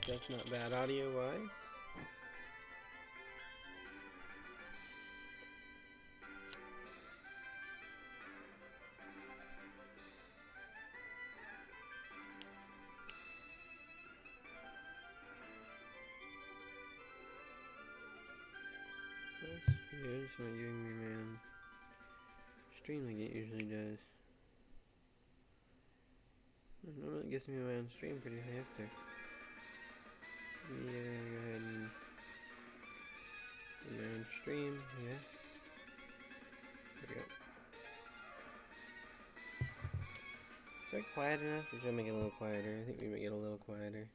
That's not bad audio-wise. That's weird. It's not giving me man stream like it usually does. Normally it gives me my own stream pretty high up there. Yeah, go ahead and my own stream, yeah. There we go. Is that quiet enough, or should I make it a little quieter? I think we make it a little quieter.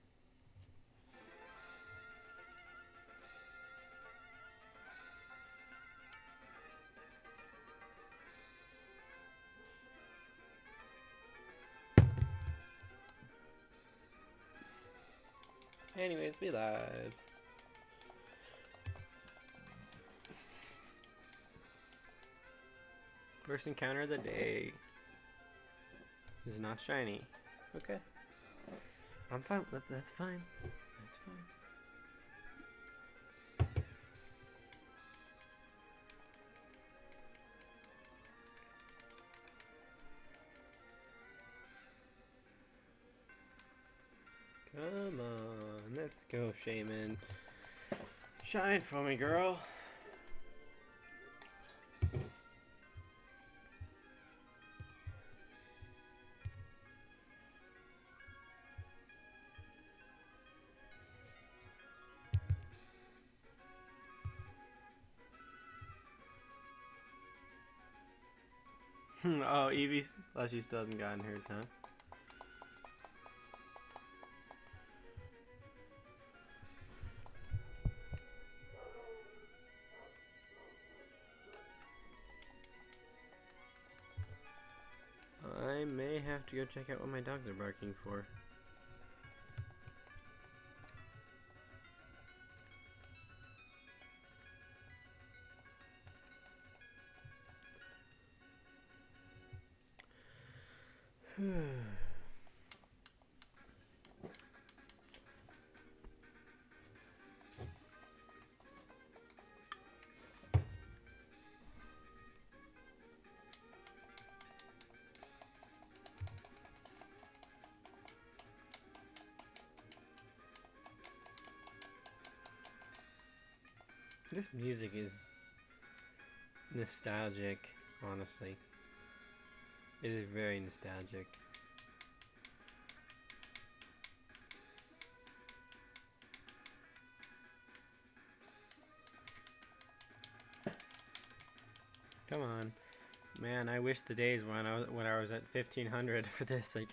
Anyways, we live. First encounter of the day is not shiny. Okay. I'm fine. That's fine. That's fine. Come on. Let's go, Shaymin. Shine for me, girl. Oh, Evie, she still hasn't gotten hers, huh? I may have to go check out what my dogs are barking for. This music is nostalgic, honestly. It is very nostalgic. Come on. Man, I wish the days when I was at 1500 for this. Like,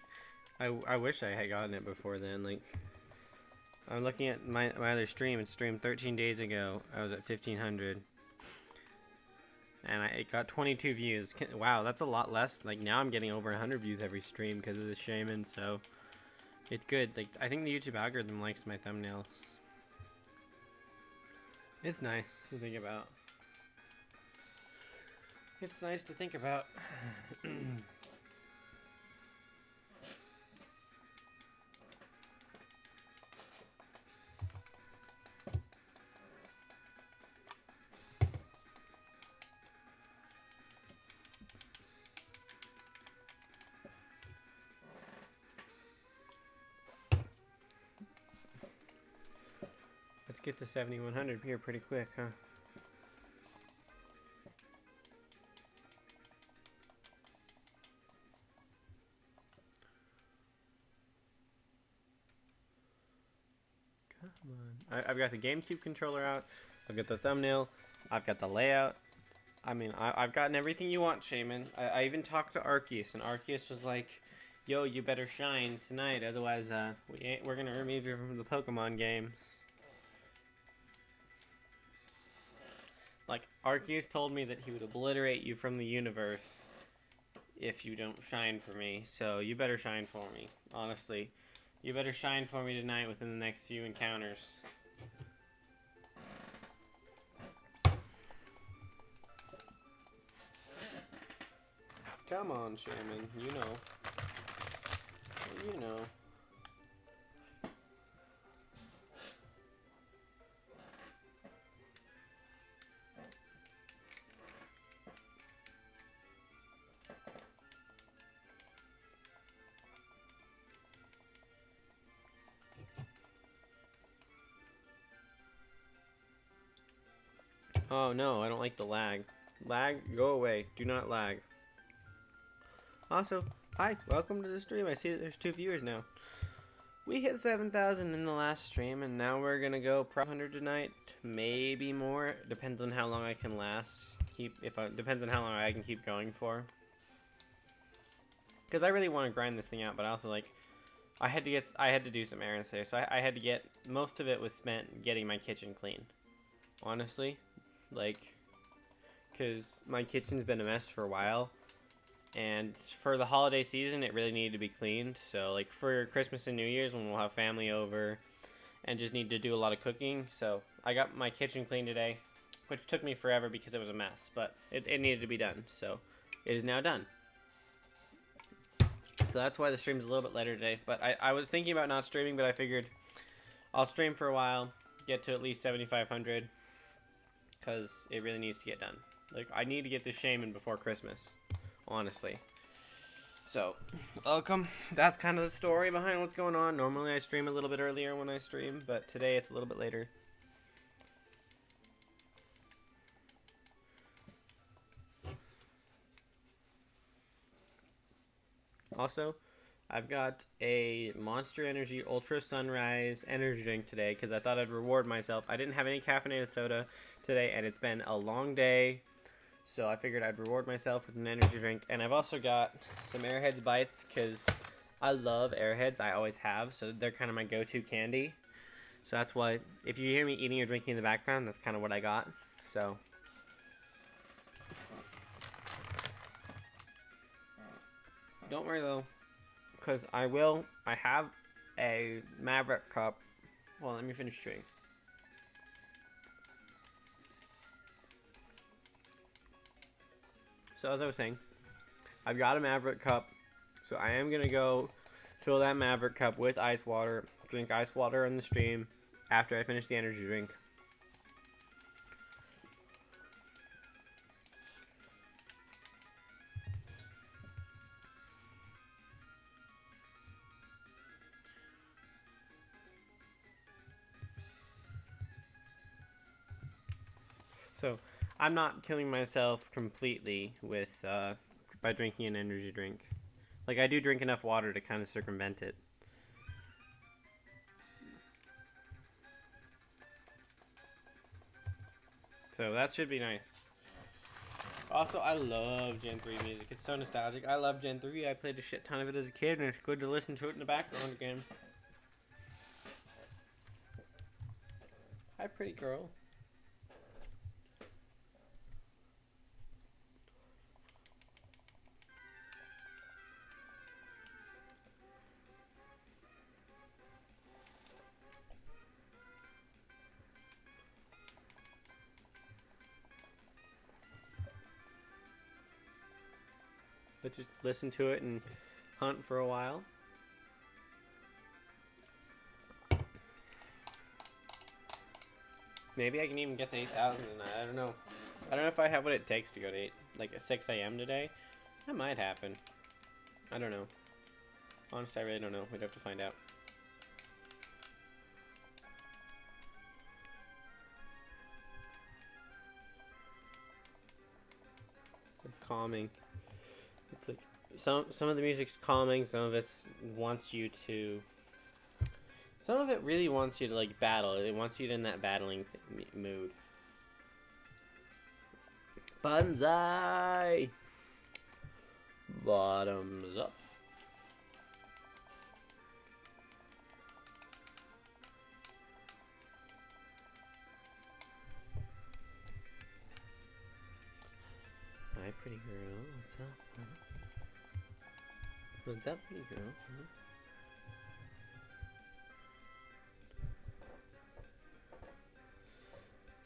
I wish I had gotten it before then. Like, I'm looking at my other stream. It streamed 13 days ago. I was at 1500. And it got 22 views. Wow, that's a lot less. Like, now I'm getting over 100 views every stream because of the Shaymin, so it's good. Like, I think the YouTube algorithm likes my thumbnails. It's nice to think about. It's nice to think about. Let's get to 7100 here pretty quick, huh? Come on. I've got the GameCube controller out. I've got the thumbnail. I've got the layout. I mean, I've gotten everything you want, Shaymin. I even talked to Arceus, and Arceus was like, yo, you better shine tonight, otherwise we're going to remove you from the Pokemon games. Like, Arceus told me that he would obliterate you from the universe if you don't shine for me. So you better shine for me, honestly. You better shine for me tonight within the next few encounters. Come on, Shaymin. You know. You know. Oh no, I don't like the lag. Lag, go away. Do not lag. Also, hi, welcome to the stream. I see that there's 2 viewers now. We hit 7,000 in the last stream, and now we're gonna go probably 100 tonight, maybe more. Depends on how long I can last. Depends on how long I can keep going for. Because I really want to grind this thing out, but I also like, I had to do some errands today, so I had to get, most of it was spent getting my kitchen clean. Honestly, like, because my kitchen's been a mess for a while. And for the holiday season, it really needed to be cleaned. So, like, for Christmas and New Year's, when we'll have family over and just need to do a lot of cooking. So, I got my kitchen cleaned today, which took me forever because it was a mess. But it needed to be done. So, it is now done. So, that's why the stream's a little bit later today. But I was thinking about not streaming, but I figured I'll stream for a while, get to at least 7,500. Because it really needs to get done. Like, I need to get this Shaymin before Christmas. Honestly. So, welcome. That's kind of the story behind what's going on. Normally I stream a little bit earlier when I stream, but today it's a little bit later. Also, I've got a Monster Energy Ultra Sunrise energy drink today because I thought I'd reward myself. I didn't have any caffeinated soda today, and it's been a long day. So I figured I'd reward myself with an energy drink. And I've also got some Airheads Bites because I love Airheads. I always have. So they're kind of my go-to candy. So that's why, if you hear me eating or drinking in the background, that's kind of what I got. So. Don't worry though. Because I have a Maverick cup. Well, let me finish chewing. So as I was saying, I've got a Maverick cup, so I am going to go fill that Maverick cup with ice water, drink ice water on the stream after I finish the energy drink. So, I'm not killing myself completely with by drinking an energy drink. Like, I do drink enough water to kind of circumvent it. So that should be nice. Also, I love Gen 3 music. It's so nostalgic. I love Gen 3. I played a shit ton of it as a kid, and it's good to listen to it in the background again. Hi, pretty girl. But just listen to it and hunt for a while. Maybe I can even get to 8,000 tonight. I don't know. I don't know if I have what it takes to go to 8, like at 6 a.m. today. That might happen. I don't know. Honestly, I really don't know. We'd have to find out. It's calming. It's like some of the music's calming. Some of it wants you to. Some of it really wants you to like battle. It wants you in that battling mood. Banzai! Bottoms up. Hi, pretty girl. What's up? Huh? What's up, pretty girl? Huh?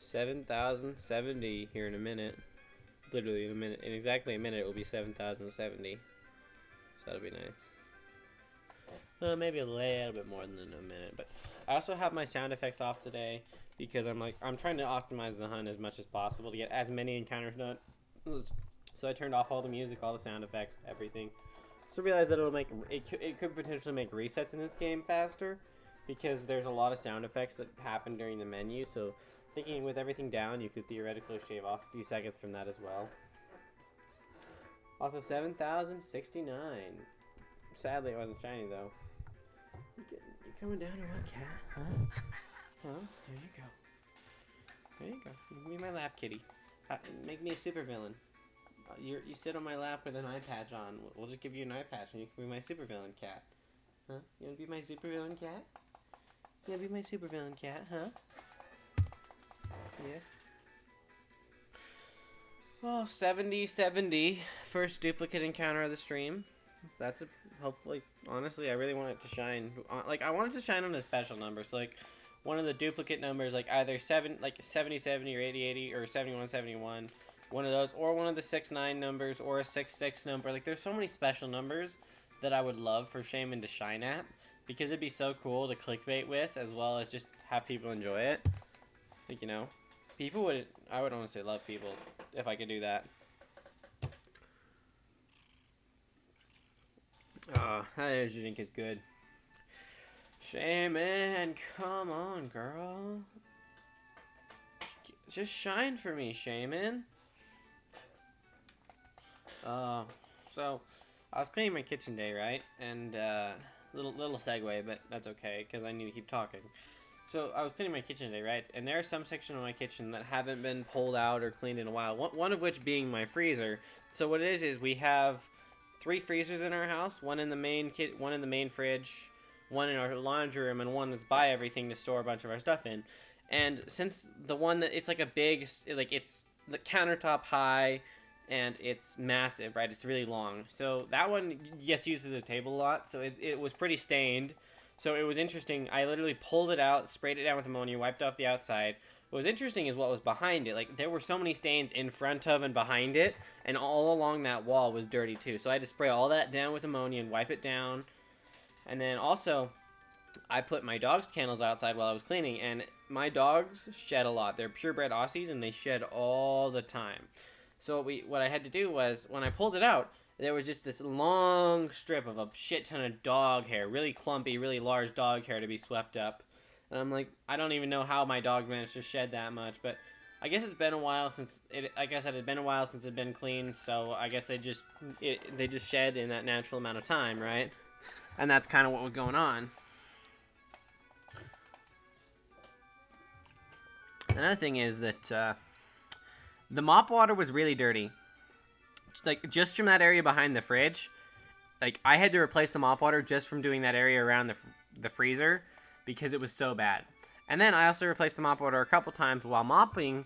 $7,070 here in a minute. Literally in a minute. In exactly a minute, it will be 7,070. So that'll be nice. Well, maybe a little bit more than a minute. But I also have my sound effects off today because I'm trying to optimize the hunt as much as possible to get as many encounters done. So I turned off all the music, all the sound effects, everything. So I realized that it could potentially make resets in this game faster because there's a lot of sound effects that happen during the menu. So Thinking with everything down, you could theoretically shave off a few seconds from that as well. Also, 7,069. Sadly, it wasn't shiny, though. You coming down or what, cat? Huh? Huh? There you go. There you go. You can be my lap kitty. Make me a supervillain. You sit on my lap with an eye patch on. We'll just give you an eye patch and you can be my supervillain cat. Huh? You wanna be my supervillain cat? You wanna be my supervillain cat, huh? Yeah. Well, 70-70. First duplicate encounter of the stream. That's a, hopefully, honestly, I really want it to shine. Like, I want it to shine on a special number. So, like, one of the duplicate numbers, like either 70-70 or 80-80 or 71-71. One of those, or one of the 6-9 numbers, or a 6-6 number. Like, there's so many special numbers that I would love for Shaymin to shine at, because it'd be so cool to clickbait with, as well as just have people enjoy it. Like, you know, I would honestly love people if I could do that. That energy drink is good. Shaymin, come on, girl. Just shine for me, Shaymin. So I was cleaning my kitchen today, right? And little segue, but that's okay because I need to keep talking. So I was cleaning my kitchen today, right? And there are some sections of my kitchen that haven't been pulled out or cleaned in a while. One of which being my freezer. So what it is we have 3 freezers in our house. One in the main one in the main fridge, one in our laundry room, and one that's by everything to store a bunch of our stuff in. And since the one that it's like a big, like it's the countertop high. And it's massive, right? It's really long. So that one gets used as a table a lot. So it was pretty stained. So it was interesting. I literally pulled it out, sprayed it down with ammonia, wiped off the outside. What was interesting is what was behind it. Like, there were so many stains in front of and behind it. And all along that wall was dirty, too. So I had to spray all that down with ammonia and wipe it down. And then also, I put my dog's kennels outside while I was cleaning. And my dogs shed a lot. They're purebred Aussies, and they shed all the time. So what I had to do was, when I pulled it out, there was just this long strip of a shit ton of dog hair. Really clumpy, really large dog hair to be swept up. And I'm like, I don't even know how my dog managed to shed that much. But I guess it's been a while since it, like I said, it's been a while since it's been cleaned. So I guess they just shed in that natural amount of time, right? And that's kind of what was going on. Another thing is that the mop water was really dirty. Like, just from that area behind the fridge, like, I had to replace the mop water just from doing that area around the freezer because it was so bad. And then I also replaced the mop water a couple times while mopping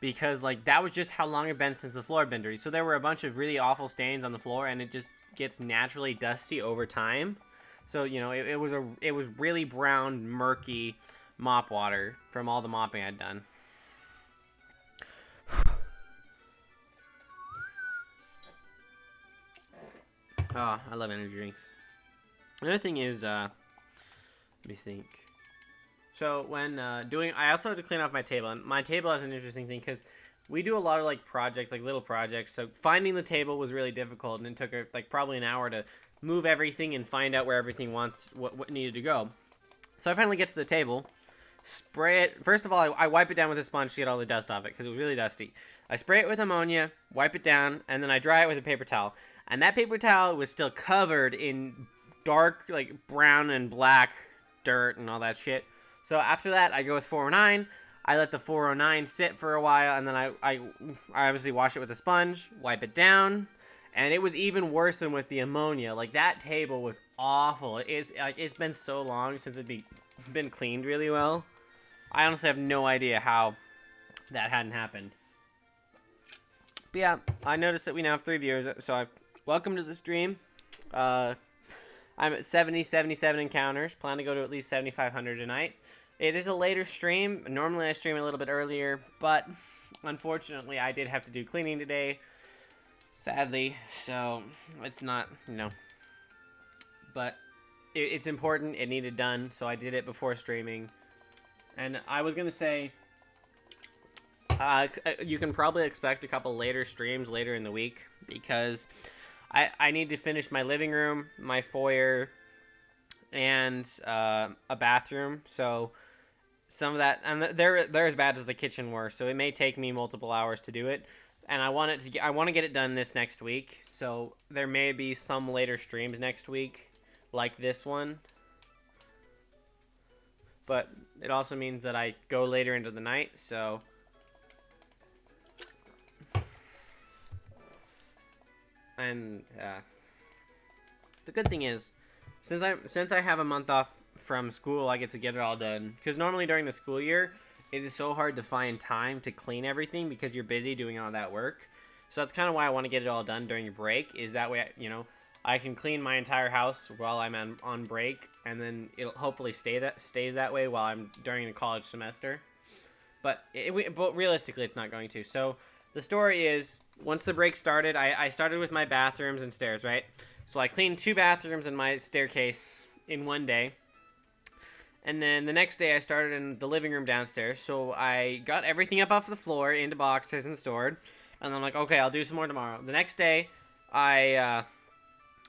because, like, that was just how long it had been since the floor had been dirty. So there were a bunch of really awful stains on the floor, and it just gets naturally dusty over time. So, you know, it was really brown, murky mop water from all the mopping I'd done. Oh, I love energy drinks. Another thing is, let me think. So when I also had to clean off my table, and my table has an interesting thing because we do a lot of like projects, like little projects. So finding the table was really difficult, and it took like probably an hour to move everything and find out where everything what needed to go. So I finally get to the table, spray it. First of all, I wipe it down with a sponge to get all the dust off it because it was really dusty. I spray it with ammonia, wipe it down, and then I dry it with a paper towel. And that paper towel was still covered in dark, like, brown and black dirt and all that shit. So after that, I go with 409. I let the 409 sit for a while, and then I obviously wash it with a sponge, wipe it down. And it was even worse than with the ammonia. Like, that table was awful. It's been so long since it'd been cleaned really well. I honestly have no idea how that hadn't happened. But yeah, I noticed that we now have 3 viewers, so welcome to the stream. I'm at 77 encounters. Plan to go to at least 7,500 tonight. It is a later stream. Normally I stream a little bit earlier, but unfortunately I did have to do cleaning today. Sadly, so it's not, you know. But it's important. It needed done, so I did it before streaming. And I was going to say, you can probably expect a couple later streams later in the week because I need to finish my living room, my foyer, and a bathroom. So some of that, and they're as bad as the kitchen were, so it may take me multiple hours to do it, and I want to get it done this next week. So there may be some later streams next week, like this one, but it also means that I go later into the night. So and the good thing is, since I have a month off from school, I get to get it all done. Because normally during the school year, it is so hard to find time to clean everything because you're busy doing all that work. So that's kind of why I want to get it all done during a break. Is that way, I can clean my entire house while I'm on break, and then it'll hopefully stays that way while I'm during the college semester. But realistically, it's not going to. So the story is, once the break started, I started with my bathrooms and stairs, right? So I cleaned 2 bathrooms and my staircase in one day. And then the next day I started in the living room downstairs. So I got everything up off the floor into boxes and stored. And I'm like, okay, I'll do some more tomorrow. The next day I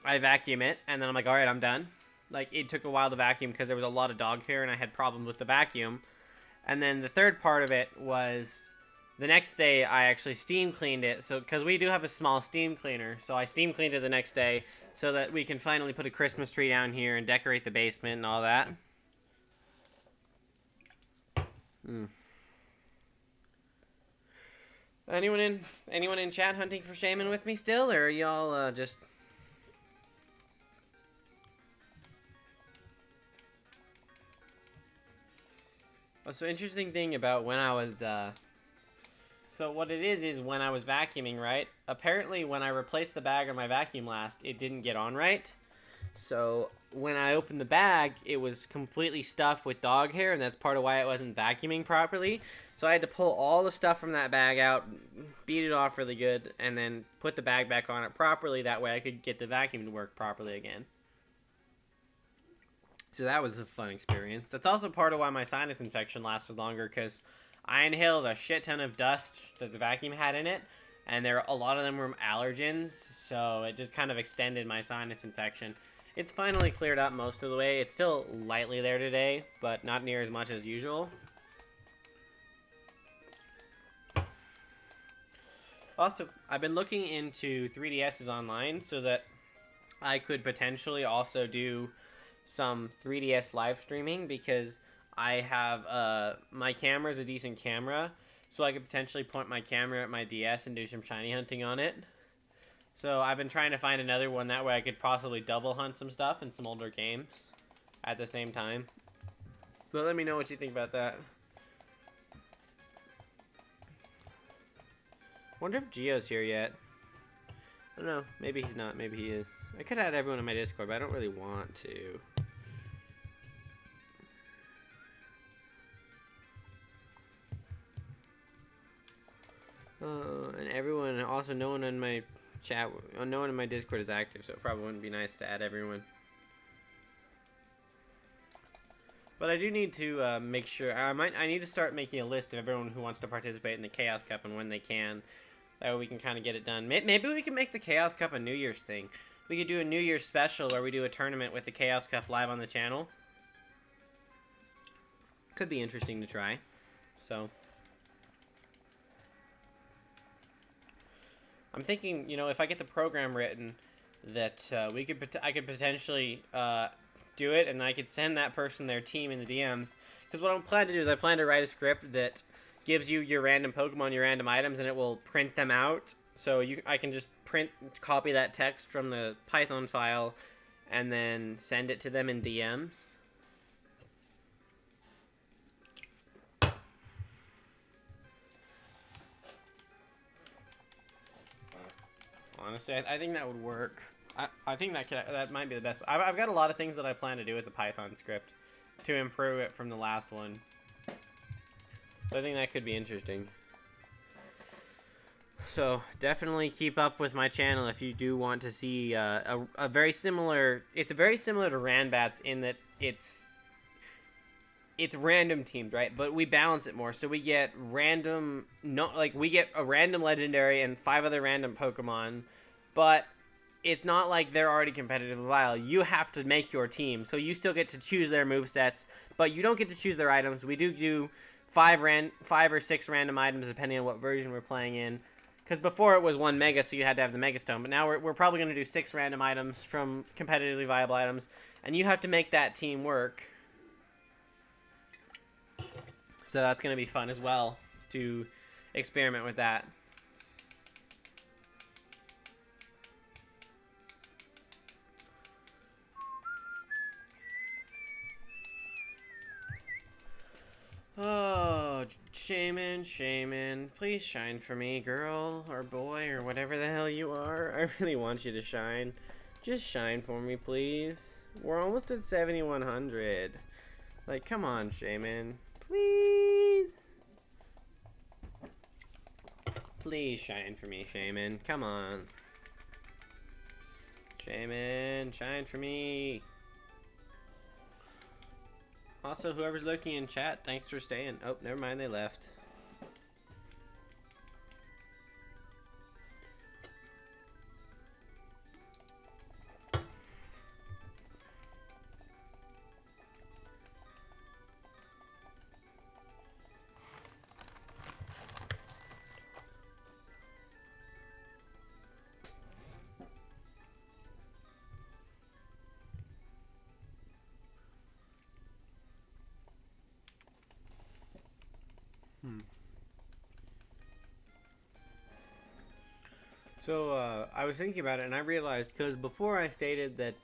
vacuum it, and then I'm like, all right, I'm done. Like, it took a while to vacuum because there was a lot of dog hair and I had problems with the vacuum. And then the third part of it was the next day I actually steam cleaned it. So, because we do have a small steam cleaner, so I steam cleaned it the next day so that we can finally put a Christmas tree down here and decorate the basement and all that. Anyone in chat hunting for Shaymin with me still, or are y'all just... Oh, so interesting thing about when I was so what it is when I was vacuuming, right? Apparently when I replaced the bag on my vacuum last, it didn't get on right. So when I opened the bag, it was completely stuffed with dog hair, and that's part of why it wasn't vacuuming properly. So I had to pull all the stuff from that bag out, beat it off really good, and then put the bag back on it properly. That way I could get the vacuum to work properly again. So that was a fun experience. That's also part of why my sinus infection lasted longer, because I inhaled a shit ton of dust that the vacuum had in it, and a lot of them were allergens, so it just kind of extended my sinus infection. It's finally cleared up most of the way. It's still lightly there today, but not near as much as usual. Also, I've been looking into 3DSs online so that I could potentially also do some 3DS live streaming, because I have my camera's a decent camera, so I could potentially point my camera at my DS and do some shiny hunting on it. So I've been trying to find another one, that way I could possibly double hunt some stuff and some older games at the same time. But let me know what you think about that. Wonder if Gio's here yet. I don't know, maybe he's not, maybe he is. I could add everyone in my Discord, but I don't really want to. And everyone, also no one in my chat, no one in my Discord is active, so it probably wouldn't be nice to add everyone. But I do need to make sure, I need to start making a list of everyone who wants to participate in the Chaos Cup and when they can. That way we can kind of get it done. Maybe we can make the Chaos Cup a New Year's thing. We could do a New Year's special where we do a tournament with the Chaos Cup live on the channel. Could be interesting to try. So I'm thinking, if I get the program written, that I could potentially do it, and I could send that person their team in the DMs. Because what I plan to do is I plan to write a script that gives you your random Pokemon, your random items, and it will print them out. So I can just copy that text from the Python file, and then send it to them in DMs. Honestly, I think that would work. I think that might be the best. I've got a lot of things that I plan to do with the Python script to improve it from the last one. So I think that could be interesting. So definitely keep up with my channel if you do want to see a very similar. It's very similar to Ranbats in that it's random teams, right? But we balance it more, so we get we get a random legendary and 5 other random Pokemon, but it's not like they're already competitively viable. You have to make your team, so you still get to choose their movesets, but you don't get to choose their items. We do 5 or 6 random items depending on what version we're playing in. Because before it was 1 mega, so you had to have the mega stone, but now we're probably going to do 6 random items from competitively viable items, and you have to make that team work. So that's going to be fun as well to experiment with that. Oh, Shaymin, please shine for me, girl or boy or whatever the hell you are. I really want you to shine. Just shine for me, please. We're almost at 7,100. Like, come on, Shaymin. Please. Please shine for me, Shaymin. Come on. Shaymin, shine for me. Also, whoever's looking in chat, thanks for staying. Oh, never mind, they left. So, I was thinking about it, and I realized, because before I stated that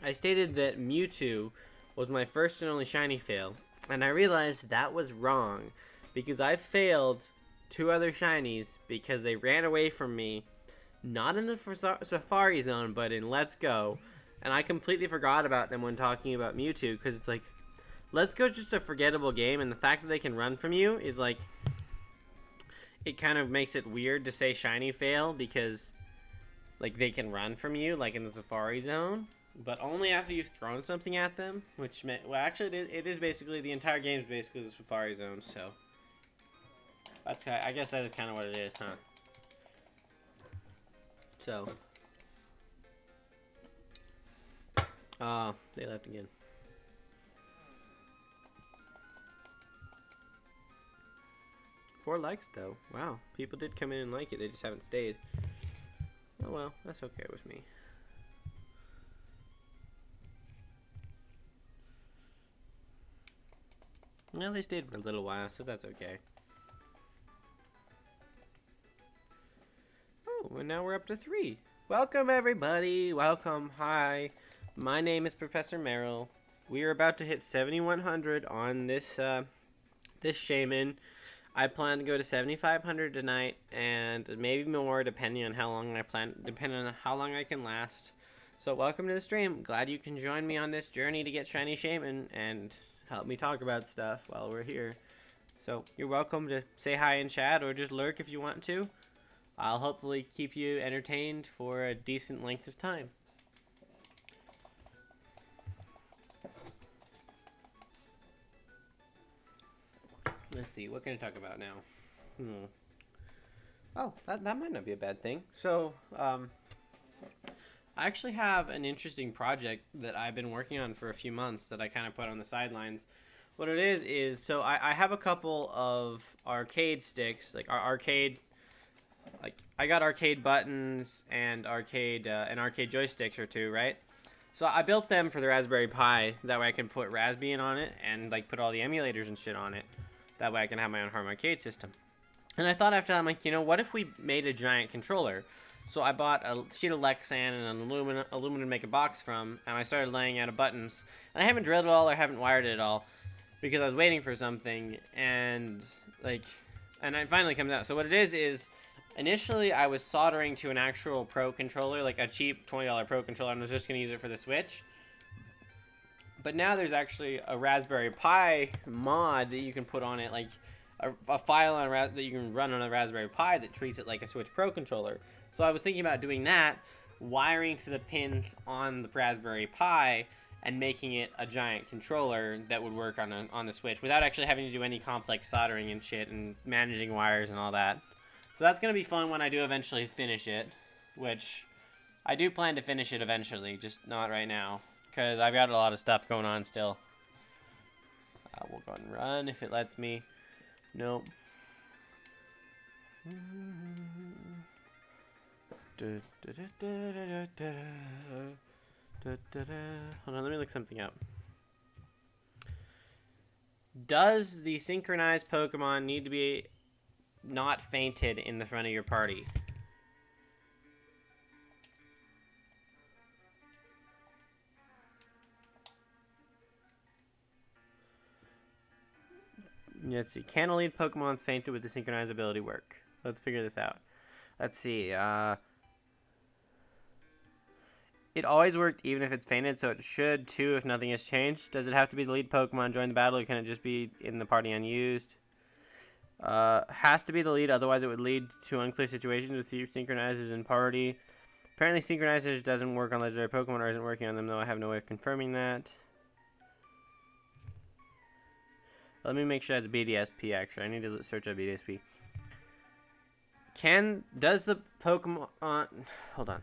Mewtwo was my first and only shiny fail, and I realized that was wrong, because I failed 2 other shinies because they ran away from me, not in the Safari Zone, but in Let's Go, and I completely forgot about them when talking about Mewtwo, because it's like, Let's Go is just a forgettable game, and the fact that they can run from you is like, it kind of makes it weird to say shiny fail because, like, they can run from you, like in the Safari Zone, but only after you've thrown something at them, which well, actually, it is basically, the entire game is basically the Safari Zone, so that's, I guess that is kind of what it is, huh? So, they left again. Four likes though. Wow, people did come in and like it. They just haven't stayed. Oh well, that's okay with me. Well, they stayed for a little while, so that's okay. Oh, and now we're up to 3. Welcome everybody. Welcome. Hi. My name is Professor Merrill. We are about to hit 7,100 on this this Shaymin. I plan to go to 7,500 tonight, and maybe more, depending on how long I can last. So welcome to the stream. Glad you can join me on this journey to get shiny Shaymin and help me talk about stuff while we're here. So you're welcome to say hi in chat or just lurk if you want to. I'll hopefully keep you entertained for a decent length of time. Let's see, what can I talk about now? Oh, that might not be a bad thing. So, I actually have an interesting project that I've been working on for a few months that I kind of put on the sidelines. What it is so I have a couple of arcade sticks, like arcade, like I got arcade buttons and arcade joysticks or 2, right? So I built them for the Raspberry Pi. That way I can put Raspbian on it and like put all the emulators and shit on it. That way I can have my own home arcade system. And I thought after that, I'm like, you know, what if we made a giant controller? So I bought a sheet of Lexan and an aluminum to make a box from, and I started laying out of buttons. And I haven't drilled it all or haven't wired it at all because I was waiting for something, and it finally comes out. So what it is initially I was soldering to an actual Pro controller, like a cheap $20 Pro controller, and I was just going to use it for the Switch. But now there's actually a Raspberry Pi mod that you can put on it, like a file on that you can run on a Raspberry Pi that treats it like a Switch Pro controller. So I was thinking about doing that, wiring to the pins on the Raspberry Pi, and making it a giant controller that would work on the Switch without actually having to do any complex soldering and shit and managing wires and all that. So that's going to be fun when I do eventually finish it, which I do plan to finish it eventually, just not right now. Because I've got a lot of stuff going on still. We'll go ahead and run if it lets me. Nope. Hold on, let me look something up. Does the synchronized Pokemon need to be not fainted in the front of your party? Let's see. Can a lead Pokemon's fainted with the synchronized ability work? Let's figure this out. Let's see. It always worked even if it's fainted, so it should too if nothing has changed. Does it have to be the lead Pokemon join the battle, or can it just be in the party unused? Has to be the lead, otherwise it would lead to unclear situations with few synchronizers in party. Apparently synchronizers doesn't work on legendary Pokemon, or isn't working on them, though I have no way of confirming that. Let me make sure that's BDSP, actually. I need to search up BDSP. Does the Pokemon... hold on.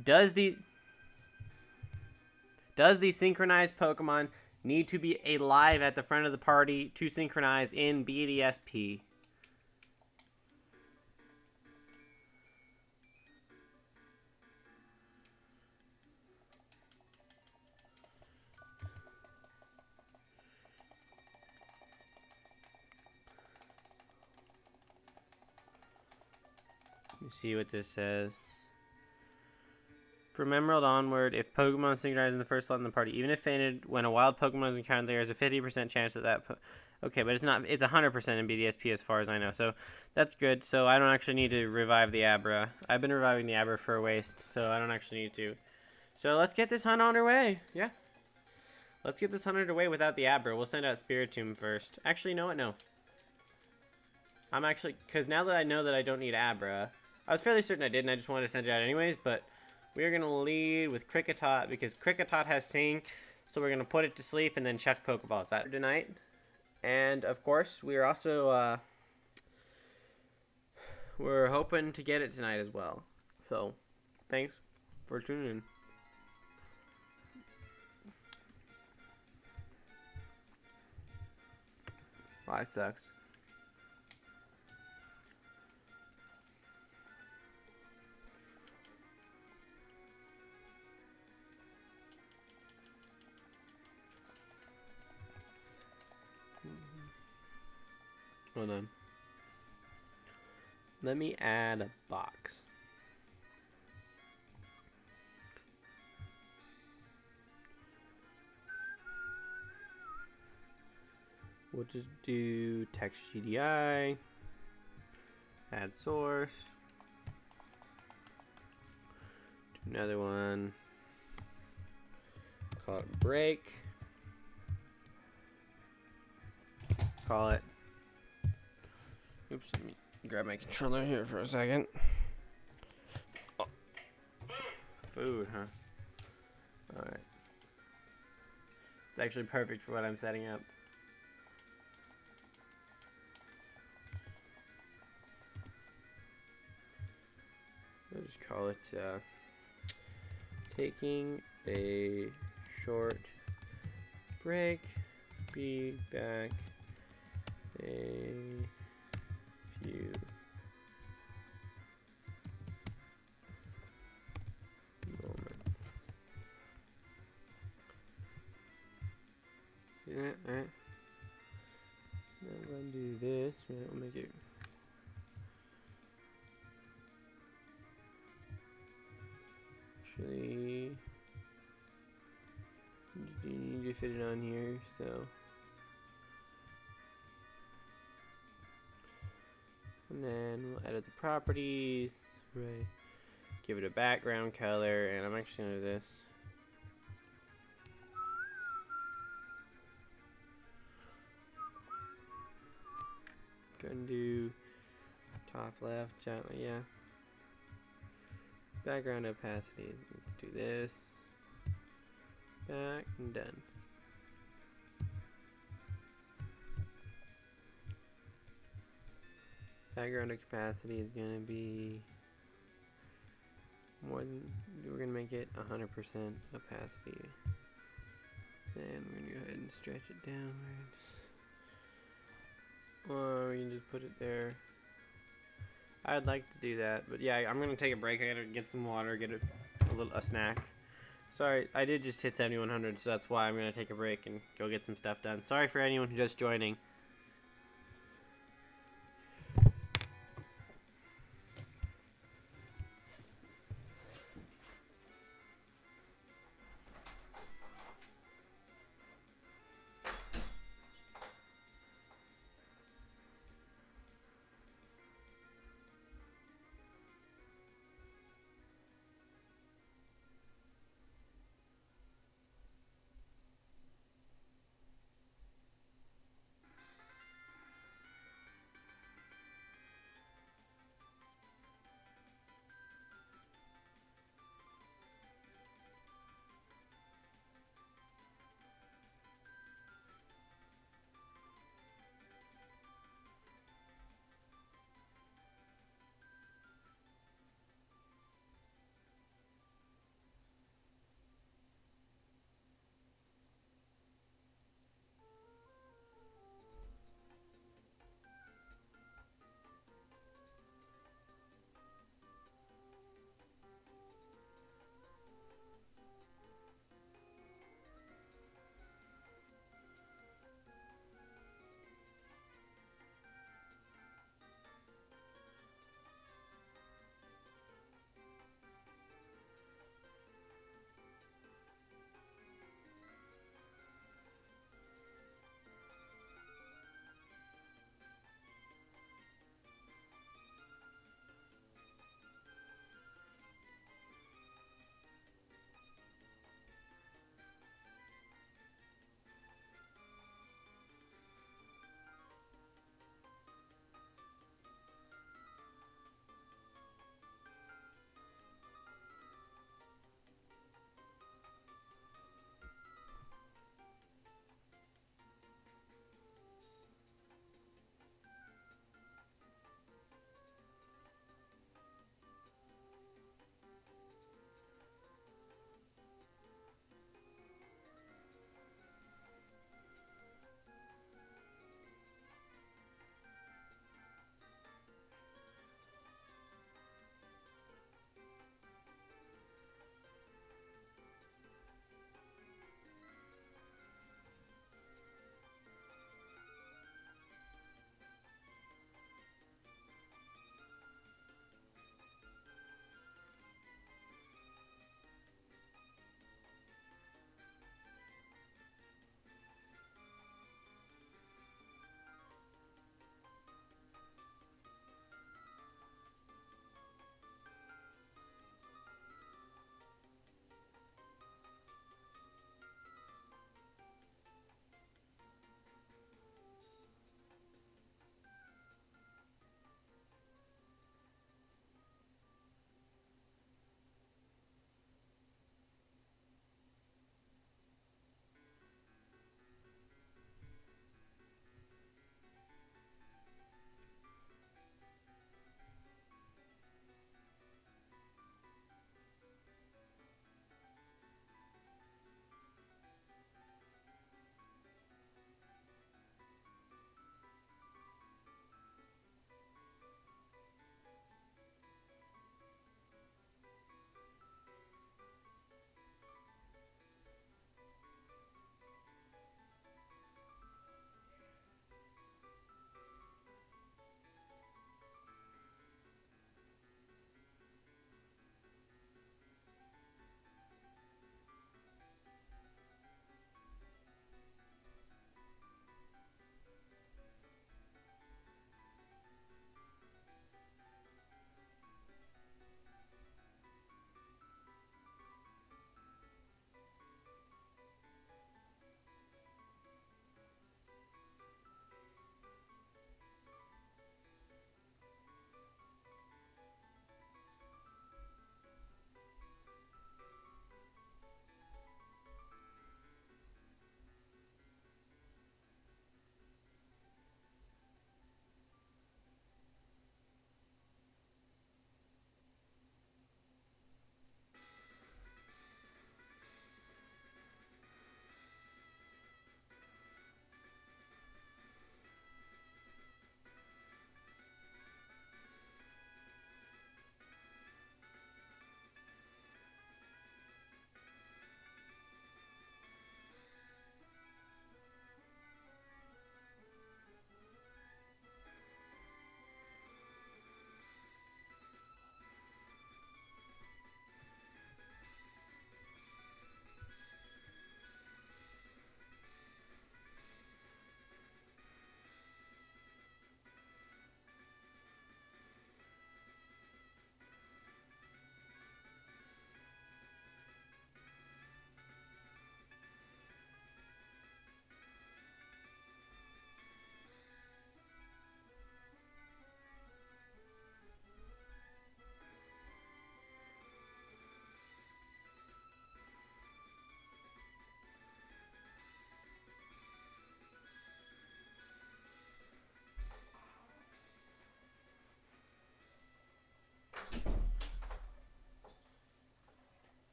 Does the synchronized Pokemon need to be alive at the front of the party to synchronize in BDSP? Let me see what this says. From Emerald onward, if Pokemon synchronize in the first slot in the party, even if fainted, when a wild Pokemon is encountered, there is a 50% chance that okay, but it's not. It's 100% in BDSP as far as I know, so that's good. So I don't actually need to revive the Abra. I've been reviving the Abra for a waste, so I don't actually need to. So let's get this hunt on our way. Yeah. Let's get this hunt underway without the Abra. We'll send out Spiritomb first. Actually, you know what? No. I'm actually... because now that I know that I don't need Abra... I was fairly certain I did, and I just wanted to send it out anyways, but... we're going to lead with Kricketot, because Kricketot has Sync, so we're going to put it to sleep and then chuck Pokeballs at it tonight. And, of course, we are also, we're hoping to get it tonight as well. So, thanks for tuning in. Wow, that sucks. Hold on. Let me add a box. We'll just do text GDI, add source, do another one, call it break, call it, oops, let me grab my controller here for a second. Oh. Food, huh? Alright. It's actually perfect for what I'm setting up. I'll just call it taking a short break, be back a few moments. Yeah, alright. Now I'm going to do this. We'll make it. Actually, you need to fit it on here, so. And then we'll edit the properties, right? Give it a background color, and I'm actually gonna do this. Go and do top left, yeah. Background opacity, let's do this. Back and done. Background capacity is gonna be more than, we're gonna make it 100% opacity. Then we're gonna go ahead and stretch it downwards. Or we can just put it there. I'd like to do that, but yeah, I'm gonna take a break. I gotta get some water, get a snack. Sorry, I did just hit 7100, so that's why I'm gonna take a break and go get some stuff done. Sorry for anyone who's just joining.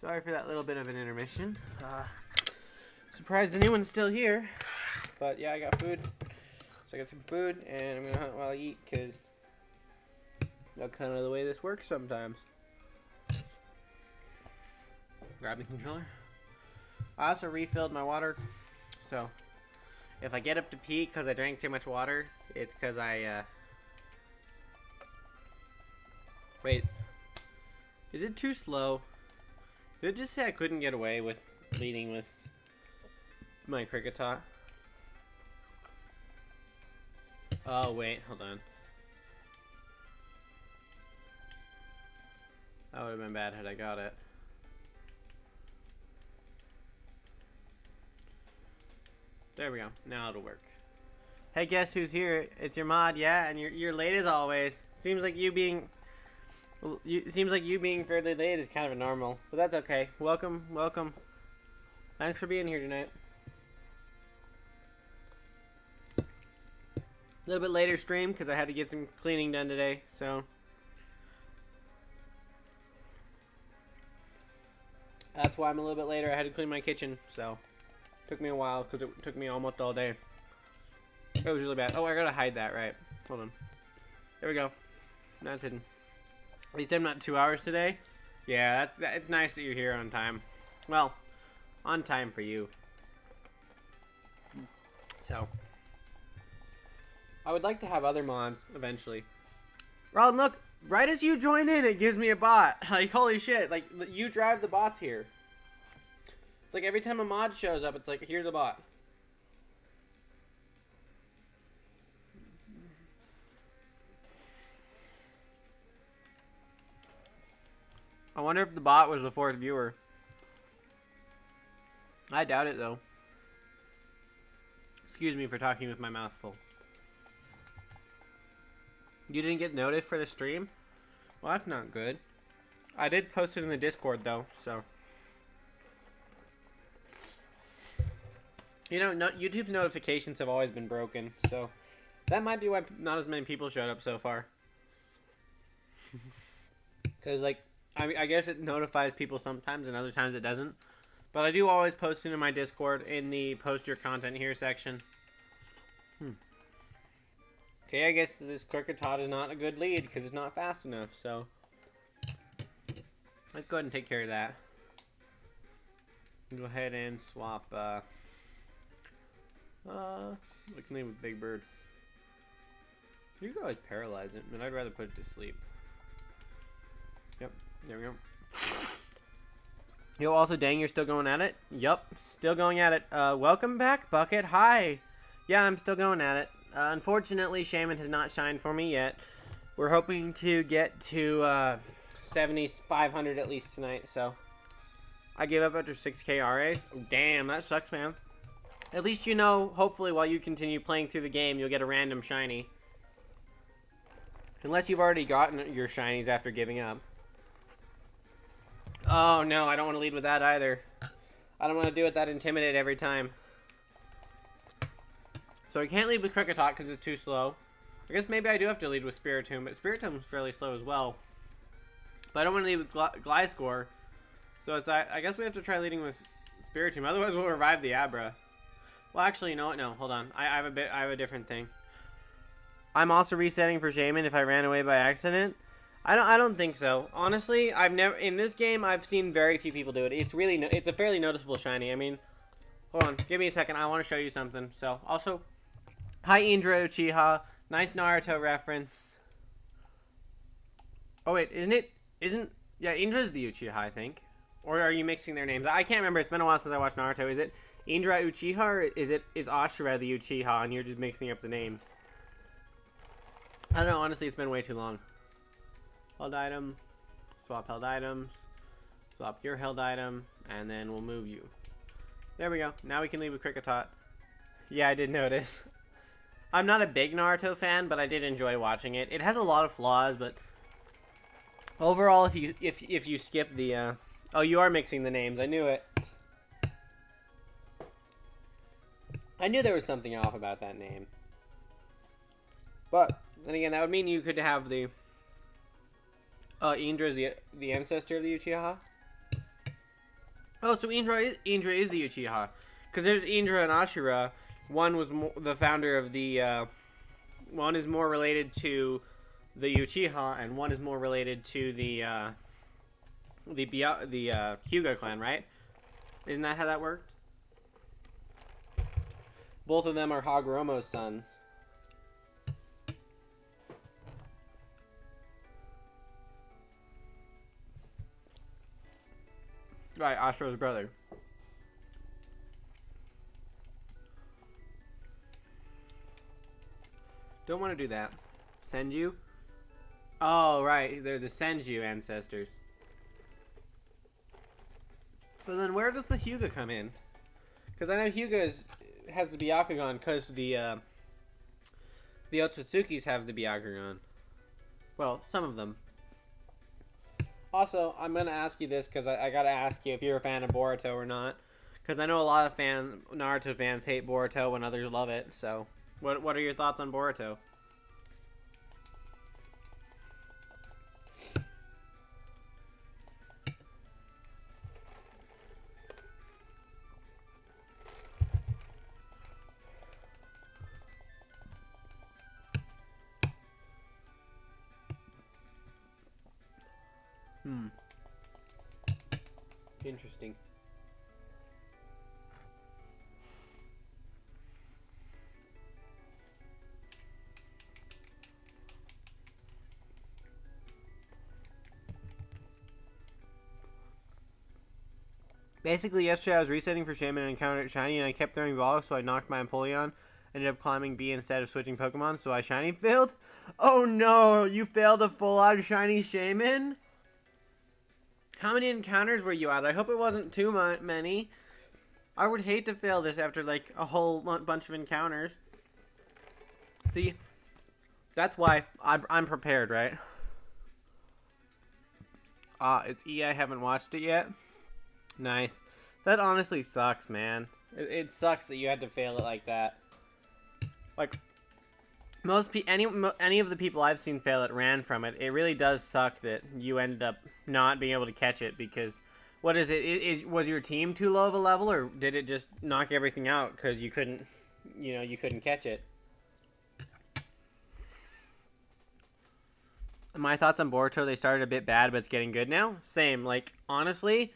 Sorry for that little bit of an intermission. Surprised anyone's still here. But yeah, I got food. So I got some food, and I'm gonna hunt while I eat, because that's kind of the way this works sometimes. Grab the controller. I also refilled my water, so if I get up to pee because I drank too much water, it's because I, Wait. Is it too slow? Did it just say I couldn't get away with leading with my cricket tot? Oh, wait, hold on. That would have been bad had I got it. There we go. Now it'll work. Hey, guess who's here? It's your mod, yeah, and you're late as always. Seems like you being fairly late is kind of a normal, but that's okay. Welcome, welcome. Thanks for being here tonight. A little bit later stream because I had to get some cleaning done today, so that's why I'm a little bit later. I had to clean my kitchen, so took me a while because it took me almost all day. It was really bad. Oh, I gotta hide that, right? Hold on. There we go. Now it's hidden. At least I'm not 2 hours today. Yeah, it's nice that you're here on time. Well, on time for you. So, I would like to have other mods eventually. Well, look, right as you join in, it gives me a bot. Like, holy shit, like, you drive the bots here. It's like every time a mod shows up, it's like, here's a bot. I wonder if the bot was the 4th viewer. I doubt it, though. Excuse me for talking with my mouth full. You didn't get noticed for the stream? Well, that's not good. I did post it in the Discord, though, so. You know, YouTube's notifications have always been broken, so that might be why not as many people showed up so far. Because, like, I guess it notifies people sometimes and other times it doesn't. But I do always post it in my Discord in the post your content here section. Okay, I guess this cricket tot is not a good lead because it's not fast enough, so let's go ahead and take care of that. Go ahead and swap, what's the name of Big Bird? You could always paralyze it, but I'd rather put it to sleep. Yep, there we go. Yo, also, dang, you're still going at it? Yup, still going at it. Welcome back, Bucket. Hi. Yeah, I'm still going at it. Unfortunately, Shaymin has not shined for me yet. We're hoping to get to 7,500 at least tonight, so I gave up after 6k RAs. Oh, damn, that sucks, man. At least you know, hopefully, while you continue playing through the game, you'll get a random shiny. Unless you've already gotten your shinies after giving up. Oh, no, I don't want to lead with that either. I don't want to do it that Intimidate every time. So I can't lead with Kricketot because it's too slow. I guess maybe I do have to lead with Spiritomb, but Spiritomb is fairly slow as well. But I don't want to lead with Gliscor. So it's I guess we have to try leading with Spiritomb. Otherwise, we'll revive the Abra. Well, actually, no, hold on. I have a different thing. I'm also resetting for Shaymin if I ran away by accident. I don't think so. Honestly, I've never in this game I've seen very few people do it. It's a fairly noticeable shiny. I mean, hold on, give me a second. I want to show you something. So, also, hi Indra Uchiha. Nice Naruto reference. Oh wait, yeah, Indra's the Uchiha, I think. Or are you mixing their names? I can't remember. It's been a while since I watched Naruto. Is it Indra Uchiha or is Ashura the Uchiha and you're just mixing up the names? I don't know, honestly, it's been way too long. Held item, swap held items, swap your held item, and then we'll move you. There we go. Now we can leave with Kricketot. Yeah, I did notice. I'm not a big Naruto fan, but I did enjoy watching it. It has a lot of flaws, but overall, if you skip the oh, you are mixing the names. I knew it. I knew there was something off about that name. But then again, that would mean you could have the Indra is the ancestor of the Uchiha? Oh, so Indra is the Uchiha. Because there's Indra and Ashura. One was the founder of the... one is more related to the Uchiha, and one is more related to the Hyuga clan, right? Isn't that how that worked? Both of them are Hagoromo's sons. Right, Ashura's brother. Don't want to do that. Senju? Oh, right. They're the Senju ancestors. So then where does the Hyuga come in? Because I know Hyuga has the Byakugan because the Otsutsukis have the Byakugan. Well, some of them. Also, I'm going to ask you this because I got to ask you if you're a fan of Boruto or not. Because I know a lot of Naruto fans hate Boruto when others love it. So, what are your thoughts on Boruto? Interesting. Basically, yesterday I was resetting for Shaymin and encountered Shiny, and I kept throwing balls, so I knocked my Empoleon. Ended up climbing B instead of switching Pokemon, so I Shiny failed. Oh no, you failed a full-out Shiny Shaymin? How many encounters were you at? I hope it wasn't too many. I would hate to fail this after, like, a whole bunch of encounters. See, that's why I'm prepared, right? It's E. I haven't watched it yet. Nice. That honestly sucks, man. It sucks that you had to fail it like that. Like, any of the people I've seen fail it ran from it. It really does suck that you ended up not being able to catch it because, what is it? Was your team too low of a level, or did it just knock everything out because you couldn't catch it? My thoughts on Boruto, they started a bit bad, but it's getting good now. Same, like, honestly,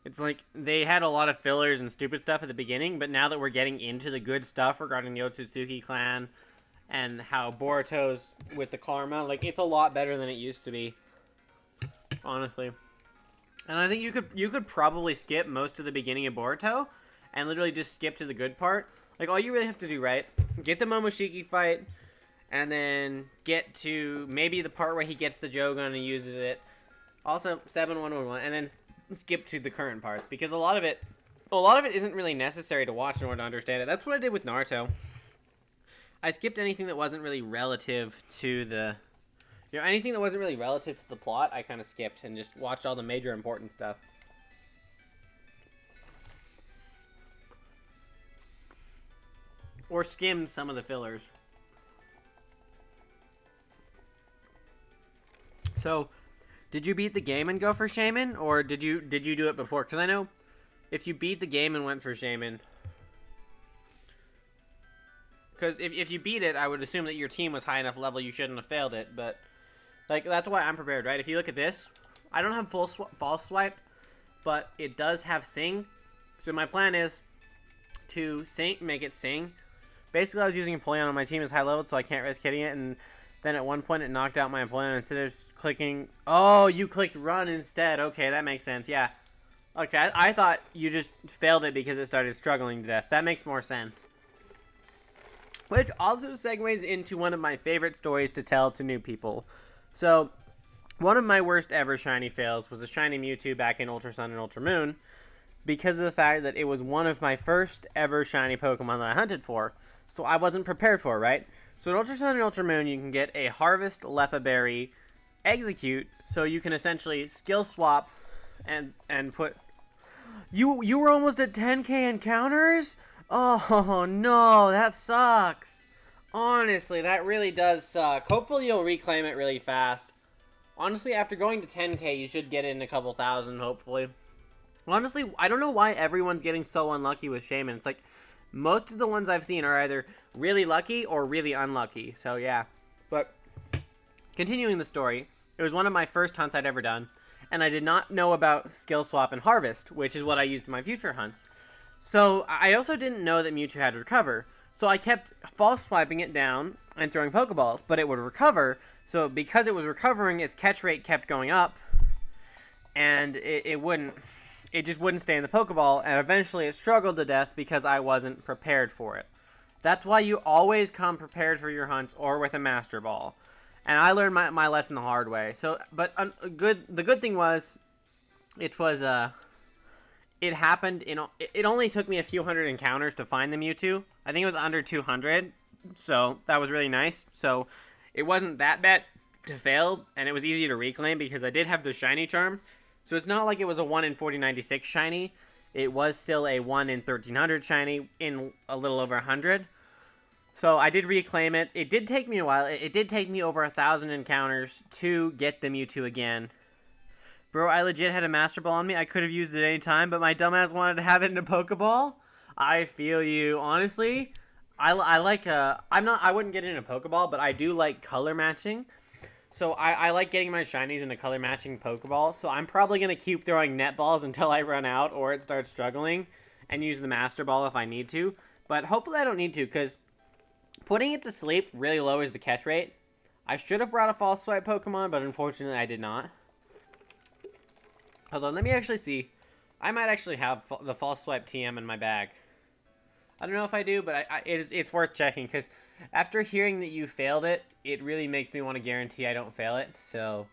it's like they had a lot of fillers and stupid stuff at the beginning, but now that we're getting into the good stuff regarding the Otsutsuki clan and how Boruto's with the karma, like, it's a lot better than it used to be, honestly. And I think you could probably skip most of the beginning of Boruto and literally just skip to the good part. Like, all you really have to do, right, get the Momoshiki fight, and then get to maybe the part where he gets the Jogan and uses it. Also, 7111, and then skip to the current parts, because a lot of it isn't really necessary to watch in order to understand it. That's what I did with Naruto. I skipped anything that wasn't really relative to the, anything that wasn't really relative to the plot, I kind of skipped and just watched all the major important stuff. Or skimmed some of the fillers. So, did you beat the game and go for Shaymin, or did you do it before? Because I know if you beat the game and went for Shaymin, because if you beat it, I would assume that your team was high enough level you shouldn't have failed it. But like, that's why I'm prepared, right? If you look at this, I don't have false swipe, but it does have sing. So my plan is to make it sing. Basically, I was using Empoleon on my team as high level, so I can't risk hitting it, and then at one point it knocked out my Empoleon instead of clicking. Oh, you clicked run instead. Okay, that makes sense. Yeah. Okay, I thought you just failed it because it started struggling to death. That makes more sense. Which also segues into one of my favorite stories to tell to new people. So, one of my worst ever shiny fails was a shiny Mewtwo back in Ultra Sun and Ultra Moon, because of the fact that it was one of my first ever shiny Pokemon that I hunted for. So I wasn't prepared for it, right? So in Ultra Sun and Ultra Moon, you can get a Harvest Lepa Berry Execute, so you can essentially skill swap and put... You were almost at 10k encounters? Oh no, that sucks. Honestly, that really does suck. Hopefully you'll reclaim it really fast. Honestly, after going to 10k, you should get in a couple thousand, hopefully. Honestly, I don't know why everyone's getting so unlucky with Shaymin. It's like, most of the ones I've seen are either really lucky or really unlucky. So, yeah. But, continuing the story, it was one of my first hunts I'd ever done. And I did not know about skill swap and harvest, which is what I used in my future hunts. So, I also didn't know that Mewtwo had to recover. So, I kept false swiping it down and throwing Pokeballs, but it would recover. So, because it was recovering, its catch rate kept going up. And it just wouldn't stay in the Pokeball, and eventually it struggled to death because I wasn't prepared for it. That's why you always come prepared for your hunts or with a Master Ball. And I learned my lesson the hard way. So, but the good thing was, it happened it only took me a few hundred encounters to find the Mewtwo. I think it was under 200, so that was really nice. So, it wasn't that bad to fail, and it was easy to reclaim because I did have the Shiny Charm. So it's not like it was a 1 in 4096 shiny. It was still a 1 in 1300 shiny in a little over 100. So I did reclaim it. It did take me a while. It did take me over 1,000 encounters to get the Mewtwo again. Bro, I legit had a Master Ball on me. I could have used it any time, but my dumbass wanted to have it in a Pokeball. I feel you. Honestly, I wouldn't get it in a Pokeball, but I do like color matching. So I like getting my shinies in a color matching Pokeball. So I'm probably going to keep throwing net balls until I run out or it starts struggling and use the Master Ball if I need to. But hopefully I don't need to because putting it to sleep really lowers the catch rate. I should have brought a false swipe Pokemon, but unfortunately I did not. Hold on, let me actually see. I might actually have the false swipe TM in my bag. I don't know if I do, but it's worth checking because after hearing that you failed it, it really makes me want to guarantee I don't fail it. So,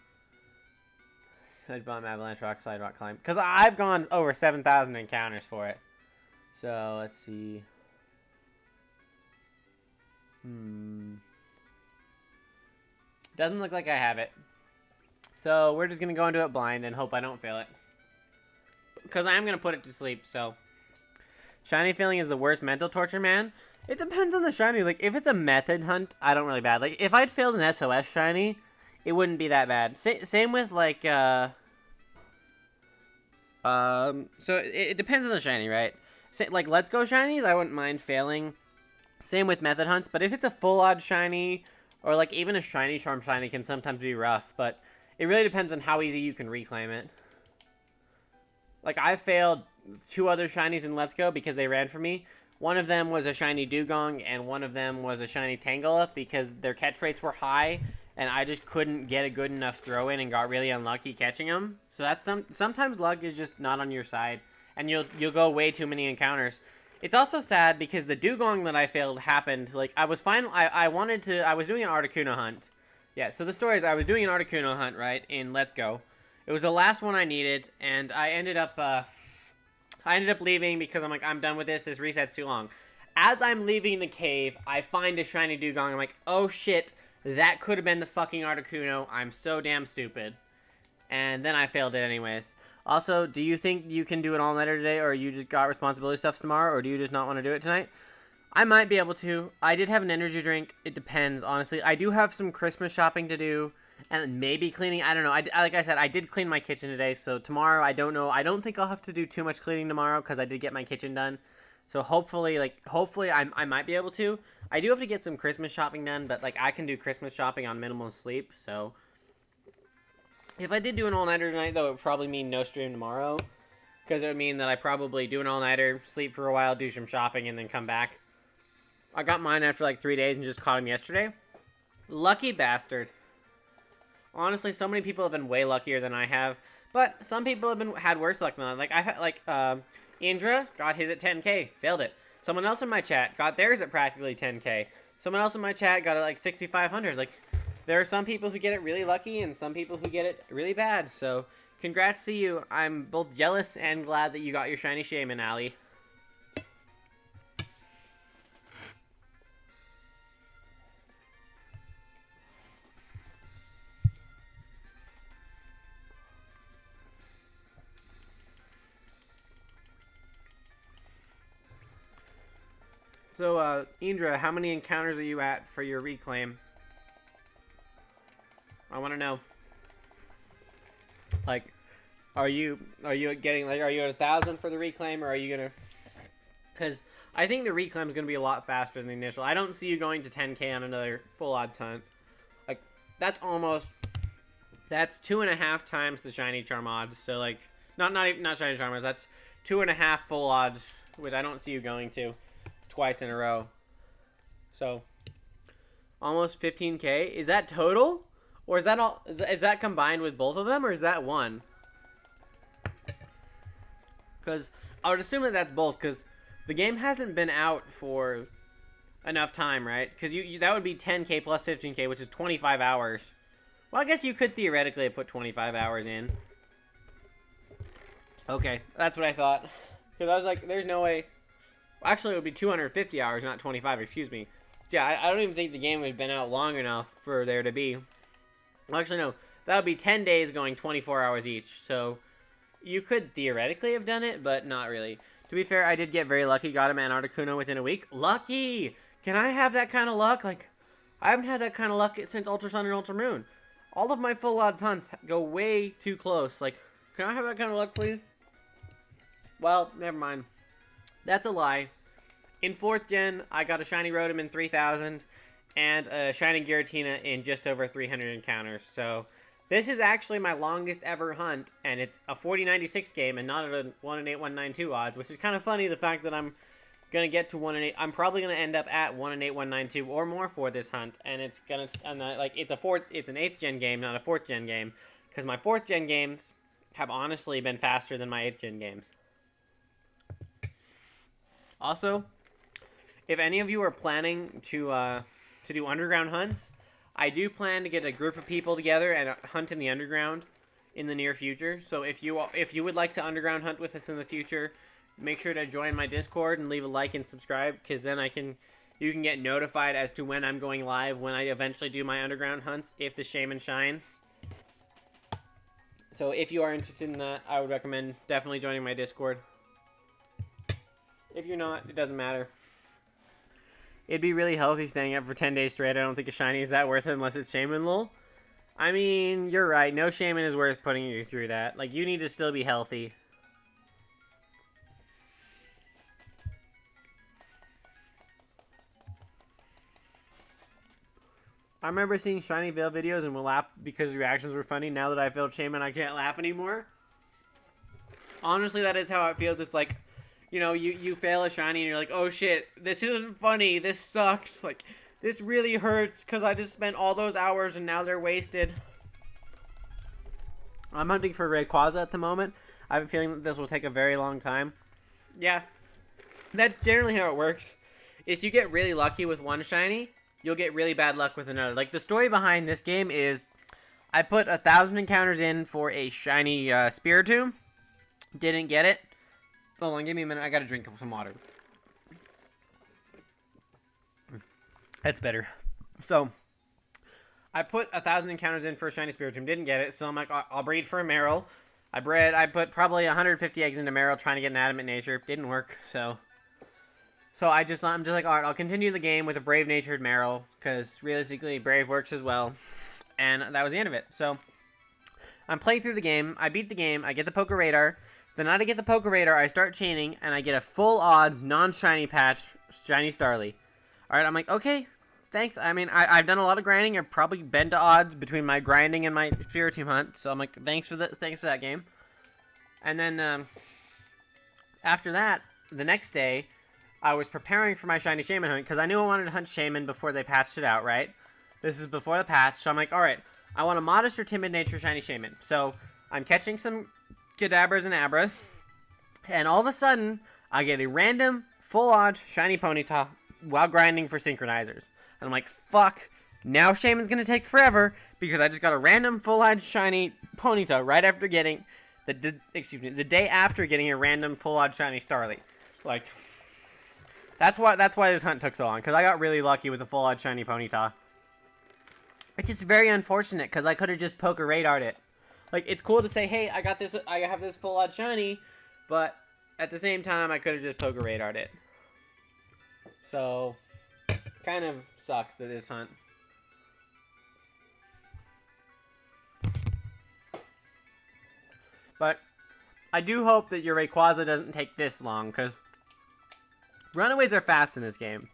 Sedge Bomb, Avalanche, Rock Slide, Rock Climb. Because I've gone over 7,000 encounters for it. So, let's see. Doesn't look like I have it. So, we're just going to go into it blind and hope I don't fail it. Because I am going to put it to sleep, so. Shiny failing is the worst mental torture, man. It depends on the shiny. Like, if it's a method hunt, I don't really bad. Like, if I'd failed an SOS shiny, it wouldn't be that bad. Same with, like, so it depends on the shiny, right? Like, Let's Go shinies, I wouldn't mind failing. Same with method hunts, but if it's a full odd shiny, or, like, even a shiny charm shiny can sometimes be rough, but it really depends on how easy you can reclaim it. Like, I failed 2 other shinies in Let's Go because they ran for me. One of them was a shiny Dugong, and one of them was a shiny Tangela because their catch rates were high, and I just couldn't get a good enough throw in and got really unlucky catching them. So that's sometimes luck is just not on your side, and you'll go way too many encounters. It's also sad because the Dugong that I failed happened. Like, I was fine. I was doing an Articuno hunt. Yeah. So the story is I was doing an Articuno hunt right in Let's Go. It was the last one I needed, and I ended up leaving because I'm like, I'm done with this. This reset's too long. As I'm leaving the cave, I find a shiny Dugong. I'm like, oh shit, that could have been the fucking Articuno. I'm so damn stupid. And then I failed it anyways. Also, do you think you can do an all-nighter today, or you just got responsibility stuff tomorrow, or do you just not want to do it tonight? I might be able to. I did have an energy drink. It depends, honestly. I do have some Christmas shopping to do. And maybe cleaning. I don't know. Like I said, I did clean my kitchen today. So tomorrow, I don't know. I don't think I'll have to do too much cleaning tomorrow because I did get my kitchen done. So hopefully I might be able to. I do have to get some Christmas shopping done, but like I can do Christmas shopping on minimal sleep. So if I did do an all-nighter tonight, though, it would probably mean no stream tomorrow. Because it would mean that I probably do an all-nighter, sleep for a while, do some shopping, and then come back. I got mine after like 3 days and just caught him yesterday. Lucky bastard. Honestly, so many people have been way luckier than I have, but some people have had worse luck than I. Like I've had Indra got his at 10k, failed it. Someone else in my chat got theirs at practically 10k. Someone else in my chat got it like 6,500. Like there are some people who get it really lucky and some people who get it really bad. So congrats to you. I'm both jealous and glad that you got your shiny Shaymin, Ali. So, Indra, how many encounters are you at for your reclaim? I want to know. Like, are you getting like, are you at 1,000 for the reclaim, or are you gonna? Because I think the reclaim is gonna be a lot faster than the initial. I don't see you going to 10K on another full odds hunt. Like, that's 2.5 times the shiny charm odds. So like, not shiny charm odds. That's 2.5 full odds, which I don't see you going to twice in a row. So almost 15K. Is that total, or is that all? Is that combined with both of them, or is that one? Because I would assume that that's both. Because the game hasn't been out for enough time, right? Because you that would be 10K plus 15K, which is 25 hours. Well, I guess you could theoretically put 25 hours in. Okay, that's what I thought. Because I was like, there's no way. Actually, it would be 250 hours, not 25, excuse me. Yeah, I don't even think the game has been out long enough for there to be. Well, actually, no. That would be 10 days going 24 hours each. So you could theoretically have done it, but not really. To be fair, I did get very lucky. Got him an Articuno within a week. Lucky! Can I have that kind of luck? Like, I haven't had that kind of luck since Ultra Sun and Ultra Moon. All of my full odds hunts go way too close. Like, can I have that kind of luck, please? Well, never mind. That's a lie. In 4th gen, I got a shiny Rotom in 3,000 and a shiny Giratina in just over 300 encounters. So this is actually my longest ever hunt, and it's a 4096 game and not at a 1 in 8192 odds, which is kind of funny, the fact that I'm going to get to 1 in 8. I'm probably going to end up at 1 in 8192 or more for this hunt, and it's going to, like, it's an 8th gen game, not a 4th gen game, because my 4th gen games have honestly been faster than my 8th gen games. Also, if any of you are planning to do underground hunts, I do plan to get a group of people together and hunt in the underground in the near future. So if you would like to underground hunt with us in the future, make sure to join my Discord and leave a like and subscribe, because then you can get notified as to when I'm going live, when I eventually do my underground hunts, if the Shaymin shines. So if you are interested in that, I would recommend definitely joining my Discord. If you're not, it doesn't matter. It'd be really healthy staying up for 10 days straight. I don't think a shiny is that worth it unless it's Shaymin, lol. I mean, you're right. No Shaymin is worth putting you through that. Like, you need to still be healthy. I remember seeing Shiny Veil videos and would laugh because the reactions were funny. Now that I failed Shaymin, I can't laugh anymore. Honestly, that is how it feels. It's like, you know, you fail a shiny and you're like, oh shit, this isn't funny, this sucks, like, this really hurts because I just spent all those hours and now they're wasted. I'm hunting for Rayquaza at the moment. I have a feeling that this will take a very long time. Yeah, that's generally how it works. If you get really lucky with one shiny, you'll get really bad luck with another. Like, the story behind this game is, I put 1,000 encounters in for a shiny Spiritomb, didn't get it. Hold on, give me a minute. I gotta drink some water. That's better. So, I put 1,000 encounters in for a shiny Spiritomb, didn't get it. So I'm like, I'll breed for a Marill. I put probably 150 eggs into Marill, trying to get an Adamant Nature. Didn't work. So I'm just like, all right, I'll continue the game with a Brave Natured Marill, because realistically, Brave works as well. And that was the end of it. So I'm playing through the game. I beat the game. I get the Poké Radar. The night I get the Poké Radar, I start chaining, and I get a full odds, non-shiny patch, shiny Starly. Alright, I'm like, okay, thanks. I mean, I've done a lot of grinding. I've probably been to odds between my grinding and my Spiritomb hunt. So I'm like, thanks for that game. And then, after that, the next day, I was preparing for my shiny Shaymin hunt, because I knew I wanted to hunt Shaymin before they patched it out, right? This is before the patch, so I'm like, alright, I want a modest or timid nature shiny Shaymin. So I'm catching some Kadabras and Abras, and all of a sudden, I get a random, full-on shiny Ponyta while grinding for synchronizers. And I'm like, fuck, now Shaymin's gonna take forever, because I just got a random, full-on shiny Ponyta right after getting, the day after getting a random, full-on shiny Starly. Like, that's why this hunt took so long, because I got really lucky with a full-on shiny Ponyta. It's just very unfortunate, because I could have just Poké Radared it. Like, it's cool to say, hey, I have this full odd shiny, but at the same time, I could have just Poké Radared it. So, kind of sucks that this hunt. But I do hope that your Rayquaza doesn't take this long, because runaways are fast in this game.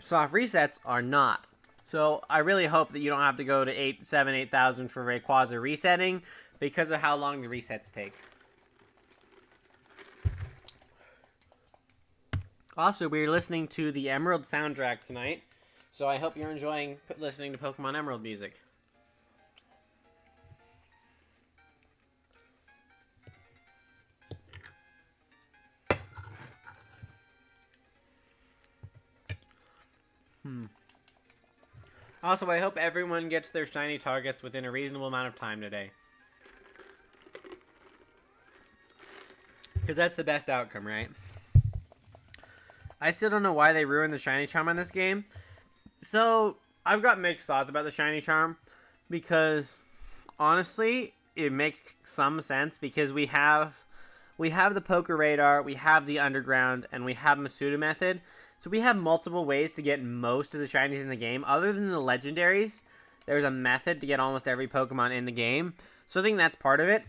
Soft resets are not. So I really hope that you don't have to go to 8,000 for Rayquaza resetting because of how long the resets take. Also, we're listening to the Emerald soundtrack tonight, so I hope you're enjoying listening to Pokemon Emerald music. Also, I hope everyone gets their shiny targets within a reasonable amount of time today. Because that's the best outcome, right? I still don't know why they ruined the shiny charm on this game. So, I've got mixed thoughts about the shiny charm. Because, honestly, it makes some sense. Because we have the Poker Radar, we have the Underground, and we have Masuda Method. So we have multiple ways to get most of the shinies in the game. Other than the legendaries, there's a method to get almost every Pokemon in the game. So I think that's part of it.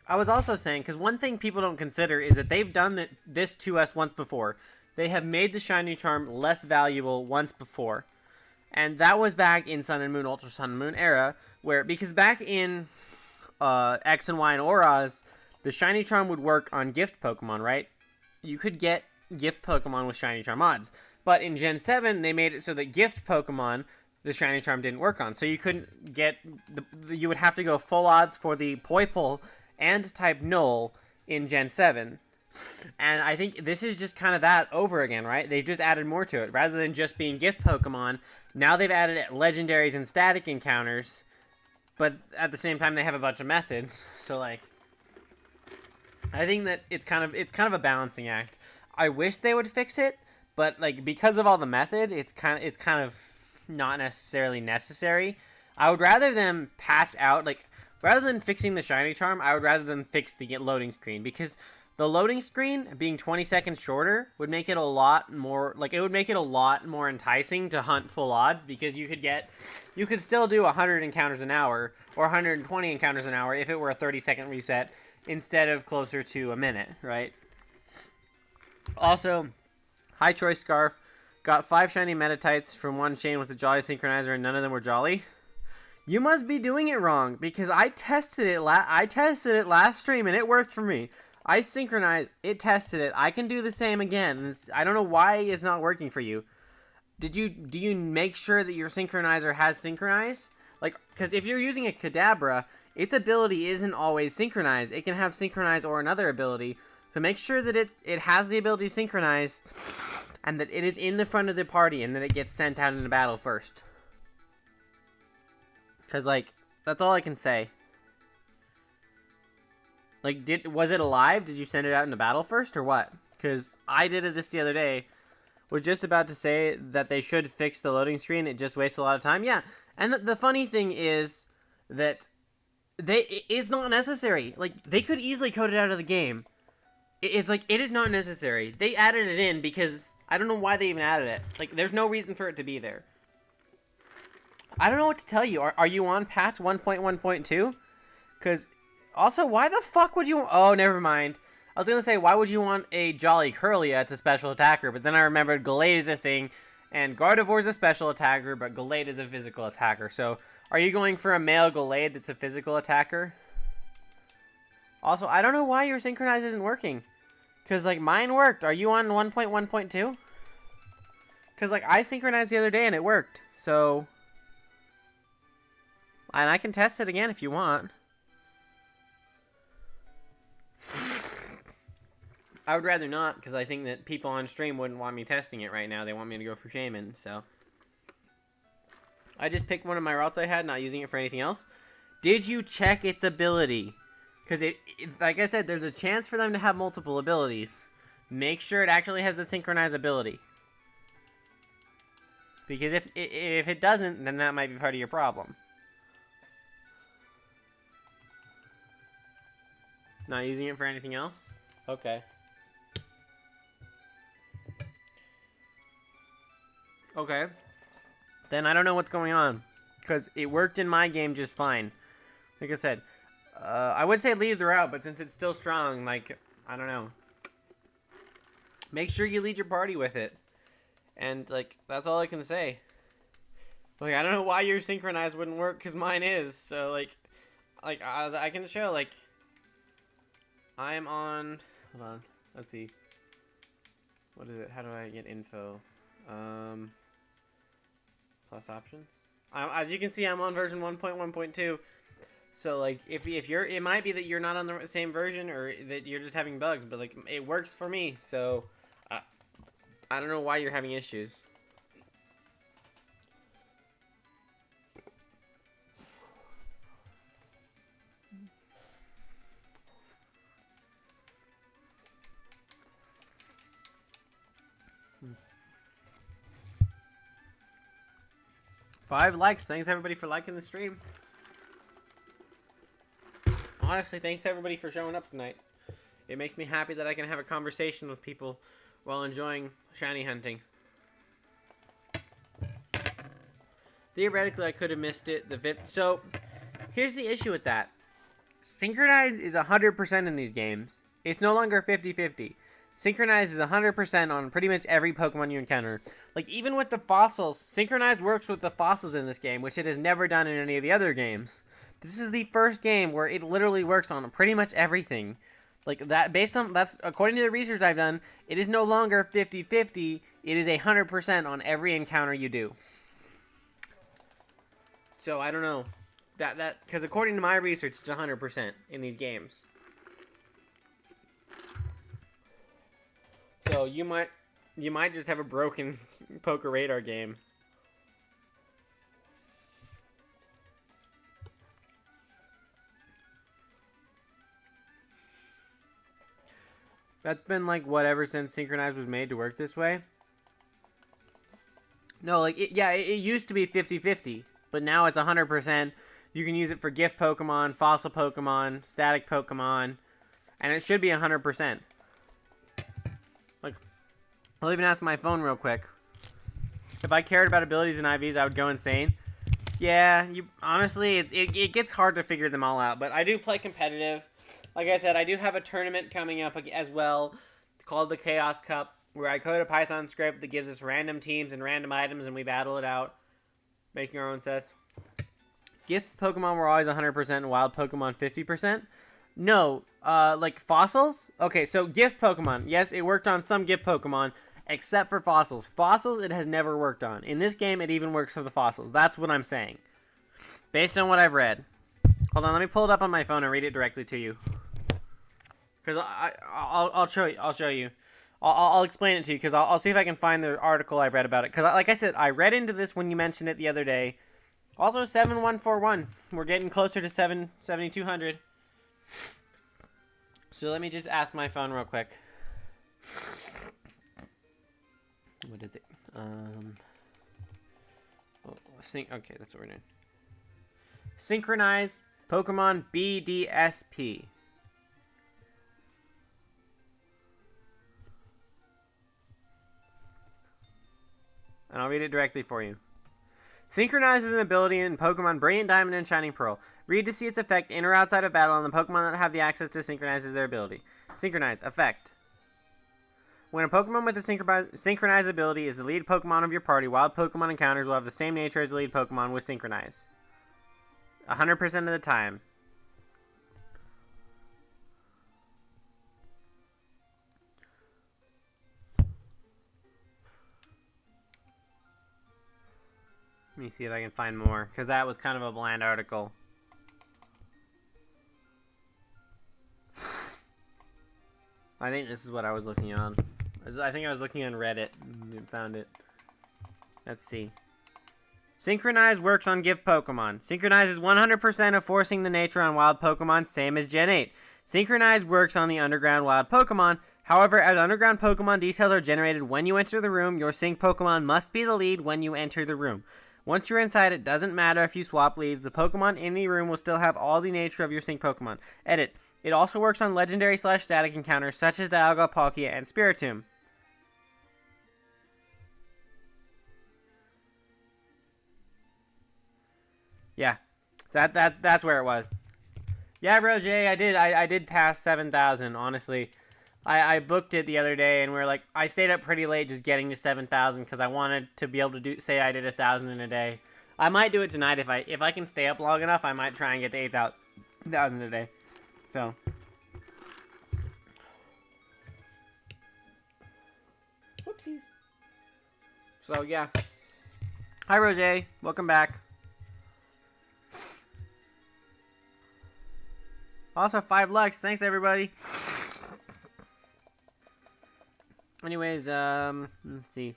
I was also saying, because one thing people don't consider is that they've done this to us once before. They have made the shiny charm less valuable once before. And that was back in Sun and Moon, Ultra Sun and Moon era. Because back in X and Y and Auras, the shiny charm would work on gift Pokemon, right? You could get gift Pokemon with shiny charm odds. But in Gen 7, they made it so that gift Pokemon, the shiny charm didn't work on. So you couldn't get... you would have to go full odds for the Poipole and type Null in Gen 7. And I think this is just kind of that over again, right? They've just added more to it. Rather than just being gift Pokemon, now they've added legendaries and static encounters. But at the same time, they have a bunch of methods. So, like... I think that it's kind of a balancing act. I wish they would fix it, but like because of all the method, it's kind of not necessarily necessary. I would rather them patch out, like rather than fixing the shiny charm, I would rather them fix the loading screen, because the loading screen being 20 seconds shorter would make it a lot more enticing to hunt full odds, because you could still do 100 encounters an hour or 120 encounters an hour if it were a 30-second reset instead of closer to a minute, right? Also, High Choice Scarf got 5 shiny Metatites from one chain with a Jolly Synchronizer, and none of them were Jolly. You must be doing it wrong, because I tested it last stream and it worked for me. I synchronized, it tested it. I can do the same again. I don't know why it's not working for you. Do you make sure that your Synchronizer has Synchronize? Like, because if you're using a Kadabra, its ability isn't always Synchronize. It can have Synchronize or another ability. So make sure that it has the ability to Synchronize, and that it is in the front of the party, and that it gets sent out into battle first. Because, like, that's all I can say. Like, was it alive? Did you send it out into battle first, or what? Because I did this the other day. Was just about to say that they should fix the loading screen. It just wastes a lot of time. Yeah, and the funny thing is that it's not necessary. Like, they could easily code it out of the game. It's like, it is not necessary. They added it in because I don't know why they even added it. Like, there's no reason for it to be there. I don't know what to tell you. Are you on patch 1.1.2? Because, also, why the fuck would you... Oh, never mind. I was going to say, why would you want a Jolly Curlia as a special attacker? But then I remembered Gallade is a thing, and Gardevoir is a special attacker, but Gallade is a physical attacker. So, are you going for a male Gallade that's a physical attacker? Also, I don't know why your Synchronize isn't working. Because, like, mine worked. Are you on 1.1.2? Because, like, I synchronized the other day and it worked. So... And I can test it again if you want. I would rather not, because I think that people on stream wouldn't want me testing it right now. They want me to go for Shaymin, so... I just picked one of my routes I had, not using it for anything else. Did you check its ability? Because, like I said, there's a chance for them to have multiple abilities. Make sure it actually has the Synchronize ability. Because if it doesn't, then that might be part of your problem. Not using it for anything else? Okay. Okay. Then I don't know what's going on. Because it worked in my game just fine. Like I said, I would say lead the route, but since it's still strong, like, I don't know. Make sure you lead your party with it. And, like, that's all I can say. Like, I don't know why your synchronized wouldn't work, because mine is. So, like, as I can show, like, I'm on, hold on, let's see. What is it? How do I get info? Plus options. As you can see, I'm on version 1.1.2. So, like, if you're, it might be that you're not on the same version, or that you're just having bugs, but, like, it works for me, so I don't know why you're having issues. Five likes. Thanks, everybody, for liking the stream. Honestly, thanks, everybody, for showing up tonight. It makes me happy that I can have a conversation with people while enjoying shiny hunting. Theoretically, I could have missed it. So, here's the issue with that. Synchronize is 100% in these games. It's no longer 50-50. Synchronize is 100% on pretty much every Pokemon you encounter. Like, even with the fossils, Synchronize works with the fossils in this game, which it has never done in any of the other games. This is the first game where it literally works on pretty much everything. Like, that, that's according to the research I've done, it is no longer 50-50. It is 100% on every encounter you do. So, I don't know. Because according to my research, it's 100% in these games. So you might just have a broken Poker Radar game. That's been like whatever since Synchronize was made to work this way. No, like it used to be 50-50, but now it's 100%. You can use it for gift Pokemon, fossil Pokemon, static Pokemon, and it should be 100%. Like, I'll even ask my phone real quick. If I cared about abilities and IVs, I would go insane. Yeah, honestly, it gets hard to figure them all out, but I do play competitive. Like I said, I do have a tournament coming up as well called the Chaos Cup, where I code a Python script that gives us random teams and random items, and we battle it out, making our own sets. Gift Pokemon were always 100% and wild Pokemon 50%. No, like fossils? Okay, so gift Pokemon. Yes, it worked on some gift Pokemon, except for fossils. Fossils, it has never worked on. In this game, it even works for the fossils. That's what I'm saying. Based on what I've read. Hold on, let me pull it up on my phone and read it directly to you. Because I'll show you. I'll explain it to you, because I'll see if I can find the article I read about it. Because, like I said, I read into this when you mentioned it the other day. Also, 7141. We're getting closer to 7200. So let me just ask my phone real quick. What is it? Okay, that's what we're doing. Synchronize Pokemon BDSP. And I'll read it directly for you. Synchronize is an ability in Pokemon Brilliant Diamond and Shining Pearl. Read to see its effect in or outside of battle on the Pokemon that have the access to synchronize their ability. Synchronize. Effect. When a Pokemon with a Synchronize ability is the lead Pokemon of your party, wild Pokemon encounters will have the same nature as the lead Pokemon with Synchronize. 100% of the time. Let me see if I can find more, because that was kind of a bland article. I think this is what I was looking on. I think I was looking on Reddit and found it. Let's see. Synchronize works on gift Pokemon. Synchronize is 100% of forcing the nature on wild Pokemon, same as Gen 8. Synchronize works on the underground wild Pokemon. However, as underground Pokemon details are generated when you enter the room, your Sync Pokemon must be the lead when you enter the room. Once you're inside, it doesn't matter if you swap leads. The Pokemon in the room will still have all the nature of your Sync Pokemon. Edit. It also works on legendary/static encounters such as Dialga, Palkia, and Spiritomb. Yeah, that's where it was. Yeah, Roger, I did pass 7,000, honestly. I booked it the other day, and I stayed up pretty late just getting to 7,000 because I wanted to be able to say I did 1,000 in a day. I might do it tonight if I can stay up long enough. I might try and get to 8,000 a day. So, whoopsies. So yeah. Hi, Roger. Welcome back. Also, 5 likes. Thanks, everybody. Anyways, let's see.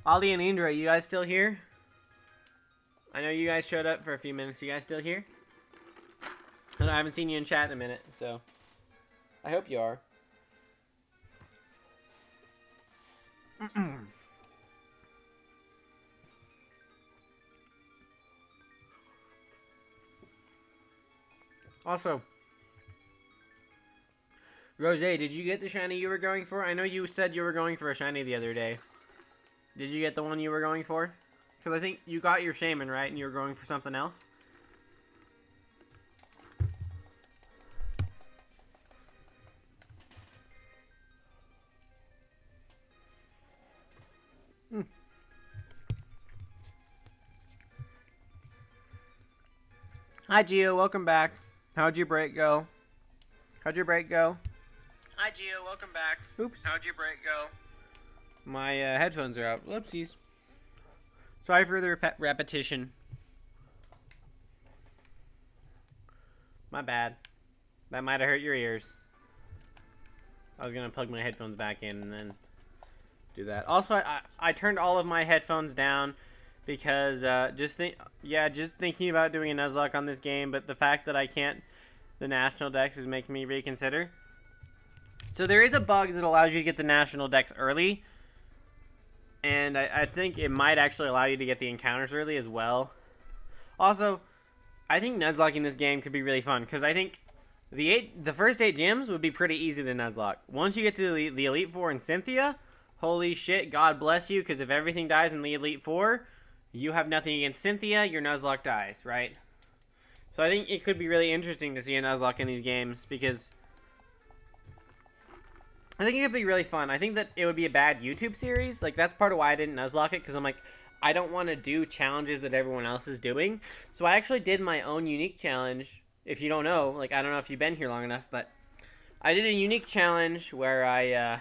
Ollie and Indra, you guys still here? I know you guys showed up for a few minutes. You guys still here? And I haven't seen you in chat in a minute, so I hope you are. Also, Rose, did you get the shiny you were going for? I know you said you were going for a shiny the other day. Did you get the one you were going for? Because I think you got your Shaymin, right? And you were going for something else? Hi, Gio. Welcome back. How'd your break go? How'd your break go? Hi, Gio. Welcome back. Oops. How'd your break go? My headphones are out. Whoopsies. Sorry for the repetition. My bad. That might have hurt your ears. I was going to plug my headphones back in and then do that. Also, I turned all of my headphones down because just thinking about doing a Nuzlocke on this game, but the fact that I can't, the National Dex is making me reconsider. So there is a bug that allows you to get the National Dex early, and I think it might actually allow you to get the encounters early as well. Also, I think Nuzlocking this game could be really fun, because I think the first 8 gyms would be pretty easy to Nuzlocke. Once you get to the Elite Four and Cynthia, holy shit, God bless you, because if everything dies in the Elite Four, you have nothing against Cynthia, your Nuzlocke dies, right? So I think it could be really interesting to see a Nuzlocke in these games, because I think it could be really fun. I think that it would be a bad YouTube series. Like, that's part of why I didn't Nuzlocke it, because I'm like, I don't want to do challenges that everyone else is doing. So I actually did my own unique challenge. If you don't know, like, I don't know if you've been here long enough, but I did a unique challenge where I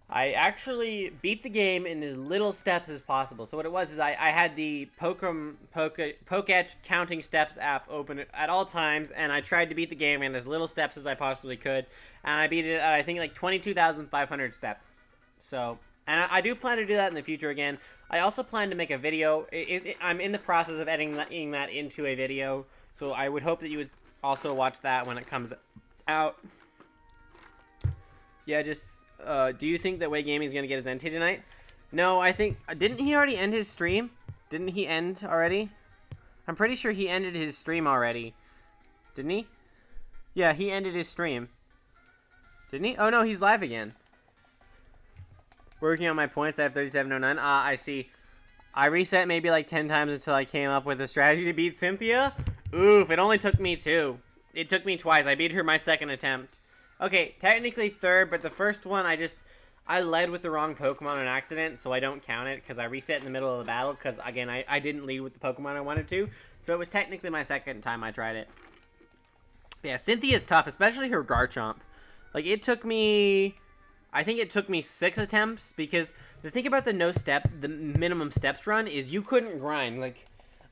actually beat the game in as little steps as possible. So what it was is I had the Poketch counting steps app open at all times, and I tried to beat the game in as little steps as I possibly could, and I beat it at, I think, like 22,500 steps. So, and I do plan to do that in the future again. I also plan to make a video. I'm in the process of editing that into a video, so I would hope that you would also watch that when it comes out. Yeah, just... do you think that Way Gaming is going to get his NT tonight? No, I think... Didn't he already end his stream? Didn't he end already? I'm pretty sure he ended his stream already. Didn't he? Yeah, he ended his stream. Didn't he? Oh, no, he's live again. Working on my points. I have 3709. I see. I reset maybe like 10 times until I came up with a strategy to beat Cynthia. Oof, it only took me 2. It took me twice. I beat her my second attempt. Okay, technically third, but the first one, I led with the wrong Pokemon on accident, so I don't count it, because I reset in the middle of the battle, because, again, I didn't lead with the Pokemon I wanted to, so it was technically my second time I tried it. Yeah, Cynthia's tough, especially her Garchomp. Like, I think it took me 6 attempts, because the thing about the the minimum steps run is you couldn't grind. Like,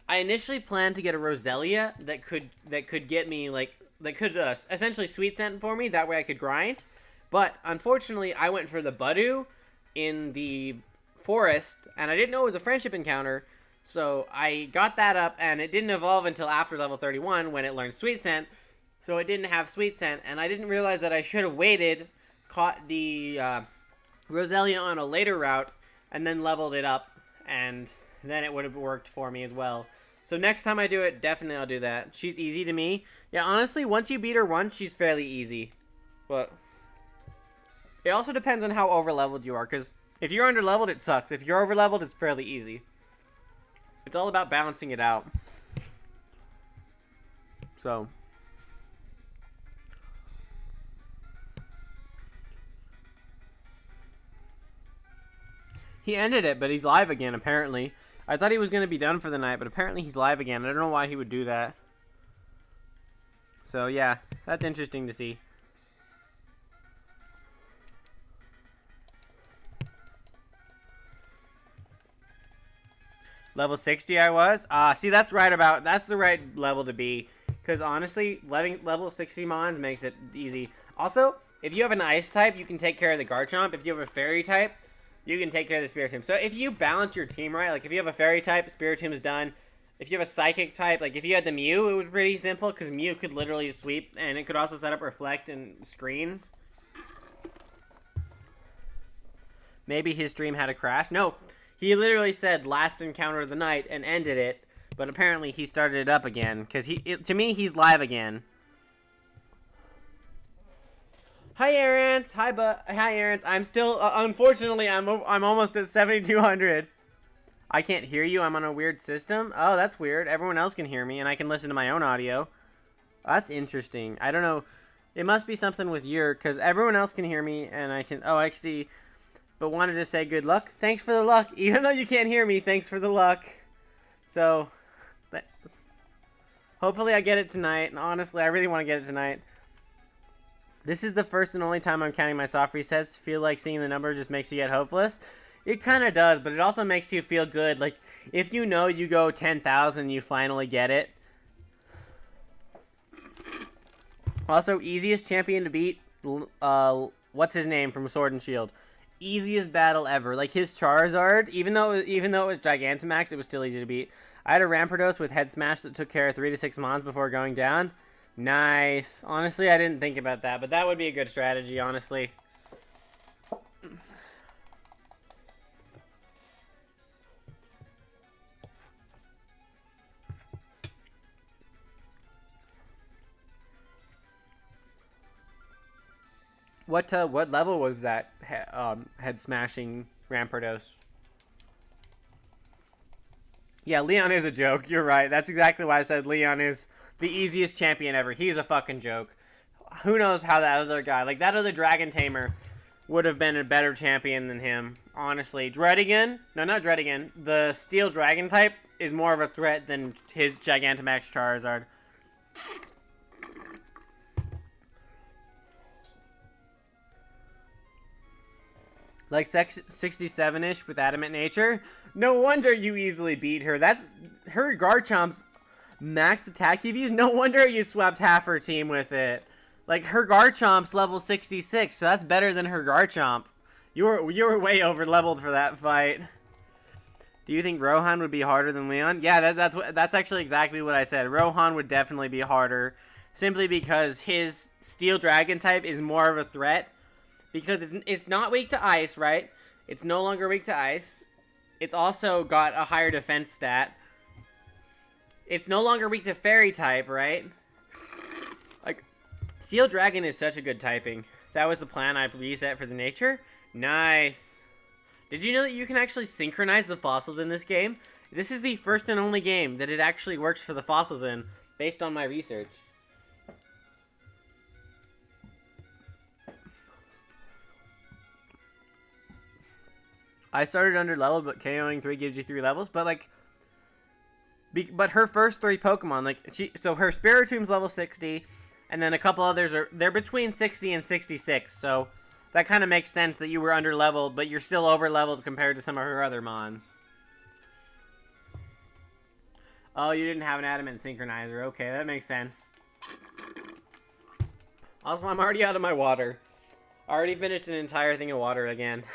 I initially planned to get a Roselia that could get me, like, that could essentially sweet scent for me, that way I could grind. But unfortunately, I went for the Budew in the forest, and I didn't know it was a friendship encounter, so I got that up, and it didn't evolve until after level 31 when it learned sweet scent, so it didn't have sweet scent, and I didn't realize that I should have waited, caught the Roselia on a later route, and then leveled it up, and then it would have worked for me as well. So next time I do it, definitely I'll do that. She's easy to me. Yeah, honestly, once you beat her once, she's fairly easy. But it also depends on how overleveled you are, because if you're underleveled, it sucks. If you're overleveled, it's fairly easy. It's all about balancing it out. So he ended it, but he's live again, apparently. I thought he was going to be done for the night, but apparently he's live again. I don't know why he would do that. So, yeah, that's interesting to see. Level 60 I was? See, that's the right level to be. Because, honestly, level 60 Mons makes it easy. Also, if you have an Ice type, you can take care of the Garchomp. If you have a Fairy type, you can take care of the Spiritomb. So if you balance your team right, like if you have a Fairy type, Spiritomb is done. If you have a Psychic type, like if you had the Mew, it was pretty simple because Mew could literally sweep, and it could also set up Reflect and Screens. Maybe his stream had a crash. No, he literally said last encounter of the night and ended it, but apparently he started it up again because to me he's live again. Hi, Aaron's. Hi, Aaron's. I'm still, unfortunately, I'm almost at 7,200. I can't hear you. I'm on a weird system. Oh, that's weird. Everyone else can hear me, and I can listen to my own audio. That's interesting. I don't know. It must be something with because everyone else can hear me, and I can, I see. But wanted to say good luck. Thanks for the luck. Even though you can't hear me, thanks for the luck. So, hopefully I get it tonight, and honestly, I really want to get it tonight. This is the first and only time I'm counting my soft resets. Feel like seeing the number just makes you get hopeless. It kind of does, but it also makes you feel good. Like, if you know you go 10,000, you finally get it. Also, easiest champion to beat, what's his name from Sword and Shield? Easiest battle ever. Like, his Charizard, even though it was Gigantamax, it was still easy to beat. I had a Rampardos with Head Smash that took care of 3 to 6 mons before going down. Nice. Honestly, I didn't think about that, but that would be a good strategy, honestly. What level was that head smashing Rampardos? Yeah, Leon is a joke. You're right. That's exactly why I said Leon is the easiest champion ever. He's a fucking joke. Who knows how that other guy, like that other Dragon Tamer, would have been a better champion than him. Honestly, Dredigan, no, not Dredigan. The Steel Dragon type is more of a threat than his Gigantamax Charizard. Like 67-ish with Adamant Nature. No wonder you easily beat her. That's her Garchomp's max attack EVs. No wonder you swept half her team with it. Like, her Garchomp's level 66, so that's better than her Garchomp. You were way over leveled for that fight. Do you think Rohan would be harder than Leon? Yeah, that's actually exactly what I said. Rohan would definitely be harder, simply because his Steel Dragon type is more of a threat. Because it's not weak to ice, right? It's no longer weak to ice. It's also got a higher defense stat. It's no longer weak to fairy type, right? Like, Steel Dragon is such a good typing. That was the plan I reset for the nature. Nice. Did you know that you can actually synchronize the fossils in this game? This is the first and only game that it actually works for the fossils in, based on my research. I started under leveled, but KOing 3 gives you 3 levels. But like, but her first 3 Pokemon, like so her Spiritomb's level 60, and then a couple others they're between 60 and 66. So that kind of makes sense that you were under leveled, but you're still over leveled compared to some of her other mons. Oh, you didn't have an Adamant Synchronizer. Okay, that makes sense. Also, I'm already out of my water. I already finished an entire thing of water again.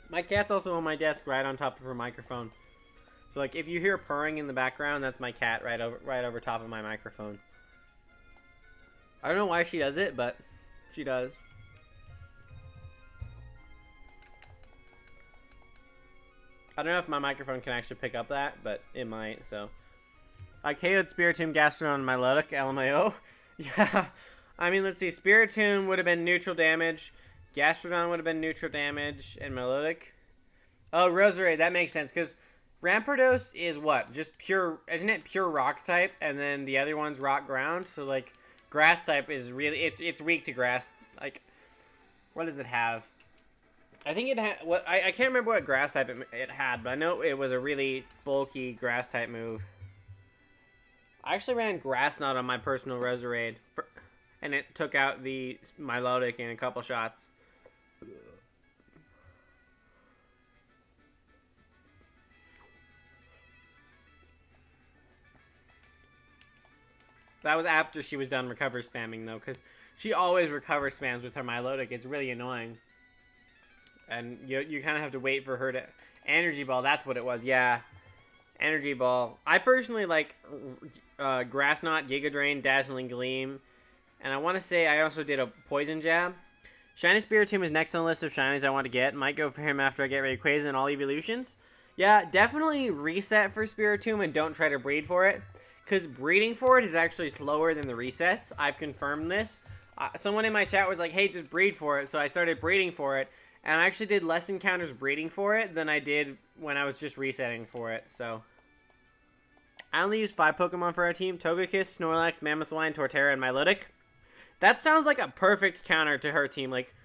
My cat's also on my desk right on top of her microphone. So like if you hear purring in the background, that's my cat right over top of my microphone. I don't know why she does it, but she does. I don't know if my microphone can actually pick up that, but it might, so. I KO'd Spiritomb Gastrodon on my Luddick, LMAO. Yeah. I mean, let's see. Spiritomb would have been neutral damage. Gastrodon would have been neutral damage and melodic. Oh, Roserade, that makes sense because Rampardos is what? Just pure, isn't it pure rock type? And then the other one's rock ground. So like, grass type is really it's weak to grass. Like, what does it have? I think it had what I can't remember what grass type it had, but I know it was a really bulky grass type move. I actually ran Grass Knot on my personal Roserade, and it took out the Milotic in a couple shots. That was after she was done recover spamming, though, because she always recover spams with her Milotic. It's really annoying. And you kind of have to wait for her to... Energy Ball, that's what it was, yeah. Energy Ball. I personally like Grass Knot, Giga Drain, Dazzling Gleam. And I want to say I also did a Poison Jab. Shiny Spiritomb is next on the list of shinies I want to get. Might go for him after I get Rayquaza and all evolutions. Yeah, definitely reset for Spiritomb and don't try to breed for it. Because breeding for it is actually slower than the resets. I've confirmed this. Someone in my chat was like, hey, just breed for it. So I started breeding for it. And I actually did less encounters breeding for it than I did when I was just resetting for it. So I only used 5 Pokemon for our team. Togekiss, Snorlax, Mamoswine, Torterra, and Milotic. That sounds like a perfect counter to her team. Like,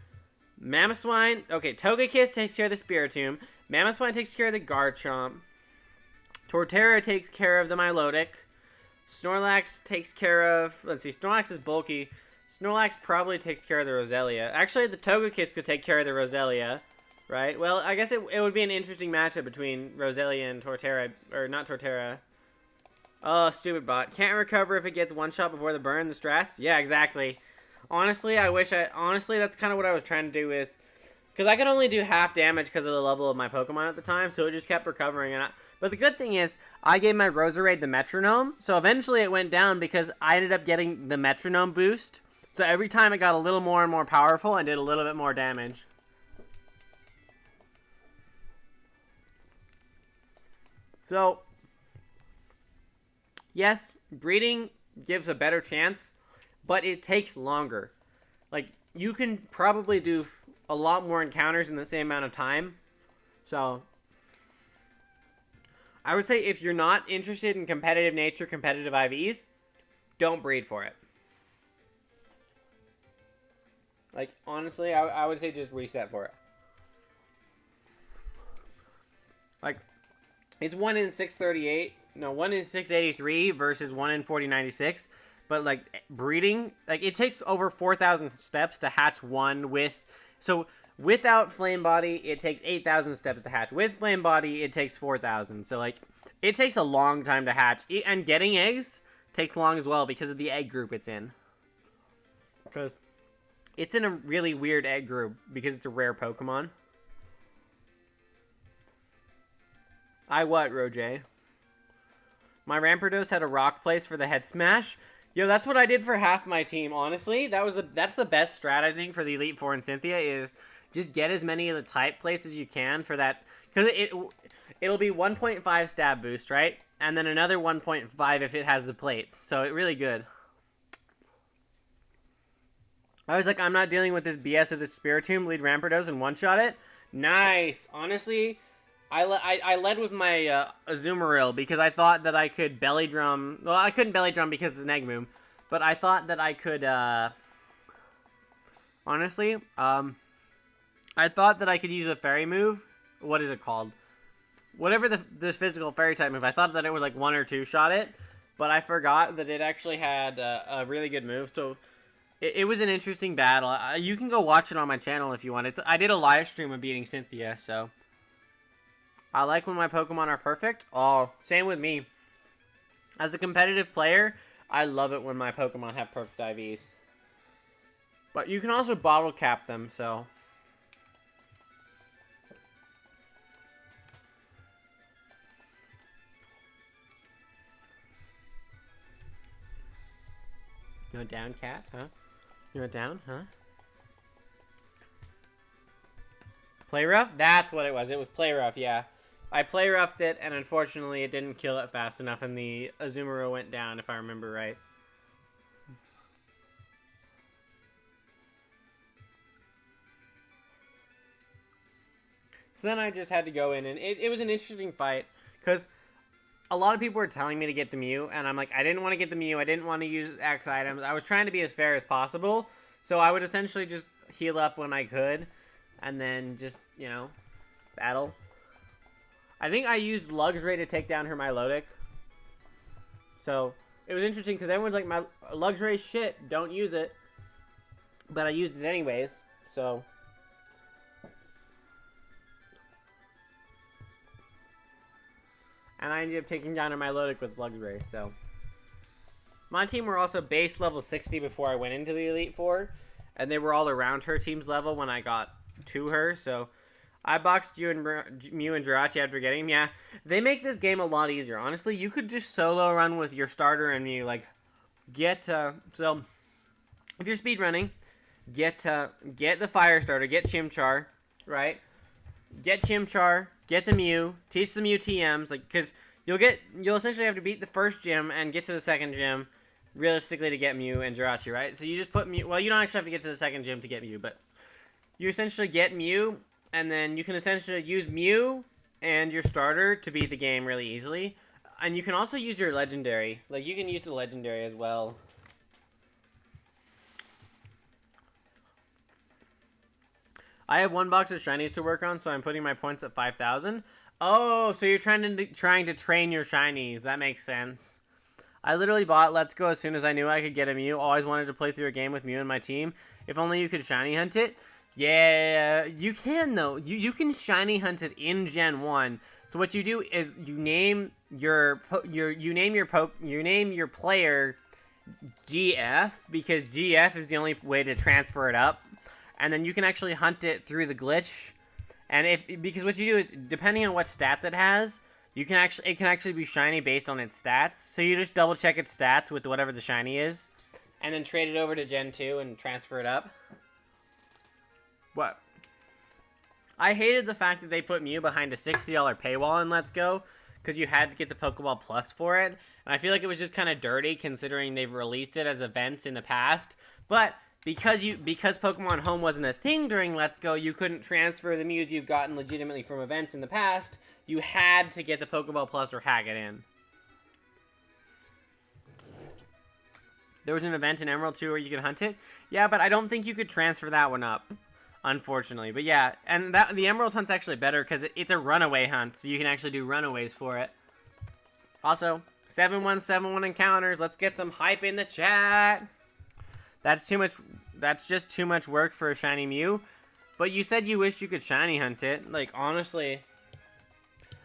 Mamoswine... Okay, Togekiss takes care of the Spiritomb. Mamoswine takes care of the Garchomp. Torterra takes care of the Milotic. Snorlax takes care of... Let's see, Snorlax is bulky. Snorlax probably takes care of the Roselia. Actually, the Togekiss could take care of the Roselia, right? Well, I guess it would be an interesting matchup between Roselia and Torterra. Or, not Torterra. Oh, stupid bot. Can't recover if it gets one shot before the burn, the strats? Yeah, exactly. Honestly, honestly, that's kind of what I was trying to do with... Because I could only do half damage because of the level of my Pokemon at the time, so it just kept recovering. But the good thing is, I gave my Roserade the Metronome, so eventually it went down because I ended up getting the Metronome boost. So every time it got a little more and more powerful and did a little bit more damage. So, yes, breeding gives a better chance, but it takes longer. Like, you can probably do a lot more encounters in the same amount of time. So, I would say if you're not interested in competitive nature, competitive IVs, don't breed for it. Like, honestly, I would say just reset for it. Like, it's 1 in 638. No, 1 in 683 versus 1 in 4096. But, like, breeding, like, it takes over 4,000 steps to hatch one with... So, without Flame Body, it takes 8,000 steps to hatch. With Flame Body, it takes 4,000. So, like, it takes a long time to hatch. And getting eggs takes long as well because of the egg group it's in. Because... It's in a really weird egg group because it's a rare Pokemon. What, Roger? My Rampardos had a rock place for the head smash. Yo, that's what I did for half my team, honestly. That's the best strat, I think, for the Elite Four and Cynthia is just get as many of the type places as you can for that. Because it'll be 1.5 stab boost, right? And then another 1.5 if it has the plates. So it's really good. I was like, I'm not dealing with this BS of the Spiritomb, lead Rampardos, and one-shot it. Nice. Honestly, I led with my Azumarill because I thought that I could Belly Drum. Well, I couldn't Belly Drum because of the Negmoom, but I thought that I could, honestly, I thought that I could use a Fairy move. What is it called? Whatever this physical Fairy type move. I thought that it would, like, 1 or 2-shot it, but I forgot that it actually had a really good move, so... It was an interesting battle. You can go watch it on my channel if you want it. I did a live stream of beating Cynthia, so... I like when my Pokemon are perfect. Oh, same with me. As a competitive player, I love it when my Pokemon have perfect IVs. But you can also bottle cap them, so... You went down, cat? Huh? You went down? Huh? Play rough? That's what it was. It was play rough, yeah. I play roughed it, and unfortunately it didn't kill it fast enough, and the Azumarill went down, if I remember right. So then I just had to go in, and it was an interesting fight, because a lot of people were telling me to get the Mew, and I'm like, I didn't want to get the Mew, I didn't want to use X items, I was trying to be as fair as possible, so I would essentially just heal up when I could, and then just, you know, battle. I think I used Luxray to take down her Milotic, so it was interesting, because everyone's like, my Luxray shit, don't use it, but I used it anyways, so... And I ended up taking down her Milotic with Luxray, so... My team were also base level 60 before I went into the Elite Four. And they were all around her team's level when I got to her, so... I boxed Mew and Jirachi after getting him. Yeah, they make this game a lot easier. Honestly, you could just solo run with your starter and Mew. Like, so, if you're speedrunning, get the Fire Starter, get Chimchar, right? Get Chimchar, get the Mew, teach the Mew TMs, like, because you'll essentially have to beat the first gym and get to the second gym, realistically, to get Mew and Jirachi, right? So you just put Mew, well, you don't actually have to get to the second gym to get Mew, but you essentially get Mew, and then you can essentially use Mew and your starter to beat the game really easily, and you can also use your legendary, like, you can use the legendary as well. I have one box of shinies to work on, so I'm putting my points at 5,000. Oh, so you're trying to train your shinies. That makes sense. I literally bought Let's Go as soon as I knew I could get a Mew. Always wanted to play through a game with Mew and my team. If only you could shiny hunt it. Yeah, you can though. You can shiny hunt it in Gen 1. So what you do is you name your player GF, because GF is the only way to transfer it up. And then you can actually hunt it through the glitch, and because what you do is, depending on what stats it has, it can actually be shiny based on its stats. So you just double check its stats with whatever the shiny is, and then trade it over to Gen 2 and transfer it up. What? I hated the fact that they put Mew behind a $60 paywall in Let's Go, because you had to get the Pokeball Plus for it, and I feel like it was just kind of dirty considering they've released it as events in the past, but... Because Pokemon Home wasn't a thing during Let's Go, you couldn't transfer the Mews you've gotten legitimately from events in the past. You had to get the Pokeball Plus or hack it in. There was an event in Emerald 2 where you could hunt it. Yeah, but I don't think you could transfer that one up, unfortunately. But yeah, and the Emerald hunt's actually better because it's a runaway hunt, so you can actually do runaways for it. Also, 7171 encounters. Let's get some hype in the chat. That's too much. That's just too much work for a shiny Mew. But you said you wish you could shiny hunt it. Like, honestly,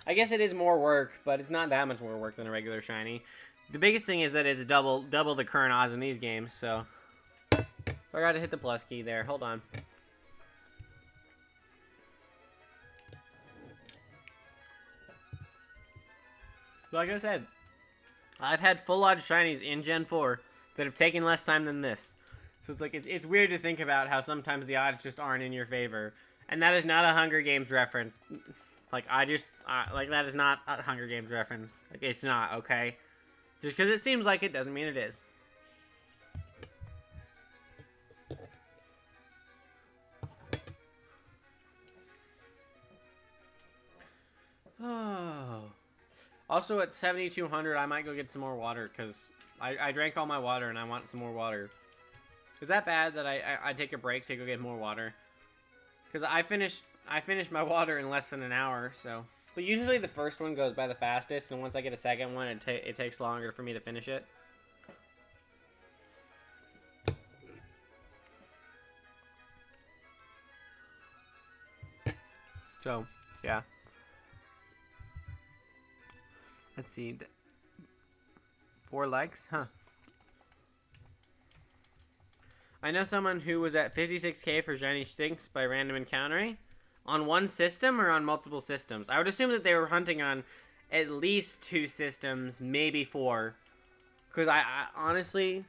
I guess it is more work, but it's not that much more work than a regular shiny. The biggest thing is that it's double the current odds in these games. So I got to hit the plus key there. Hold on. Like I said, I've had full odds shinies in Gen 4 that have taken less time than this. So it's like, it's weird to think about how sometimes the odds just aren't in your favor. And that is not a Hunger Games reference. Like, like, that is not a Hunger Games reference. Like, it's not, okay? Just because it seems like it doesn't mean it is. Oh. Also, at 7,200, I might go get some more water, because I drank all my water, and I want some more water. Is that bad that I take a break to go get more water? Because I finished my water in less than an hour, so. But usually the first one goes by the fastest, and once I get a second one, it takes longer for me to finish it. So, yeah. Let's see. 4 likes? Huh. I know someone who was at 56k for Shiny Stinks by random encountering. On one system or on multiple systems? I would assume that they were hunting on at least 2 systems, maybe 4. Because I honestly...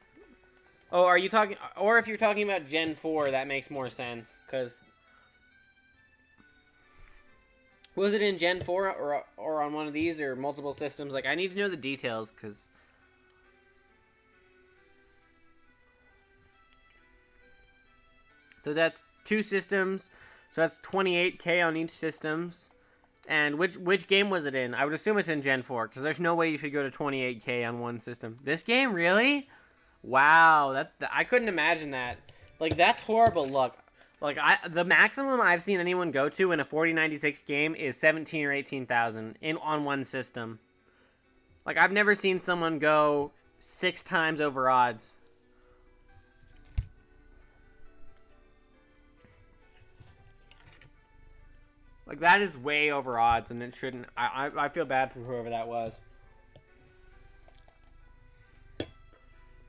Oh, are you talking... Or if you're talking about Gen 4, that makes more sense. Because... Was it in Gen 4 or on one of these or multiple systems? Like, I need to know the details, because... So that's 2 systems. So that's 28K on each systems. And which game was it in? I would assume it's in Gen 4, because there's no way you should go to 28K on one system. This game, really? Wow, I couldn't imagine that. Like, that's horrible luck. Like, the maximum I've seen anyone go to in a 4096 game is 17 or 18,000 on one system. Like, I've never seen someone go 6 times over odds. Like, that is way over odds, and it shouldn't. I feel bad for whoever that was.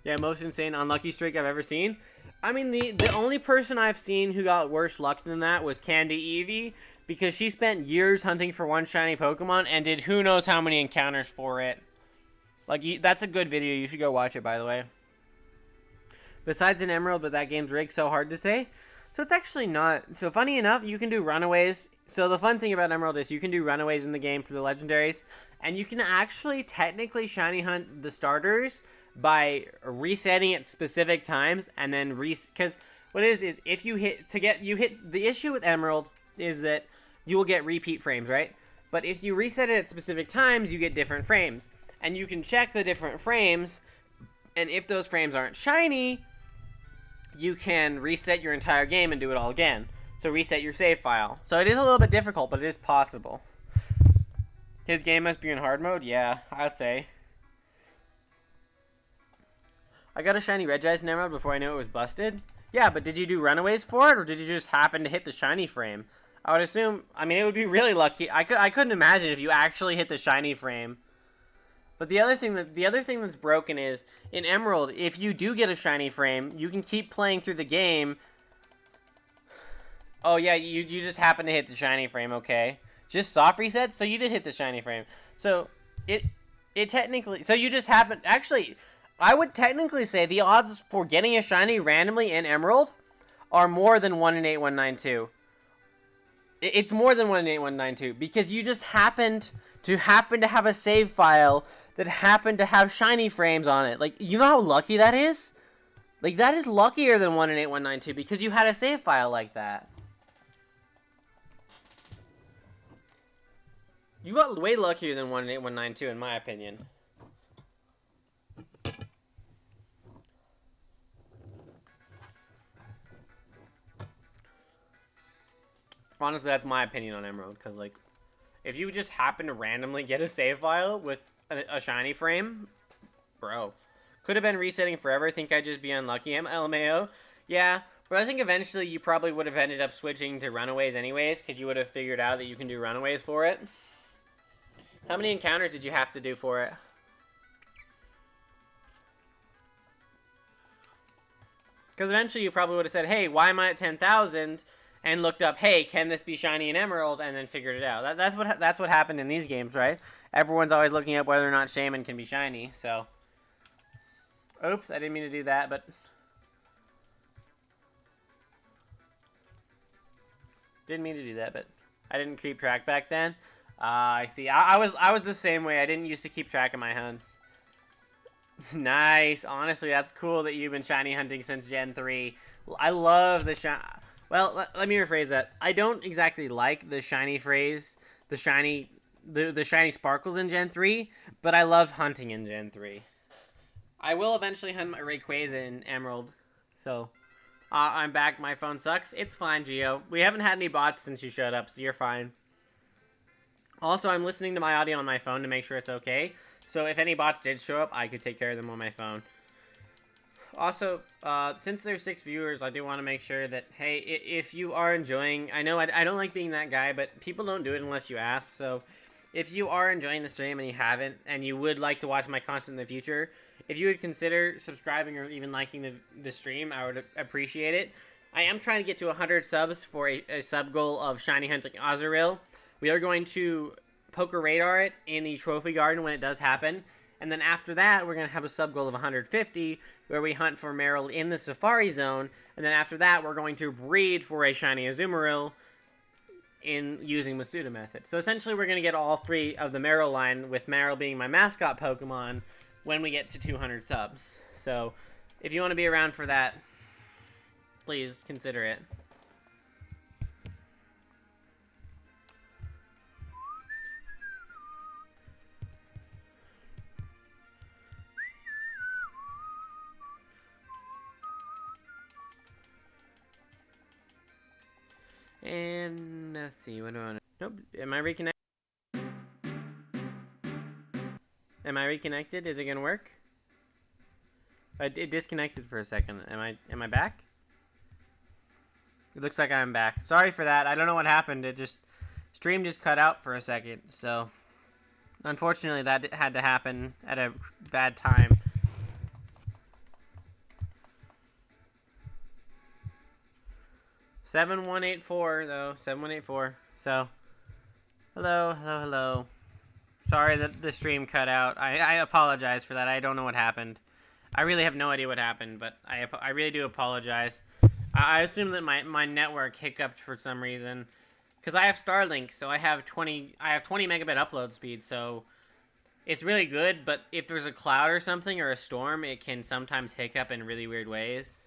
Yeah, most insane unlucky streak I've ever seen. I mean, the only person I've seen who got worse luck than that was Candy Eevee, because she spent years hunting for one shiny Pokemon and did who knows how many encounters for it. Like, that's a good video. You should go watch it, by the way. Besides an Emerald, but that game's rigged, so hard to say. So it's actually not. So funny enough, you can do runaways. So the fun thing about Emerald is you can do runaways in the game for the legendaries. And you can actually technically shiny hunt the starters by resetting at specific times. And then because what it is if you hit, the issue with Emerald is that you will get repeat frames, right? But if you reset it at specific times, you get different frames. And you can check the different frames. And if those frames aren't shiny, you can reset your entire game and do it all again. So reset your save file. So it is a little bit difficult, but it is possible. His game must be in hard mode? Yeah, I'd say. I got a shiny Regice in Emerald before I knew it was busted. Yeah, but did you do runaways for it, or did you just happen to hit the shiny frame? I would assume, I mean, it would be really lucky. I couldn't imagine if you actually hit the shiny frame. But the other thing that's broken is, in Emerald, if you do get a shiny frame, you can keep playing through the game. Oh yeah, you just happen to hit the shiny frame, okay. Just soft resets, so you did hit the shiny frame. So, it technically, so you just happen, actually, I would technically say the odds for getting a shiny randomly in Emerald are more than 1 in 8192. It's more than 1 in 8192, because you just happen to have a save file that happened to have shiny frames on it. Like, you know how lucky that is? Like, that is luckier than 1 in 8192, because you had a save file like that. You got way luckier than 1 in 8192, in my opinion. Honestly, that's my opinion on Emerald, because, like, if you just happen to randomly get a save file with a shiny frame, bro. Could have been resetting forever. Think I'd just be unlucky. LMAO. Yeah, but I think eventually you probably would have ended up switching to runaways anyways, because you would have figured out that you can do runaways for it. How many encounters did you have to do for it? Because eventually you probably would have said, hey, why am I at 10,000? And looked up, hey, can this be shiny in Emerald? And then figured it out. That's what happened in these games, right? Everyone's always looking up whether or not Shaymin can be shiny, so. Oops, I didn't mean to do that, but. Didn't mean to do that, but I didn't keep track back then. I see. I was the same way. I didn't used to keep track of my hunts. Nice. Honestly, that's cool that you've been shiny hunting since Gen 3. I love the shiny. Well, let me rephrase that. I don't exactly like the shiny phrase, the shiny sparkles in Gen 3, but I love hunting in Gen 3. I will eventually hunt my Rayquaza in Emerald, so I'm back. My phone sucks. It's fine, Gio. We haven't had any bots since you showed up, so you're fine. Also, I'm listening to my audio on my phone to make sure it's okay, so if any bots did show up, I could take care of them on my phone. Also, since there's 6 viewers, I do want to make sure that, hey, if you are enjoying, I know I don't like being that guy, but people don't do it unless you ask, so if you are enjoying the stream and you haven't, and you would like to watch my content in the future, if you would consider subscribing or even liking the stream, I would appreciate it. I am trying to get to 100 subs for a sub goal of shiny hunting Azurill. We are going to Poker Radar it in the Trophy Garden when it does happen. And then after that, we're going to have a sub goal of 150, where we hunt for Marill in the Safari Zone. And then after that, we're going to breed for a shiny Azumarill in using Masuda method. So essentially, we're going to get all 3 of the Marill line, with Marill being my mascot Pokemon, when we get to 200 subs. So if you want to be around for that, please consider it. And let's see, what do I want to... Nope, am I reconnected? Am I reconnected? Is it gonna work? It disconnected for a second. Am I back? It looks like I'm back. Sorry for that. I don't know what happened. Stream just cut out for a second. So unfortunately that had to happen at a bad time. (7184) though. 7184. So hello. Sorry that the stream cut out. I apologize for that. I don't know what happened. I really have no idea what happened, but I really do apologize. I assume that my network hiccuped for some reason, because I have Starlink, so I have 20 megabit upload speed, so it's really good. But if there's a cloud or something or a storm, it can sometimes hiccup in really weird ways.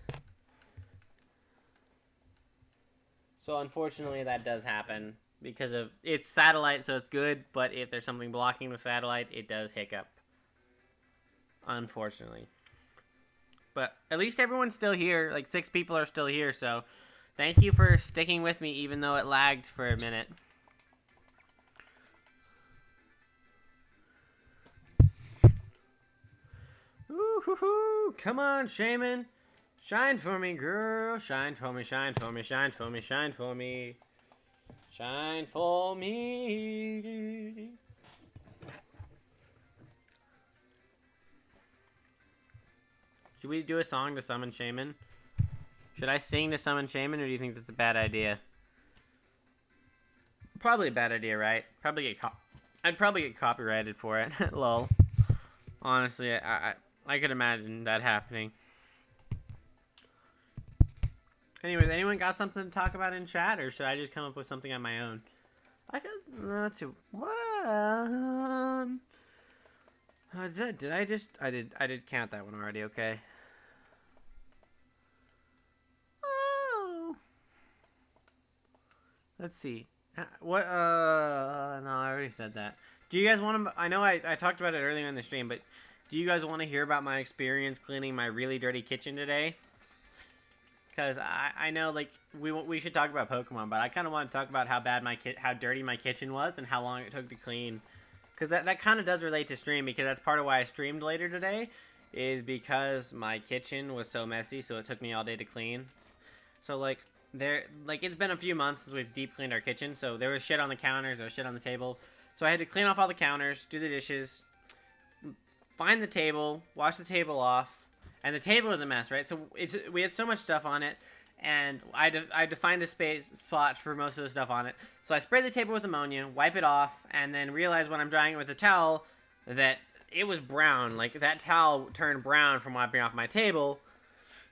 So unfortunately, that does happen because of it's satellite, so it's good. But if there's something blocking the satellite, it does hiccup. Unfortunately. But at least everyone's still here. Like 6 people are still here, so thank you for sticking with me even though it lagged for a minute. Ooh, come on, Shaymin. Shine for me, girl. Shine for me, shine for me, shine for me, shine for me. Shine for me. Should we do a song to summon Shaymin? Should I sing to summon Shaymin, or do you think that's a bad idea? Probably a bad idea, right? I'd probably get copyrighted for it. Lol. Honestly, I could imagine that happening. Anyways, anyone got something to talk about in chat, or should I just come up with something on my own? I could. Let's see. What? Did I just? I did count that one already. Okay. Oh. Let's see. What? No, I already said that. Do you guys want to? I know I talked about it earlier in the stream, but do you guys want to hear about my experience cleaning my really dirty kitchen today? Because I know, like, we should talk about Pokemon, but I kind of want to talk about how bad how dirty my kitchen was and how long it took to clean. Because that kind of does relate to stream, because that's part of why I streamed later today, is because my kitchen was so messy, so it took me all day to clean. So, like, it's been a few months since we've deep cleaned our kitchen, so there was shit on the counters, there was shit on the table. So I had to clean off all the counters, do the dishes, find the table, wash the table off, and the table was a mess, right? So we had so much stuff on it, and I had to find a spot for most of the stuff on it. So I sprayed the table with ammonia, wipe it off, and then realized when I'm drying it with a towel that it was brown. Like, that towel turned brown from wiping off my table.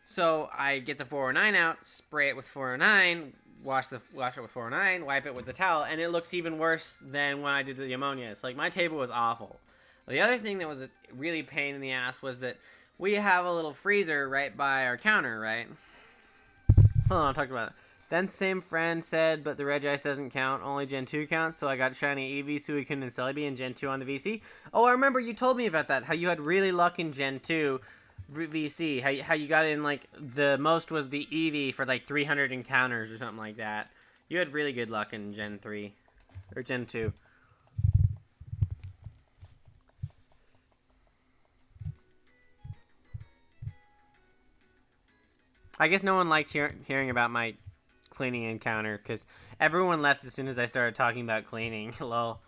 So I get the 409 out, spray it with 409, wash it with 409, wipe it with the towel, and it looks even worse than when I did the ammonia. It's like, my table was awful. The other thing that was a really pain in the ass was that we have a little freezer right by our counter, right? Hold on, I'll talk about it. Then same friend said, but the Regice doesn't count, only Gen 2 counts, so I got Shiny Eevee, Suicune, and Celebi, and Gen 2 on the VC. Oh, I remember you told me about that, how you had really luck in Gen 2 VC, how you got in, like, the most was the Eevee for, like, 300 encounters or something like that. You had really good luck in Gen 3, or Gen 2. I guess no one liked hearing about my cleaning encounter, because everyone left as soon as I started talking about cleaning. Lol.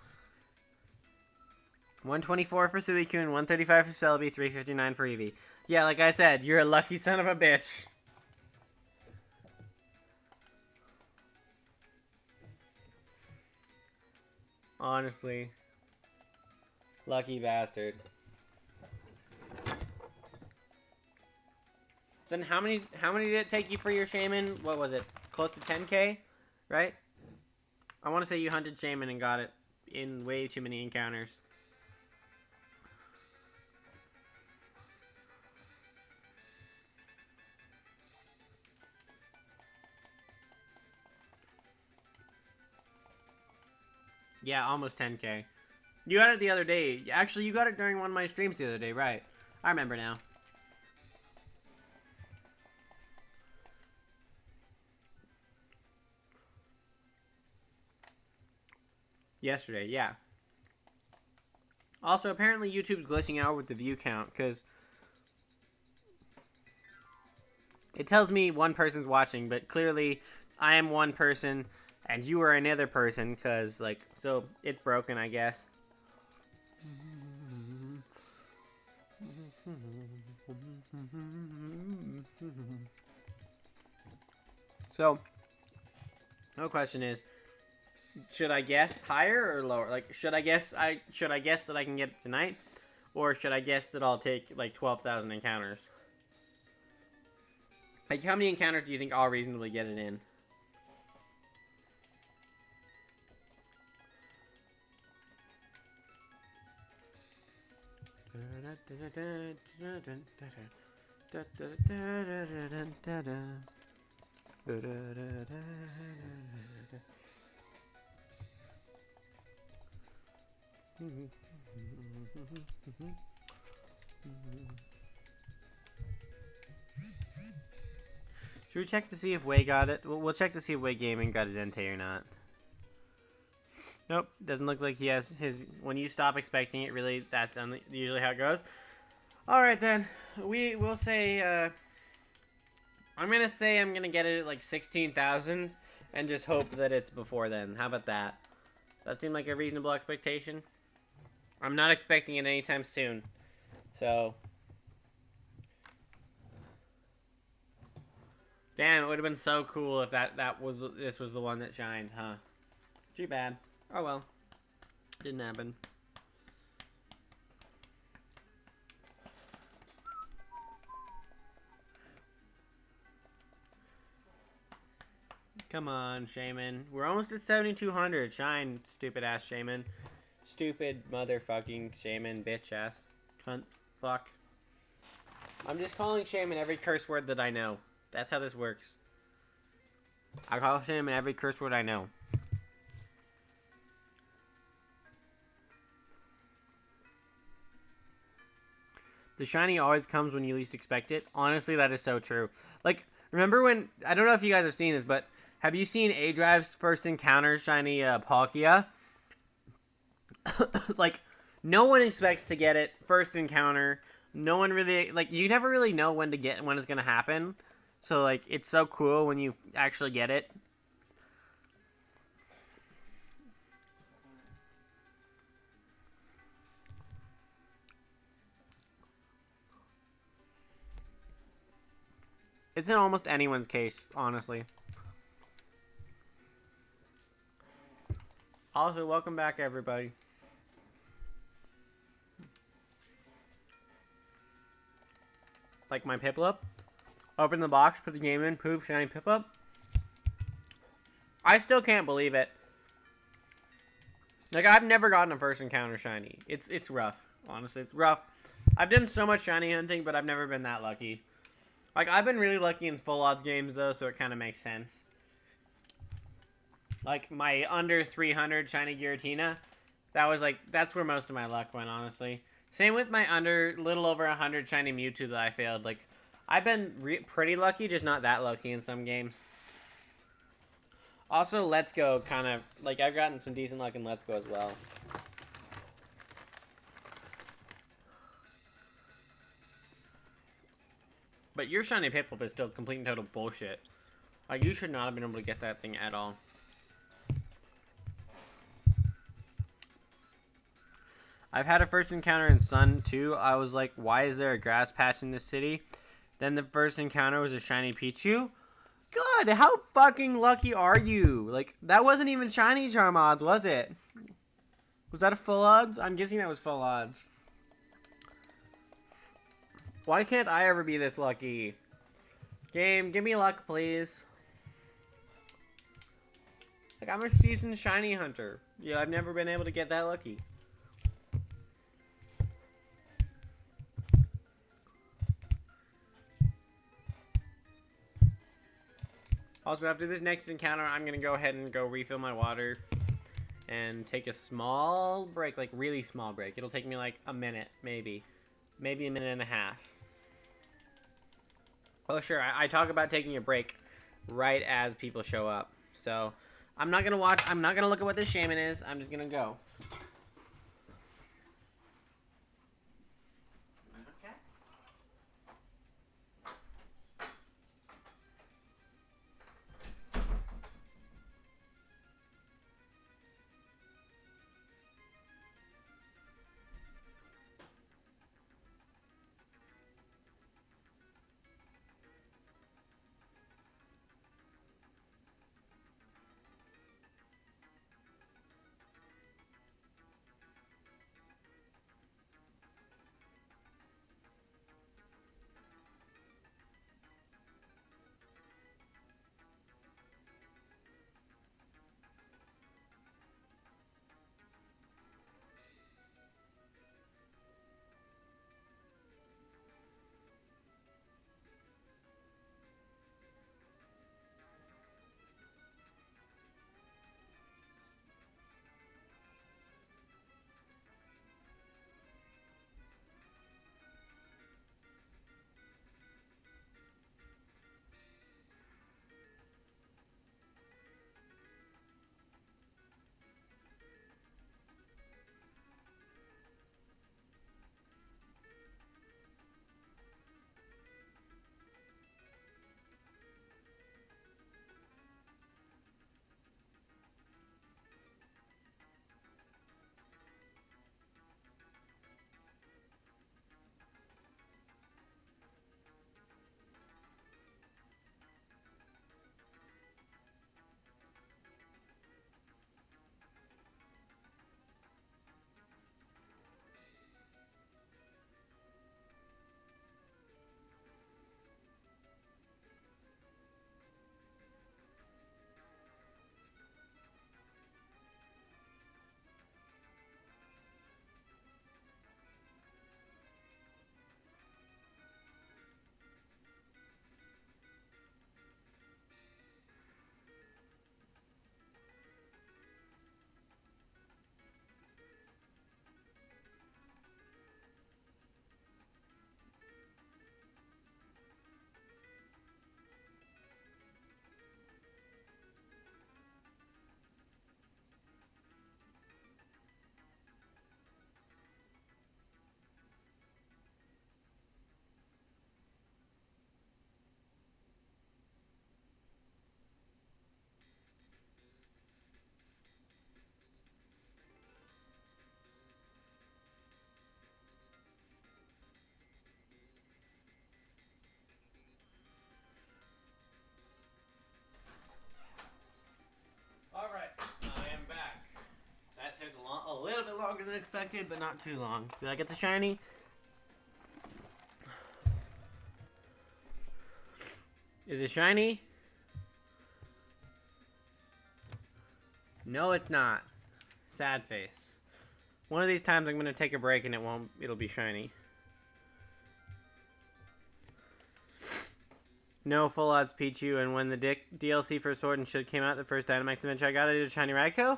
124 for Suicune, 135 for Celebi, 359 for Eevee. Yeah, like I said, you're a lucky son of a bitch. Honestly. Lucky bastard. Then how many did it take you for your Shaymin? What was it? Close to 10k? Right? I want to say you hunted Shaymin and got it in way too many encounters. Yeah, almost 10k. You got it the other day. Actually, you got it during one of my streams the other day, right? I remember now. Yesterday, yeah. Also, apparently YouTube's glitching out with the view count, because it tells me one person's watching, but clearly I am one person, and you are another person, because, like, so it's broken, I guess. So, no question is, should I guess higher or lower? Like, should I guess that I can get it tonight, or should I guess that I'll take like 12,000 encounters? Like, how many encounters do you think I'll reasonably get it in? Should we check to see if Way got it? We'll check to see if Way Gaming got his Entei or not. Nope, doesn't look like he has his. When you stop expecting it, really, that's usually how it goes. All right, then. We'll say, I'm going to say I'm going to get it at like 16,000 and just hope that it's before then. How about that? That seemed like a reasonable expectation. I'm not expecting it anytime soon. So. Damn, it would have been so cool if this was the one that shined, huh? Too bad. Oh well. Didn't happen. Come on, Shaymin. We're almost at 7,200. Shine, stupid ass Shaymin. Stupid motherfucking Shaymin, bitch ass. Cunt. Fuck. I'm just calling Shaymin every curse word that I know. That's how this works. I call Shaymin every curse word I know. The shiny always comes when you least expect it. Honestly, that is so true. Like, remember when... I don't know if you guys have seen this, but... Have you seen A-Drive's first encounter shiny Palkia? Like, no one expects to get it first encounter. No one really... Like, you never really know when it's going to happen. So, like, it's so cool when you actually get it. It's in almost anyone's case, honestly. Also, welcome back, everybody. Like my Piplup. Open the box, put the game in, poof, shiny Piplup. I still can't believe it. Like, I've never gotten a first encounter shiny. It's rough. Honestly, it's rough. I've done so much shiny hunting, but I've never been that lucky. Like, I've been really lucky in full odds games, though, so it kind of makes sense. Like, my under 300 shiny Giratina, that's where most of my luck went, honestly. Same with my little over 100 shiny Mewtwo that I failed. Like, I've been pretty lucky, just not that lucky in some games. Also, Let's Go kind of, like, I've gotten some decent luck in Let's Go as well. But your shiny Piplup is still complete and total bullshit. Like, you should not have been able to get that thing at all. I've had a first encounter in Sun, too. I was like, why is there a grass patch in this city? Then the first encounter was a shiny Pichu. God, how fucking lucky are you? Like, that wasn't even shiny charm odds, was it? Was that a full odds? I'm guessing that was full odds. Why can't I ever be this lucky? Game, give me luck, please. Like, I'm a seasoned shiny hunter. Yeah, I've never been able to get that lucky. Also, after this next encounter, I'm going to go ahead and go refill my water and take a small break, like really small break. It'll take me like a minute, maybe. Maybe a minute and a half. Oh, sure. I talk about taking a break right as people show up. So, I'm not gonna watch. I'm not gonna look at what this Shaymin is. I'm just gonna go. Alright, I am back. That took a little bit longer than expected, but not too long. Did I get the shiny? Is it shiny? No, it's not. Sad face. One of these times I'm going to take a break and it'll be shiny. No, full odds Pichu, and when the DLC for Sword and Shield came out, the first Dynamax adventure I got, I did a shiny Raikou.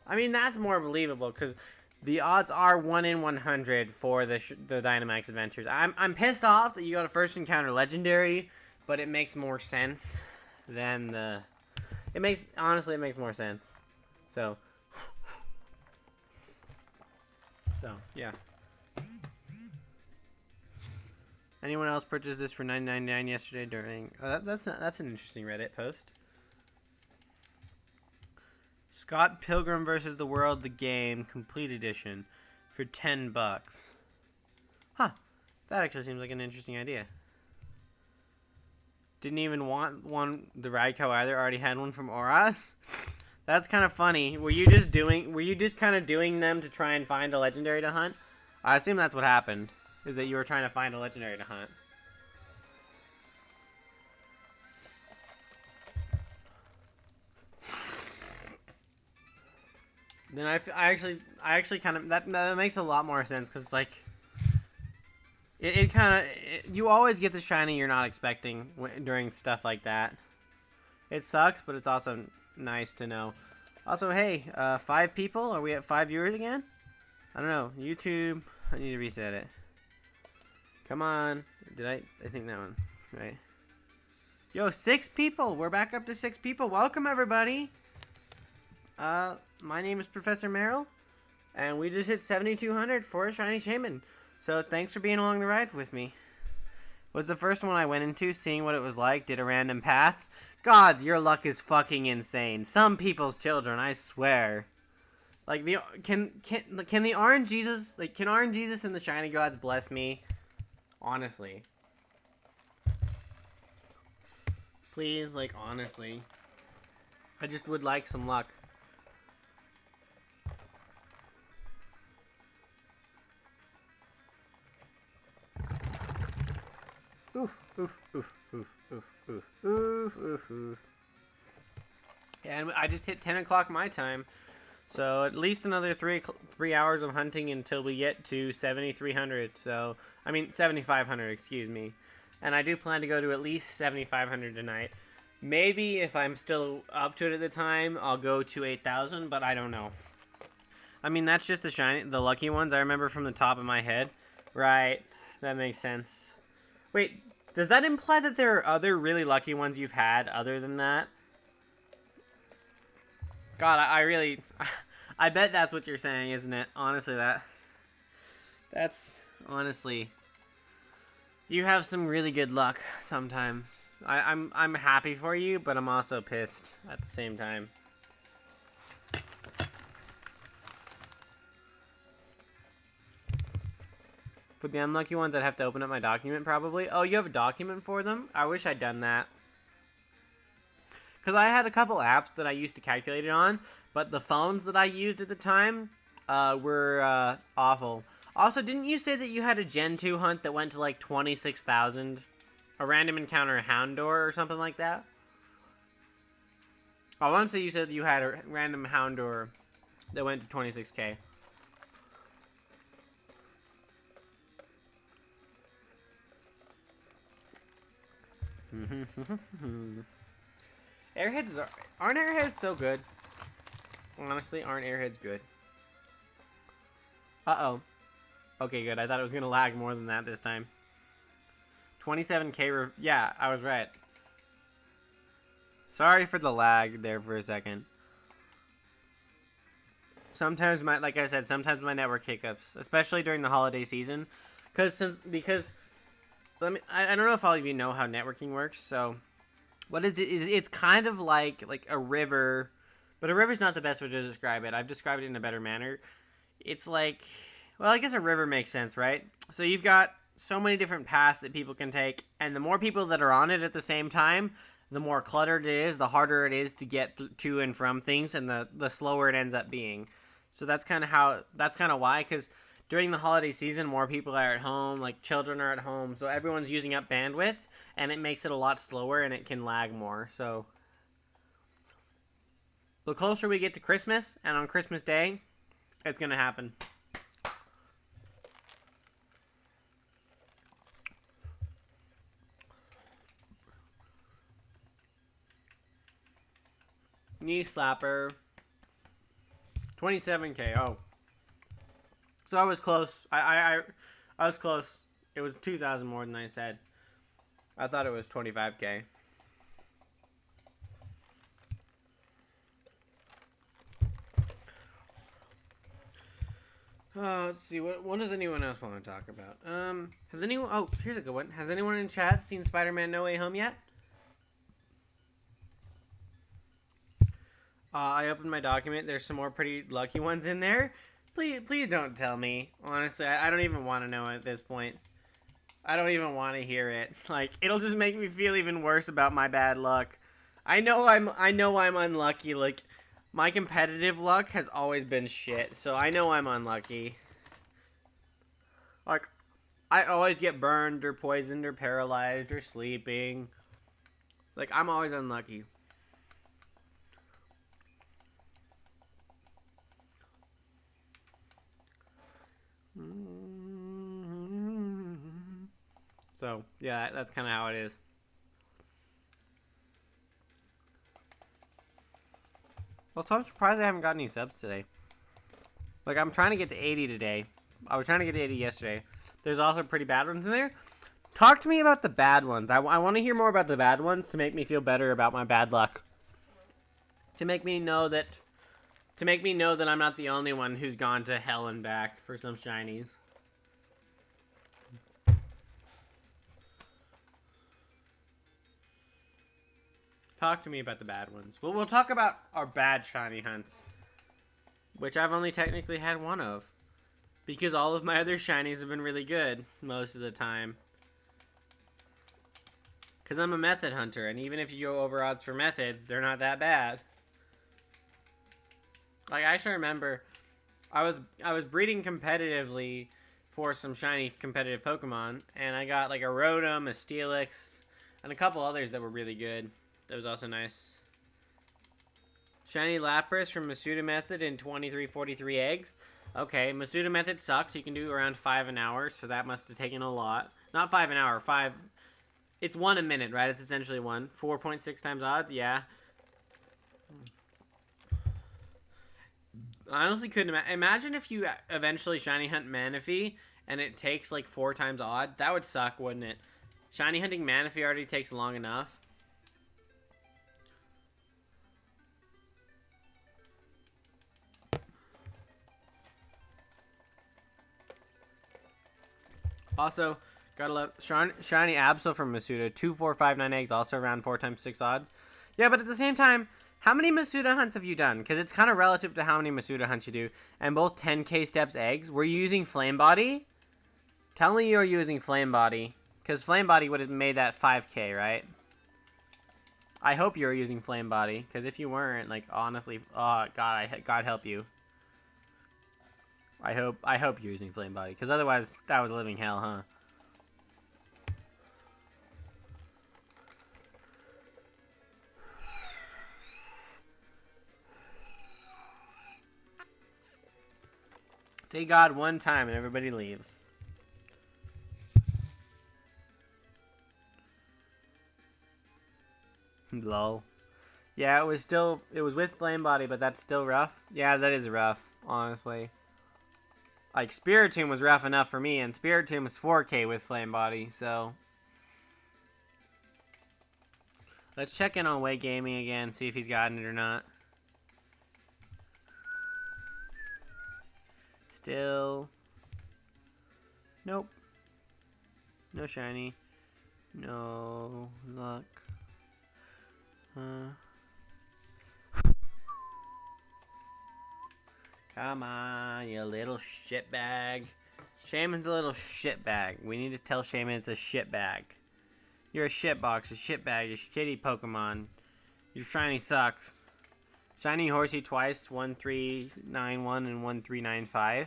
I mean, that's more believable, because the odds are 1 in 100 for the Dynamax adventures. I'm pissed off that you got a first encounter legendary, but it makes more sense than the... Honestly, it makes more sense. So, yeah. Anyone else purchased this for $9.99 yesterday during... Oh, that's an interesting Reddit post. Scott Pilgrim vs. the World, the game, complete edition, for $10. Huh. That actually seems like an interesting idea. Didn't even want the Raikou either. Already had one from Auras. That's kind of funny. Were you just kind of doing them to try and find a legendary to hunt? I assume that's what happened. Is that you were trying to find a legendary to hunt. Then I actually kind of that makes a lot more sense, because like you always get the shiny you're not expecting during stuff like that. It sucks, but it's also nice to know. Also, hey, 5 people? Are we at 5 viewers again? I don't know. YouTube, I need to reset it. Come on. I think that one, right? Yo, 6 people. We're back up to 6 people. Welcome, everybody. My name is Professor Merrill, and we just hit 7,200 for a shiny Shaymin. So thanks for being along the ride with me. Was the first one I went into, seeing what it was like, did a random path. God, your luck is fucking insane. Some people's children, I swear. Like, can the orange Jesus, like, can orange Jesus and the shiny gods bless me? Honestly. Please, like, honestly. I just would like some luck. Oof, oof, oof, oof, oof, oof, oof, oof, oof. And I just hit 10 o'clock my time. So at least another three hours of hunting until we get to 7,300. So, I mean 7,500, excuse me. And I do plan to go to at least 7,500 tonight. Maybe if I'm still up to it at the time, I'll go to 8,000, but I don't know. I mean, that's just the lucky ones I remember from the top of my head. Right, that makes sense. Wait, does that imply that there are other really lucky ones you've had other than that? God, I bet that's what you're saying, isn't it? Honestly, that's honestly, you have some really good luck sometimes. I'm happy for you, but I'm also pissed at the same time. For the unlucky ones, I'd have to open up my document probably. Oh, you have a document for them? I wish I'd done that. Because I had a couple apps that I used to calculate it on, but the phones that I used at the time were awful. Also, didn't you say that you had a Gen 2 hunt that went to like 26,000? A random encounter Houndour or something like that? I want to say you said you had a random Houndour that went to 26k. Aren't airheads so good? Honestly, aren't airheads good? Uh-oh. Okay, good. I thought it was going to lag more than that this time. 27k, yeah, I was right. Sorry for the lag there for a second. Sometimes like I said, sometimes my network hiccups, especially during the holiday season. Because, I don't know if all of you know how networking works, so... What is it? It's kind of like a river, but a river's not the best way to describe it. I've described it in a better manner. It's like, well, I guess a river makes sense, right? So you've got so many different paths that people can take, and the more people that are on it at the same time, the more cluttered it is, the harder it is to get to and from things, and the slower it ends up being. So that's kind of why, because during the holiday season, more people are at home, like children are at home, so everyone's using up bandwidth, and it makes it a lot slower, and it can lag more, so... The closer we get to Christmas, and on Christmas Day, it's gonna happen. Knee slapper. 27k, oh. So I was close. I was close. It was 2,000 more than I said. I thought it was 25k. Let's see. What does anyone else want to talk about? Has anyone... Oh, here's a good one. Has anyone in chat seen Spider-Man No Way Home yet? I opened my document. There's some more pretty lucky ones in there. Please don't tell me. Honestly, I don't even want to know at this point. I don't even want to hear it. Like, it'll just make me feel even worse about my bad luck. I know I'm unlucky. Like, my competitive luck has always been shit, so I know I'm unlucky. Like, I always get burned or poisoned or paralyzed or sleeping. Like, I'm always unlucky. So, yeah, that's kind of how it is. Well, so I'm surprised I haven't got any subs today. Like, I'm trying to get to 80 today. I was trying to get to 80 yesterday. There's also pretty bad ones in there. Talk to me about the bad ones. I want to hear more about the bad ones to make me feel better about my bad luck. To make me know that To make me know that I'm not the only one who's gone to hell and back for some shinies. Talk to me about the bad ones. Well, we'll talk about our bad shiny hunts, which I've only technically had one of, because all of my other shinies have been really good most of the time. Because I'm a method hunter, and even if you go over odds for method, they're not that bad. Like, I actually remember I was breeding competitively for some shiny competitive Pokemon, and I got like a Rotom, a Steelix, and a couple others that were really good. That was also nice. Shiny Lapras from Masuda Method in 2343 eggs. Okay, Masuda Method sucks. You can do around 5 an hour, so that must have taken a lot. Not 5 an hour, 5... It's 1 a minute, right? It's essentially 1. 4.6 times odds, yeah. I honestly couldn't imagine if you eventually shiny hunt Manaphy and it takes like 4 times odd. That would suck, wouldn't it? Shiny hunting Manaphy already takes long enough. Also, gotta love shiny Absol from Masuda. 2, 4, 5, 9 eggs, also around 4 times 6 odds. Yeah, but at the same time, how many Masuda hunts have you done? Because it's kind of relative to how many Masuda hunts you do. And both 10k steps eggs. Were you using Flame Body? Tell me you're using Flame Body. Because Flame Body would have made that 5k, right? I hope you were using Flame Body. Because if you weren't, like, honestly, oh, God, God help you. I hope you're using Flame Body. Because otherwise, that was living hell, huh? Say God one time and everybody leaves. Lol. Yeah, it was with Flame Body, but that's still rough. Yeah, that is rough, honestly. Like, Spiritomb was rough enough for me, and Spiritomb was 4k with Flame Body, so... Let's check in on Way Gaming again, see if he's gotten it or not. Still... Nope. No shiny. No luck. Come on, you little shitbag. Shaymin's a little shitbag. We need to tell Shaymin it's a shitbag. You're a shitbox, a shitbag, a shitty Pokemon. Your shiny sucks. Shiny Horsey twice, 1391 and 1395.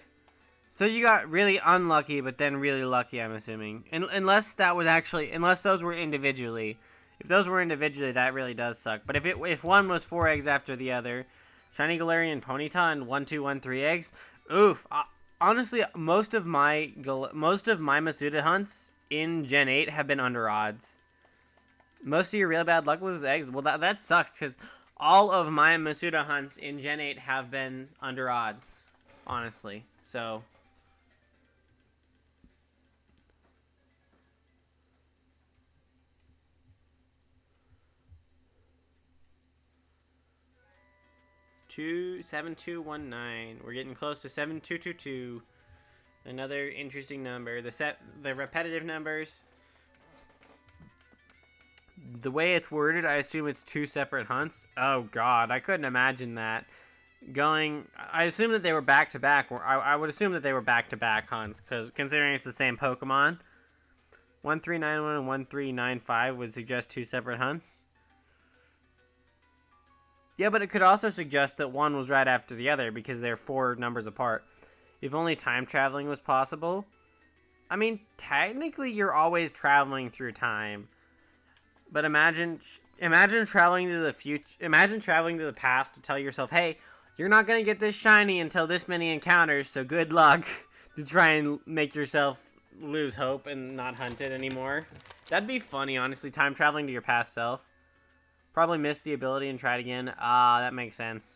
So you got really unlucky, but then really lucky, I'm assuming. Unless those were individually. If those were individually, that really does suck. But if one was 4 eggs after the other, Shiny Galarian Ponyta and 1213 eggs, oof. Honestly, most of my Masuda hunts in Gen 8 have been under odds. Most of your real bad luck was eggs. Well, that sucks, because all of my Masuda hunts in Gen 8 have been under odds, honestly. So... Two 7219. We're getting close to 7222. Another interesting number. The repetitive numbers. The way it's worded, I assume it's 2 separate hunts. Oh God, I couldn't imagine that. I assume that they were back to back. I would assume that they were back to back hunts, because considering it's the same Pokemon, 1391 and 1395 would suggest 2 separate hunts. Yeah, but it could also suggest that one was right after the other because they're 4 numbers apart. If only time traveling was possible. I mean, technically you're always traveling through time. But imagine traveling to the future. Imagine traveling to the past to tell yourself, hey, you're not going to get this shiny until this many encounters, so good luck to try and make yourself lose hope and not hunt it anymore. That'd be funny, honestly, time traveling to your past self. Probably missed the ability and tried again. Ah, that makes sense.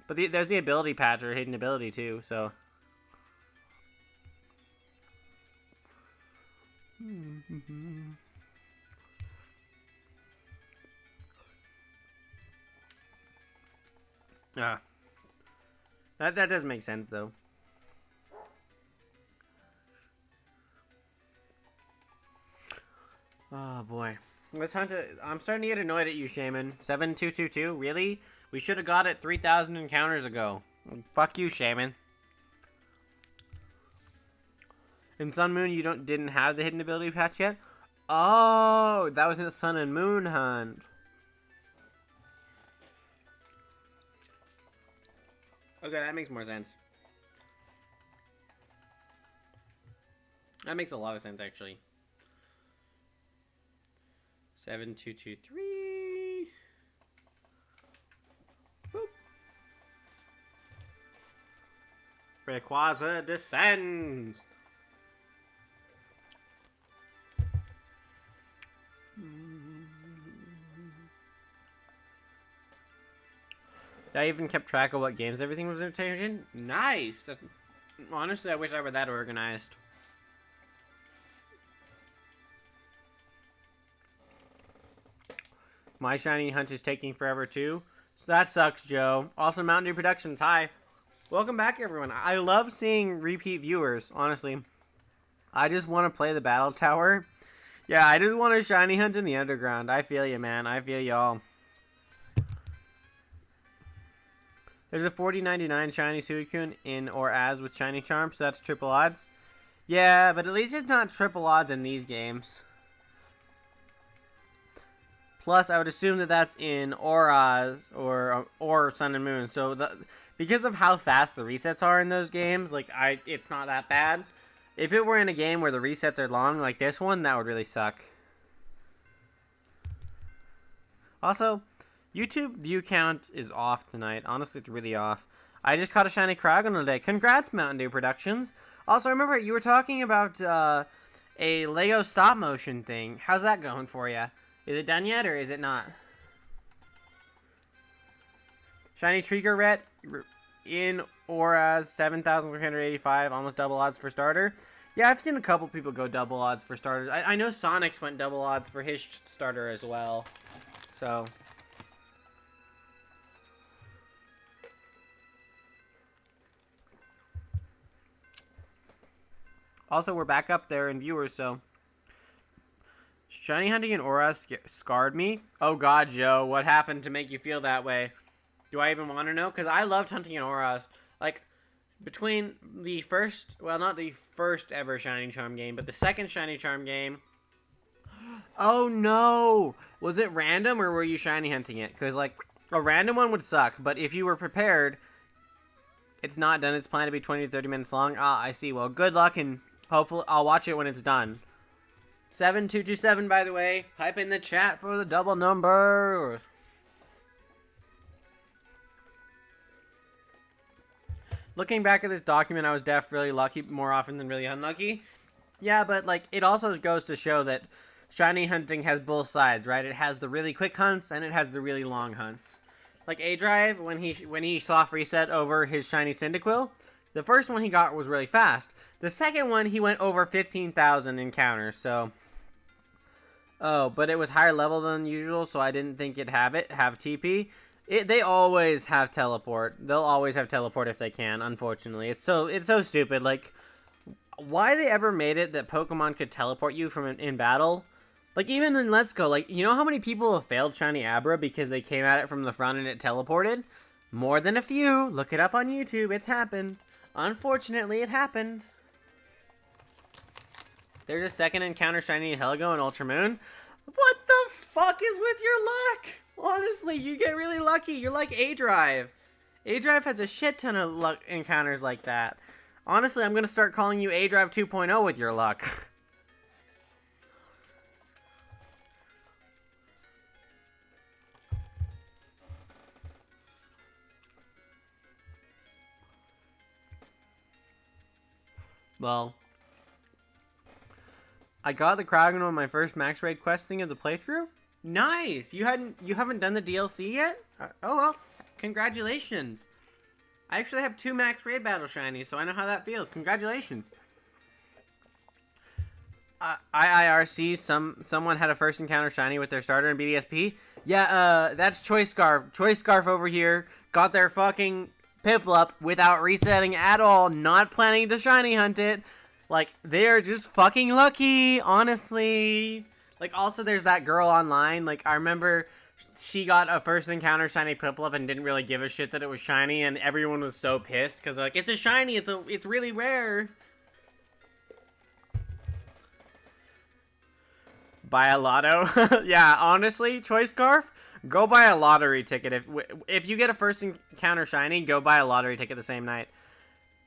But there's the ability patch or hidden ability too, so. Ah. That does make sense, though. Oh, boy. Let's hunt it. I'm starting to get annoyed at you, Shaymin. 7222? Really? We should have got it 3,000 encounters ago. Fuck you, Shaymin. In Sun Moon, you didn't have the hidden ability patch yet? Oh, that was in the Sun and Moon hunt. Okay, that makes more sense. That makes a lot of sense, actually. 7223. Boop. Rayquaza descends. I even kept track of what games everything was entertaining. Nice. Honestly, I wish I were that organized. My shiny hunt is taking forever too. So that sucks, Joe. Also, Mountain Dew Productions. Hi. Welcome back, everyone. I love seeing repeat viewers, honestly. I just want to play the Battle Tower. Yeah, I just want to shiny hunt in the underground. I feel you, man. I feel y'all. There's a 40.99 shiny Suicune in or as with shiny charm, so that's triple odds. Yeah, but at least it's not triple odds in these games. Plus, I would assume that that's in Auras or Sun and Moon. So because of how fast the resets are in those games, like it's not that bad. If it were in a game where the resets are long, like this one, that would really suck. Also, YouTube view count is off tonight. Honestly, it's really off. I just caught a shiny Kragon today. Congrats, Mountain Dew Productions. Also, remember, you were talking about a Lego stop motion thing. How's that going for you? Is it done yet, or is it not? Shiny Triggeret in or as 7,385, almost double odds for starter. Yeah, I've seen a couple people go double odds for starters. I know Sonic's went double odds for his starter as well. So... Also, we're back up there in viewers, so... Shiny hunting in Auras scarred me? Oh god, Joe, what happened to make you feel that way? Do I even want to know? Because I loved hunting in Auras. Like, between the first... Well, not the first ever Shiny Charm game, but the second Shiny Charm game... Oh no! Was it random, or were you shiny hunting it? Because, like, a random one would suck, but if you were prepared... It's not done. It's planned to be 20 to 30 minutes long. Ah, I see. Well, good luck, and hopefully I'll watch it when it's done. 7227, by the way. Type in the chat for the double numbers. Looking back at this document, I was definitely lucky more often than really unlucky. Yeah, but, like, it also goes to show that shiny hunting has both sides, right? It has the really quick hunts, and it has the really long hunts. Like A-Drive, when he soft reset over his shiny Cyndaquil, the first one he got was really fast. The second one, he went over 15,000 encounters, so... Oh, but it was higher level than usual, so I didn't think it'd have TP. They always have teleport. They'll always have teleport if they can, unfortunately. It's so stupid. Like, why they ever made it that Pokemon could teleport you from in battle... Like, even in Let's Go, like, you know how many people have failed Shiny Abra because they came at it from the front and it teleported? More than a few. Look it up on YouTube. It's happened. Unfortunately, it happened. There's a second encounter Shiny Helgo and Ultra Moon. What the fuck is with your luck? Honestly, you get really lucky. You're like A-Drive. A-Drive has a shit ton of luck encounters like that. Honestly, I'm going to start calling you A-Drive 2.0 with your luck. Well, I got the Kraken on my first max raid quest thing of the playthrough. Nice. You haven't done the DLC yet? Oh well, congratulations. I actually have 2 max raid battle shinies, so I know how that feels. Congratulations. IIRC, someone had a first encounter shiny with their starter in BDSP. Yeah, that's Choice Scarf. Choice Scarf over here got their fucking Piplup without resetting at all, not planning to shiny hunt it. Like, they are just fucking lucky, honestly. Like, also, there's that girl online. Like, I remember she got a first encounter shiny Piplup and didn't really give a shit that it was shiny, and everyone was so pissed because, like, it's a shiny, it's really rare. Buy a lotto? Yeah, honestly, Choice Scarf, go buy a lottery ticket. If you get a first encounter shiny, go buy a lottery ticket the same night.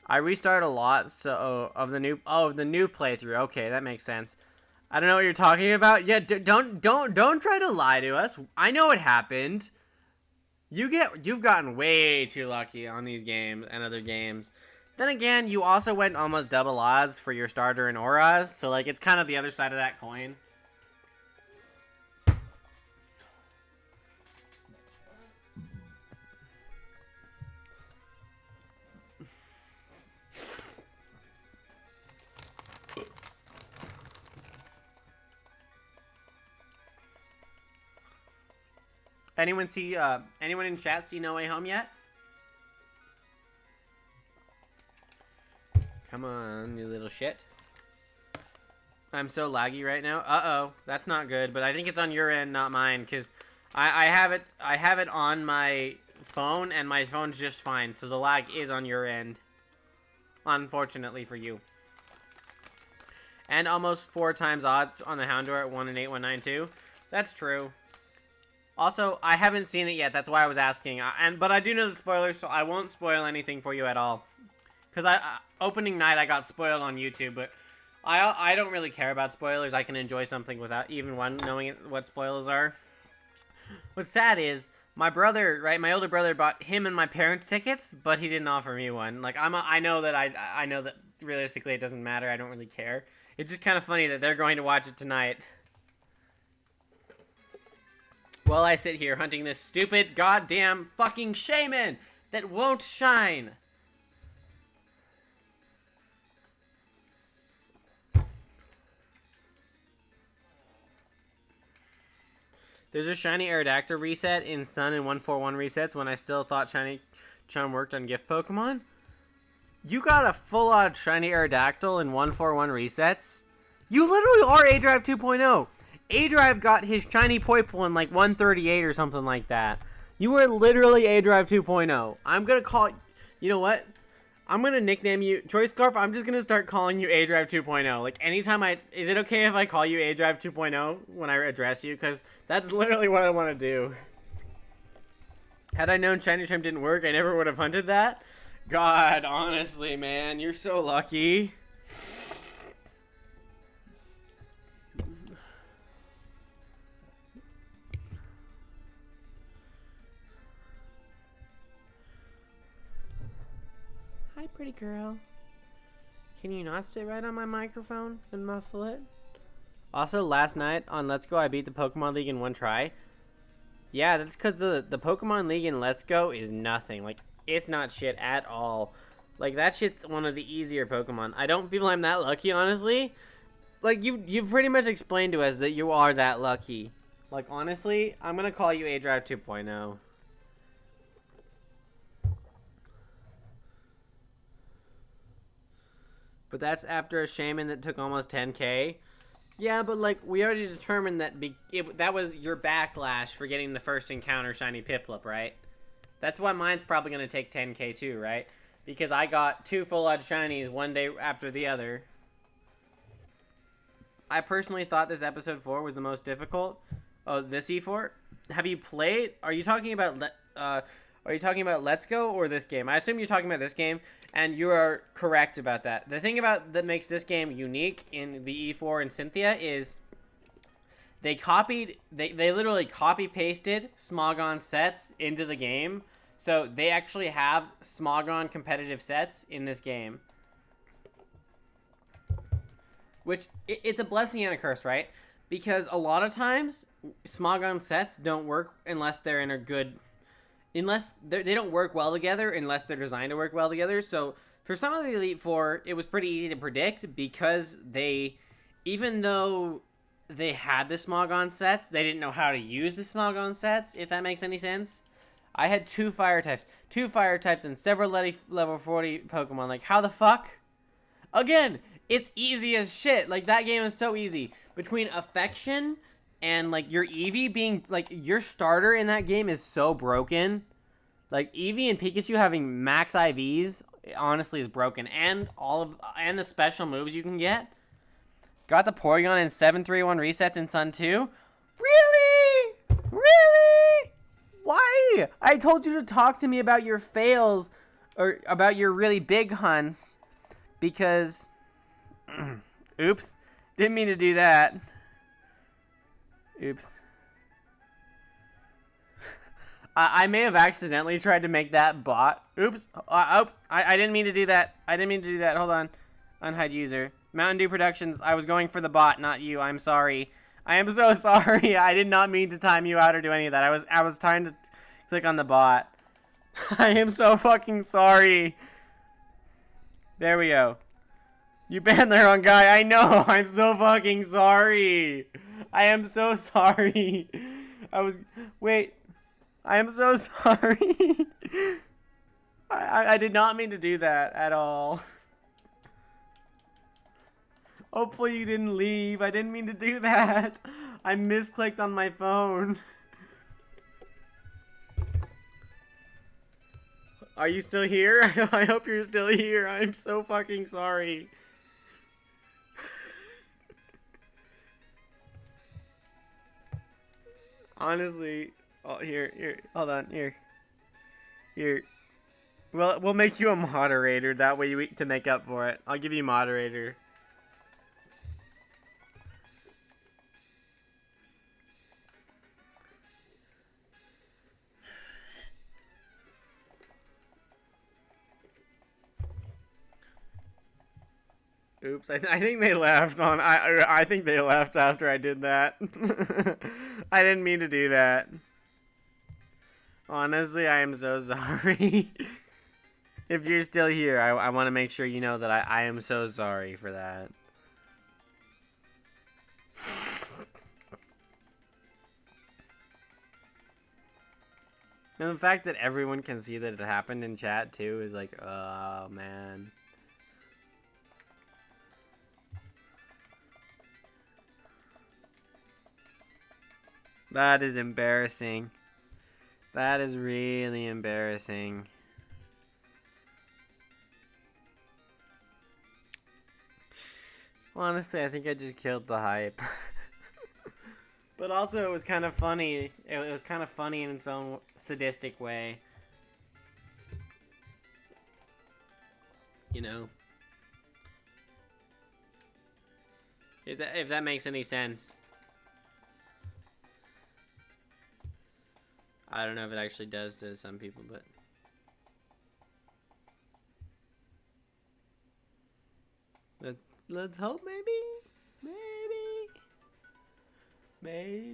I restarted a lot of the new playthrough. Okay, that makes sense. I don't know what you're talking about. Yeah, don't try to lie to us. I know what happened. You've gotten way too lucky on these games and other games. Then again, you also went almost double odds for your starter and auras, so like it's kind of the other side of that coin. Anyone in chat see No Way Home yet? Come on, you little shit. I'm so laggy right now. Uh-oh, that's not good, but I think it's on your end, not mine, because I have it on my phone, and my phone's just fine, so the lag is on your end. Unfortunately for you. And almost 4 times odds on the Houndour at 1 in 8192. That's true. Also, I haven't seen it yet. That's why I was asking. But I do know the spoilers, so I won't spoil anything for you at all. Because opening night, I got spoiled on YouTube, but I don't really care about spoilers. I can enjoy something without even knowing what spoilers are. What's sad is my brother, right? My older brother bought him and my parents tickets, but he didn't offer me one. Like I know that realistically it doesn't matter. I don't really care. It's just kind of funny that they're going to watch it tonight. While I sit here hunting this stupid goddamn fucking Shaymin that won't shine. There's a shiny Aerodactyl reset in Sun and 141 resets when I still thought Shiny Charm worked on gift Pokemon. You got a full-on shiny Aerodactyl in 141 resets? You literally are A-Drive 2.0. A-Drive got his shiny Poipole in like 138 or something like that. You were literally A-Drive 2.0. I'm gonna call... You know what? I'm gonna nickname you... Choice Scarf, I'm just gonna start calling you A-Drive 2.0. Like, anytime Is it okay if I call you A-Drive 2.0 when I address you? Because that's literally what I want to do. Had I known Shiny Charm didn't work, I never would have hunted that. God, honestly, man. You're so lucky. Hi, pretty girl. Can you not sit right on my microphone and muffle it? Also, last night on Let's Go, I beat the Pokemon League in one try. Yeah, that's because the Pokemon League in Let's Go is nothing. Like, it's not shit at all. Like, that shit's one of the easier Pokemon. I don't feel I'm that lucky, honestly. Like, you've pretty much explained to us that you are that lucky. Like, honestly, I'm gonna call you A-Drive 2.0. But that's after a Shaymin that took almost 10k. Yeah, but like we already determined that that was your backlash for getting the first encounter shiny Piplup, right? That's why mine's probably going to take 10k too, right? Because I got 2 full-odd shinies one day after the other. I personally thought this episode 4 was the most difficult. Oh, this E4? Have you played? Are you talking about Let's Go or this game? I assume you're talking about this game, and you are correct about that. The thing that makes this game unique in the E4 and Cynthia is they literally copy-pasted Smogon sets into the game. So they actually have Smogon competitive sets in this game. Which, it's a blessing and a curse, right? Because a lot of times, Smogon sets don't work unless they're in a good... Unless they don't work well together, unless they're designed to work well together. So for some of the Elite Four, it was pretty easy to predict because even though they had the Smogon sets, they didn't know how to use the Smogon sets, if that makes any sense. I had 2 fire types, and several level 40 Pokemon. Like, how the fuck? Again, it's easy as shit. Like, that game is so easy. Between affection and, like, your Eevee being, like, your starter in that game is so broken. Like, Eevee and Pikachu having max IVs, honestly, is broken. And the special moves you can get. Got the Porygon in 731 resets in Sun 2. Really? Really? Why? I told you to talk to me about your fails, or about your really big hunts, because... Oops. Didn't mean to do that. Oops. I may have accidentally tried to make that bot. Oops. Oops. I didn't mean to do that. Hold on. Unhide user. Mountain Dew Productions. I was going for the bot, not you. I'm sorry. I am so sorry. I did not mean to time you out or do any of that. I was trying to click on the bot. I am so fucking sorry. There we go. You banned the wrong guy. I know. I'm so fucking sorry. I am so sorry. Wait. I am so sorry. I did not mean to do that at all. Hopefully you didn't leave. I didn't mean to do that. I misclicked on my phone. Are you still here? I hope you're still here. I'm so fucking sorry. Honestly, oh, here, hold on, here. Well, we'll make you a moderator. That way, to make up for it, I'll give you moderator. Oops, I think they left on. I think they left after I did that. I didn't mean to do that. Honestly, I am so sorry. If you're still here, I want to make sure you know that I am so sorry for that. And the fact that everyone can see that it happened in chat too is like, oh man. That is embarrassing. That is really embarrassing. Honestly, I think I just killed the hype. But also, it was kind of funny. It was kind of funny in its own sadistic way. You know? If that makes any sense. I don't know if it actually does to some people, but... Let's hope maybe? Maybe.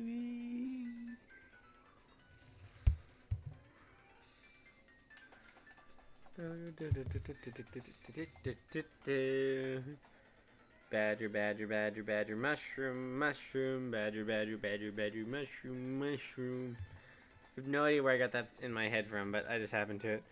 Badger, mushroom, badger, mushroom. I have no idea where I got that in my head from, but I just happened to it.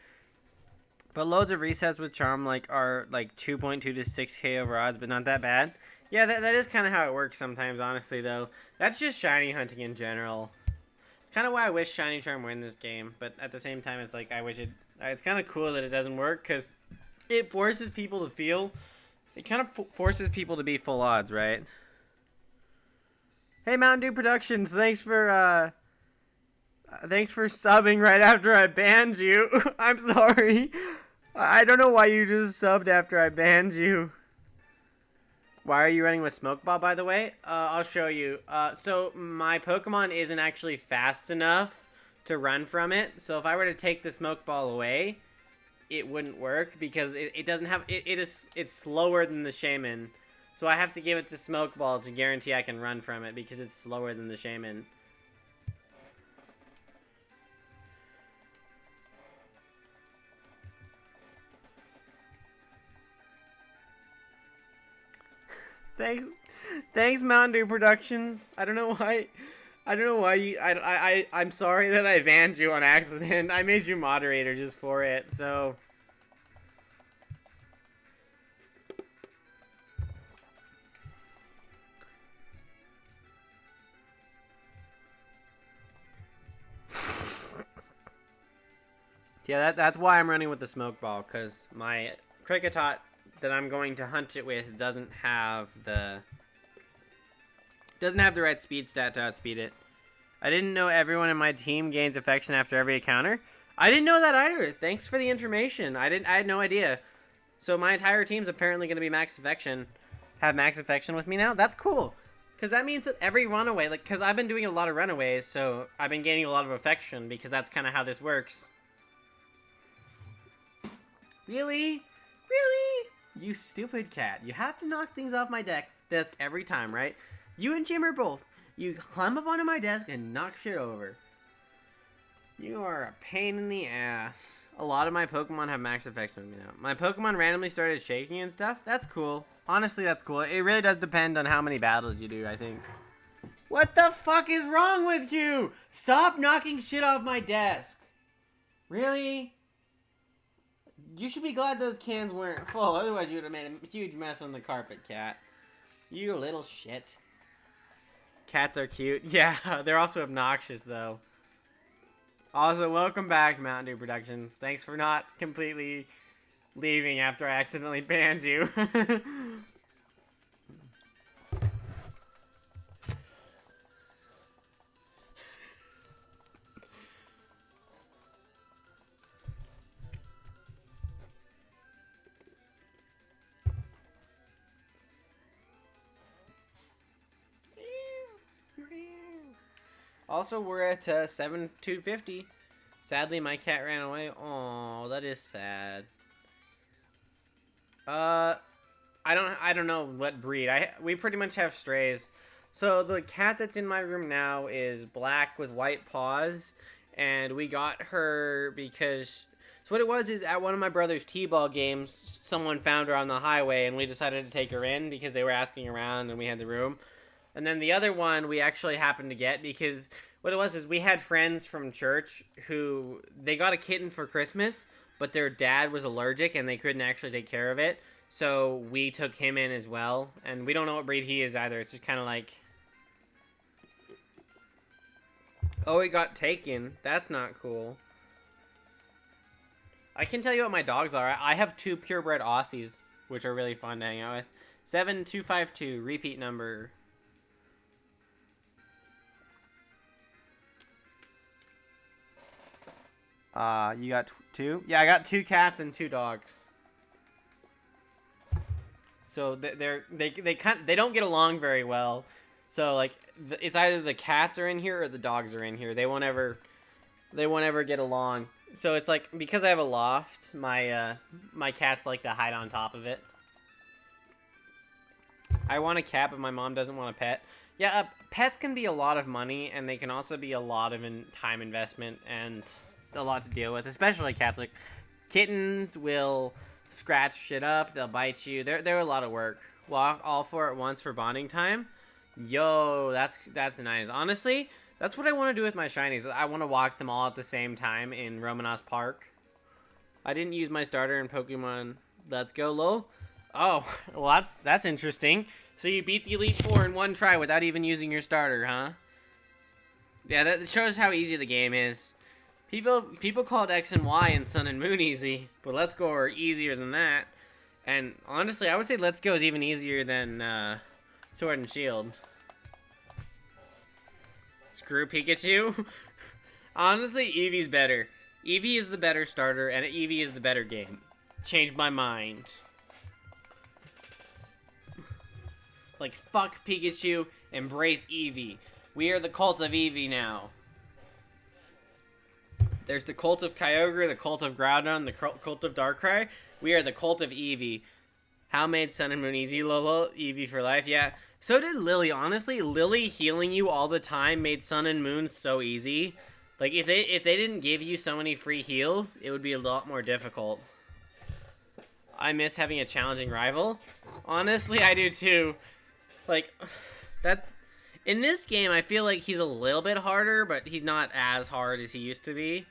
But loads of resets with Charm are 2.2 to 6k over odds, but not that bad. Yeah, that is kind of how it works sometimes, honestly, though. That's just shiny hunting in general. It's kind of why I wish Shiny Charm win this game, but at the same time, it's like, I wish it... It's kind of cool that it doesn't work, because it forces people to feel... It kind of forces people to be full odds, right? Hey, Mountain Dew Productions, thanks for subbing right after I banned you. I'm sorry. I don't know why you just subbed after I banned you. Why are you running with Smoke Ball, by the way? I'll show you. So my Pokemon isn't actually fast enough to run from it. So if I were to take the Smoke Ball away, it wouldn't work because it doesn't have... It's slower than the Shaymin. So I have to give it the Smoke Ball to guarantee I can run from it because it's slower than the Shaymin. Thanks, Mountain Dew Productions. I don't know why I don't know why you. I'm sorry that I banned you on accident. I made you moderator just for it. So. Yeah, that's why I'm running with the smoke ball, because my Kricketot that I'm going to hunt it with doesn't have the right speed stat to outspeed it. I didn't know everyone in my team gains affection after every encounter. I didn't know that either. Thanks for the information. I had no idea. So my entire team's apparently going to be max affection. Have max affection with me now? That's cool. Because that means that every runaway, like, because I've been doing a lot of runaways, so I've been gaining a lot of affection, because that's kind of how this works. Really? Really? You stupid cat. You have to knock things off my desk every time, right? You and Jim are both. You climb up onto my desk and knock shit over. You are a pain in the ass. A lot of my Pokemon have max affection with me now. My Pokemon randomly started shaking and stuff. That's cool. Honestly, that's cool. It really does depend on how many battles you do, I think. What the fuck is wrong with you? Stop knocking shit off my desk. Really? You should be glad those cans weren't full. Otherwise, you would have made a huge mess on the carpet, cat. You little shit. Cats are cute. Yeah, they're also obnoxious, though. Also, welcome back, Mountain Dew Productions. Thanks for not completely leaving after I accidentally banned you. Also, we're at 7,250. Sadly, my cat ran away. Oh, that is sad. I don't know what breed. We pretty much have strays. So the cat that's in my room now is black with white paws, and we got her because so what it was is at one of my brother's t-ball games, someone found her on the highway, and we decided to take her in because they were asking around, and we had the room. And then the other one we actually happened to get because what it was is we had friends from church who they got a kitten for Christmas, but their dad was allergic and they couldn't actually take care of it. So we took him in as well. And we don't know what breed he is either. It's just kind of like... Oh, it got taken. That's not cool. I can tell you what my dogs are. I have 2 purebred Aussies, which are really fun to hang out with. 7252, repeat number... you got 2? Yeah, I got 2 cats and 2 dogs. So they don't get along very well. So like it's either the cats are in here or the dogs are in here. They won't ever get along. So it's like because I have a loft, my cats like to hide on top of it. I want a cat, but my mom doesn't want a pet. Yeah, pets can be a lot of money, and they can also be a lot of time investment and a lot to deal with, especially cats. Like kittens will scratch shit up, they'll bite you. They're a lot of work. Walk all 4 at once for bonding time. Yo, that's nice. Honestly, that's what I want to do with my shinies. I want to walk them all at the same time in Romanos Park. I didn't use my starter in Pokemon Let's Go, lol. Oh, well that's interesting. So you beat the Elite Four in one try without even using your starter, huh? Yeah, that shows how easy the game is. People called X and Y in Sun and Moon easy, but Let's Go are easier than that. And honestly, I would say Let's Go is even easier than Sword and Shield. Screw Pikachu. Honestly, Eevee's better. Eevee is the better starter, and Eevee is the better game. Changed my mind. Like, fuck Pikachu, embrace Eevee. We are the cult of Eevee now. There's the cult of Kyogre, the cult of Groudon, the cult of Darkrai. We are the cult of Eevee. How made Sun and Moon easy, Lolo? Eevee for life, yeah. So did Lily. Honestly, Lily healing you all the time made Sun and Moon so easy. Like, if they didn't give you so many free heals, it would be a lot more difficult. I miss having a challenging rival. Honestly, I do too. Like, that... In this game, I feel like he's a little bit harder, but he's not as hard as he used to be.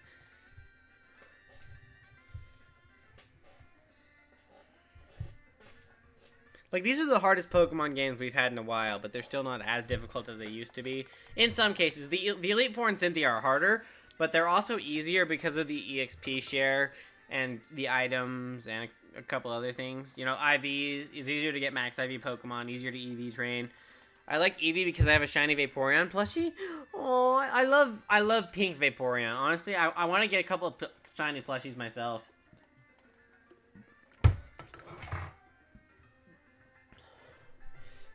Like, these are the hardest Pokemon games we've had in a while, but they're still not as difficult as they used to be. In some cases, the Elite Four and Cynthia are harder, but they're also easier because of the EXP share and the items and a couple other things. You know, IVs, it's easier to get max IV Pokemon, easier to EV train. I like Eevee because I have a shiny Vaporeon plushie. Oh, I love pink Vaporeon. Honestly, I want to get a couple of shiny plushies myself.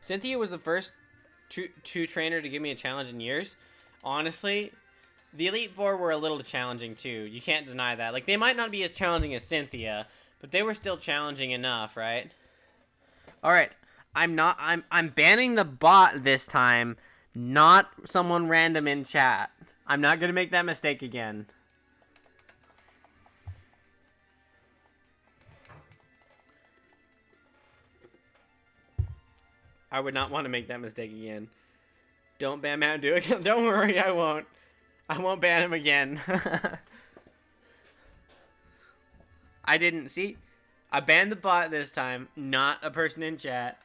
Cynthia was the first true trainer to give me a challenge in years. Honestly, the Elite Four were a little challenging too. You can't deny that. Like, they might not be as challenging as Cynthia, but they were still challenging enough, right? Alright. I'm banning the bot this time, not someone random in chat. I'm not gonna make that mistake again. I would not want to make that mistake again. Don't ban Mountain Dew again. Don't worry, I won't. I won't ban him again. I didn't see. I banned the bot this time, not a person in chat.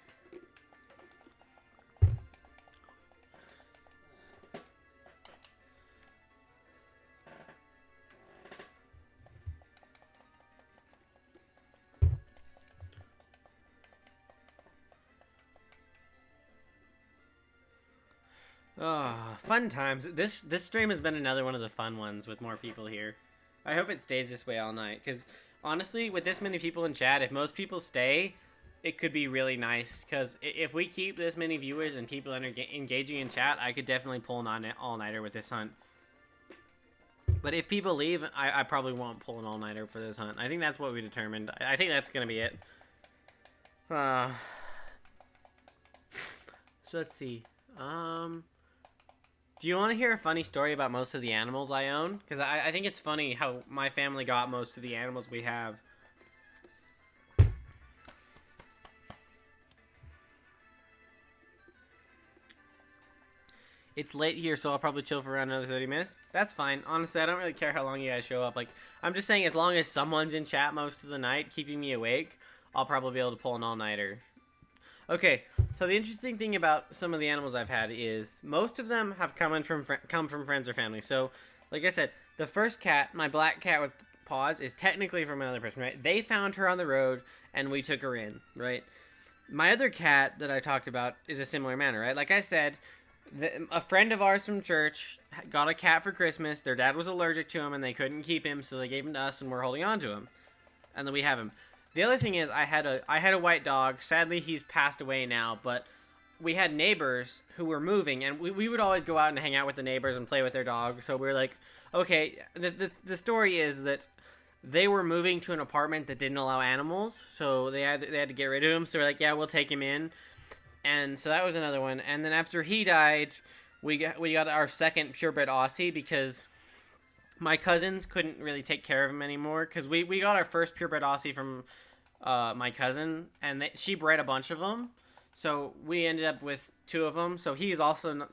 Oh, fun times. This stream has been another one of the fun ones with more people here. I hope it stays this way all night, because honestly, with this many people in chat, if most people stay, it could be really nice, because if we keep this many viewers and people engaging in chat, I could definitely pull an all-nighter with this hunt. But if people leave, I probably won't pull an all-nighter for this hunt. I think that's what we determined. I think that's going to be it. So let's see. Do you want to hear a funny story about most of the animals I own? Because I think it's funny how my family got most of the animals we have. It's late here, so I'll probably chill for around another 30 minutes. That's fine. Honestly, I don't really care how long you guys show up. Like, I'm just saying, as long as someone's in chat most of the night, keeping me awake, I'll probably be able to pull an all-nighter. Okay, so the interesting thing about some of the animals I've had is most of them have come from friends or family. So, like I said, the first cat, my black cat with paws, is technically from another person, right? They found her on the road, and we took her in, right? My other cat that I talked about is a similar manner, right? Like I said, a friend of ours from church got a cat for Christmas. Their dad was allergic to him, and they couldn't keep him, so they gave him to us, and we're holding on to him. And then we have him. The other thing is, I had a white dog. Sadly, he's passed away now, but we had neighbors who were moving, and we would always go out and hang out with the neighbors and play with their dog. So we were like, okay, the story is that they were moving to an apartment that didn't allow animals, so they had to get rid of him. So we're like, yeah, we'll take him in. And so that was another one. And then after he died, we got our second purebred Aussie because my cousins couldn't really take care of him anymore, because we got our first purebred Aussie from my cousin, and she bred a bunch of them, so we ended up with 2 of them. So he's also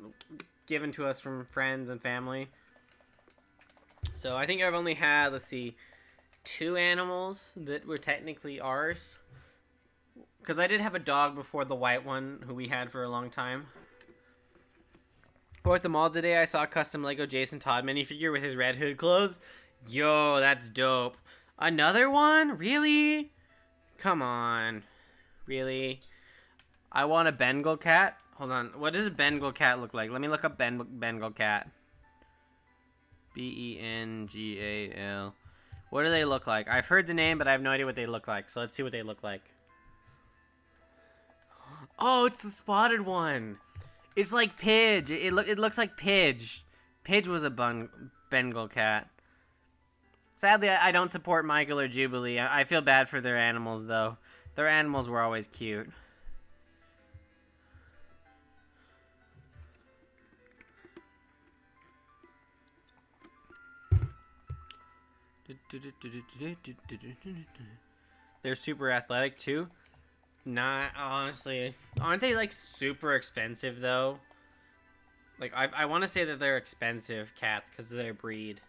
given to us from friends and family. So I think I've only had, let's see, 2 animals that were technically ours, because I did have a dog before the white one who we had for a long time. Or at the mall today, I saw a custom Lego Jason Todd minifigure with his Red Hood clothes. Yo, that's dope. Another one? Really? Come on. Really? I want a Bengal cat. Hold on. What does a Bengal cat look like? Let me look up Bengal cat. Bengal. What do they look like? I've heard the name, but I have no idea what they look like. So let's see what they look like. Oh, it's the spotted one. It's like Pidge. It looks like Pidge. Pidge was a Bengal cat. Sadly, I don't support Michael or Jubilee. I feel bad for their animals, though. Their animals were always cute. They're super athletic, too. Not honestly. Aren't they like super expensive though? Like, I want to say that they're expensive cats because of their breed.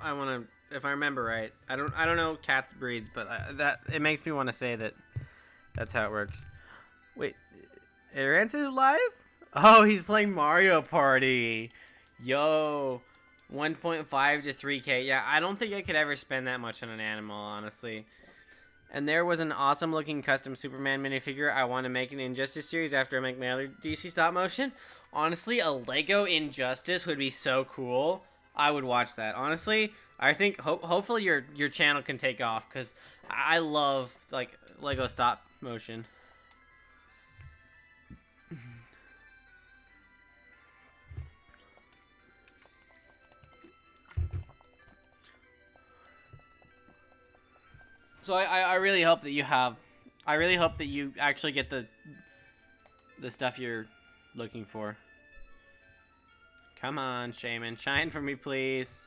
I want to, if I remember right. I don't know cats breeds, but that it makes me want to say that that's how it works. Wait, Arance is live? Oh, he's playing Mario Party. Yo, 1.5 to 3K. Yeah, I don't think I could ever spend that much on an animal, honestly. And there was an awesome looking custom Superman minifigure I want to make an Injustice series after I make my other DC stop motion. Honestly, a Lego Injustice would be so cool. I would watch that. Honestly, I think hopefully your channel can take off because I love like Lego stop motion. So I really hope that you have. I really hope that you actually get the stuff you're looking for. Come on, Shaymin, shine for me, please.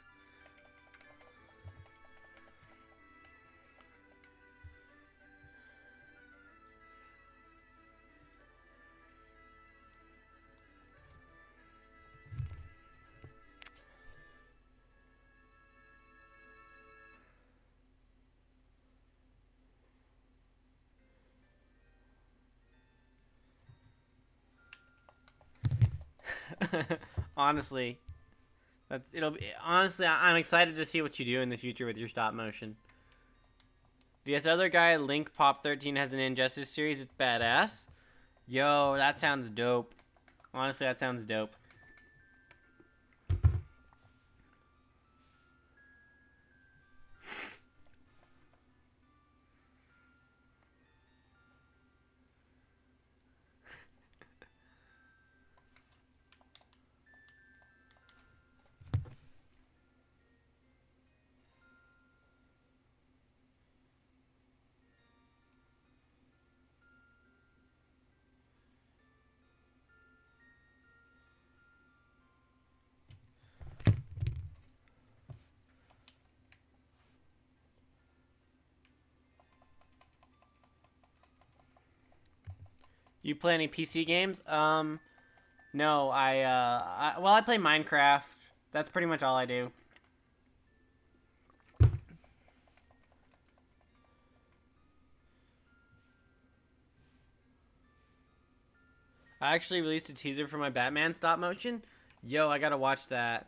Honestly, it'll be honestly. I'm excited to see what you do in the future with your stop motion. This other guy, Link Pop 13, has an Injustice series. It's badass. Yo, that sounds dope. Honestly, that sounds dope. You play any PC games? No, well, I play Minecraft. That's pretty much all I do. I actually released a teaser for my Batman stop motion. Yo, I gotta watch that.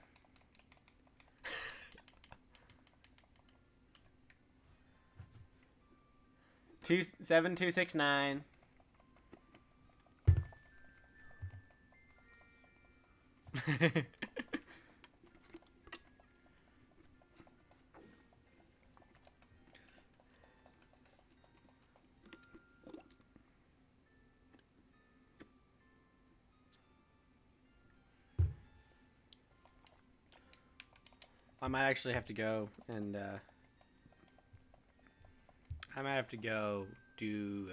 7269. I might actually have to go and I might have to go do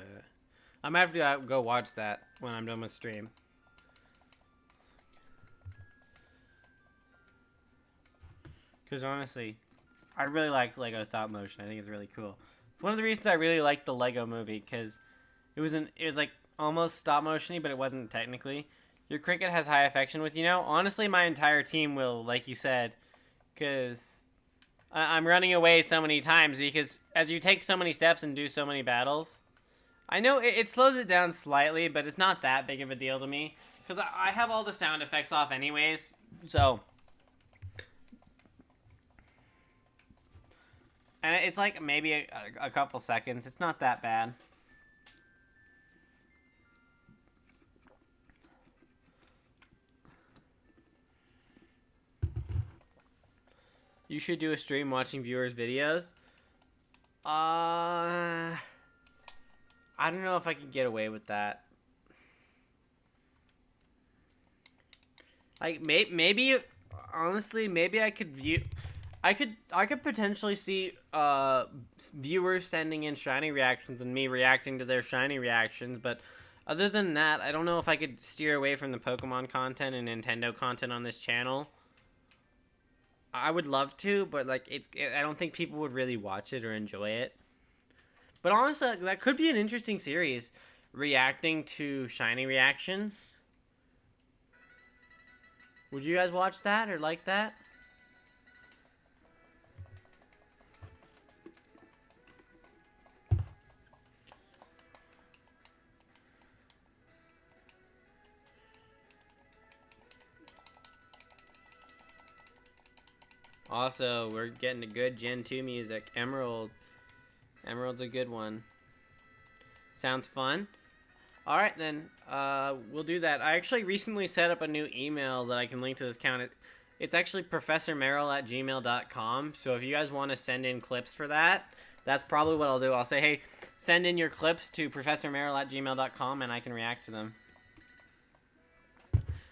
I might have to go watch that when I'm done with stream. Because honestly, I really like Lego stop motion. I think it's really cool. It's one of the reasons I really liked the Lego movie because it was like almost stop motiony, but it wasn't technically. Your cricket has high affection with you now. Honestly, my entire team will, like you said, because I'm running away so many times because as you take so many steps and do so many battles, I know it slows it down slightly, but it's not that big of a deal to me because I have all the sound effects off anyways, so. And it's like maybe a couple seconds. It's not that bad. You should do a stream watching viewers' videos. I don't know if I can get away with that. Like maybe honestly, maybe I could view. I could potentially see viewers sending in shiny reactions and me reacting to their shiny reactions, but other than that, I don't know if I could steer away from the Pokemon content and Nintendo content on this channel. I would love to, but like I don't think people would really watch it or enjoy it. But honestly, that could be an interesting series, reacting to shiny reactions. Would you guys watch that or like that? Also, we're getting a good Gen 2 music. Emerald. Emerald's a good one. Sounds fun. Alright then, we'll do that. I actually recently set up a new email that I can link to this account. It's actually professormerrill@gmail.com. So if you guys want to send in clips for that, that's probably what I'll do. I'll say, hey, send in your clips to professormerrill@gmail.com and I can react to them.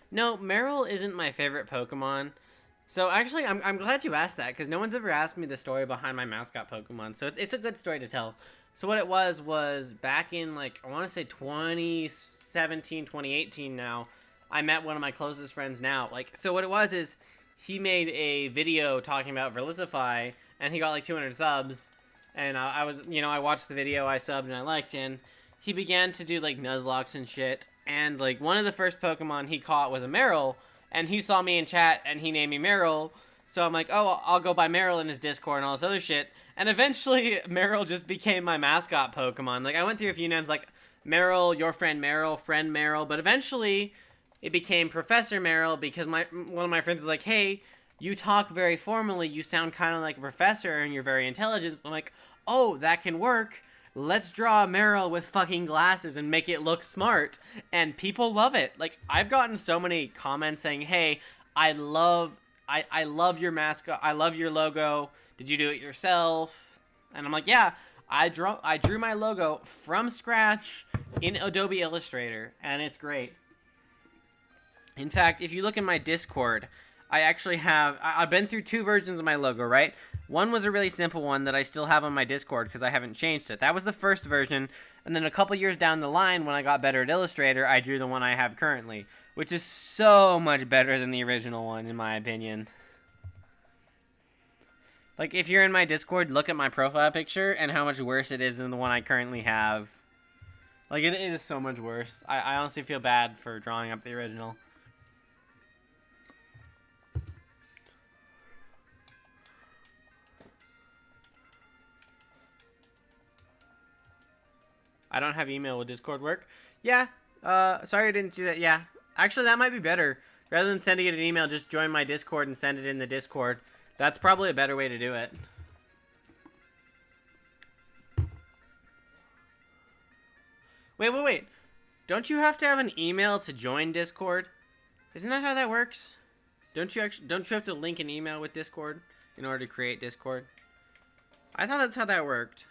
No, Meryl isn't my favorite Pokemon. So actually, I'm glad you asked that, because no one's ever asked me the story behind my mascot Pokemon. So it's a good story to tell. So what it was back in, like, I want to say 2017, 2018 now, I met one of my closest friends now. Like, so what it was is, he made a video talking about Verlisify, and he got like 200 subs. And I was, I watched the video, I subbed, and I liked it. And he began to do, like, Nuzlocks and shit. And, like, one of the first Pokemon he caught was a Meryl. And he saw me in chat, and he named me Meryl. So I'm like, oh, I'll go by Meryl in his Discord and all this other shit. And eventually, Meryl just became my mascot Pokemon. Like, I went through a few names, like Meryl, your friend Meryl. But eventually, it became Professor Meryl, because one of my friends was like, hey, you talk very formally. You sound kind of like a professor, and you're very intelligent. So I'm like, oh, that can work. Let's draw Meryl with fucking glasses and make it look smart. And people love it. Like, I've gotten so many comments saying, hey, I love your mascot. I love your logo. Did you do it yourself? And I'm like, yeah, I drew my logo from scratch in Adobe Illustrator, and it's great. In fact, if you look in my Discord, I actually have, I've been through 2 versions of my logo, right? One was a really simple one that I still have on my Discord because I haven't changed it. That was the first version, and then a couple years down the line, when I got better at Illustrator, I drew the one I have currently, which is so much better than the original one, in my opinion. Like, if you're in my Discord, look at my profile picture and how much worse it is than the one I currently have. Like, it is so much worse. I honestly feel bad for drawing up the original. I don't have email. Will Discord work? Yeah. Sorry I didn't do that. Yeah. Actually, that might be better. Rather than sending it an email, just join my Discord and send it in the Discord. That's probably a better way to do it. Wait. Don't you have to have an email to join Discord? Isn't that how that works? Don't you have to link an email with Discord in order to create Discord? I thought that's how that worked.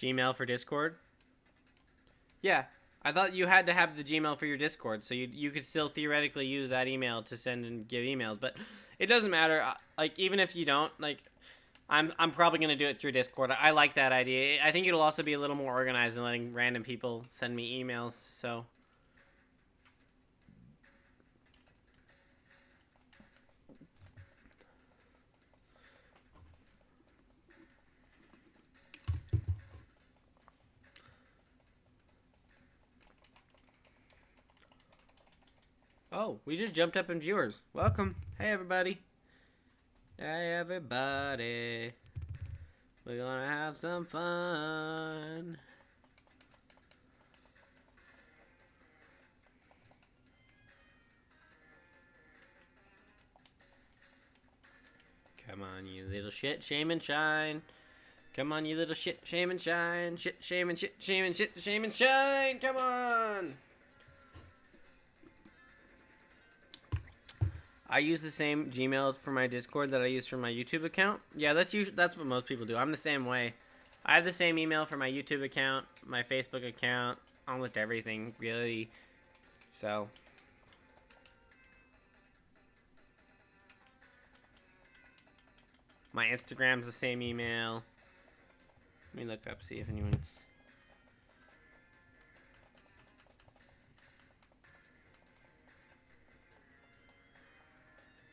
Gmail for Discord? Yeah, I thought you had to have the Gmail for your Discord, so you could still theoretically use that email to send and give emails, but it doesn't matter. Like, even if you don't, like, I'm probably going to do it through Discord. I like that idea. I think it'll also be a little more organized than letting random people send me emails, so... Oh, we just jumped up in viewers. Welcome. Hey, everybody. Hey, everybody. We're gonna have some fun. Come on, you little shit, Shaymin, shine. Come on, you little shit, Shaymin, shine. Shit, Shaymin, Shaymin, shine. Come on. I use the same Gmail for my Discord that I use for my YouTube account. Yeah, that's what most people do. I'm the same way. I have the same email for my YouTube account, my Facebook account, almost everything, really. So, My Instagram's the same email. Let me look up, see if anyone's...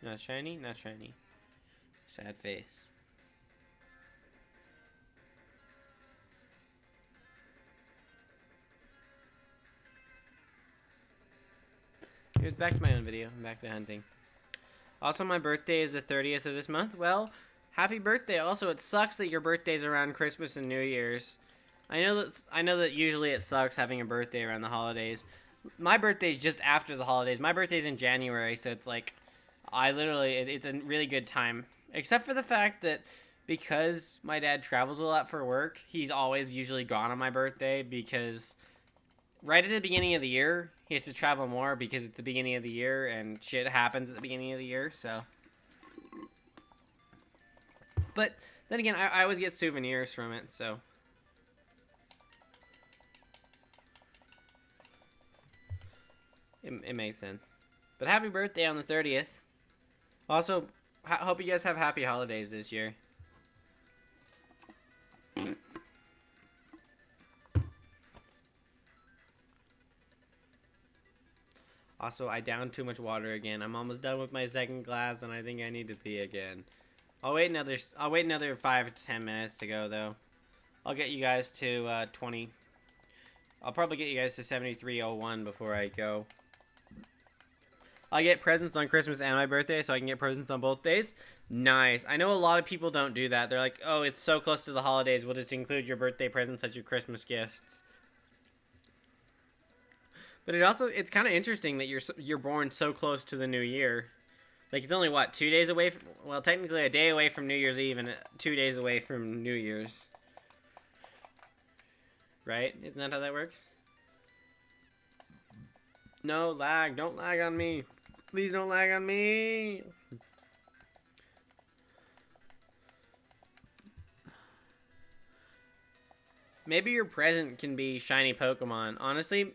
Not shiny? Not shiny. Sad face. Here's back to my own video. I'm back to hunting. Also, my birthday is the 30th of this month. Well, happy birthday. Also, it sucks that your birthday's around Christmas and New Year's. I know that usually it sucks having a birthday around the holidays. My birthday's just after the holidays. My birthday's in January, so it's like it's a really good time. Except for the fact that because my dad travels a lot for work, he's always usually gone on my birthday because right at the beginning of the year, he has to travel more because it's the beginning of the year and shit happens at the beginning of the year, so. But then again, I always get souvenirs from it, so. It makes sense. But happy birthday on the 30th. Also, hope you guys have happy holidays this year. Also, I downed too much water again. I'm almost done with my second glass, and I think I need to pee again. I'll wait another 5 to 10 minutes to go, though. I'll get you guys to 20. I'll probably get you guys to 73:01 before I go. I get presents on Christmas and my birthday, so I can get presents on both days. Nice. I know a lot of people don't do that. They're like, oh, it's so close to the holidays, we'll just include your birthday presents as your Christmas gifts. But it's kind of interesting that you're born so close to the new year. Like, it's only, what, 2 days away from... Well, technically a day away from New Year's Eve and 2 days away from New Year's. Right? Isn't that how that works? No lag. Don't lag on me. Please don't lag on me. Maybe your present can be shiny Pokemon. Honestly,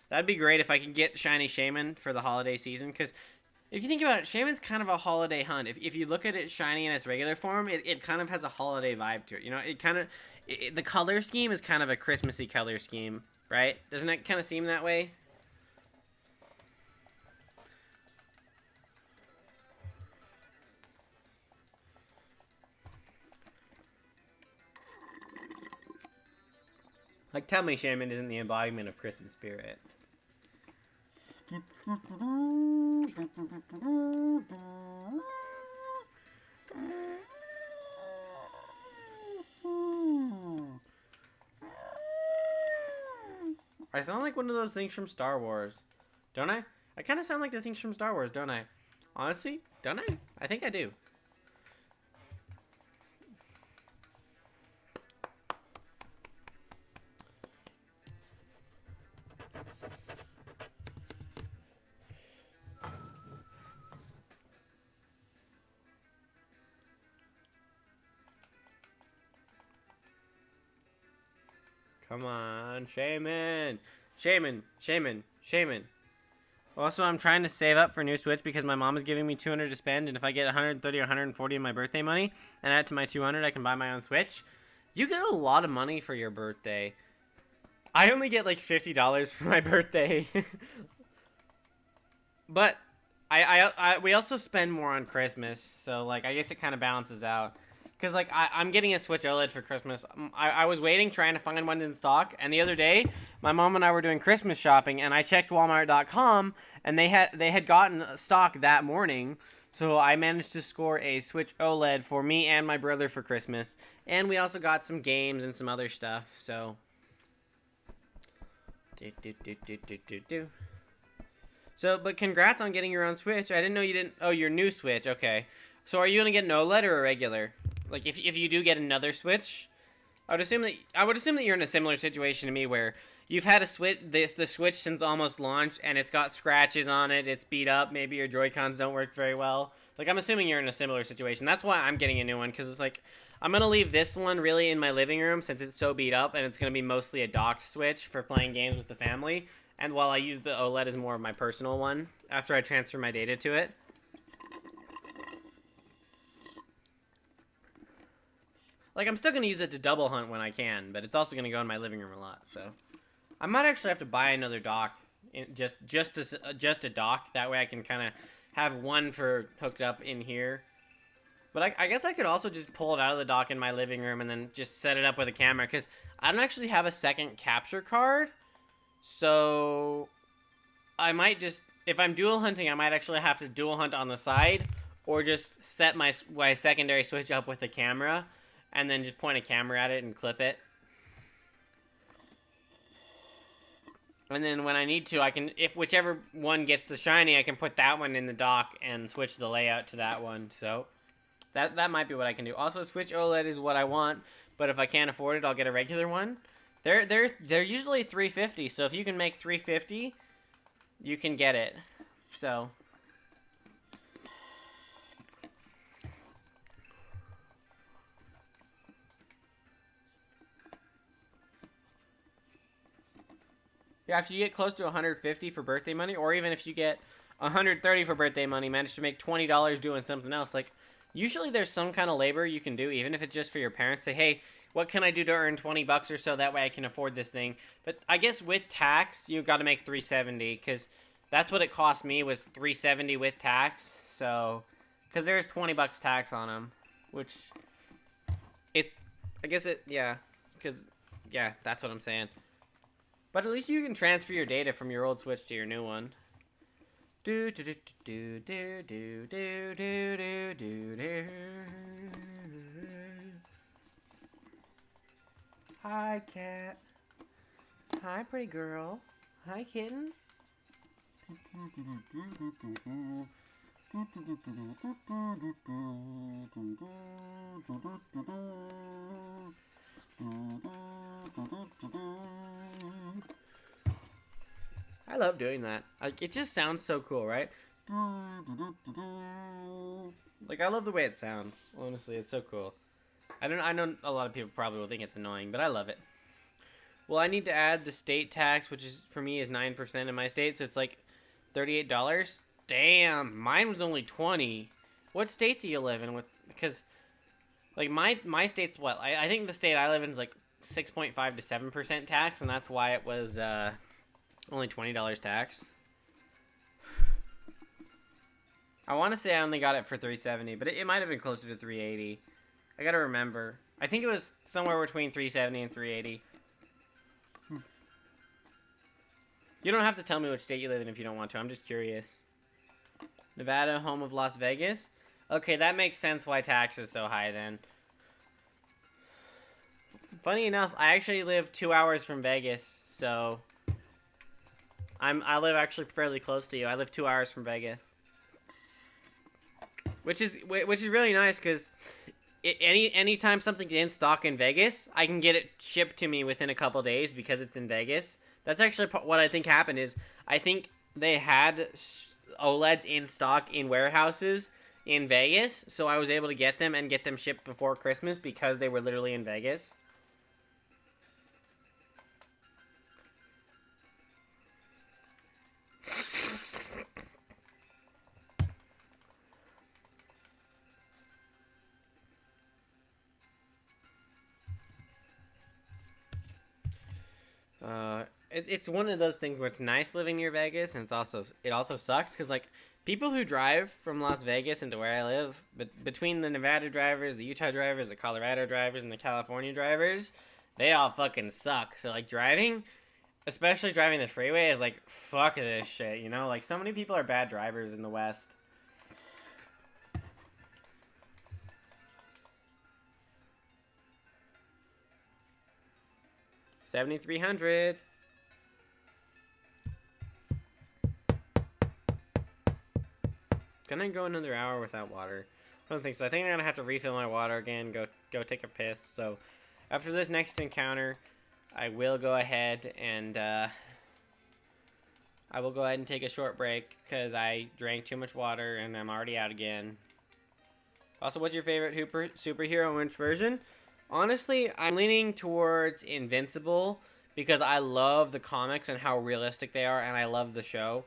that'd be great if I could get shiny Shaymin for the holiday season. Because if you think about it, Shaymin's kind of a holiday hunt. If you look at it shiny in its regular form, it kind of has a holiday vibe to it. You know, the color scheme is kind of a Christmassy color scheme, right? Doesn't it kind of seem that way? Like, tell me Shaymin isn't the embodiment of Christmas spirit. I sound like one of those things from Star Wars, don't I? I kind of sound like the things from Star Wars, don't I? Honestly, don't I? I think I do. Come on, Shaymin! Shaymin! Shaymin! Shaymin! Also, I'm trying to save up for a new Switch because my mom is giving me $200 to spend, and if I get 130 or 140 of my birthday money and add it to my 200, I can buy my own Switch. You get a lot of money for your birthday. I only get like $50 for my birthday. But we also spend more on Christmas, so like I guess it kind of balances out. Because, like, I'm getting a Switch OLED for Christmas. I was waiting, trying to find one in stock. And the other day, my mom and I were doing Christmas shopping. And I checked Walmart.com. And they had gotten stock that morning. So I managed to score a Switch OLED for me and my brother for Christmas. And we also got some games and some other stuff. So. So, but congrats on getting your own Switch. I didn't know you didn't. Oh, your new Switch. Okay. So are you going to get an OLED or a regular? Like, if you do get another Switch, I would assume that you're in a similar situation to me where you've had the Switch since almost launch, and it's got scratches on it, it's beat up, maybe your Joy-Cons don't work very well. Like, I'm assuming you're in a similar situation. That's why I'm getting a new one, because it's like, I'm going to leave this one really in my living room since it's so beat up, and it's going to be mostly a docked Switch for playing games with the family. And while I use the OLED as more of my personal one after I transfer my data to it. Like, I'm still going to use it to double hunt when I can, but it's also going to go in my living room a lot, so. I might actually have to buy another dock, just a dock. That way I can kind of have one for hooked up in here. But I guess I could also just pull it out of the dock in my living room and then just set it up with a camera, because I don't actually have a second capture card. So I might just, if I'm dual hunting, I might actually have to dual hunt on the side, or just set my secondary switch up with a camera and then just point a camera at it and clip it. And then when I need to, I can, if whichever one gets the shiny, I can put that one in the dock and switch the layout to that one. So that might be what I can do. Also, Switch OLED is what I want, but if I can't afford it, I'll get a regular one. They're usually $350, so if you can make $350, you can get it. So yeah, if you get close to 150 for birthday money, or even if you get 130 for birthday money, manage to make $20 doing something else, like, usually there's some kind of labor you can do, even if it's just for your parents. Say, hey, what can I do to earn 20 bucks or so? That way I can afford this thing. But I guess with tax, you've got to make 370, because that's what it cost me, was 370 with tax. So, because there's 20 bucks tax on them, which it's, I guess it, yeah, because, yeah, that's what I'm saying. But at least you can transfer your data from your old Switch to your new one. Do do do do do do do do do do do. Hi, cat. Hi, pretty girl. Hi, kitten. I love doing that. Like, it just sounds so cool, right? Like, I love the way it sounds. Honestly, it's so cool. I know a lot of people probably will think it's annoying, but I love it. Well, I need to add the state tax, which is, for me, is 9% in my state, so it's like $38. Damn, mine was only 20. What state do you live in? Because, like, my state's what? I think the state I live in is like 6.5 to 7% tax, and that's why it was only $20 tax. I want to say I only got it for $370, but it might have been closer to $380. I gotta remember. I think it was somewhere between $370 and $380. You don't have to tell me which state you live in if you don't want to. I'm just curious. Nevada, home of Las Vegas? Okay, that makes sense why tax is so high then. Funny enough, I actually live 2 hours from Vegas, so I live actually fairly close to you. I live 2 hours from Vegas, which is really nice, because anytime something's in stock in Vegas, I can get it shipped to me within a couple days because it's in Vegas. That's actually what I think happened. Is I think they had OLEDs in stock in warehouses in Vegas, so I was able to get them and get them shipped before Christmas because they were literally in Vegas. It's one of those things where it's nice living near Vegas, and it also sucks because, like, people who drive from Las Vegas into where I live, but between the Nevada drivers, the Utah drivers, the Colorado drivers, and the California drivers, they all fucking suck. So, like, especially driving the freeway, is like, fuck this shit, you know? Like, so many people are bad drivers in the West. $7,300. Can I go another hour without water? I don't think so. I think I'm gonna have to refill my water again. Go take a piss. So, after this next encounter, I will go ahead and take a short break because I drank too much water and I'm already out again. Also, what's your favorite superhero and which version? Honestly, I'm leaning towards Invincible because I love the comics and how realistic they are, and I love the show.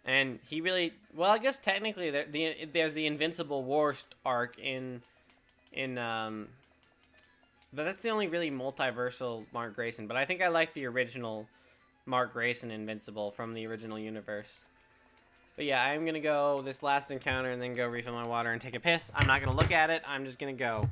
And he really, well, I guess technically there's the Invincible War arc in but that's the only really multiversal Mark Grayson. But I think I like the original Mark Grayson Invincible from the original universe. But yeah, I'm gonna go this last encounter and then go refill my water and take a piss. I'm not gonna look at it. I'm just gonna go.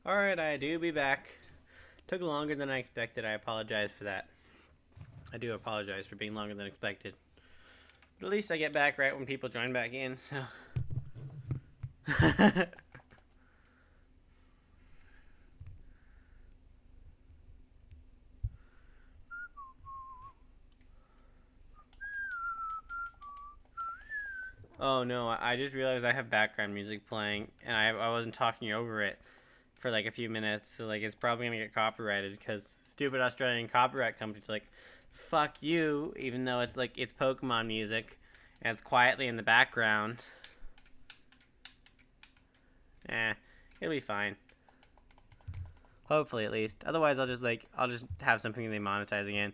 Alright, I do be back. Took longer than I expected. I apologize for that. I do apologize for being longer than expected. But at least I get back right when people join back in, so. Oh no, I just realized I have background music playing, and I wasn't talking over it for like a few minutes, so like it's probably gonna get copyrighted because stupid Australian copyright company's like, fuck you, even though it's like it's Pokemon music and it's quietly in the background. It'll be fine. Hopefully, at least. Otherwise, I'll just have something they monetize again.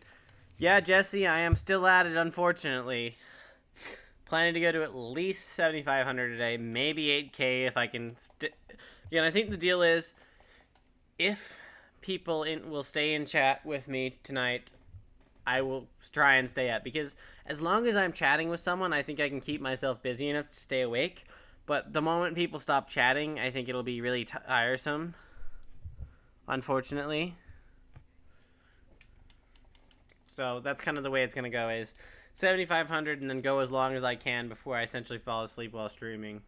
Yeah, Jesse, I am still at it, unfortunately. Planning to go to at least 7,500 a day, maybe 8K if I can. Yeah, I think the deal is, if people will stay in chat with me tonight, I will try and stay up, because as long as I'm chatting with someone, I think I can keep myself busy enough to stay awake. But the moment people stop chatting, I think it'll be really tiresome, unfortunately. So that's kind of the way it's going to go, is 7,500 and then go as long as I can before I essentially fall asleep while streaming.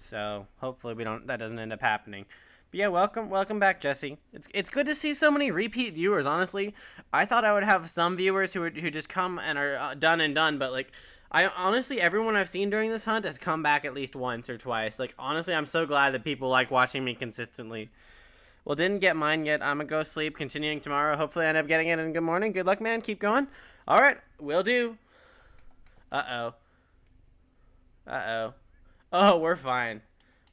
So hopefully that doesn't end up happening. But yeah, welcome back, Jesse. It's good to see so many repeat viewers. Honestly, I thought I would have some viewers who just come and are done and done, but like, I honestly, everyone I've seen during this hunt has come back at least once or twice. Like, honestly, I'm so glad that people like watching me consistently. Well, didn't get mine yet. I'm gonna go sleep. Continuing tomorrow. Hopefully, I end up getting it. And good morning. Good luck, man. Keep going. All right, will do. Uh oh. Oh, we're fine.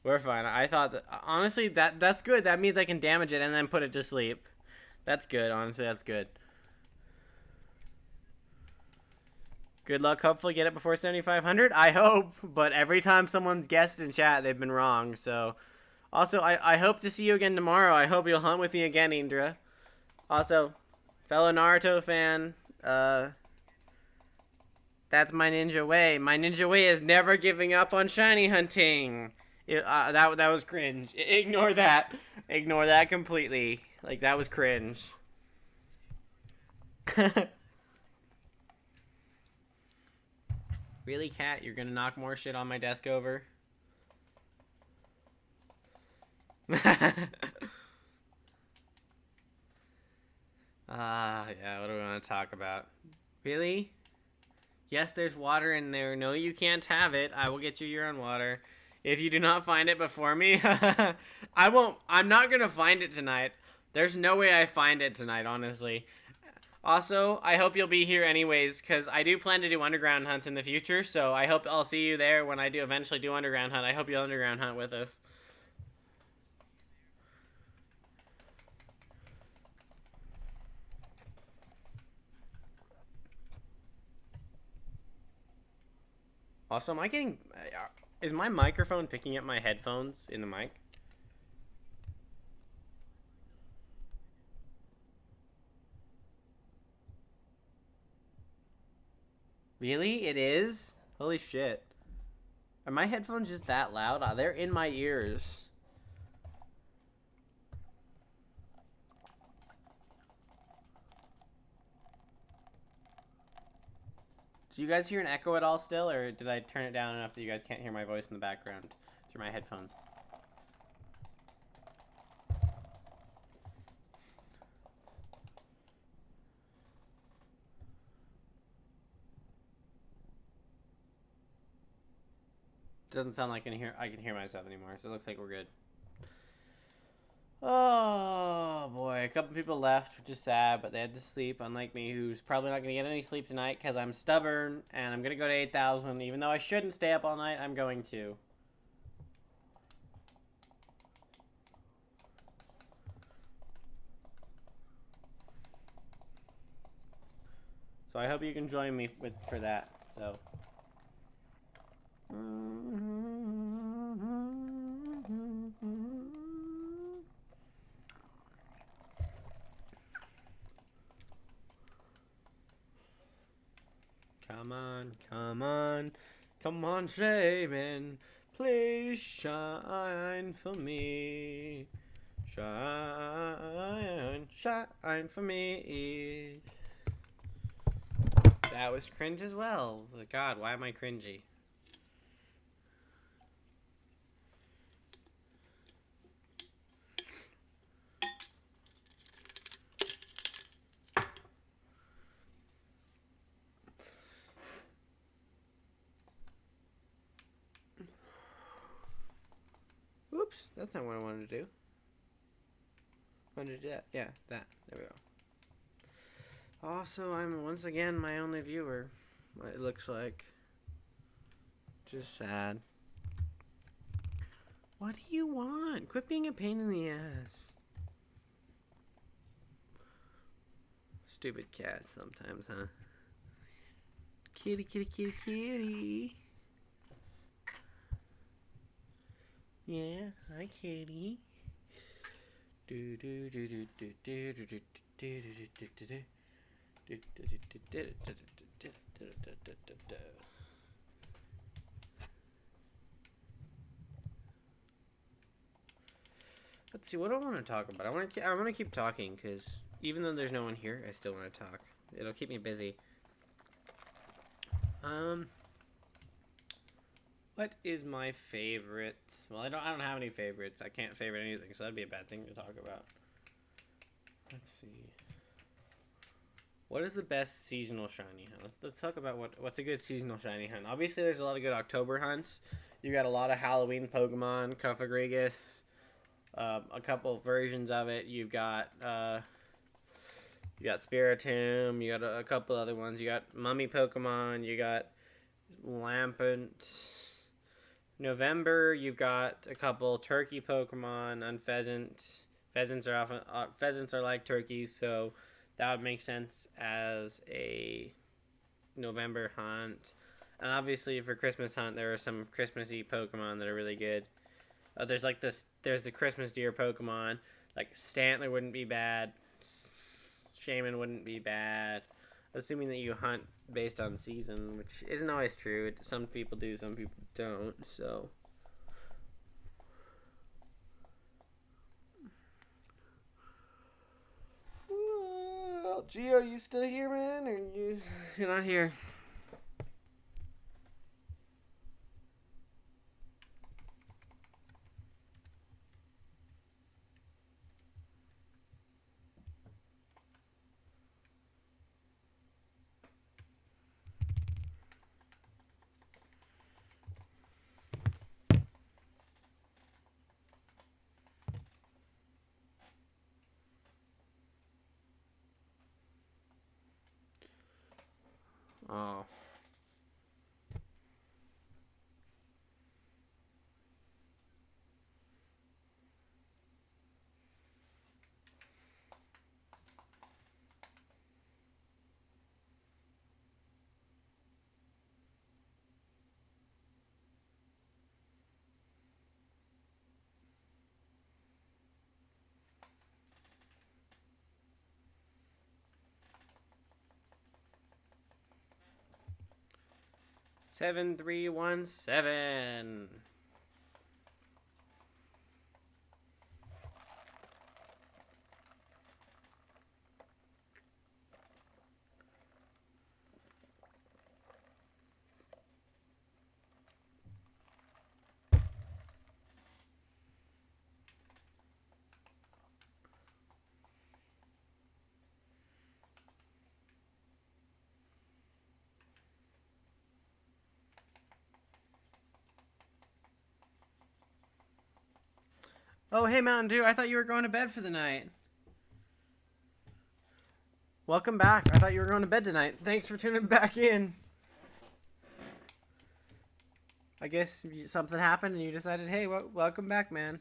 We're fine. I thought that, honestly, that's good. That means I can damage it and then put it to sleep. That's good. Honestly, that's good. Good luck. Hopefully, get it before 7,500. I hope. But every time someone's guessed in chat, they've been wrong. So, also, I hope to see you again tomorrow. I hope you'll hunt with me again, Indra. Also, fellow Naruto fan, that's my ninja way. My ninja way is never giving up on shiny hunting. That was cringe. Ignore that. Ignore that completely. Like, that was cringe. Really, Cat? You're gonna knock more shit on my desk over? Yeah, what do we want to talk about? Really? Yes, there's water in there. No, you can't have it. I will get you your own water. If you do not find it before me, I won't. I'm not gonna find it tonight. There's no way I find it tonight, honestly. Also, I hope you'll be here anyways, because I do plan to do underground hunts in the future, so I hope I'll see you there when I do eventually do underground hunt. I hope you'll underground hunt with us. Also, am I getting... is my microphone picking up my headphones in the mic? Really? It is? Holy shit. Are my headphones just that loud? They're in my ears. Do you guys hear an echo at all still, or did I turn it down enough that you guys can't hear my voice in the background through my headphones? Doesn't sound like I can hear myself anymore, so it looks like we're good. Oh boy, a couple people left, which is sad, but they had to sleep, unlike me, who's probably not going to get any sleep tonight because I'm stubborn and I'm going to go to 8,000. Even though I shouldn't stay up all night, I'm going to. So I hope you can join me for that. So. Come on, come on, come on, Shaymin. Please shine for me. Shine, shine for me. That was cringe as well. God, why am I cringy? Oops, that's not what I wanted to do. I wanted to do that. Yeah, that. There we go. Also, I'm once again my only viewer. It looks like. Just sad. What do you want? Quit being a pain in the ass. Stupid cat sometimes, huh? Kitty, kitty, kitty, kitty. Yeah, hi, kitty. Do do do do do do do do do do do do. Let's see. What do I want to talk about? I want to keep talking because even though there's no one here, I still want to talk. It'll keep me busy. What is my favorite? Well, I don't have any favorites. I can't favorite anything, so that'd be a bad thing to talk about. Let's see. What is the best seasonal shiny hunt? Let's talk about what's a good seasonal shiny hunt. Obviously, there's a lot of good October hunts. You got a lot of Halloween Pokemon, Cuffagrigus, a couple versions of it. You got Spiritomb. You got a couple other ones. You got Mummy Pokemon. You got Lampent. November, you've got a couple turkey Pokemon and pheasant. Pheasants are like turkeys, so that would make sense as a November hunt. And obviously for Christmas hunt, there are some Christmassy Pokemon that are really good. There's the Christmas deer Pokemon. Like Stantler wouldn't be bad. Shaymin wouldn't be bad. Assuming that you hunt based on season, which isn't always true. Some people do, some people don't, so. Well, Gio, you still here, man? Or you're not here? Oh. Seven, 3, 1, 7. Oh, hey, Mountain Dew. I thought you were going to bed for the night. Welcome back. I thought you were going to bed tonight. Thanks for tuning back in. I guess something happened and you decided, hey, welcome back, man.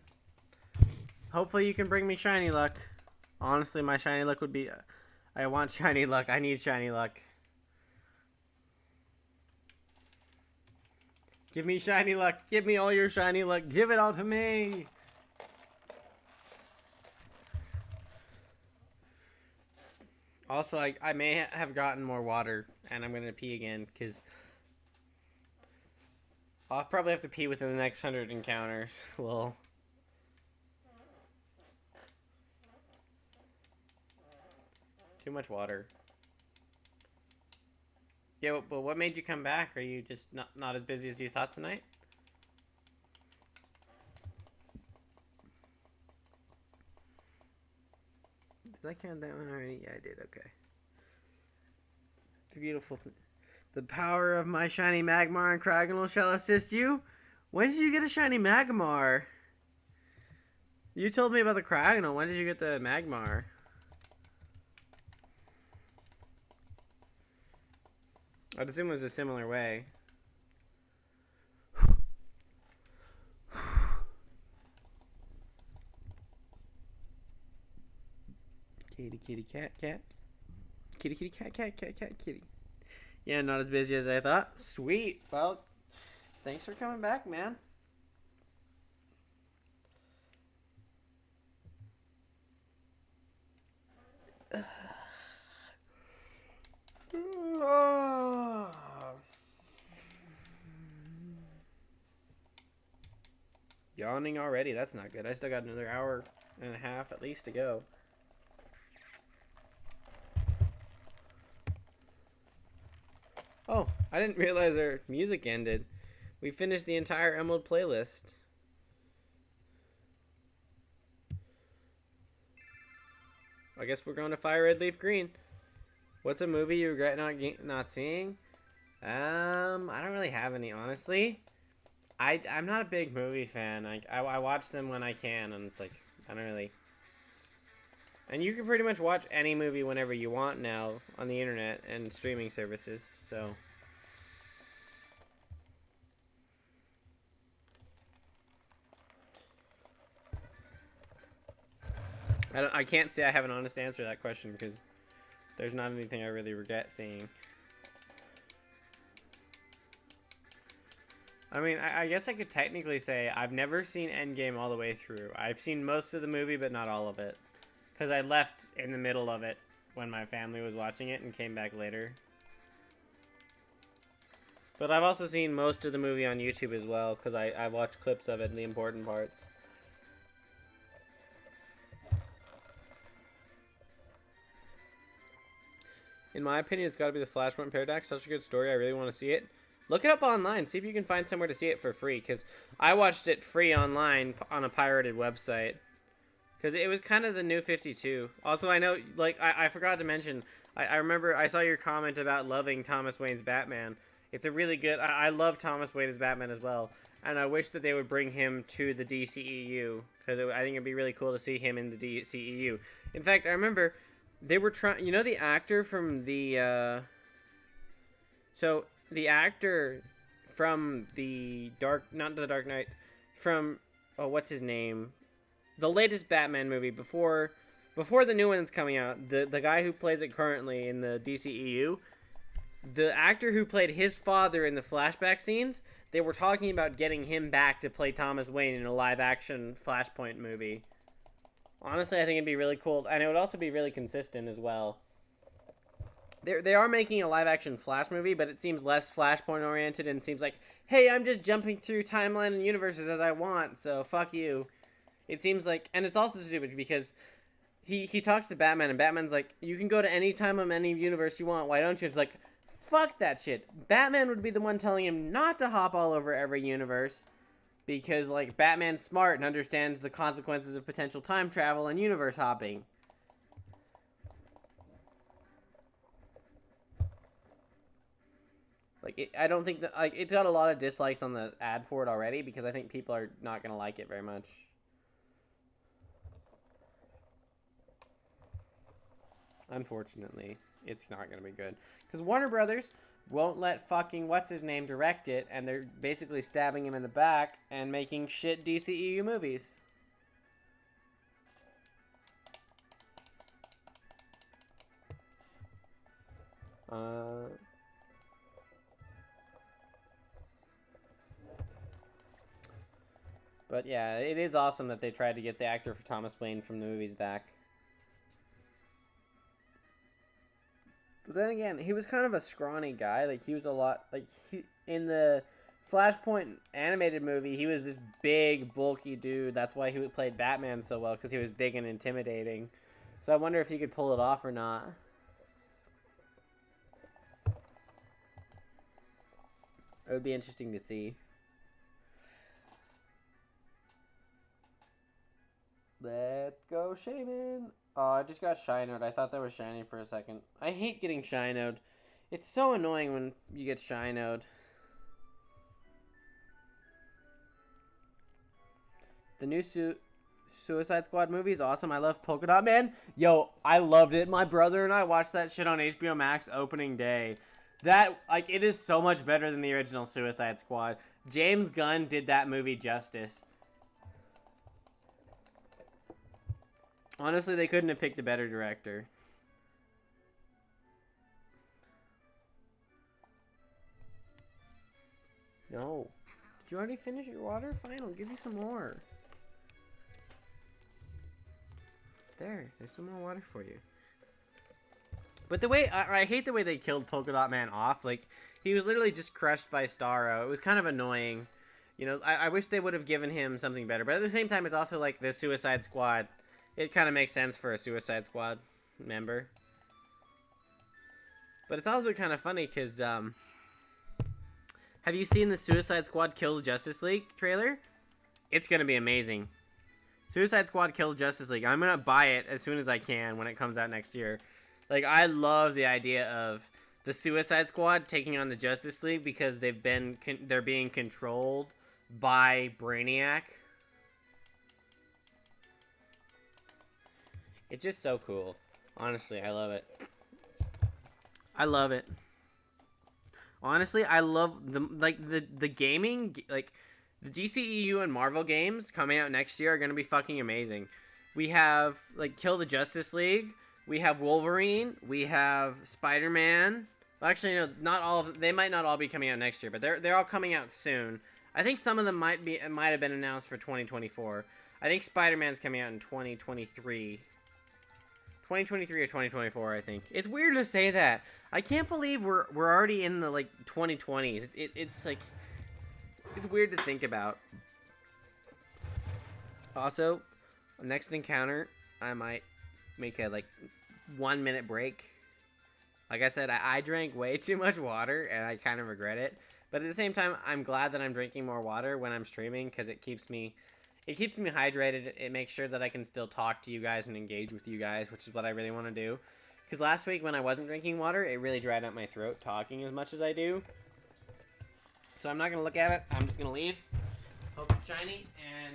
Hopefully you can bring me shiny luck. Honestly, my shiny luck would be... I want shiny luck. I need shiny luck. Give me shiny luck. Give me all your shiny luck. Give it all to me. Also, I may have gotten more water, and I'm going to pee again, because I'll probably have to pee within the next 100 encounters. Well, too much water. Yeah, but what made you come back? Are you just not as busy as you thought tonight? Did I count that one already? Yeah, I did. Okay. The beautiful. The power of my shiny Magmar and Kragonal shall assist you. When did you get a shiny Magmar? You told me about the Kragonal. When did you get the Magmar? I'd assume it was a similar way. Kitty, kitty, cat, cat. Kitty, kitty, cat, cat, cat, cat, kitty. Yeah, not as busy as I thought. Sweet. Well, thanks for coming back, man. Yawning already? That's not good. I still got another hour and a half at least to go. Oh, I didn't realize our music ended. We finished the entire Emerald playlist. I guess we're going to Fire Red Leaf Green. What's a movie you regret not seeing? I don't really have any, honestly. I'm not a big movie fan. I watch them when I can, and it's like, I don't really... And you can pretty much watch any movie whenever you want now on the internet and streaming services, so... I can't say I have an honest answer to that question, because there's not anything I really regret seeing. I mean, I guess I could technically say I've never seen Endgame all the way through. I've seen most of the movie, but not all of it. Because I left in the middle of it when my family was watching it and came back later. But I've also seen most of the movie on YouTube as well, because I've watched clips of it and the important parts. In my opinion, it's got to be the Flashpoint Paradox. Such a good story. I really want to see it. Look it up online. See if you can find somewhere to see it for free. Because I watched it free online on a pirated website. Because it was kind of the new 52. Also, I know, like, I forgot to mention, I remember I saw your comment about loving Thomas Wayne's Batman. It's a really good... I love Thomas Wayne as Batman as well. And I wish that they would bring him to the DCEU. Because I think it'd be really cool to see him in the DCEU. In fact, I remember they were trying... You know the actor from the... So... The actor from the not the Dark Knight, from, oh, what's his name? The latest Batman movie before the new one's coming out. The guy who plays it currently in the DCEU, the actor who played his father in the flashback scenes, they were talking about getting him back to play Thomas Wayne in a live-action Flashpoint movie. Honestly, I think it'd be really cool, and it would also be really consistent as well. They are making a live-action Flash movie, but it seems less Flashpoint-oriented and seems like, hey, I'm just jumping through timeline and universes as I want, so fuck you. It seems like... And it's also stupid because he talks to Batman, and Batman's like, you can go to any time of any universe you want, why don't you? It's like, fuck that shit. Batman would be the one telling him not to hop all over every universe because, like, Batman's smart and understands the consequences of potential time travel and universe hopping. Like, I don't think that, like, it's got a lot of dislikes on the ad for it already because I think people are not going to like it very much. Unfortunately, it's not going to be good. Because Warner Brothers won't let fucking what's-his-name direct it, and they're basically stabbing him in the back and making shit DCEU movies. But yeah, it is awesome that they tried to get the actor for Thomas Wayne from the movies back. But then again, he was kind of a scrawny guy. Like, he was a lot... Like, he, in the Flashpoint animated movie, he was this big, bulky dude. That's why he played Batman so well, because he was big and intimidating. So I wonder if he could pull it off or not. It would be interesting to see. Let's go, Shaymin. Oh, I just got Shinoed. I thought that was shiny for a second. I hate getting Shinoed. It's so annoying when you get Shinoed. The new Suicide Squad movie is awesome. I love Polka Dot Man. Yo, I loved it. My brother and I watched that shit on HBO Max opening day. That, like, it is so much better than the original Suicide Squad. James Gunn did that movie justice. Honestly, they couldn't have picked a better director. No. Did you already finish your water? Fine, I'll give you some more. There's some more water for you. But the way, I hate the way they killed Polka Dot Man off. Like, he was literally just crushed by Starro. It was kind of annoying. You know, I wish they would have given him something better. But at the same time, it's also like the Suicide Squad. It kind of makes sense for a Suicide Squad member. But it's also kind of funny because, have you seen the Suicide Squad Kill the Justice League trailer? It's going to be amazing. Suicide Squad Kill the Justice League. I'm going to buy it as soon as I can when it comes out next year. Like, I love the idea of the Suicide Squad taking on the Justice League because they're being controlled by Brainiac. It's just so cool. Honestly, I love it. I love it. Honestly, I love the gaming, like the DCEU and Marvel games coming out next year are going to be fucking amazing. We have like Kill the Justice League, we have Wolverine, we have Spider-Man. Well, actually, no, not all of them. They might not all be coming out next year, but they're all coming out soon. I think some of them might have been announced for 2024. I think Spider-Man's coming out in 2023. 2023 or 2024, I think. It's weird to say that. I can't believe we're already in the like 2020s. It's like it's weird to think about. Also, next encounter, I might make a like 1 minute break. Like I said, I drank way too much water and I kind of regret it. But at the same time, I'm glad that I'm drinking more water when I'm streaming because it keeps me hydrated. It makes sure that I can still talk to you guys and engage with you guys, which is what I really want to do. Because last week when I wasn't drinking water, it really dried out my throat talking as much as I do. So I'm not going to look at it. I'm just going to leave. Hope it's shiny, and...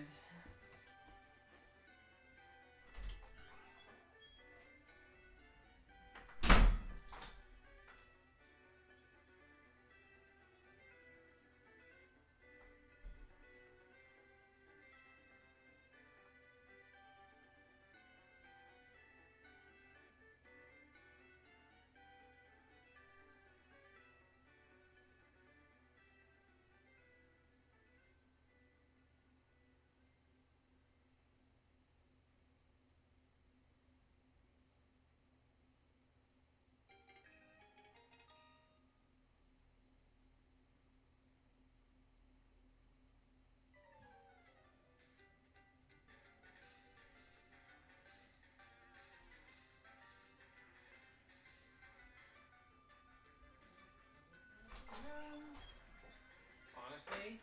Honestly...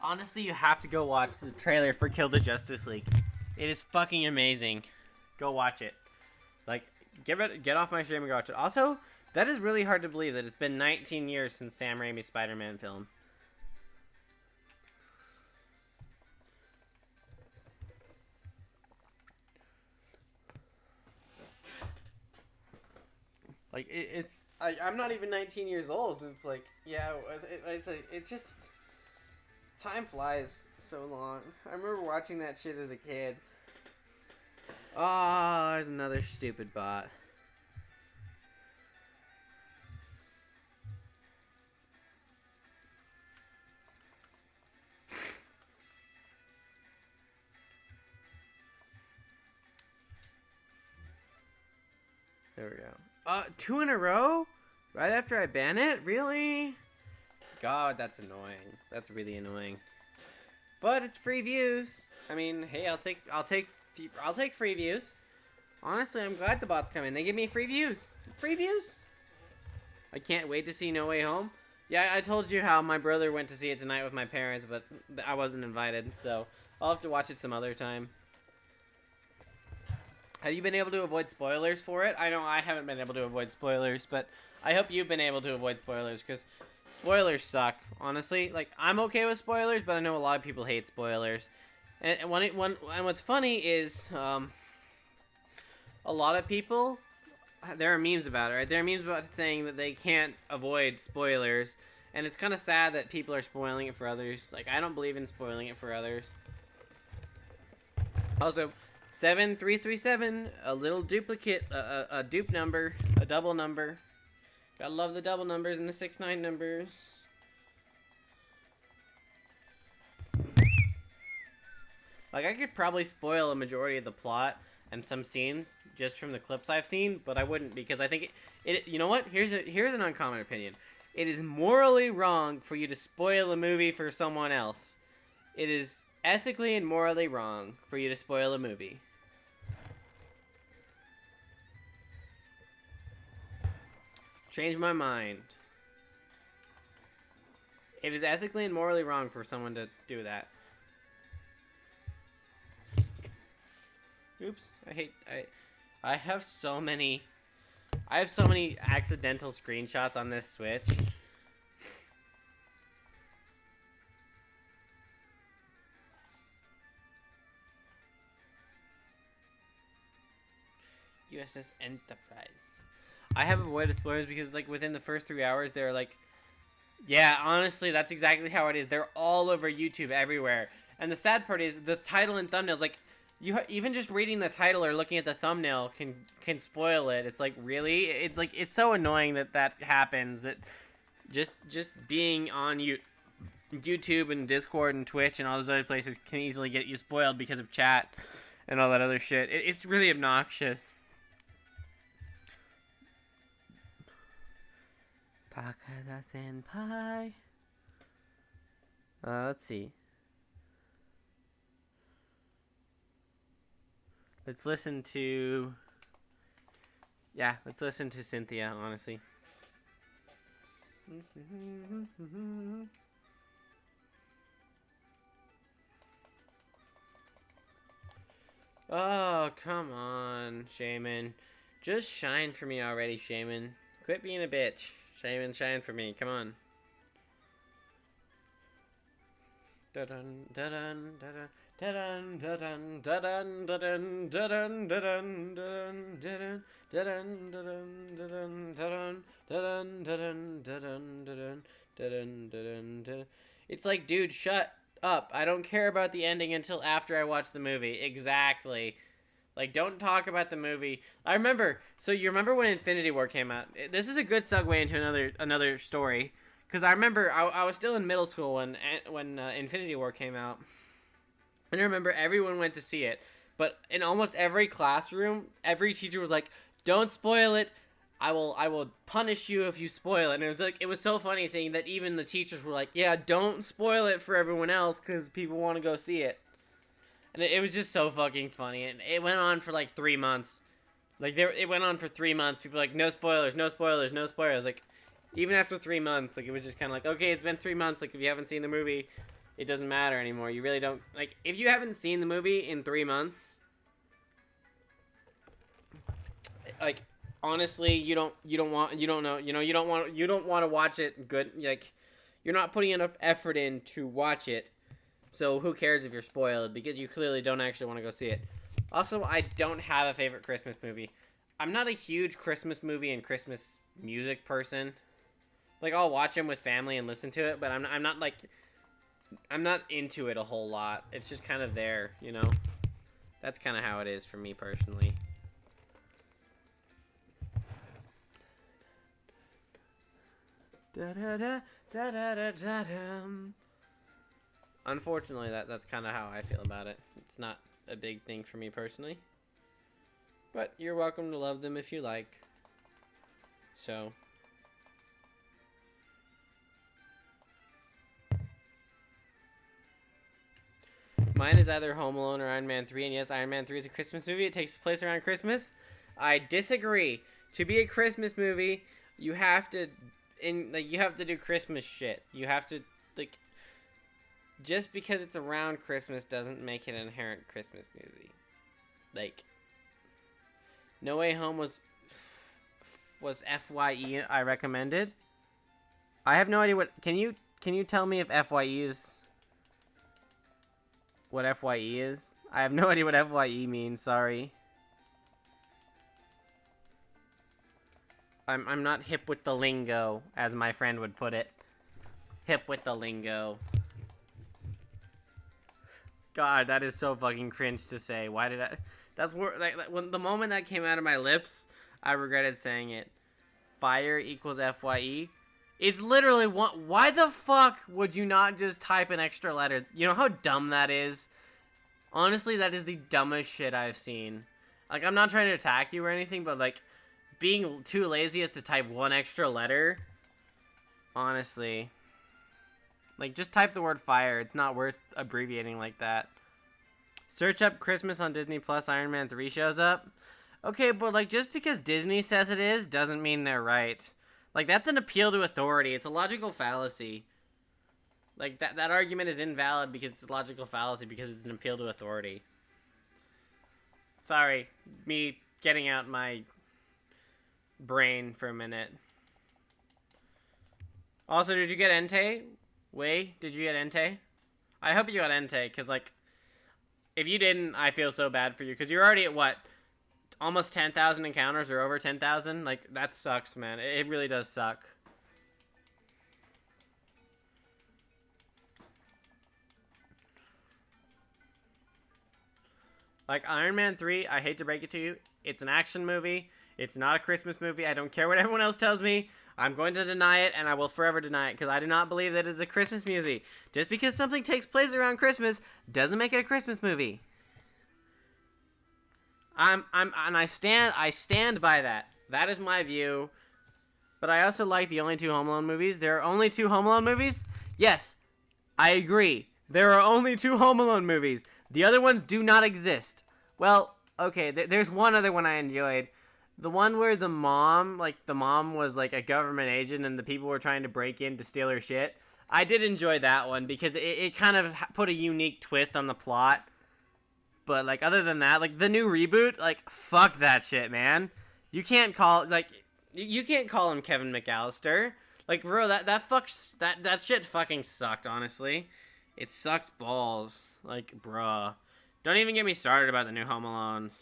Honestly, you have to go watch the trailer for Kill the Justice League. It is fucking amazing. Go watch it. Like, get off my stream and go watch it. Also, that is really hard to believe that it's been 19 years since Sam Raimi's Spider-Man film. Like, I'm not even 19 years old. It's like, yeah, it's just... Time flies so long. I remember watching that shit as a kid. Oh, there's another stupid bot. There we go. 2 in a row? Right after I ban it? Really? God, that's annoying. That's really annoying. But it's free views. I mean, hey, I'll take free views. Honestly, I'm glad the bots come in. They give me free views. Free views? I can't wait to see No Way Home. Yeah, I told you how my brother went to see it tonight with my parents, but I wasn't invited, so I'll have to watch it some other time. Have you been able to avoid spoilers for it? I know I haven't been able to avoid spoilers, but I hope you've been able to avoid spoilers, because spoilers suck, honestly. Like, I'm okay with spoilers, but I know a lot of people hate spoilers. And what's funny is, a lot of people, there are memes about it, right? There are memes about it saying that they can't avoid spoilers, and it's kind of sad that people are spoiling it for others. Like, I don't believe in spoiling it for others. Also, 7337, a little duplicate, a dupe number, a double number. Gotta love the double numbers and the 6-9 numbers. Like, I could probably spoil a majority of the plot and some scenes just from the clips I've seen, but I wouldn't, because I think it you know what? Here's an uncommon opinion. It is morally wrong for you to spoil a movie for someone else. It is ethically and morally wrong for you to spoil a movie. Change my mind. It is ethically and morally wrong for someone to do that. Oops, I have so many accidental screenshots on this Switch. USS Enterprise. I have avoided spoilers because, like, within the first 3 hours, they're like, yeah, honestly, that's exactly how it is. They're all over YouTube, everywhere. And the sad part is, the title and thumbnails, like, even just reading the title or looking at the thumbnail can spoil it. It's like, really? It's like, it's so annoying that happens. That just being on YouTube and Discord and Twitch and all those other places can easily get you spoiled because of chat and all that other shit. It's really obnoxious. Pakada Senpai. Let's see. Let's listen to... Yeah, let's listen to Cynthia, honestly. Oh, come on, Shaymin. Just shine for me already, Shaymin. Quit being a bitch. Shaymin, shine for me. Come on. Da-dun, da-dun, da-dun. Da-dun, da-dun, da-dun, da-dun, da-dun, da-dun, da-dun, da-dun, da-dun, da-dun, da-dun, da-dun, da-dun, da-dun, da-dun, da-dun, da-dun. It's like, dude, shut up. I don't care about the ending until after I watch the movie. Exactly. Like, don't talk about the movie. I remember, so you remember when Infinity War came out? This is a good segue into another story. Because I remember I was still in middle school when Infinity War came out. And I remember everyone went to see it. But in almost every classroom, every teacher was like, don't spoil it. I will punish you if you spoil it. And it was so funny seeing that even the teachers were like, yeah, don't spoil it for everyone else because people want to go see it. And it was just so fucking funny. And it went on for like 3 months. It went on for 3 months. People were like, no spoilers, no spoilers, no spoilers. Like, even after 3 months, like, it was just kind of like, okay, it's been 3 months. Like, if you haven't seen the movie, it doesn't matter anymore. You really don't, like, if you haven't seen the movie in 3 months, like, honestly, you don't want to watch it good. Like, you're not putting enough effort in to watch it. So who cares if you're spoiled, because you clearly don't actually want to go see it. Also, I don't have a favorite Christmas movie. I'm not a huge Christmas movie and Christmas music person. Like, I'll watch them with family and listen to it, but I'm not into it a whole lot. It's just kind of there, you know? That's kind of how it is for me personally. Unfortunately, that's kind of how I feel about it. It's not a big thing for me personally. But you're welcome to love them if you like. So mine is either Home Alone or Iron Man 3, and yes, Iron Man 3 is a Christmas movie. It takes place around Christmas. I disagree. To be a Christmas movie, you have to you have to do Christmas shit. You have to like just because it's around Christmas doesn't make it an inherent Christmas movie. Like No Way Home was FYE I recommended. I have no idea what can you tell me if FYE is what FYE is? I have no idea what FYE means, sorry. I'm not hip with the lingo, as my friend would put it. Hip with the lingo. God, that is so fucking cringe to say. Why did I... That's where... Like, when the moment that came out of my lips, I regretted saying it. Fire equals FYE. It's literally... Why the fuck would you not just type an extra letter? You know how dumb that is? Honestly, that is the dumbest shit I've seen. Like, I'm not trying to attack you or anything, but, like, being too lazy as to type one extra letter... Honestly... Like, just type the word fire. It's not worth abbreviating like that. Search up Christmas on Disney Plus, Iron Man 3 shows up. Okay, but, like, just because Disney says it is, doesn't mean they're right. Like, that's an appeal to authority. It's a logical fallacy. Like, that argument is invalid because it's a logical fallacy because it's an appeal to authority. Sorry, me getting out my brain for a minute. Also, did you get Entei? Wei, did you get Entei? I hope you got Entei, because, like, if you didn't, I feel so bad for you, because you're already at, what, almost 10,000 encounters, or over 10,000? Like, that sucks, man. It really does suck. Like, Iron Man 3, I hate to break it to you, it's an action movie. It's not a Christmas movie. I don't care what everyone else tells me. I'm going to deny it, and I will forever deny it, because I do not believe that it's a Christmas movie. Just because something takes place around Christmas doesn't make it a Christmas movie. I stand by that. That is my view. But I also like the only two Home Alone movies. There are only two Home Alone movies? Yes, I agree. There are only two Home Alone movies. The other ones do not exist. Well, okay, there's one other one I enjoyed. The one where the mom was, like, a government agent and the people were trying to break in to steal her shit. I did enjoy that one because it kind of put a unique twist on the plot. But, like, other than that, like, the new reboot, like, fuck that shit, man. You can't call, like, you can't call him Kevin McAllister. Like, bro, that shit fucking sucked, honestly. It sucked balls. Like, bruh. Don't even get me started about the new Home Alones.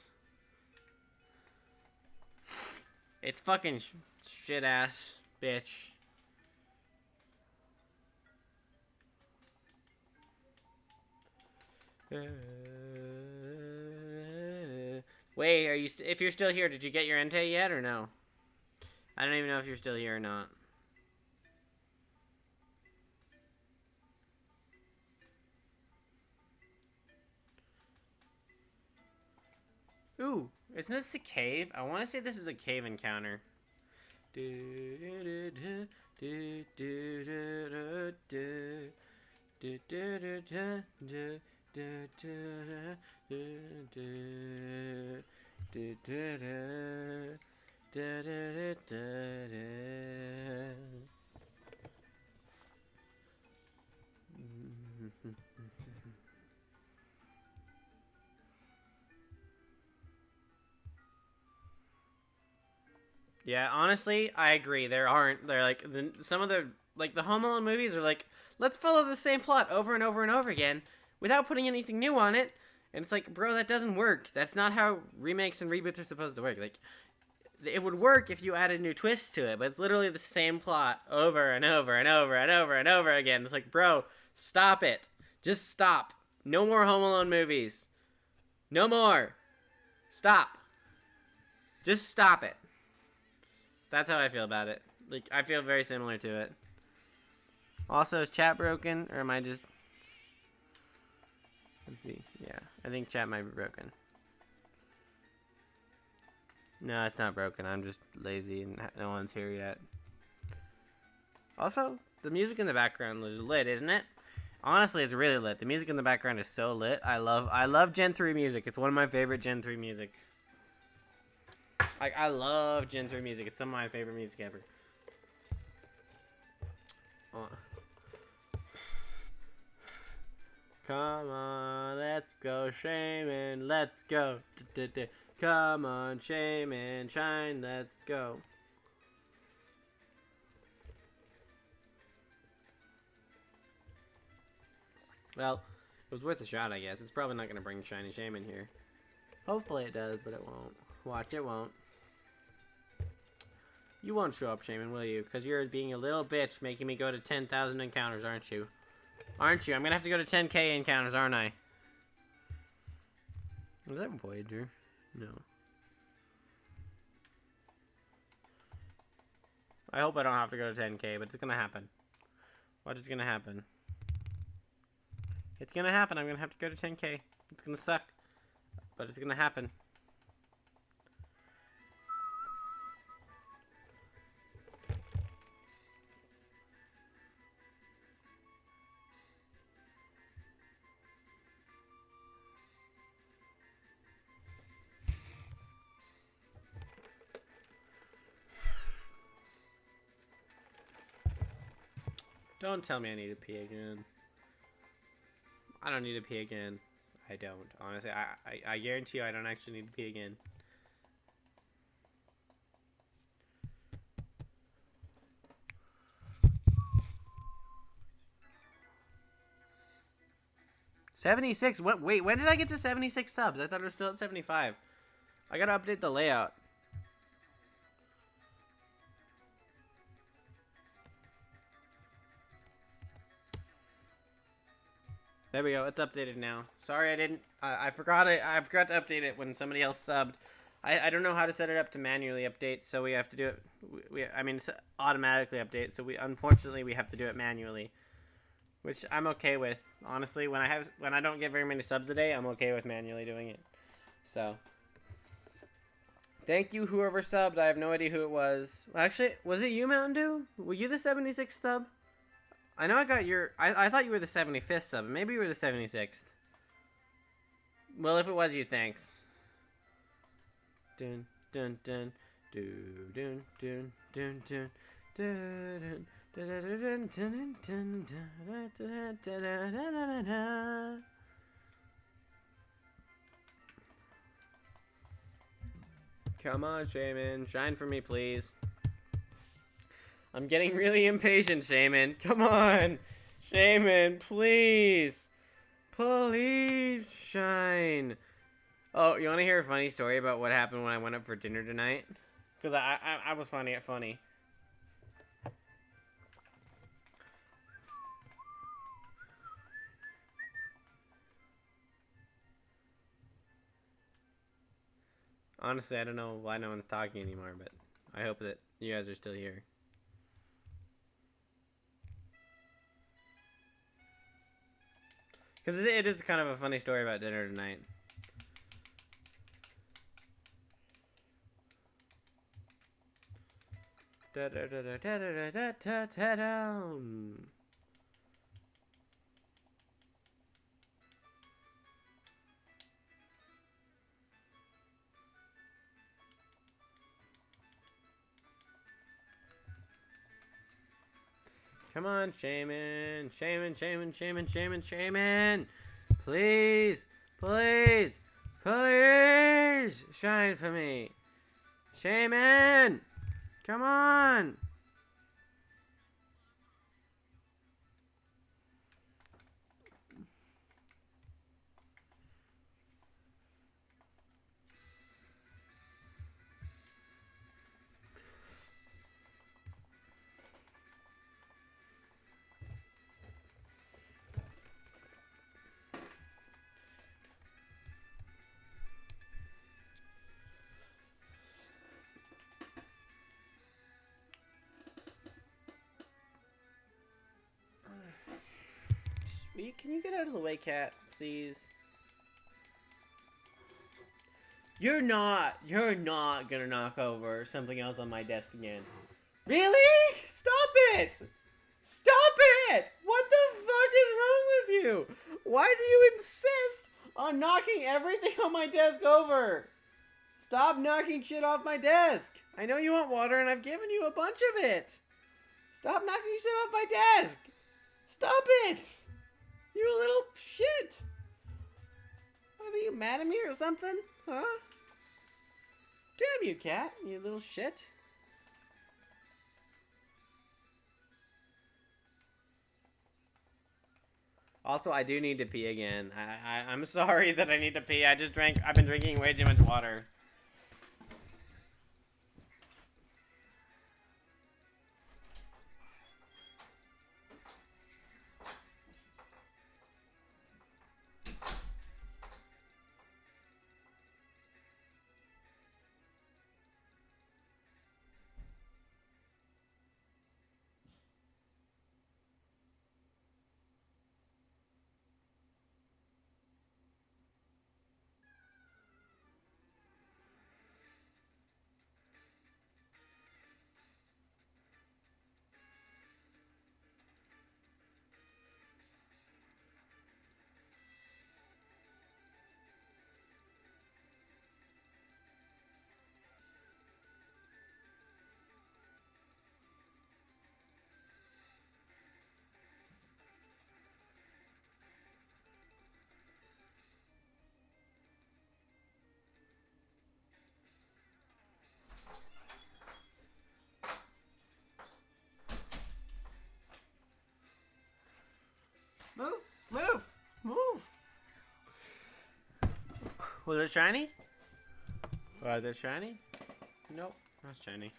It's fucking shit ass bitch. Wait, are you? If you're still here, did you get your Entei yet or no? I don't even know if you're still here or not. Ooh, isn't this the cave? I want to say this is a cave encounter. Yeah, honestly, I agree. They're like some of the the Home Alone movies are like, let's follow the same plot over and over and over again without putting anything new on it. And it's like, bro, that doesn't work. That's not how remakes and reboots are supposed to work. Like, it would work if you added new twists to it, but it's literally the same plot over and over and over and over and over again. It's like, bro, stop it. Just stop. No more Home Alone movies. No more. Stop. Just stop it. That's how I feel about it. Like, I feel very similar to it. Also, is chat broken, or am I just... Let's see. Yeah, I think chat might be broken. No, it's not broken. I'm just lazy and no one's here yet. Also, the music in the background is lit, isn't it? Honestly, it's really lit. The music in the background is so lit. I love Gen 3 music. It's one of my favorite Gen 3 music. Like, I love Gen 3 music. It's some of my favorite music ever. Come on, let's go, Shaymin, let's go. Come on, Shaymin, shine, let's go. Well, it was worth a shot, I guess. It's probably not going to bring Shiny Shaymin here. Hopefully it does, but it won't. Watch, it won't. You won't show up, Shaymin, will you? Because you're being a little bitch making me go to 10,000 encounters, aren't you? Aren't you? I'm going to have to go to 10k encounters, aren't I? Is that Voyager? No. I hope I don't have to go to 10k, but it's going to happen. What is going to happen? It's going to happen. I'm going to have to go to 10k. It's going to suck. But it's going to happen. Don't tell me I need to pee again. I don't need to pee again. I don't. Honestly, I guarantee you I don't actually need to pee again. $76? What? Wait, when did I get to 76 subs? I thought it was still at 75. I gotta update the layout. There we go. It's updated now. Sorry, I didn't. I forgot it. I forgot to update it when somebody else subbed. I don't know how to set it up to manually update, so we have to do it. I mean, it's automatically update, so unfortunately we have to do it manually, which I'm okay with. Honestly, when I don't get very many subs a day, I'm okay with manually doing it. So, thank you whoever subbed. I have no idea who it was. Actually, was it you, Mountain Dew? Were you the 76th sub? I know I got your... I thought you were the 75th sub. Maybe you were the 76th. Well, if it was you, thanks. Dun dun dun dun dun dun dun dun dun dun dun dun. Come on, Shaymin. Shine for me, please. I'm getting really impatient, Shaymin. Come on. Shaymin, please. Please shine. Oh, you want to hear a funny story about what happened when I went up for dinner tonight? Because I was funny at funny. Honestly, I don't know why no one's talking anymore, but I hope that you guys are still here. Because it is kind of a funny story about dinner tonight. Come on, Shaymin. Shaymin, Shaymin, Shaymin, Shaymin, Shaymin. Please, please, please shine for me. Shaymin, come on. Can you get out of the way, cat, please? You're not gonna knock over something else on my desk again. Really? Stop it! Stop it! What the fuck is wrong with you? Why do you insist on knocking everything on my desk over? Stop knocking shit off my desk. I know you want water and I've given you a bunch of it. Stop knocking shit off my desk. Stop it. You little shit. What, are you mad at me or something? Huh? Damn you, cat, you little shit. Also, I do need to pee again. I'm sorry that I need to pee. I've been drinking way too much water. Move! Was it shiny? Was it shiny? Nope, not shiny.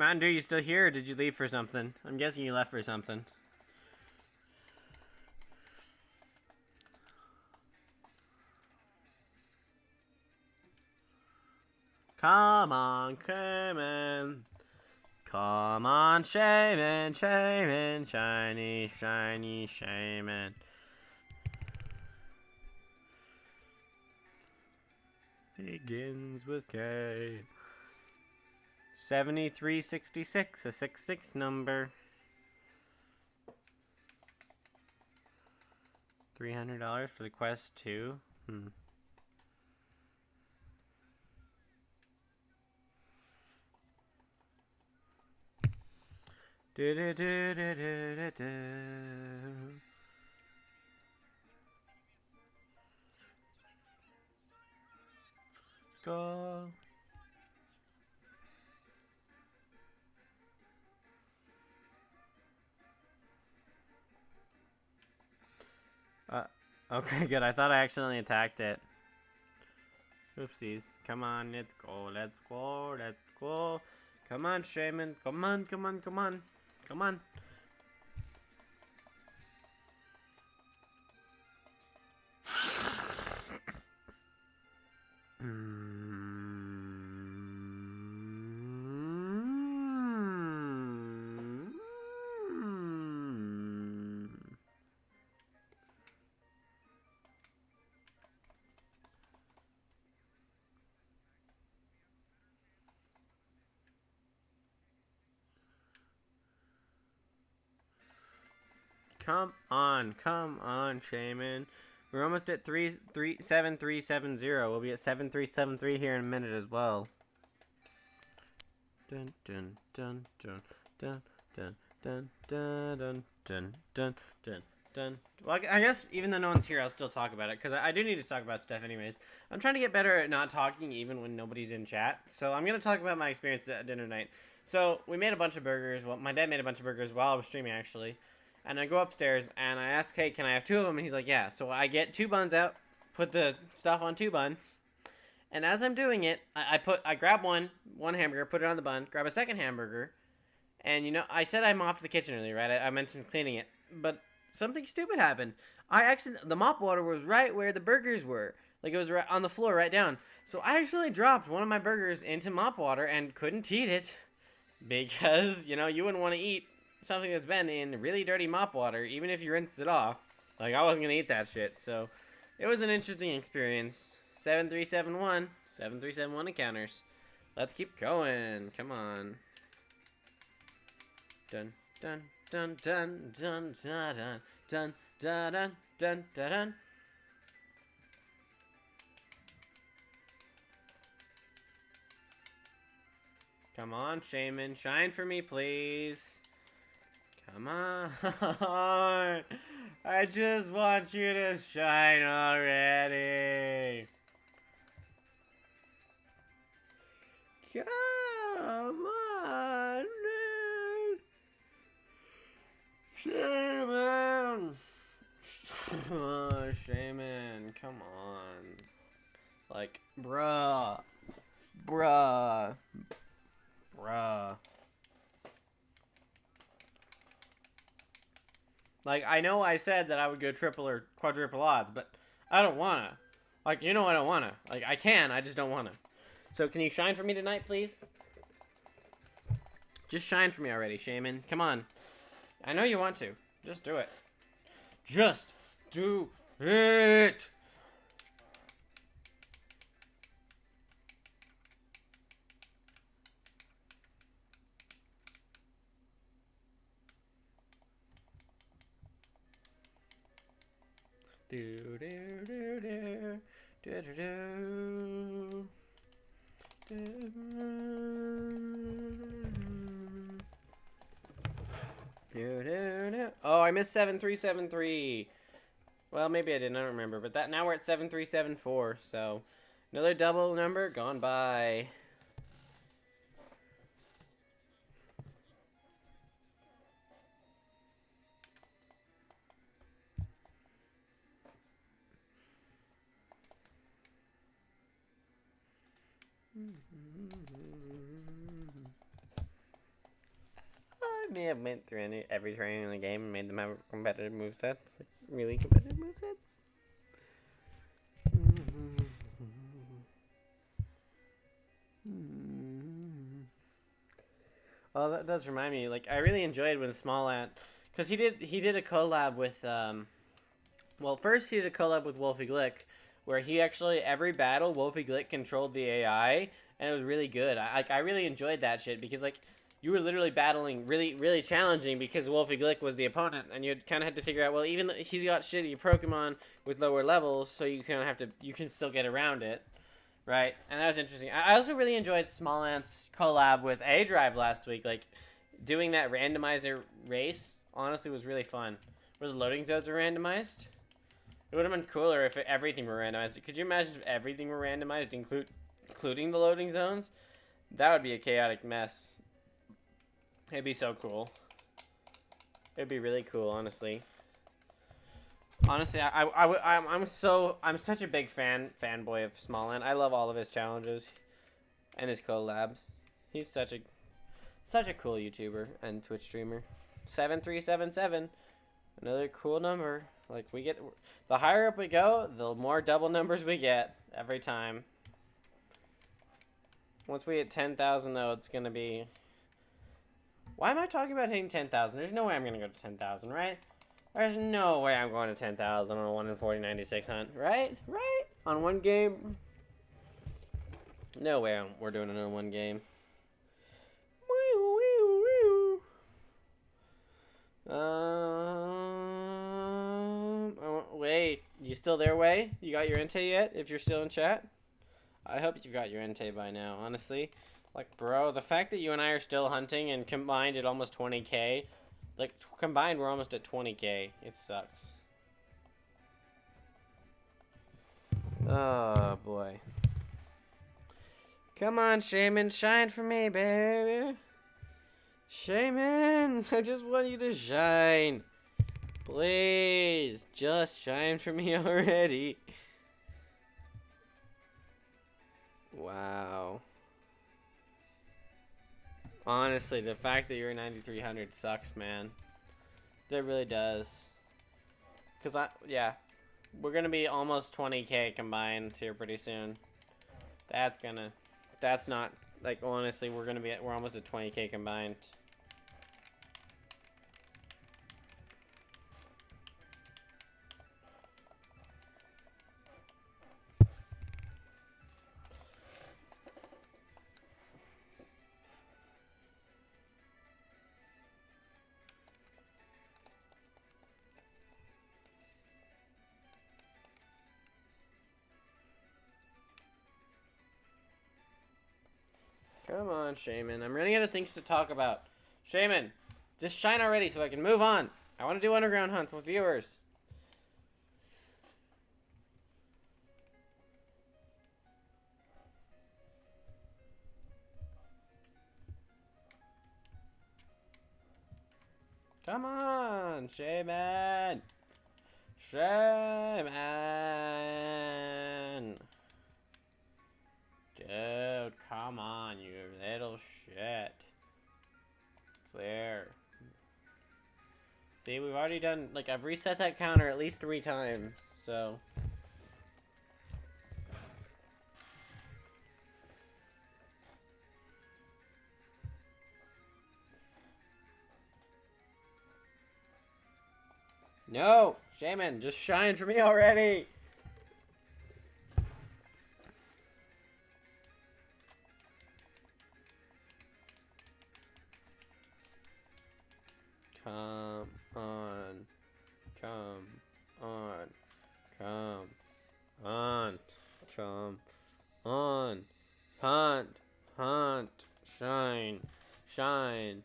Mountain Dew, you still here or did you leave for something? I'm guessing you left for something. Come on, Shaymin. Come on, Shaymin, Shaymin, shiny, shiny Shaymin. Begins with K. 7366, a 66 number. $300 for the Quest 2. Go. Okay, good. I thought I accidentally attacked it. Oopsies. Come on, let's go, let's go, let's go. Come on, Shaymin. Come on, come on, come on. Come on. Come on, Shaymin. We're almost at 7370. We'll be at 7373 here in a minute as well. Dun dun dun dun dun dun dun dun dun dun dun dun. Well, I guess even though no one's here, I'll still talk about it because I do need to talk about stuff anyways. I'm trying to get better at not talking even when nobody's in chat. So I'm gonna talk about my experience at dinner night. So we made a bunch of burgers. Well, my dad made a bunch of burgers while I was streaming actually. And I go upstairs and I ask, hey, can I have 2 of them? And he's like, yeah. So I get 2 buns out, put the stuff on 2 buns, And as I'm doing it, I grab one hamburger, put it on the bun, grab a second hamburger, and I said I mopped the kitchen earlier, right? I mentioned cleaning it, but something stupid happened. The mop water was right where the burgers were, like it was right on the floor, right down. So I accidentally dropped one of my burgers into mop water and couldn't eat it because you wouldn't want to eat something that's been in really dirty mop water, even if you rinsed it off. Like I wasn't gonna eat that shit, so it was an interesting experience. 7371, 7371 encounters. Let's keep going. Come on. Dun dun dun dun dun dun dun dun dun dun dun dun. Come on, Shaymin, shine for me, please. Come on. I just want you to shine already. Come on, man. Shaymin. Oh, Shaymin, come on. Like, bruh. Like, I know I said that I would go triple or quadruple odds, but I don't wanna. Like, I don't wanna. Like, I can, I just don't wanna. So, can you shine for me tonight, please? Just shine for me already, Shaymin. Come on. I know you want to. Just do it. Just do it! Do do do do do do do. Oh, I missed 7373. Well, maybe I didn't. I don't remember. But now we're at 7374. So another double number gone by. I may have went through every training in the game and made them have competitive movesets. Like, really competitive movesets. Well, that does remind me. Like, I really enjoyed when Smallant, because he did a collab with well, first he did a collab with Wolfie Glick, where he actually every battle Wolfie Glick controlled the AI, and it was really good. I really enjoyed that shit because like you were literally battling really challenging because Wolfie Glick was the opponent, and you kind of had to figure out, well, even though he's got shitty Pokemon with lower levels, so you kind of you can still get around it, right? And that was interesting. I also really enjoyed Smallant's collab with A Drive last week, like doing that randomizer race. Honestly, was really fun. Where the loading zones were randomized. It would have been cooler if everything were randomized. Could you imagine if everything were randomized, including the loading zones? That would be a chaotic mess. It'd be so cool. It'd be really cool, honestly. Honestly, I'm such a big fanboy of Smallant. I love all of his challenges and his collabs. He's such a cool YouTuber and Twitch streamer. 7377, another cool number. Like the higher up we go, the more double numbers we get every time. Once we hit 10,000, though, it's gonna be. Why am I talking about hitting 10,000? There's no way I'm gonna go to 10,000, right? There's no way I'm going to 10,000 on a 1 in 4096 hunt, right? Right? On one game? No way we're doing it on one game. Wait, you still there, Way? You got your Entei yet? If you're still in chat? I hope you've got your Entei by now, honestly. Like, bro, the fact that you and I are still hunting and combined at almost 20k, like, combined we're almost at 20k. It sucks. Oh, boy. Come on, Shaymin, shine for me, baby. Shaymin, I just want you to shine. Please, just shine for me already. Wow. Honestly, the fact that you're 9,300 sucks, man. That really does. Yeah, we're gonna be almost 20K combined here pretty soon. That's not, like, honestly, we're almost at 20K combined. Come on, Shaymin. I'm running out of things to talk about. Shaymin, just shine already so I can move on. I want to do underground hunts with viewers. Come on, Shaymin. Shaymin. Dude, come on, you little shit. Clear. See, we've already done, like, I've reset that counter at least 3 times, so. No! Shaymin, just shine for me already! Come on. Come on. Come on. Come on. Hunt. Hunt. Shine. Shine.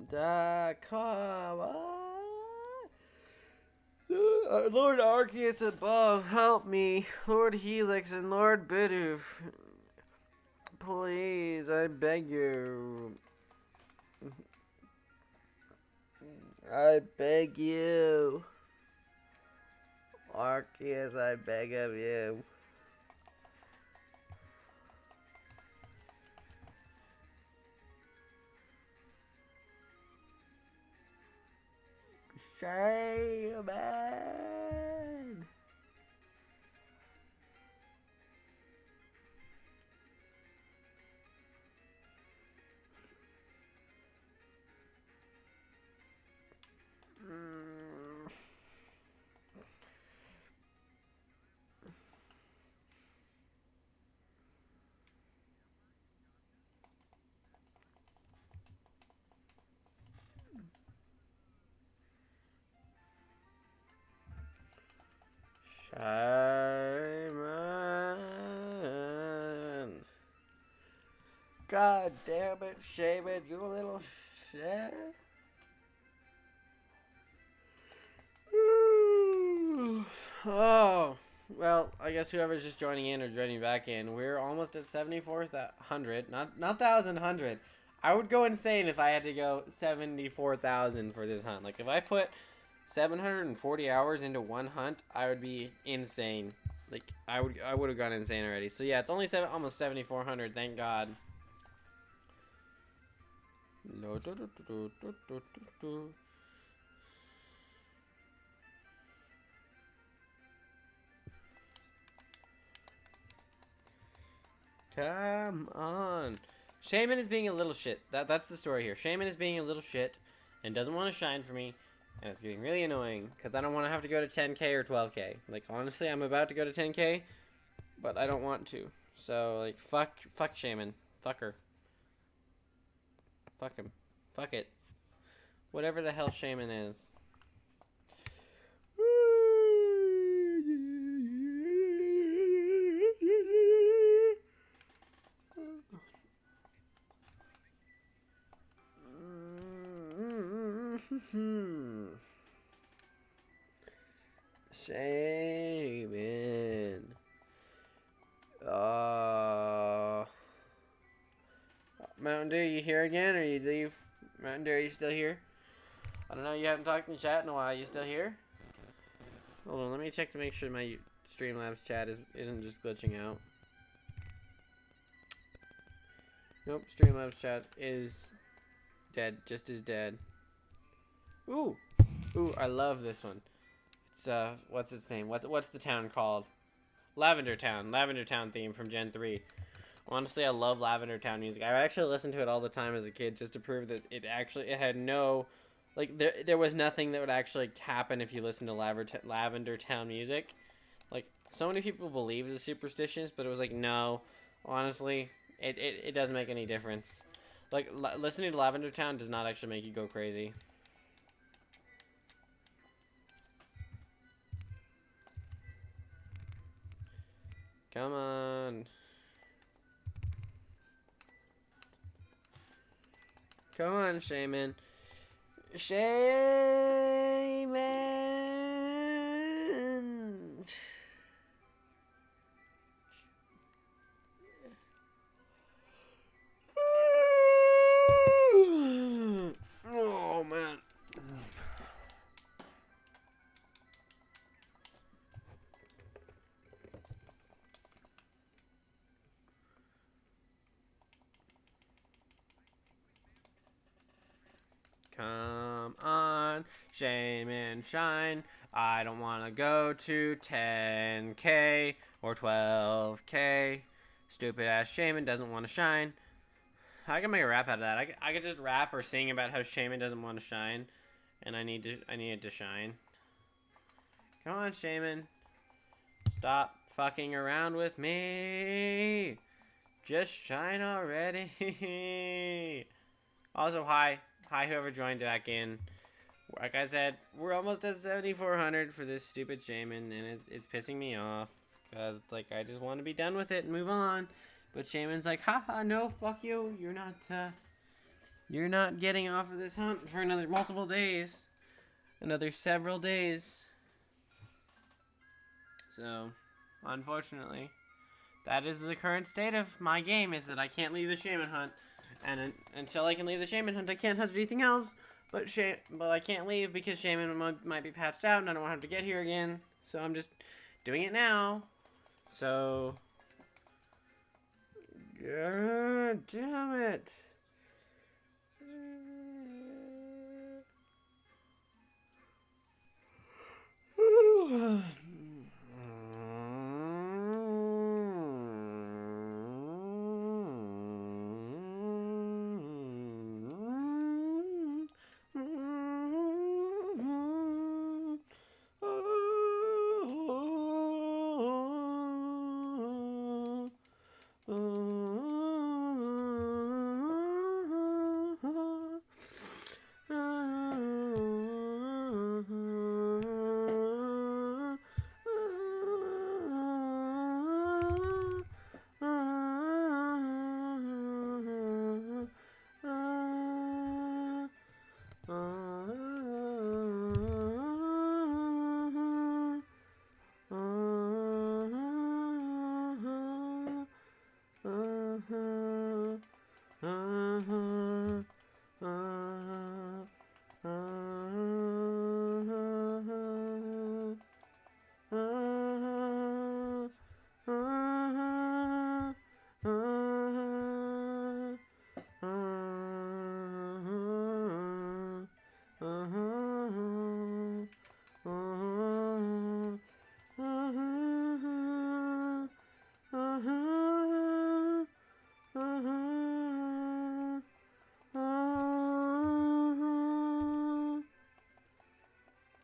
Come on. Lord Arceus above, help me. Lord Helix and Lord Bidoof. Please, I beg you. I beg you. Arceus, I beg of you. Shaymin. Shaymin. God damn it, Shaymin, you little shit. Oh, well, I guess whoever's just joining in or joining back in, we're almost at 74,100. Not 1,100. I would go insane if I had to go 74,000 for this hunt. Like, if I put 740 hours into one hunt, I would be insane. Like, I would have gone insane already. So yeah, it's only almost 7,400. Thank God. No. Come on. Shaymin is being a little shit. That's the story here. Shaymin is being a little shit and doesn't want to shine for me. And it's getting really annoying because I don't want to have to go to 10K or 12K. Like, honestly, I'm about to go to 10K, but I don't want to. So, like, fuck Shaymin. Fuck her. Fuck him. Fuck it. Whatever the hell Shaymin is. Shaymin. Mountain Dew, you here again, or you leave? Mountain Dew, are you still here? I don't know, you haven't talked in chat in a while. You still here? Hold on, let me check to make sure my Streamlabs chat isn't just glitching out. Nope, Streamlabs chat is dead, just as dead. Ooh, I love this one. It's what's its name? What's the town called? Lavender Town theme from Gen 3. Honestly, I love Lavender Town music. I actually listened to it all the time as a kid just to prove that it had no, like, there was nothing that would actually happen if you listened to Lavender Town music. Like, so many people believe the superstitions, but it was like, no, honestly, it doesn't make any difference. Like, listening to Lavender Town does not actually make you go crazy. Come on. Come on, Shaymin. Shaymin! Oh, man. Come on, Shaymin, shine. I don't want to go to 10K or 12K. Stupid ass Shaymin doesn't want to shine. I can make a rap out of that. I could just rap or sing about how Shaymin doesn't want to shine, and I need it to shine. Come on, Shaymin. Stop fucking around with me. Just shine already. Also, hi whoever joined back in. Like I said, we're almost at 7,400 for this stupid Shaymin, and it's pissing me off. Cause like I just want to be done with it and move on. But Shaymin's like, haha, no, fuck you. You're not getting off of this hunt for another multiple days. Another several days. So, unfortunately, that is the current state of my game, is that I can't leave the Shaymin hunt. And until I can leave the Shaymin hunt, I can't hunt anything else. But I can't leave because Shaymin might be patched out and I don't want to have to get here again. So I'm just doing it now. So, god damn it.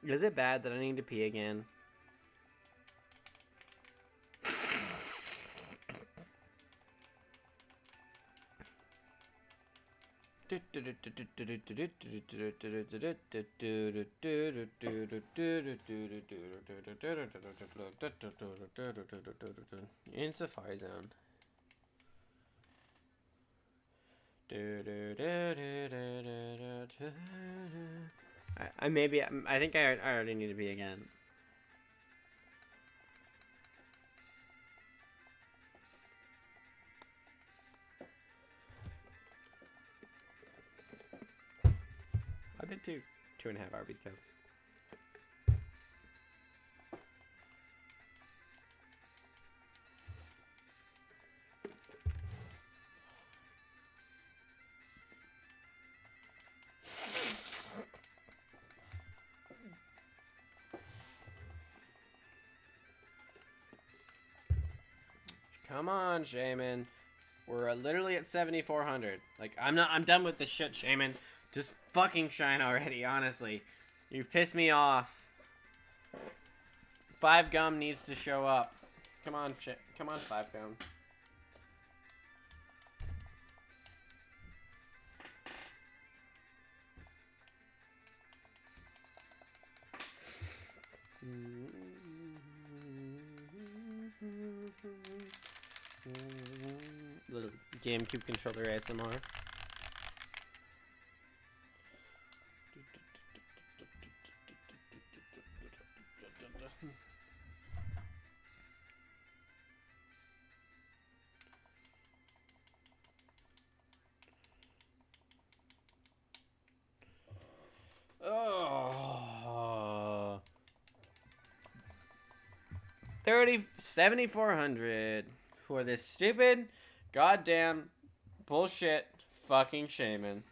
Is it bad that I need to pee again? In Safari Zone. I think I already need to be again. I've been to 2.5 Arby's Cups. Come on, Shaymin. We're literally at 7,400. Like, I'm done with this shit, Shaymin. Just fucking shine already, honestly. You've pissed me off. 5 Gum needs to show up. Come on, come on, 5 Gum. Little GameCube controller ASMR. Oh. 7,400 for this stupid, goddamn, bullshit, fucking Shaymin.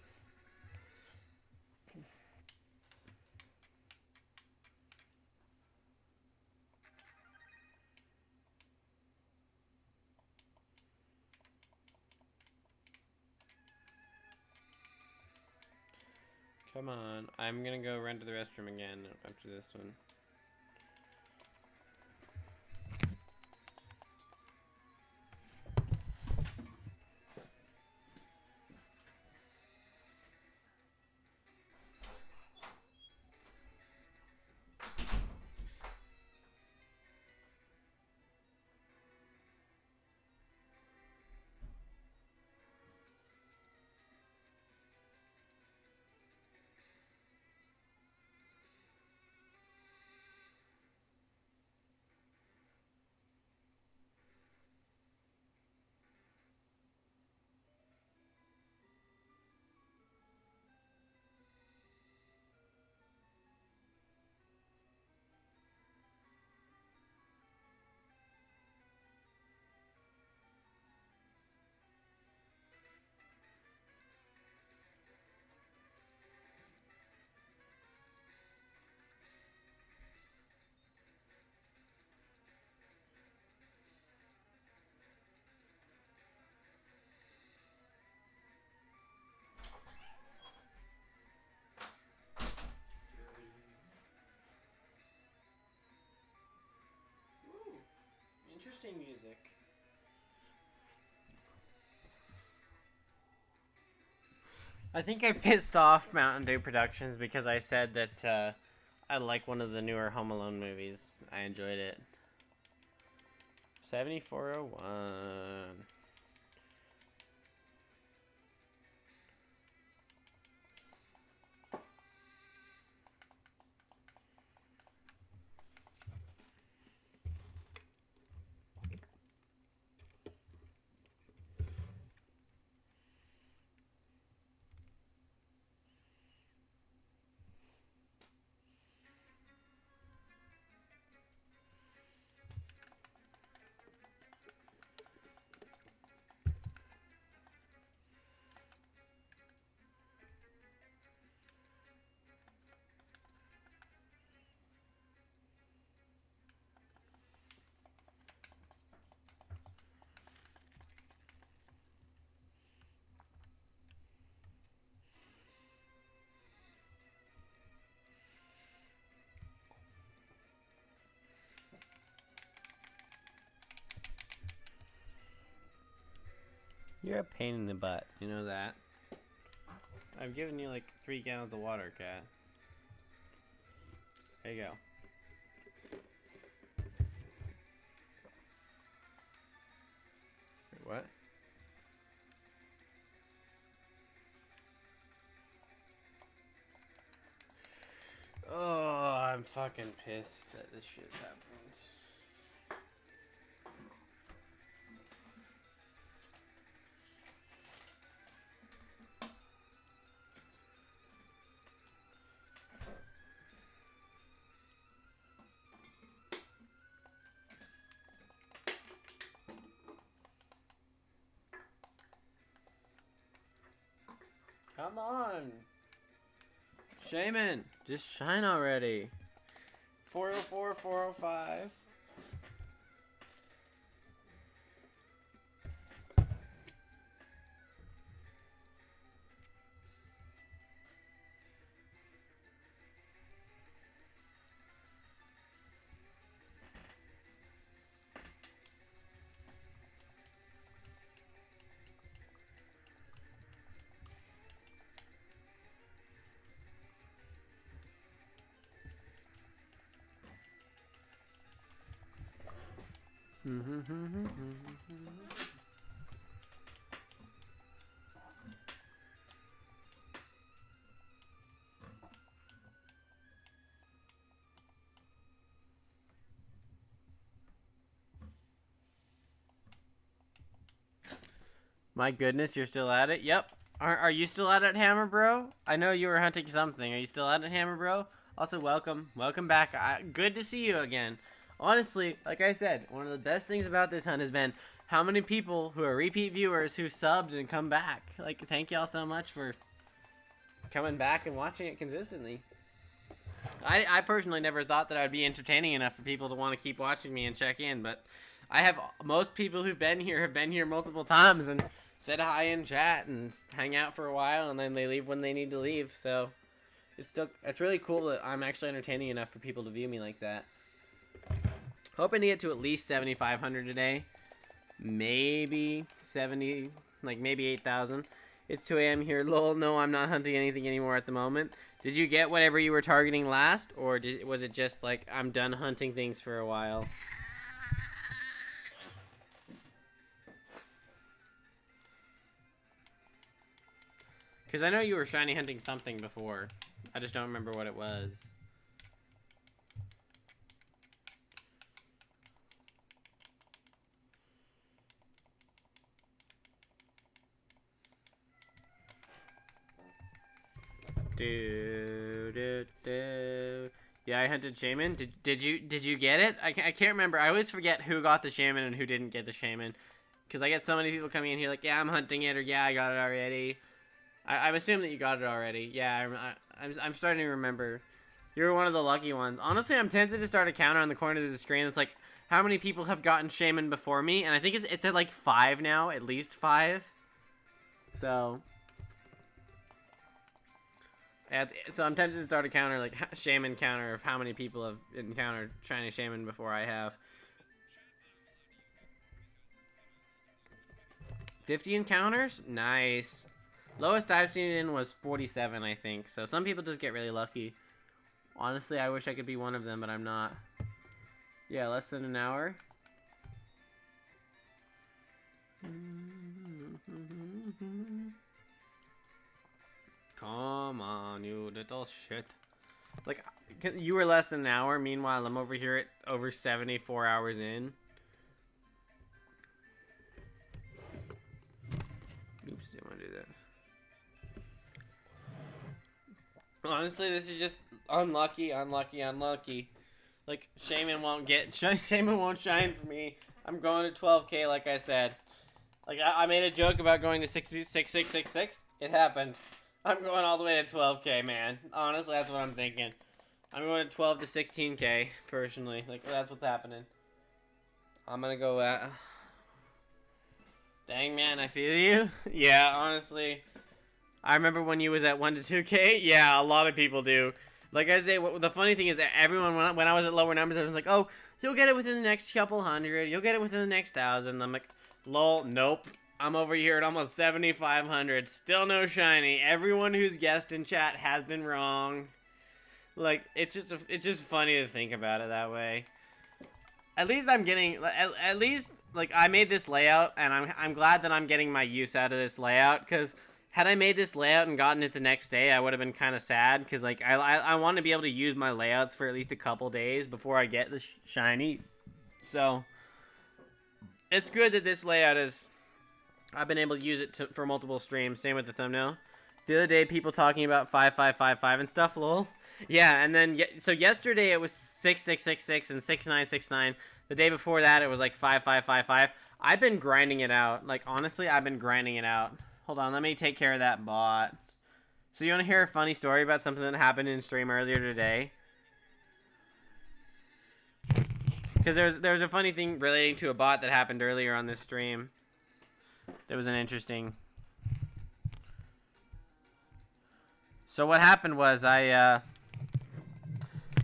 Come on, I'm gonna go run to the restroom again after this one. Interesting music. I think I pissed off Mountain Dew Productions because I said that I like one of the newer Home Alone movies. I enjoyed it. 7,401. You're a pain in the butt. You know that? I've given you like 3 gallons of water, cat. There you go. Wait, what? Oh, I'm fucking pissed that this shit happened. Come on. Shaymin, just shine already. 404, 405. My goodness, you're still at it? Yep. Are you still at it, Hammer Bro? I know you were hunting something. Are you still at it, Hammer Bro? Also, welcome. Welcome back. Good to see you again. Honestly, like I said, one of the best things about this hunt has been how many people who are repeat viewers who subbed and come back. Like, thank y'all so much for coming back and watching it consistently. I personally never thought that I'd be entertaining enough for people to want to keep watching me and check in, but I have most people who've been here have been here multiple times and said hi in chat and hang out for a while, and then they leave when they need to leave. So it's really cool that I'm actually entertaining enough for people to view me like that. Hoping to get to at least 7,500 today, maybe 70, like maybe 8,000. It's 2 a.m. here. Lol, no, I'm not hunting anything anymore at the moment. Did you get whatever you were targeting last, or was it just like I'm done hunting things for a while? Because I know you were shiny hunting something before. I just don't remember what it was. Yeah, I hunted Shaymin. Did you get it? I can't remember. I always forget who got the Shaymin and who didn't get the Shaymin. Because I get so many people coming in here like, yeah, I'm hunting it, or yeah, I got it already. I'm assuming that you got it already. Yeah, I'm starting to remember. You're one of the lucky ones. Honestly, I'm tempted to start a counter on the corner of the screen. It's like, how many people have gotten Shaymin before me? And I think it's at like 5 now, at least 5. So I'm tempted to start a counter, like Shaymin counter, of how many people have encountered shiny Shaymin before I have. 50 encounters? Nice. Lowest I've seen it in was 47, I think. So some people just get really lucky. Honestly, I wish I could be one of them, but I'm not. Yeah, less than an hour. Come on, you little shit. Like, you were less than an hour. Meanwhile, I'm over here at over 74 hours in. Oops, didn't want to do that. Honestly, this is just unlucky. Like, Shaymin won't shine for me. I'm going to 12K, like I said. Like, I made a joke about going to 6666. It happened. I'm going all the way to 12K, man. Honestly, that's what I'm thinking. I'm going to 12 to 16K, personally. Like, that's what's happening. I'm gonna go at... Dang, man, I feel you. Yeah, honestly. I remember when you was at 1 to 2K. Yeah, a lot of people do. Like I say, the funny thing is that everyone, when I was at lower numbers, I was like, oh, you'll get it within the next couple hundred. You'll get it within the next 1,000. I'm like, lol, nope. I'm over here at almost 7,500. Still no shiny. Everyone who's guessed in chat has been wrong. Like, it's just funny to think about it that way. At least I'm getting, at least, like, I made this layout, and I'm glad that I'm getting my use out of this layout, because had I made this layout and gotten it the next day, I would have been kind of sad, because, like, I want to be able to use my layouts for at least a couple days before I get the shiny. So, it's good that this layout is... I've been able to use it for multiple streams. Same with the thumbnail. The other day, people talking about 5555 and stuff, lol. Yeah, and then, so yesterday it was 6666 and 6969. The day before that, it was like 5555. I've been grinding it out. Like, honestly, I've been grinding it out. Hold on, let me take care of that bot. So you want to hear a funny story about something that happened in stream earlier today? Because there's a funny thing relating to a bot that happened earlier on this stream. That was an interesting... So what happened was I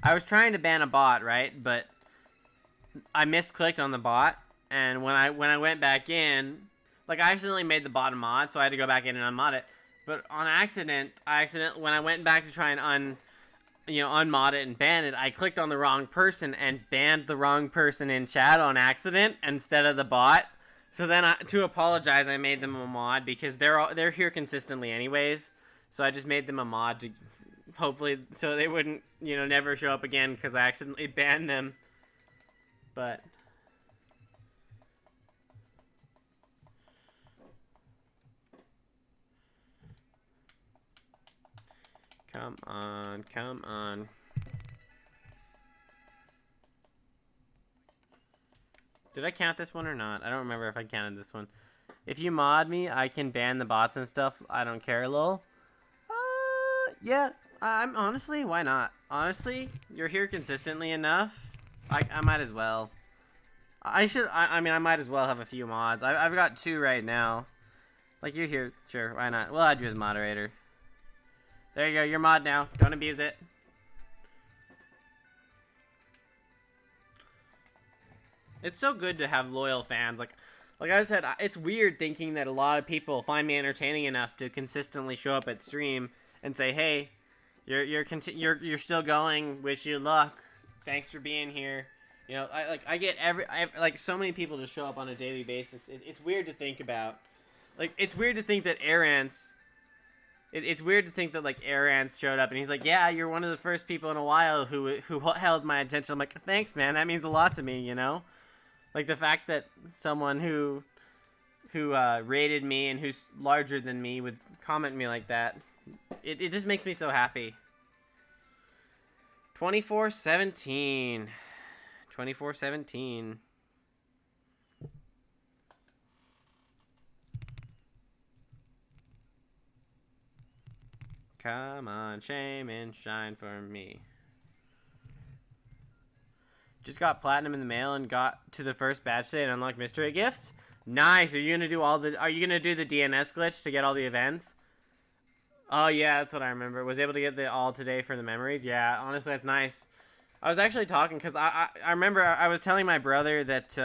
was trying to ban a bot, right? But I misclicked on the bot, and when I went back in, like, I accidentally made the bot a mod, so I had to go back in and unmod it. But on accident, when I went back to try and unmod it and ban it, I clicked on the wrong person and banned the wrong person in chat on accident instead of the bot. So then, to apologize, I made them a mod because they're here consistently anyways. So I just made them a mod to hopefully so they wouldn't never show up again because I accidentally banned them. But come on, come on. Did I count this one or not? I don't remember if I counted this one. If you mod me, I can ban the bots and stuff. I don't care, lol. Yeah. I'm honestly, why not? Honestly, you're here consistently enough. I might as well. I might as well have a few mods. I've got 2 right now. Like, you're here. Sure, why not? We'll add you as moderator. There you go. You're mod now. Don't abuse it. It's so good to have loyal fans. Like I said, it's weird thinking that a lot of people find me entertaining enough to consistently show up at stream and say, "Hey, you're still going. Wish you luck. Thanks for being here." I get so many people just show up on a daily basis. It's weird to think about. Like, it's weird to think that Arance. It's weird to think that Arance showed up and he's like, "Yeah, you're one of the first people in a while who held my attention." I'm like, "Thanks, man. That means a lot to me." Like, the fact that someone who rated me and who's larger than me would comment me like that, it just makes me so happy. 24-17. 24-17. Come on, Shaymin, shine for me. Just got platinum in the mail and got to the first badge today and unlocked mystery gifts. Nice. Are you gonna do the DNS glitch to get all the events? Oh yeah, that's what I remember. Was able to get the all today for the memories. Yeah, honestly, that's nice. I was actually talking because I remember I was telling my brother that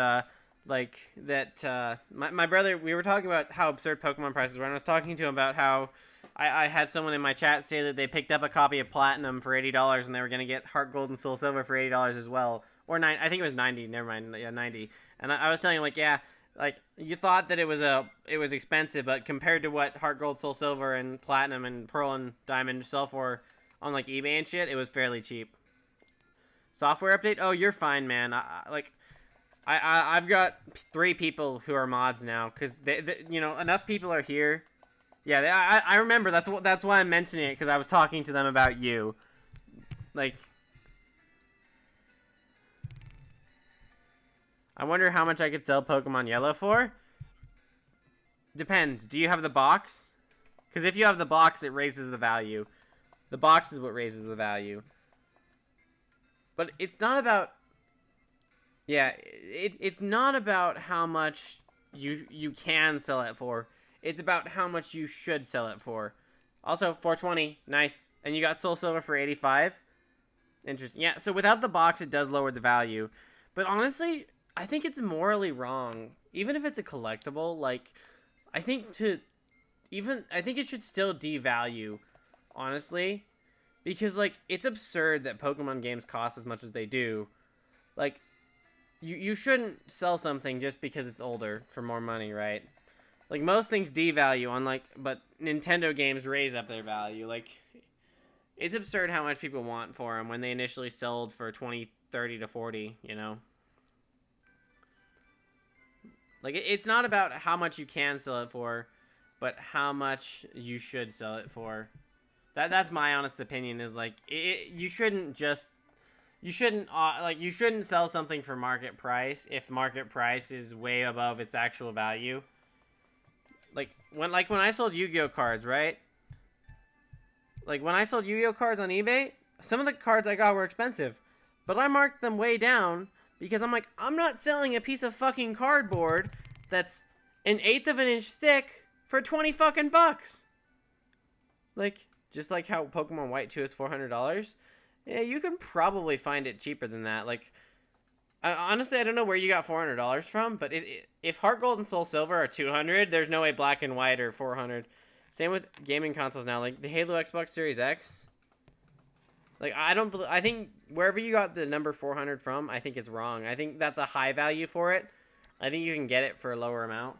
my brother, we were talking about how absurd Pokemon prices were, and I was talking to him about how I had someone in my chat say that they picked up a copy of Platinum for $80 and they were gonna get Heart Gold and Soul Silver for $80 as well. Or I think it was 90. Never mind. Yeah, 90. And I was telling him you thought that it was expensive, but compared to what Heart Gold, Soul Silver, and Platinum and Pearl and Diamond sell for on eBay and shit, it was fairly cheap. Software update? Oh, you're fine, man. I've got 3 people who are mods now because enough people are here. Yeah, I remember. That's why I'm mentioning it because I was talking to them about you. I wonder how much I could sell Pokemon Yellow for. Depends. Do you have the box? Because if you have the box, it raises the value. The box is what raises the value. But it's not about... Yeah, it's not about how much you can sell it for. It's about how much you should sell it for. Also, 420. Nice. And you got Soul Silver for 85. Interesting. Yeah, so without the box, it does lower the value. But honestly... I think it's morally wrong, even if it's a collectible. I think it should still devalue, honestly, because it's absurd that Pokemon games cost as much as they do. You shouldn't sell something just because it's older for more money, right? Most things devalue but Nintendo games raise up their value. It's absurd how much people want for them when they initially sold for 20, 30 to 40, It's not about how much you can sell it for, but how much you should sell it for. That's my honest opinion. Is you shouldn't sell something for market price if market price is way above its actual value. When I sold Yu-Gi-Oh cards, right? When I sold Yu-Gi-Oh cards on eBay, some of the cards I got were expensive, but I marked them way down. Because I'm not selling a piece of fucking cardboard that's 1/8 of an inch thick for 20 fucking bucks. Just like how Pokemon White 2 is $400. Yeah, you can probably find it cheaper than that. Honestly, I don't know where you got $400 from, but if Heart Gold and Soul Silver are $200, there's no way Black and White are $400. Same with gaming consoles now. The Halo Xbox Series X. Like, I think wherever you got the number 400 from, I think it's wrong. I think that's a high value for it. I think you can get it for a lower amount.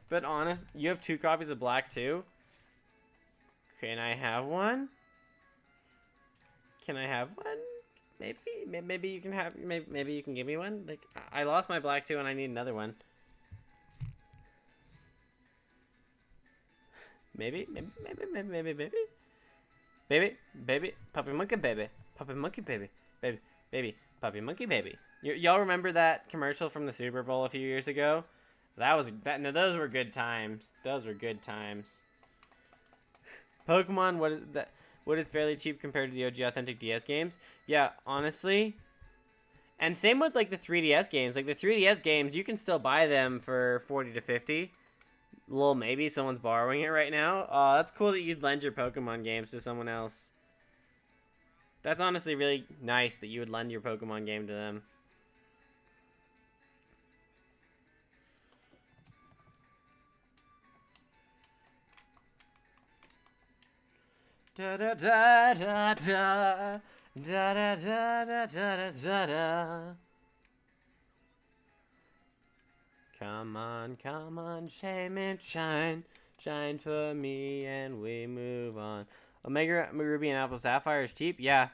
But honest, you have 2 copies of black too? Can I have one? Can I have one? Maybe you can have. Maybe you can give me one. Like, I lost my black too, and I need another one. Maybe, puppy monkey baby, puppy monkey baby, puppy monkey baby. Y'all remember that commercial from the Super Bowl a few years ago? No, those were good times. Those were good times. Pokemon, what is that? What is fairly cheap compared to the OG authentic DS games? Yeah, honestly. And same with like the 3DS games. Like the 3DS games, you can still buy them for 40 to 50. Well, maybe someone's borrowing it right now. Oh, that's cool that you'd lend your Pokemon games to someone else. That's honestly really nice that you would lend your Pokemon game to them. Da da da da da da da da da da da. Come on, Shaymin, shine for me, and we move on. Omega Ruby and Alpha Sapphire is cheap, yeah.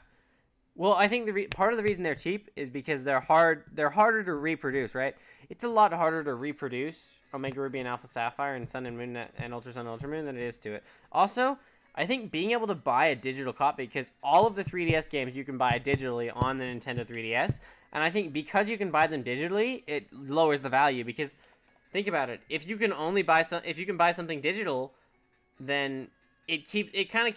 Well, I think part of the reason they're cheap is because they're harder to reproduce, right? It's a lot harder to reproduce Omega Ruby and Alpha Sapphire and Sun and Moon and Ultra Sun and Ultra Moon than it is to it. Also, I think being able to buy a digital copy, because all of the 3DS games you can buy digitally on the Nintendo 3DS, and I think because you can buy them digitally, it lowers the value. Because think about it, if you can buy something digital, then it kind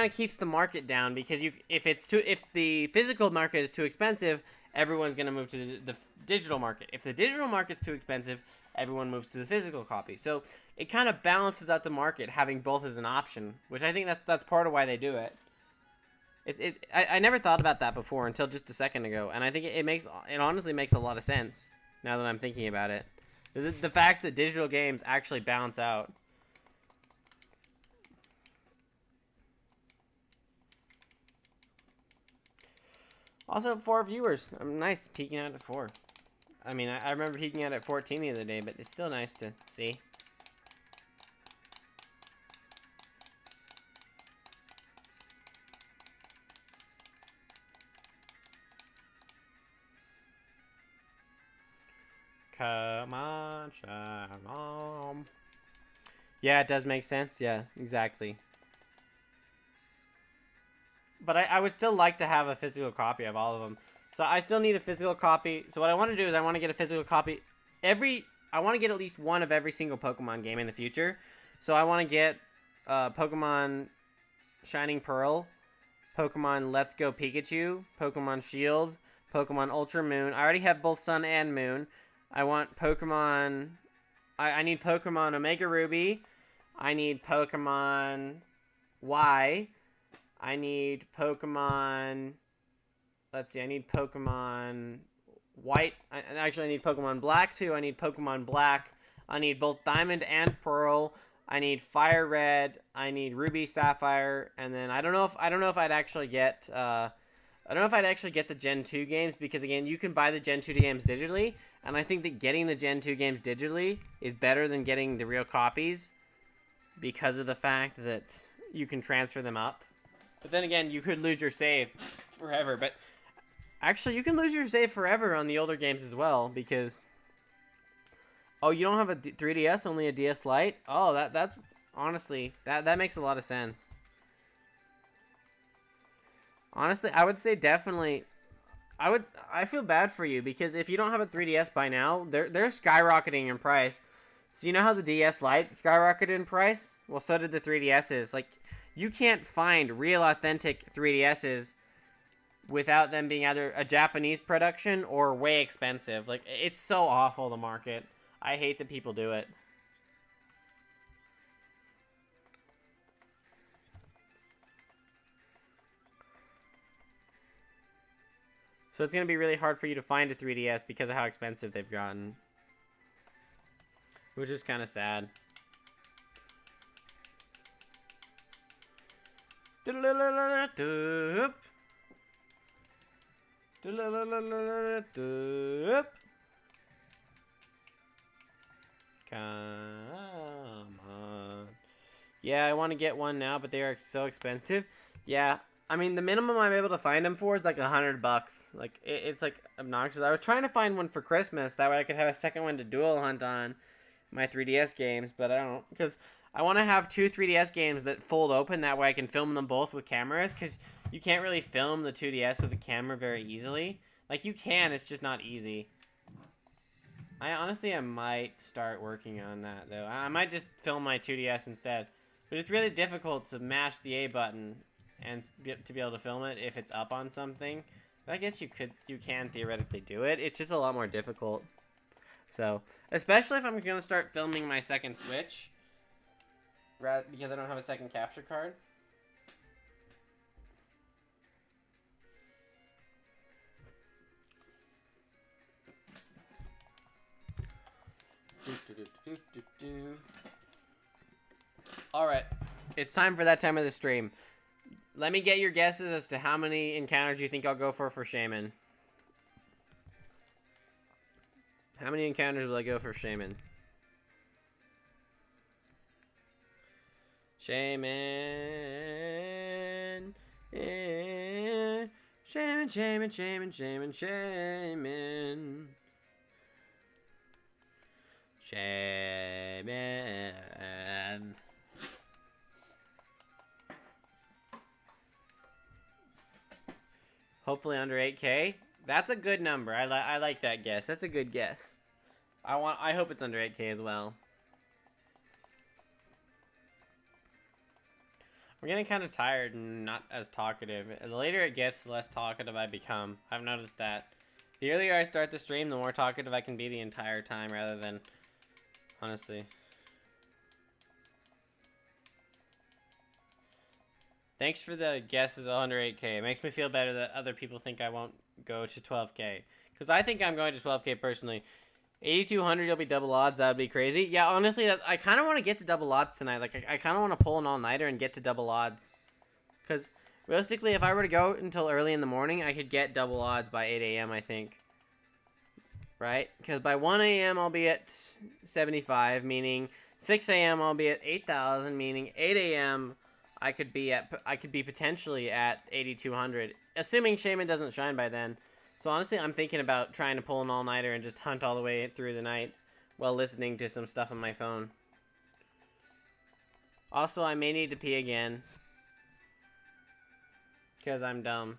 of keeps the market down, because if the physical market is too expensive, everyone's gonna move to the digital market. If the digital market's too expensive, everyone moves to the physical copy. So it kind of balances out the market, having both as an option, which I think that's part of why they do it. I never thought about that before until just a second ago, and I think it honestly makes a lot of sense now that I'm thinking about it. The fact that digital games actually balance out. Also, 4 viewers. I'm nice peeking out at 4. I mean, I remember peeking out at 14 the other day, but it's still nice to see. Come on, Shalom. Yeah, it does make sense. Yeah, exactly. But I would still like to have a physical copy of all of them. So I still need a physical copy. So what I want to do is I want to get a physical copy. I want to get at least one of every single Pokemon game in the future. So I want to get Pokemon Shining Pearl, Pokemon Let's Go Pikachu, Pokemon Shield, Pokemon Ultra Moon. I already have both Sun and Moon. I want Pokemon... I need Pokemon Omega Ruby. I need Pokemon Y. I need Pokemon... Let's see, I need Pokemon White. Actually, I need Pokemon Black, too. I need Pokemon Black. I need both Diamond and Pearl. I need Fire Red. I need Ruby, Sapphire. And then I don't know if I'd actually get... I don't know if I'd actually get the Gen 2 games, because, again, you can buy the Gen 2 games digitally, and I think that getting the Gen 2 games digitally is better than getting the real copies, because of the fact that you can transfer them up. But then again, you could lose your save forever. But actually, you can lose your save forever on the older games as well, because... Oh, you don't have a 3DS, only a DS Lite? Oh, that's... Honestly, that makes a lot of sense. Honestly, I would say definitely... I feel bad for you, because if you don't have a 3DS by now, they're skyrocketing in price. So you know how the DS Lite skyrocketed in price? Well, so did the 3DSs. Like, you can't find real authentic 3DSs without them being either a Japanese production or way expensive. Like, it's so awful, the market. I hate that people do it. So it's going to be really hard for you to find a 3DS because of how expensive they've gotten. which is kind of sad. Come on. Yeah, I want to get one now, but they are so expensive. Yeah, I mean, the minimum I'm able to find them for is like $100. Like, it's like obnoxious. I was trying to find one for Christmas. That way I could have a second one to dual hunt on my 3DS games, but I don't. Because I want to have two 3DS games that fold open. That way I can film them both with cameras. Because you can't really film the 2DS with a camera very easily. Like, you can, it's just not easy. I might start working on that, though. I might just film my 2DS instead. But it's really difficult to mash the A button and to be able to film it if it's up on something. But I guess you can theoretically do it. It's just a lot more difficult. So, especially if I'm going to start filming my second Switch, because I don't have a second capture card. Alright, it's time for that time of the stream. Let me get your guesses as to how many encounters you think I'll go for Shaymin. How many encounters will I go for Shaymin? Shaymin. Shaymin, Shaymin, Shaymin, Shaymin, Shaymin. Shaymin. Hopefully under 8K. That's a good number. I like that guess. That's a good guess. I hope it's under 8K as well. I'm getting kind of tired and not as talkative. The later it gets, the less talkative I become. I've noticed that. The earlier I start the stream, the more talkative I can be the entire time, rather than, honestly. Thanks for the guesses under 8K. It makes me feel better that other people think I won't go to 12K. Because I think I'm going to 12K personally. 8,200, you'll be double odds. That would be crazy. Yeah, honestly, I kind of want to get to double odds tonight. Like, I kind of want to pull an all-nighter and get to double odds. Because, realistically, if I were to go until early in the morning, I could get double odds by 8 a.m., I think. Right? Because by 1 a.m., I'll be at 75, meaning 6 a.m., I'll be at 8,000, meaning 8 a.m., I could be potentially at 8,200, assuming Shaymin doesn't shine by then. So honestly, I'm thinking about trying to pull an all-nighter and just hunt all the way through the night while listening to some stuff on my phone. Also, I may need to pee again because I'm dumb.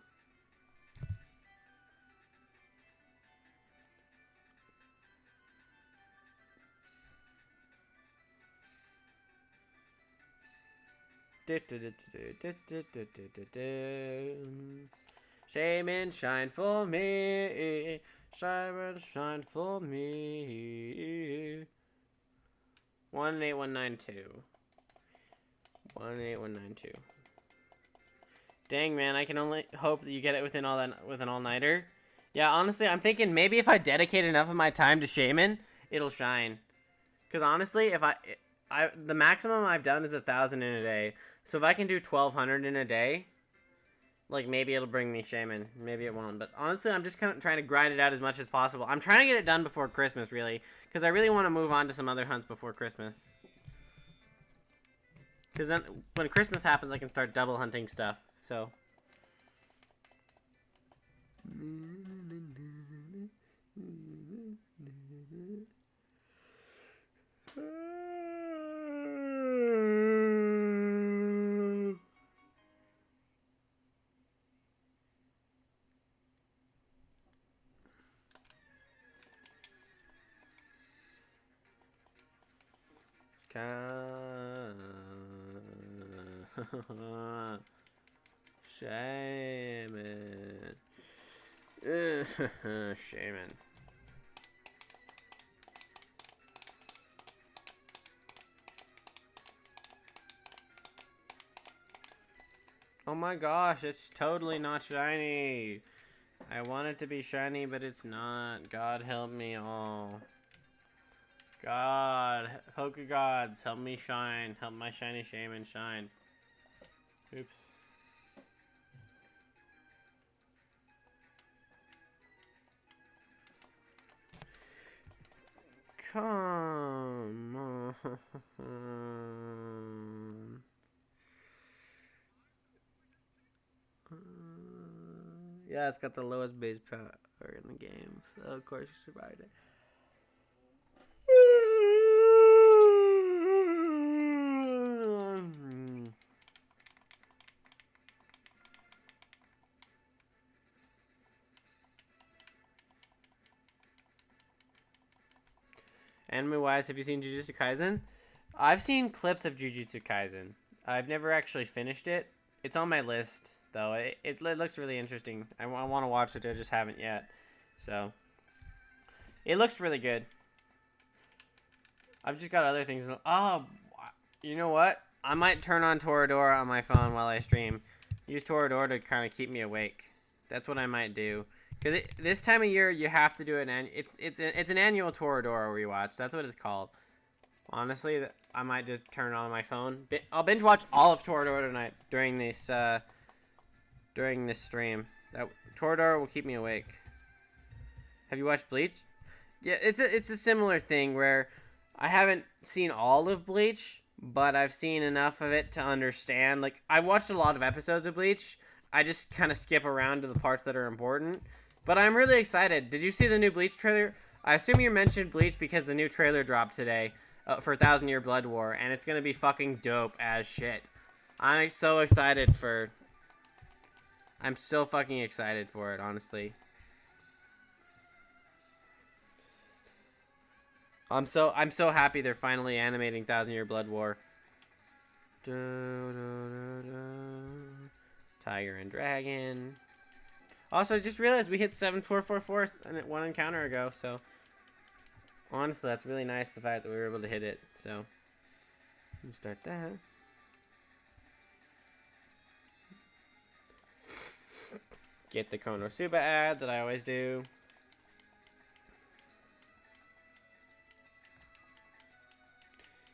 Shaymin, shine for me. Shaymin, shine for me. 18192. 18192. Dang, man, I can only hope that you get it with an all-nighter. Yeah, honestly, I'm thinking maybe if I dedicate enough of my time to Shaymin, it'll shine. Because honestly, if the maximum I've done is 1,000 in a day. So if I can do 1,200 in a day, like, maybe it'll bring me Shaymin. Maybe it won't. But honestly, I'm just kind of trying to grind it out as much as possible. I'm trying to get it done before Christmas, really. Because I really want to move on to some other hunts before Christmas. Because then, when Christmas happens, I can start double hunting stuff. So. Shaymin. Shaymin. Oh my gosh, it's totally not shiny. I want it to be shiny, but it's not. God help me all. God, Polka Gods, help me shine. Help my shiny Shaymin shine. Oops. Come on. Yeah, it's got the lowest base power in the game, so of course you survived it. Anime wise, have you seen Jujutsu Kaisen? I've seen clips of Jujutsu Kaisen. I've never actually finished it. It's on my list, though. It looks really interesting. I want to watch it. I just haven't yet. So, it looks really good. I've just got other things. Oh, you know what? I might turn on Toradora on my phone while I stream. Use Toradora to kind of keep me awake. That's what I might do. Because this time of year, you have to do it. It's an annual Toradora rewatch. That's what it's called. Honestly, I might just turn it on my phone. I'll binge watch all of Toradora tonight during this stream. That Toradora will keep me awake. Have you watched Bleach? Yeah, it's a similar thing where I haven't seen all of Bleach, but I've seen enough of it to understand. Like, I've watched a lot of episodes of Bleach. I just kind of skip around to the parts that are important. But I'm really excited. Did you see the new Bleach trailer? I assume you mentioned Bleach because the new trailer dropped today for 1,000 Year Blood War, and it's going to be fucking dope as shit. I'm so excited for... I'm so fucking excited for it, honestly. I'm so happy they're finally animating 1,000 Year Blood War. Tiger and Dragon. Also, I just realized we hit 7444 one encounter ago, so honestly, that's really nice, the fact that we were able to hit it. So, let's start that. Get the Konosuba ad that I always do.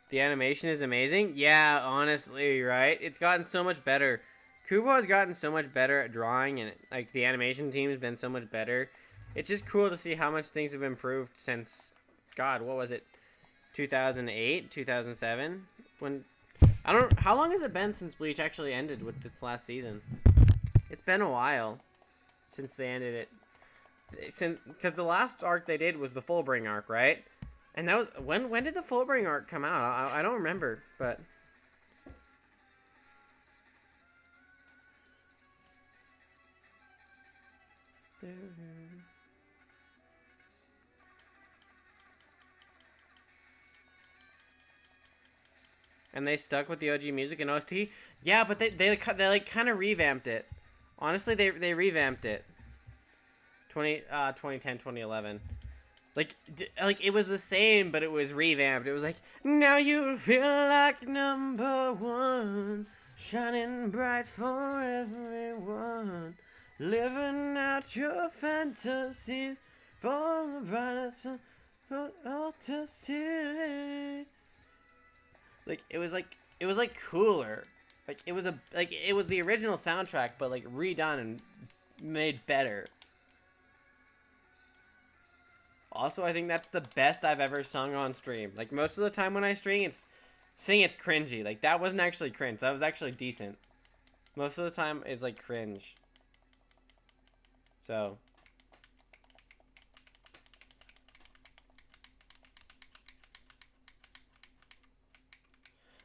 The animation is amazing. Yeah, honestly, right? It's gotten so much better. Kubo has gotten so much better at drawing, and like the animation team has been so much better. It's just cool to see how much things have improved since, God, what was it, 2008, 2007? When I don't. How long has it been since Bleach actually ended with its last season? It's been a while since they ended it. Because the last arc they did was the Fullbring arc, right? And that was when did the Fullbring arc come out? I don't remember, but. And they stuck with the OG music and OST. Yeah, but they like kind of revamped it. Honestly, they revamped it. 2010, 2011. Like it was the same, but it was revamped. It was like, now you feel like number one, shining bright for everyone, living out your fantasies for the brightest for all to see. Like it was like cooler. Like it was the original soundtrack, but like redone and made better. Also, I think that's the best I've ever sung on stream. Like, most of the time when I sing, it's cringy. Like, that wasn't actually cringe. That was actually decent. Most of the time, it's, like, cringe. So.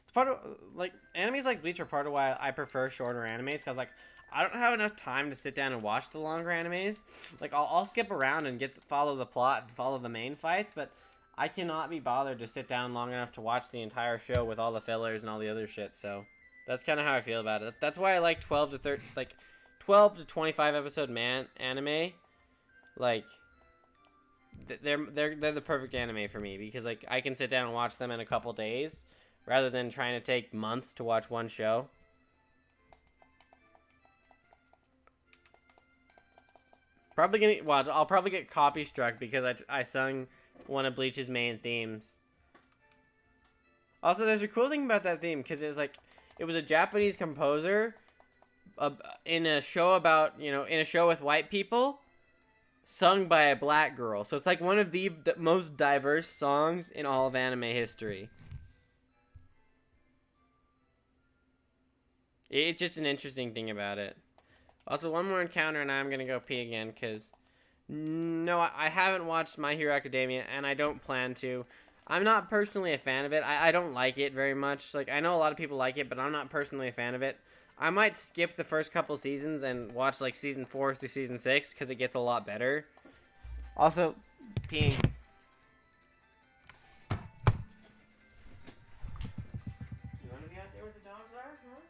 It's part of, like, animes like Bleach are part of why I prefer shorter animes. Because, like, I don't have enough time to sit down and watch the longer animes. Like, I'll skip around and follow the plot and follow the main fights, but I cannot be bothered to sit down long enough to watch the entire show with all the fillers and all the other shit. So that's kind of how I feel about it. That's why I like 12 to 25 episode anime. Like, they're the perfect anime for me because like I can sit down and watch them in a couple days rather than trying to take months to watch one show. I'll probably get copy struck because I sung one of Bleach's main themes. Also, there's a cool thing about that theme because it was a Japanese composer in a show about in a show with white people, sung by a black girl. So it's like one of the most diverse songs in all of anime history. It's just an interesting thing about it. Also, one more encounter, and I'm gonna go pee again because no, I haven't watched My Hero Academia, and I don't plan to. I'm not personally a fan of it. I don't like it very much. Like, I know a lot of people like it, but I'm not personally a fan of it. I might skip the first couple seasons and watch, like, season 4 through season 6, because it gets a lot better. Also, peeing. You want to be out there where the dogs are, huh?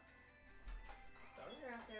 Dogs are out there.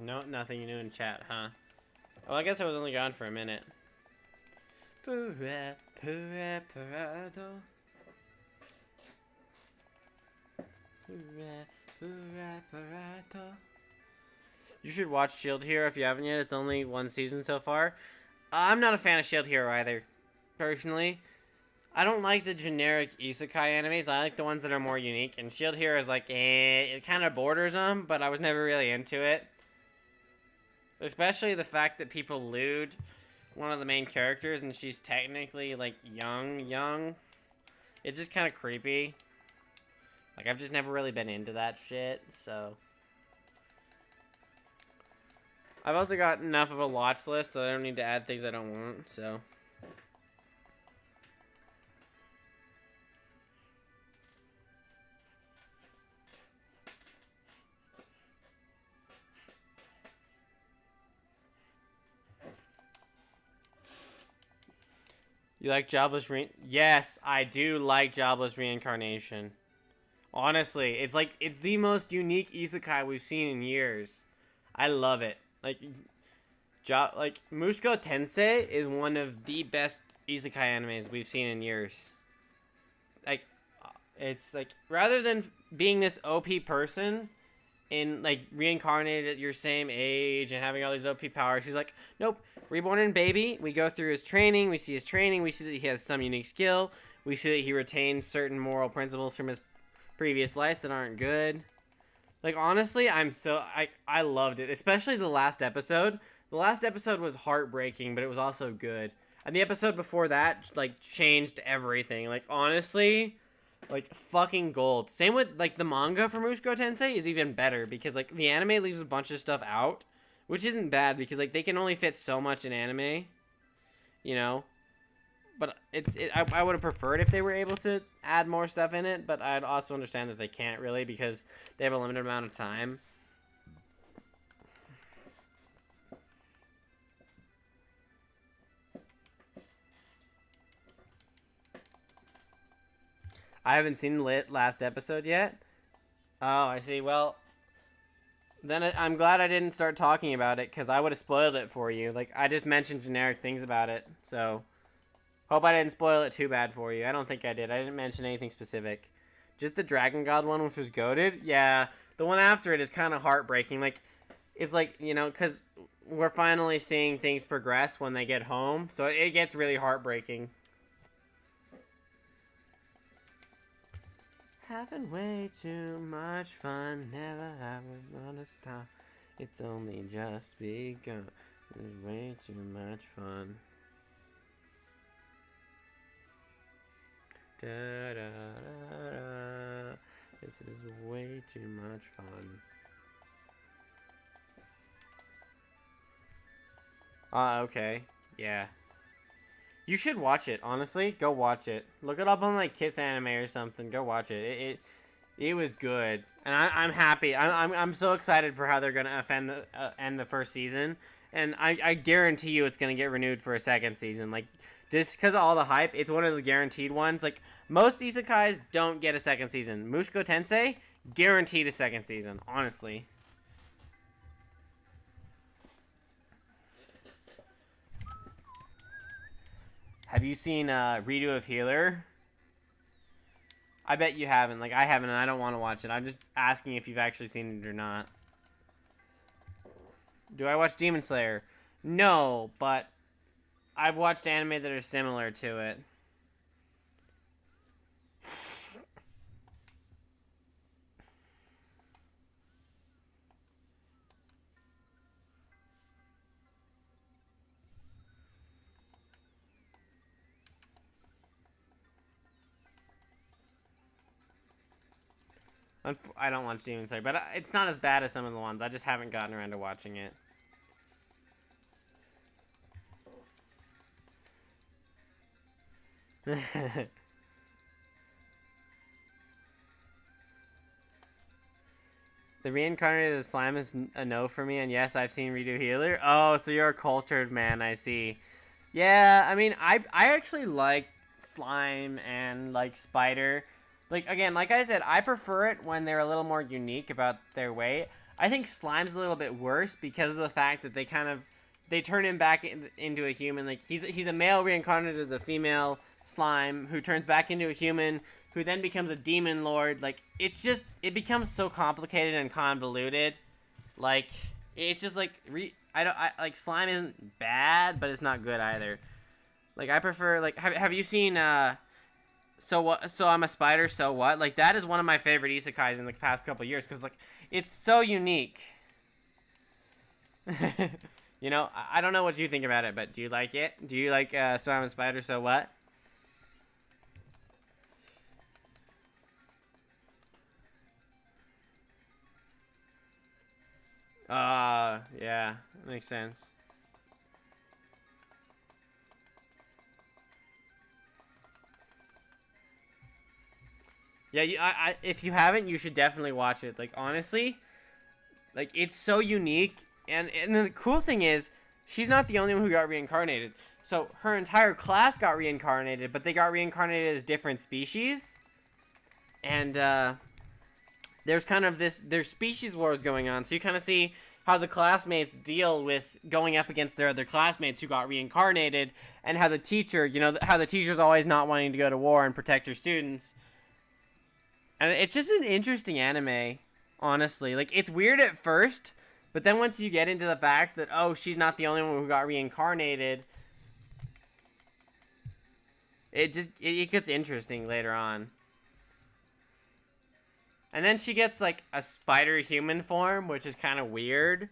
No, nothing new in chat, huh? Well, I guess I was only gone for a minute. Pura, pura, parado. Pura, pura, parado. You should watch Shield Hero if you haven't yet. It's only one season so far. I'm not a fan of Shield Hero either, personally. I don't like the generic isekai animes. I like the ones that are more unique. And Shield Hero is like, it kind of borders them, but I was never really into it. Especially the fact that people lewd one of the main characters and she's technically, like, young. It's just kind of creepy. Like, I've just never really been into that shit, so. I've also got enough of a watch list that I don't need to add things I don't want, so. You like Jobless Yes, I do like Jobless Reincarnation. Honestly, it's the most unique isekai we've seen in years. I love it. Like Mushoku Tensei is one of the best isekai animes we've seen in years. Like, it's like, rather than being this OP person in, like, reincarnated at your same age and having all these OP powers, he's like, nope, reborn in baby. We go through his training, we see his training, we see that he has some unique skill, we see that he retains certain moral principles from his previous lives that aren't good. Like, honestly, I loved it, especially the last episode. The last episode was heartbreaking, but it was also good. And the episode before that, like, changed everything. Like, honestly, like, fucking gold. Same with, like, the manga for Mushoku Tensei is even better, because, like, the anime leaves a bunch of stuff out, which isn't bad, because, like, they can only fit so much in anime, you know? But I would have preferred if they were able to add more stuff in it, but I'd also understand that they can't really, because they have a limited amount of time. I haven't seen the last episode yet. Oh, I see. Well, then I'm glad I didn't start talking about it, because I would have spoiled it for you. Like, I just mentioned generic things about it, so hope I didn't spoil it too bad for you. I don't think I did. I didn't mention anything specific. Just the Dragon God one, which was goated. Yeah, the one after it is kind of heartbreaking. Like, it's like, you know, because we're finally seeing things progress when they get home, so it gets really heartbreaking. Having way too much fun, never ever gonna stop. It's only just begun. It's way too much fun. Da, da, da, da. This is way too much fun. Okay. Yeah. You should watch it, honestly. Go watch it. Look it up on like Kiss Anime or something. Go watch it. It was good, and I'm happy. I'm so excited for how they're gonna end the first season, and I guarantee you it's gonna get renewed for a second season. Like just because of all the hype, it's one of the guaranteed ones. Like most isekais don't get a second season. Mushoku Tensei guaranteed a second season. Honestly. Have you seen Redo of Healer? I bet you haven't. Like, I haven't, and I don't want to watch it. I'm just asking if you've actually seen it or not. Do I watch Demon Slayer? No, but I've watched anime that are similar to it. I don't watch Demon Slayer, but it's not as bad as some of the ones. I just haven't gotten around to watching it. The reincarnated slime is a no for me, and yes, I've seen Redo Healer. Oh, so you're a cultured man, I see. Yeah, I mean, I actually like slime and like spider. Like again, like I said, I prefer it when they're a little more unique about their way. I think slime's a little bit worse because of the fact that they turn him back into a human. Like he's a male reincarnated as a female slime who turns back into a human who then becomes a demon lord. Like it becomes so complicated and convoluted. Like it's just like I like slime isn't bad, but it's not good either. Like I prefer like have you seen so what? So I'm a spider. So what? Like that is one of my favorite isekais in the past couple of years because like it's so unique. You know, I don't know what you think about it, but do you like it? Do you like So I'm a Spider, So What? Yeah, that makes sense. Yeah, if you haven't, you should definitely watch it. Like honestly, like it's so unique, and the cool thing is, she's not the only one who got reincarnated. So her entire class got reincarnated, but they got reincarnated as different species, and there's kind of there's species wars going on. So you kind of see how the classmates deal with going up against their other classmates who got reincarnated, and how the teacher, you know, how the teacher's always not wanting to go to war and protect her students. And it's just an interesting anime, honestly. Like, it's weird at first, but then once you get into the fact that, oh, she's not the only one who got reincarnated, it gets interesting later on. And then she gets, like, a spider human form, which is kind of weird.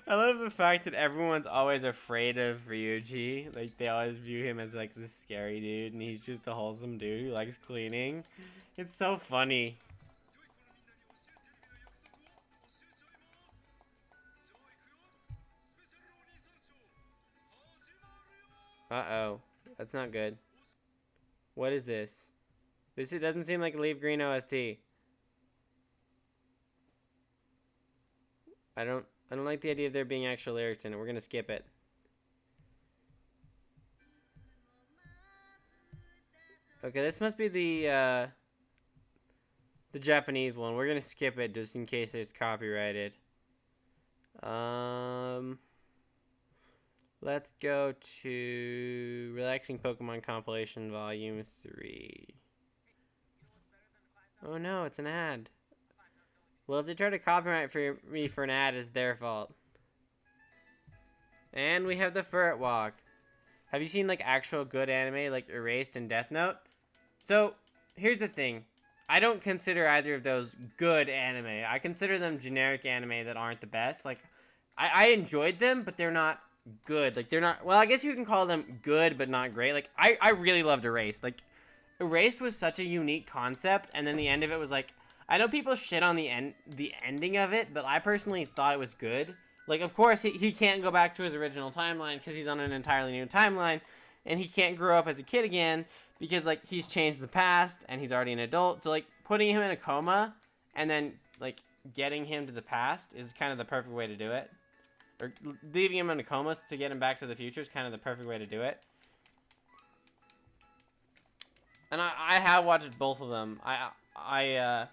I love the fact that everyone's always afraid of Ryuji. Like, they always view him as, like, this scary dude, and he's just a wholesome dude who likes cleaning. It's so funny. Uh-oh. That's not good. What is this? It doesn't seem like a Leaf Green OST. I don't like the idea of there being actual lyrics in it. We're gonna skip it. Okay, this must be the Japanese one. We're gonna skip it just in case it's copyrighted. Let's go to Relaxing Pokemon Compilation Volume 3. Oh no, it's an ad. Well, if they try to copyright me for an ad, it's their fault. And we have the Furret Walk. Have you seen like actual good anime like Erased and Death Note? So, here's the thing. I don't consider either of those good anime. I consider them generic anime that aren't the best. Like, I enjoyed them, but they're not good. Like, they're not... Well, I guess you can call them good, but not great. Like, I really loved Erased. Like, Erased was such a unique concept, and then the end of it was like... I know people shit on the ending of it, but I personally thought it was good. Like, of course, he can't go back to his original timeline because he's on an entirely new timeline, and he can't grow up as a kid again because, like, he's changed the past, and he's already an adult. So, like, putting him in a coma and then, like, getting him to the past is kind of the perfect way to do it. Or leaving him in a coma to get him back to the future is kind of the perfect way to do it. And I have watched both of them. I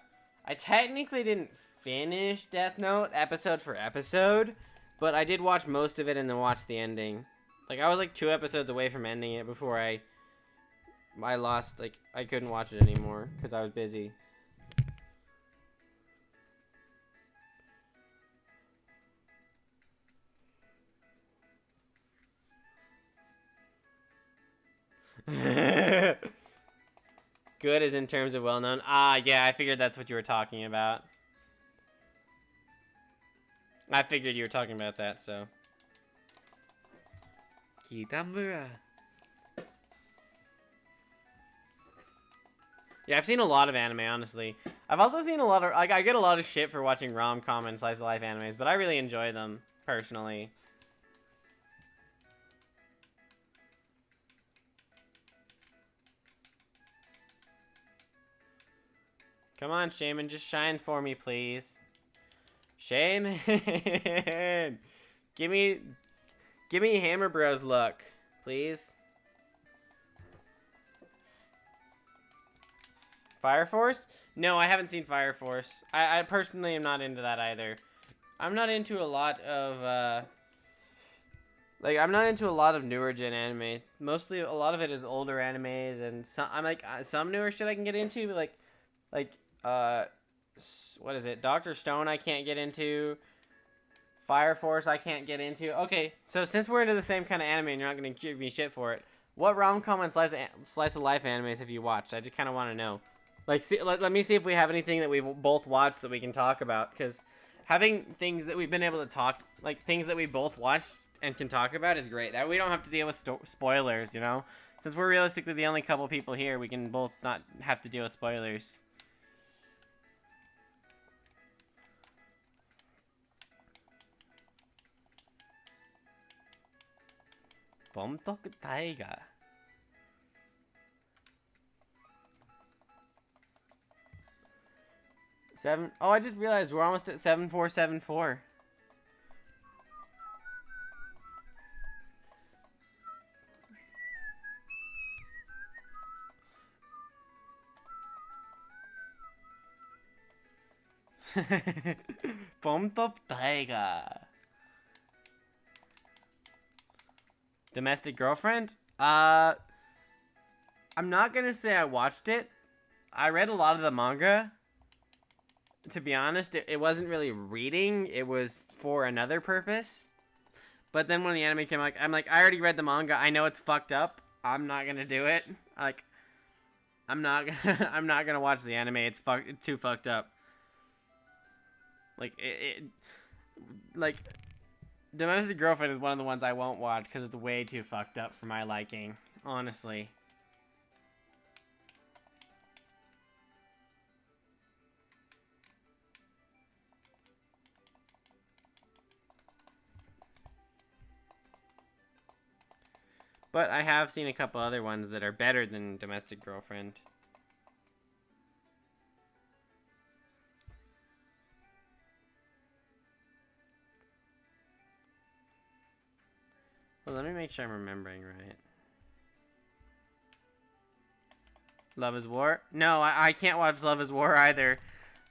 technically didn't finish Death Note episode for episode, but I did watch most of it and then watch the ending. Like, I was like 2 episodes away from ending it before I lost, like, I couldn't watch it anymore because I was busy. Good is in terms of well-known. Ah, yeah, I figured that's what you were talking about. I figured you were talking about that, so. Kitamura. Yeah, I've seen a lot of anime, honestly. I've also seen a lot of, like, I get a lot of shit for watching rom-com and slice-of-life animes, but I really enjoy them, personally. Come on, Shaymin, just shine for me, please. Shaymin! Give me Hammer Bros luck, please. Fire Force? No, I haven't seen Fire Force. I personally am not into that either. I'm not into a lot of, I'm not into a lot of newer gen anime. Mostly, a lot of it is older animes, and some newer shit I can get into, but what is it? Dr. Stone I can't get into. Fire Force I can't get into. Okay, so since we're into the same kind of anime and you're not going to give me shit for it, what rom-com and slice of life animes have you watched? I just kind of want to know. Like, let me see if we have anything that we've both watched that we can talk about, because having things that we've been able to talk, like things that we both watched and can talk about is great. That we don't have to deal with spoilers, you know? Since we're realistically the only couple people here, we can both not have to deal with spoilers. Bomtok Taiga. 7. Oh, I just realized we're almost at 7474. Bomtop Taiga. Domestic Girlfriend? I'm not gonna say I watched it. I read a lot of the manga. To be honest, it wasn't really reading. It was for another purpose. But then when the anime came out, I'm like, I already read the manga. I know it's fucked up. I'm not gonna do it. Like, I'm not gonna watch the anime. It's too fucked up. Like, like, Domestic Girlfriend is one of the ones I won't watch because it's way too fucked up for my liking, honestly. But I have seen a couple other ones that are better than Domestic Girlfriend. Well, let me make sure I'm remembering right. Love is War? No, I can't watch Love is War either.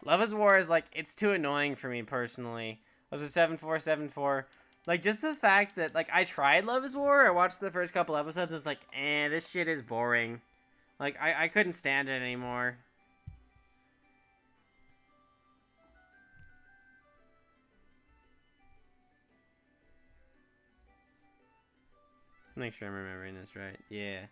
Love is War is like, it's too annoying for me personally. Was it 7474? Like, just the fact that, like, I tried Love is War, I watched the first couple episodes, it's like, this shit is boring. Like, I couldn't stand it anymore. Make sure I'm remembering this right. Yeah.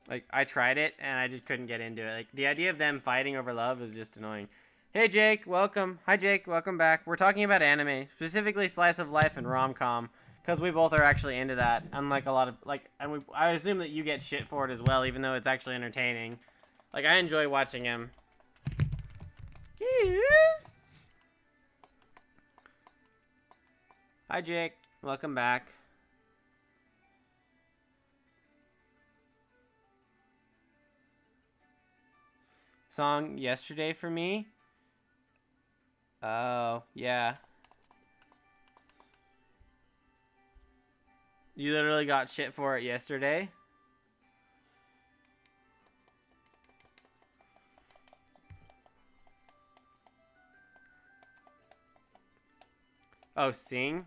Like, I tried it, and I just couldn't get into it. Like, the idea of them fighting over love is just annoying. Hey, Jake, welcome. Hi, Jake, welcome back. We're talking about anime, specifically slice of life and rom-com, because we both are actually into that, unlike a lot of, like, and I assume that you get shit for it as well, even though it's actually entertaining. Like, I enjoy watching him. Hi, Jake, welcome back. Song Yesterday for me? Oh, yeah. You literally got shit for it yesterday? Oh, Sing?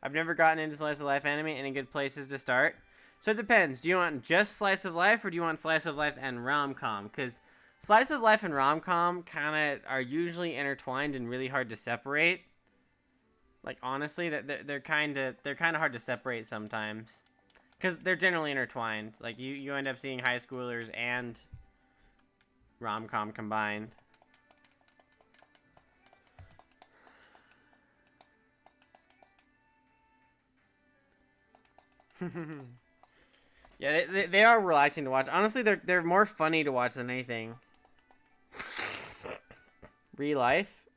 I've never gotten into slice of life anime. Any good places to start? So it depends. Do you want just slice of life, or do you want slice of life and rom-com? Because slice of life and rom-com kind of are usually intertwined and really hard to separate. Like, honestly, they're kind of hard to separate sometimes, because they're generally intertwined. Like, you end up seeing high schoolers and rom-com combined. Yeah, they are relaxing to watch. Honestly, they're more funny to watch than anything. Re-Life?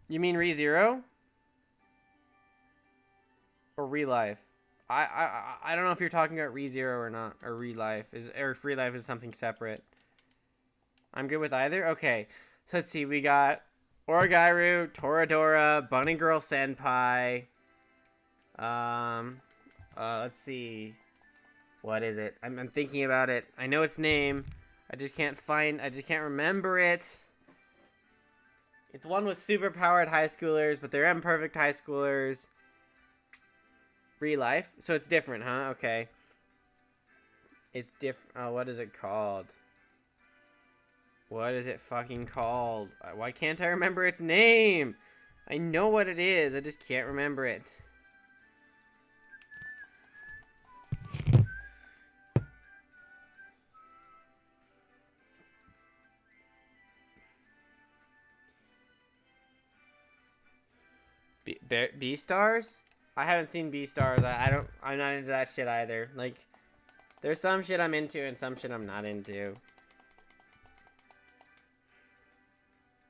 You mean ReZero? Or Re-Life? I don't know if you're talking about ReZero or not, or Re-Life or if Re-Life is something separate. I'm good with either. Okay, so let's see. We got Orgairu, Toradora, Bunny Girl Senpai. Let's see. What is it? I'm thinking about it. I know its name. I just can't remember it. It's one with super powered high schoolers, but they're imperfect high schoolers. Re-Life? So it's different, huh? Okay. It's different. Oh, what is it called? What is it fucking called? Why can't I remember its name? I know what it is. I just can't remember it. B-Stars? I haven't seen B-Stars. I'm not into that shit either. Like, there's some shit I'm into and some shit I'm not into.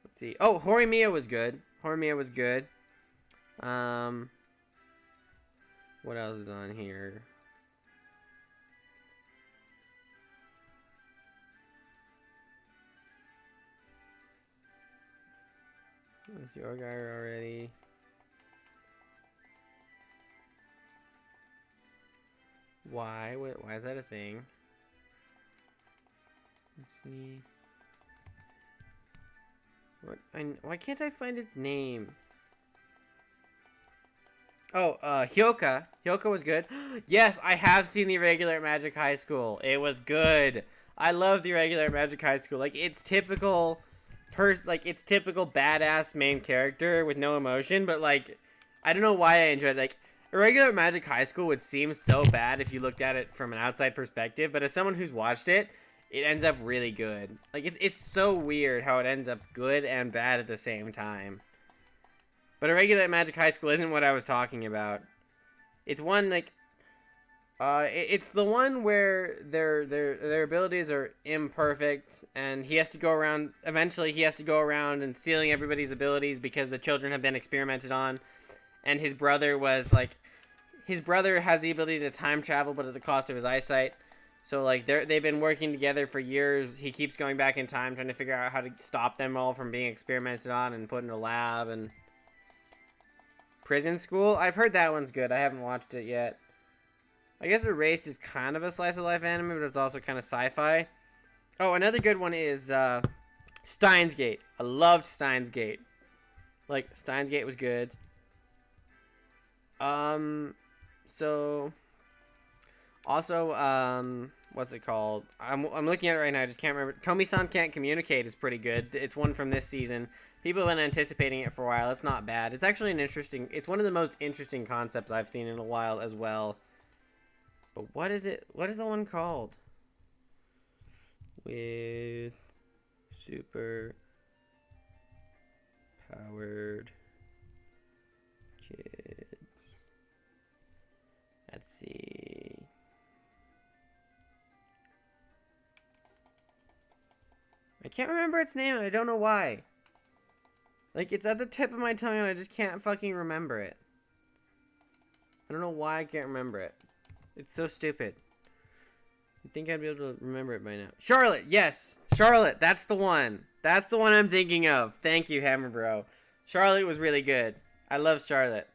Let's see. Oh, Horimiya was good. Horimiya was good. What else is on here? Is your guy already? Why? Why is that a thing? Let's see. Why can't I find its name? Oh, Hyoka. Hyoka was good. Yes, I have seen the Irregular Magic High School. It was good. I love the Irregular Magic High School. Like, it's typical it's typical badass main character with no emotion, but like, I don't know why I enjoyed it. Like, Irregular Magic High School would seem so bad if you looked at it from an outside perspective, but as someone who's watched it, it ends up really good. Like, it's so weird how it ends up good and bad at the same time. But Irregular Magic High School isn't what I was talking about. It's one, like, it's the one where their abilities are imperfect, and he has to go around, eventually he has to go around and stealing everybody's abilities because the children have been experimented on. And his brother has the ability to time travel, but at the cost of his eyesight. So, like, they've been working together for years. He keeps going back in time, trying to figure out how to stop them all from being experimented on and put in a lab. And Prison School? I've heard that one's good. I haven't watched it yet. I guess Erased is kind of a slice of life anime, but it's also kind of sci-fi. Oh, another good one is Steins Gate. I loved Steins Gate. Like, Steins Gate was good. So also, what's it called? I'm looking at it right now. I just can't remember. Komi-san Can't Communicate is pretty good. It's one from this season. People have been anticipating it for a while. It's not bad. It's actually it's one of the most interesting concepts I've seen in a while as well. But what is it? What is the one called? With super powered kids. Let's see. I can't remember its name and I don't know why. Like, it's at the tip of my tongue and I just can't fucking remember it. I don't know why I can't remember it. It's so stupid. You'd think I'd be able to remember it by now. Charlotte, yes! Charlotte, that's the one. That's the one I'm thinking of. Thank you, Hammer Bro. Charlotte was really good. I love Charlotte.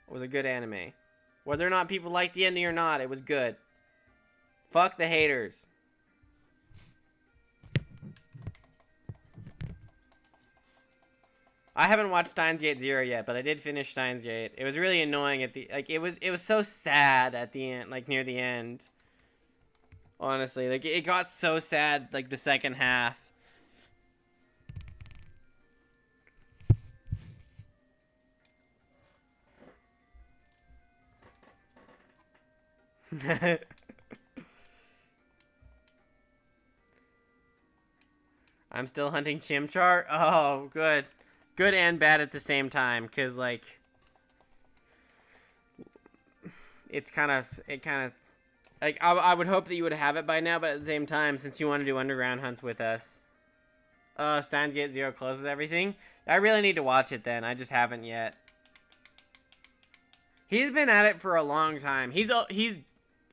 It was a good anime. Whether or not people liked the ending or not, it was good. Fuck the haters. I haven't watched Steins Gate 0 yet, but I did finish Steins Gate. It was really annoying at the it was so sad at the end, like near the end. Honestly, like it got so sad like the second half. I'm still hunting Chimchar. Oh, good. Good and bad at the same time, cause like it kind of like I would hope that you would have it by now, but at the same time, since you want to do underground hunts with us, Steins Gate 0 closes everything. I really need to watch it then. I just haven't yet. He's been at it for a long time. He's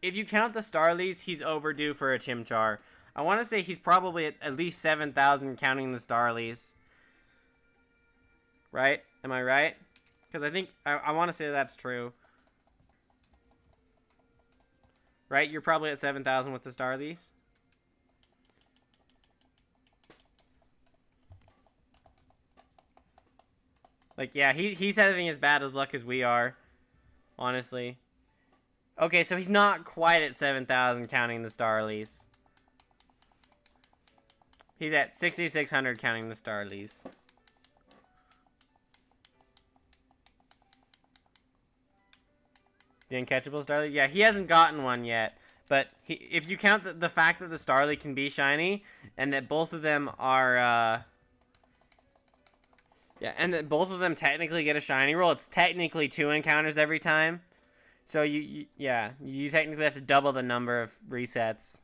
if you count the Starlies, he's overdue for a Chimchar. I want to say he's probably at least 7,000 counting the Starlies. Right? Am I right? Because I think I want to say that's true. Right? You're probably at 7,000 with the Starlies. Like, yeah, he's having as bad as luck as we are. Honestly. Okay, so he's not quite at 7,000 counting the Starlies. He's at 6,600 counting the Starlies. The uncatchable Starly? Yeah, he hasn't gotten one yet. But if you count the fact that the Starly can be shiny, and that both of them are, yeah, and that both of them technically get a shiny roll, it's technically 2 encounters every time. So, you technically have to double the number of resets.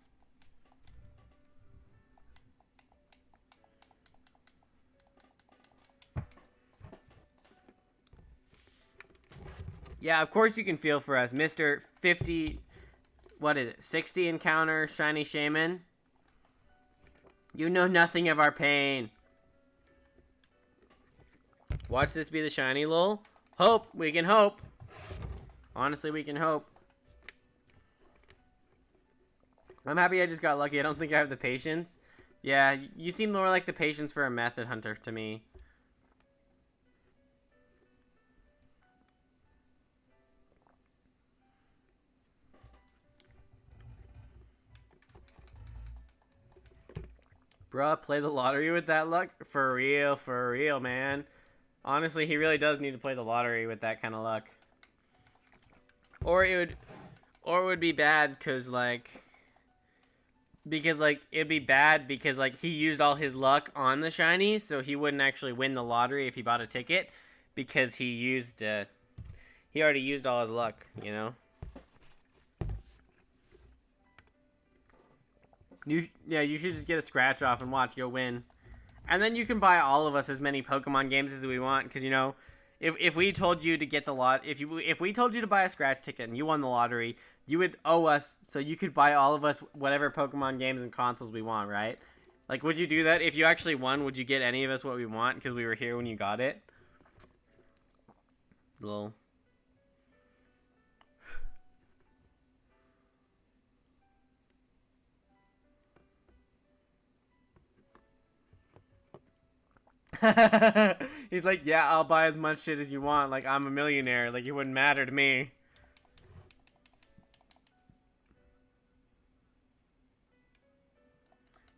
Yeah, of course you can feel for us. Mr. 50, what is it, 60 encounter shiny Shaymin? You know nothing of our pain. Watch this be the shiny lol. Hope, we can hope. Honestly, we can hope. I'm happy I just got lucky. I don't think I have the patience. Yeah, you seem more like the patience for a method hunter to me. Bruh, play the lottery with that luck? For real, man. Honestly, he really does need to play the lottery with that kind of luck. Or it would be bad because it'd be bad because he used all his luck on the shiny, so he wouldn't actually win the lottery if he bought a ticket because he already used all his luck, you know? You should just get a scratch off and watch, you'll win. And then you can buy all of us as many Pokemon games as we want, because, you know, if we told you to get the if we told you to buy a scratch ticket and you won the lottery, you would owe us, so you could buy all of us whatever Pokemon games and consoles we want, right? Like, would you do that? If you actually won, would you get any of us what we want, because we were here when you got it? Lol. He's like, yeah, I'll buy as much shit as you want. Like, I'm a millionaire. Like, it wouldn't matter to me.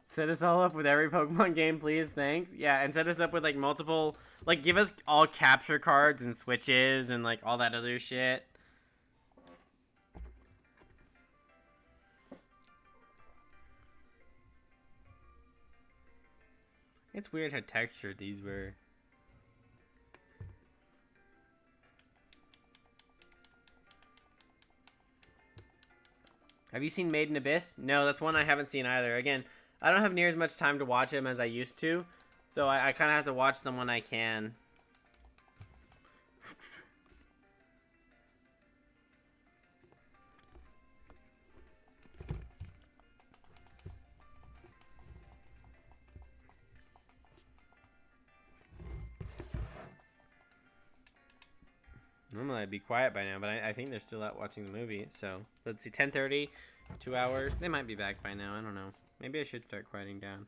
Set us all up with every Pokemon game, please. Thanks. Yeah, and set us up with, like, multiple... Like, give us all capture cards and switches and, like, all that other shit. It's weird how textured these were. Have you seen Made in Abyss? No, that's one I haven't seen either. Again, I don't have near as much time to watch them as I used to, so I kind of have to watch them when I can. Normally I'd be quiet by now, but I think they're still out watching the movie. So let's see, 10:30, 2 hours. They might be back by now. I don't know. Maybe I should start quieting down.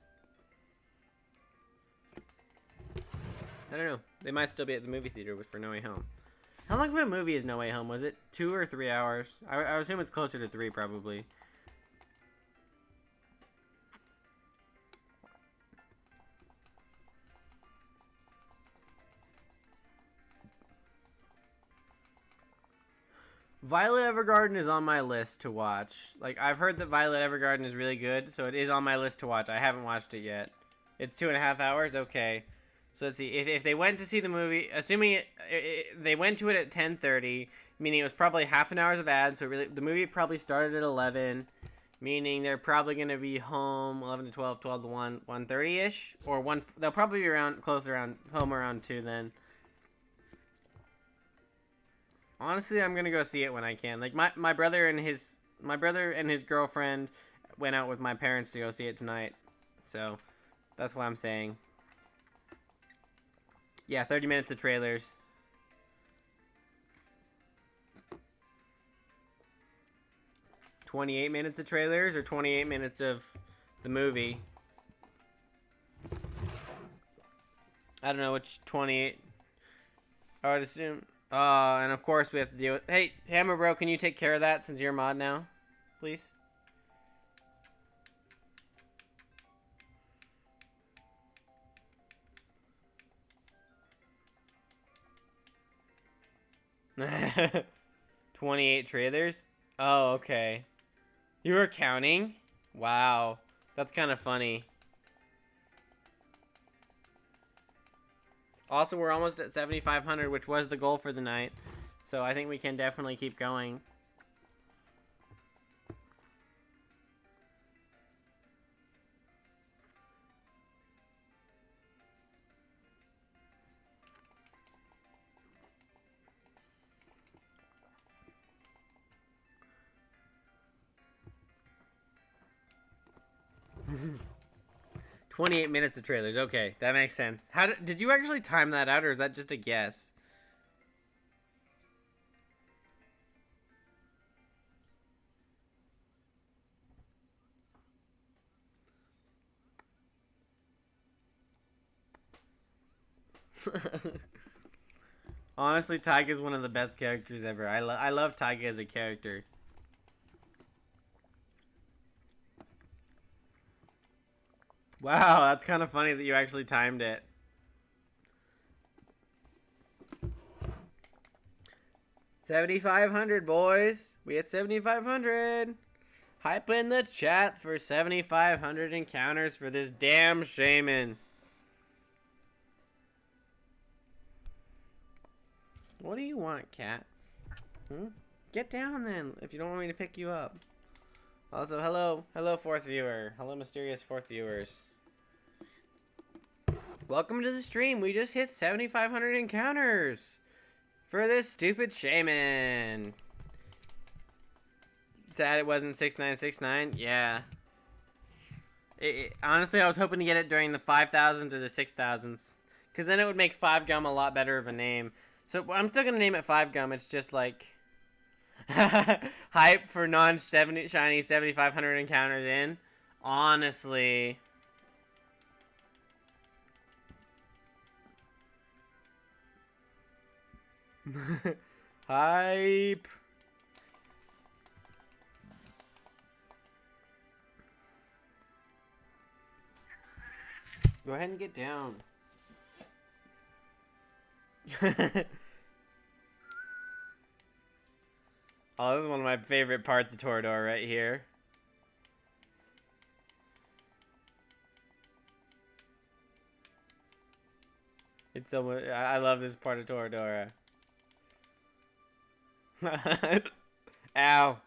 I don't know. They might still be at the movie theater for No Way Home. How long of a movie is No Way Home? Was it 2 or 3 hours? I assume it's closer to 3 probably. Violet Evergarden is on my list to watch. Like, I've heard that Violet Evergarden is really good, so it is on my list to watch. I haven't watched it yet. It's 2.5 hours? Okay. So let's see. If they went to see the movie, assuming they went to it at 10:30, meaning it was probably half an hour of ads, so really the movie probably started at 11, meaning they're probably going to be home 11 to 12, 12 to 1, 1:30-ish, or 1. They'll probably be close around home around 2 then. Honestly, I'm gonna go see it when I can. Like my brother and his girlfriend went out with my parents to go see it tonight, so that's what I'm saying. Yeah, 30 minutes of trailers. $28 minutes of trailers or 28 minutes of the movie. I don't know which 28. I would assume. And of course we have to deal with... Hey, Hammer Bro, can you take care of that since you're a mod now? Please? $28 trailers? Oh, okay. You were counting? Wow. That's kind of funny. Also, we're almost at 7,500, which was the goal for the night. So I think we can definitely keep going. $28 minutes of trailers. Okay, that makes sense. Did you actually time that out, or is that just a guess? Honestly, Taiga is one of the best characters ever. I love Taiga as a character. Wow, that's kind of funny that you actually timed it. $7,500, boys. We hit 7,500. Hype in the chat for 7,500 encounters for this damn Shaymin. What do you want, cat? Get down then, if you don't want me to pick you up. Also, hello, fourth viewer. Hello, mysterious fourth viewers. Welcome to the stream. We just hit 7,500 encounters for this stupid Shaymin. Sad it wasn't 6969. Yeah. Honestly, I was hoping to get it during the 5,000s or the 6,000s, because then it would make 5Gum a lot better of a name. So I'm still gonna name it 5Gum. It's just like hype for non-shiny 7,500 encounters in. Honestly. Hype. Go ahead and get down. Oh, this is one of my favorite parts of Torador right here. It's so much. I love this part of Toradora. Ow.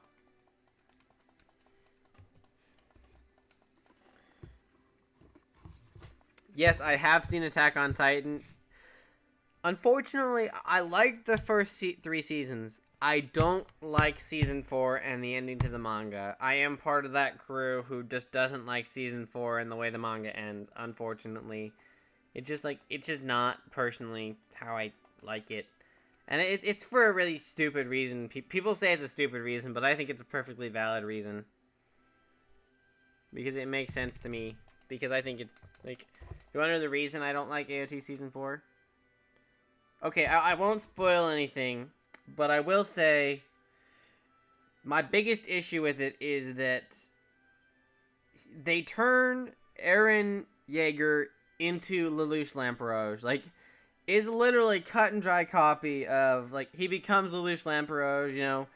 Yes, I have seen Attack on Titan. Unfortunately, I liked the first 3 seasons. I don't like season 4 and the ending to the manga. I am part of that crew who just doesn't like season 4 and the way the manga ends. Unfortunately, it's just not personally how I like it, and it's for a really stupid reason. People say it's a stupid reason, but I think it's a perfectly valid reason because it makes sense to me. Because I think it's like, you want to know the reason I don't like AOT season 4? Okay, I won't spoil anything, but I will say my biggest issue with it is that they turn Eren Yeager into Lelouch Lamperouge. Like, is literally cut and dry copy of, like, he becomes Lelouch Lamperouge, you know.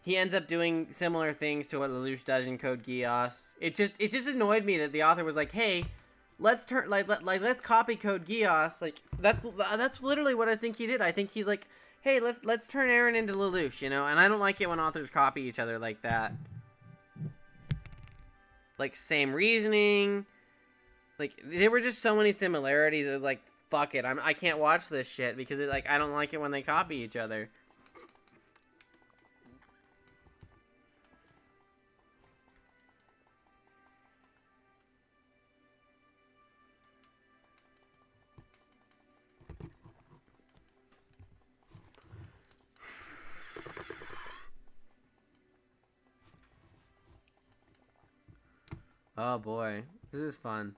He ends up doing similar things to what Lelouch does in Code Geass. It just annoyed me that the author was like, hey, let's copy Code Geass. Like, that's literally what I think he did. I think he's like, hey, let's turn Eren into Lelouch, you know. And I don't like it when authors copy each other like that. Like, same reasoning. Like, there were just so many similarities. It was like, fuck it, I can't watch this shit because I don't like it when they copy each other. Oh boy, this is fun.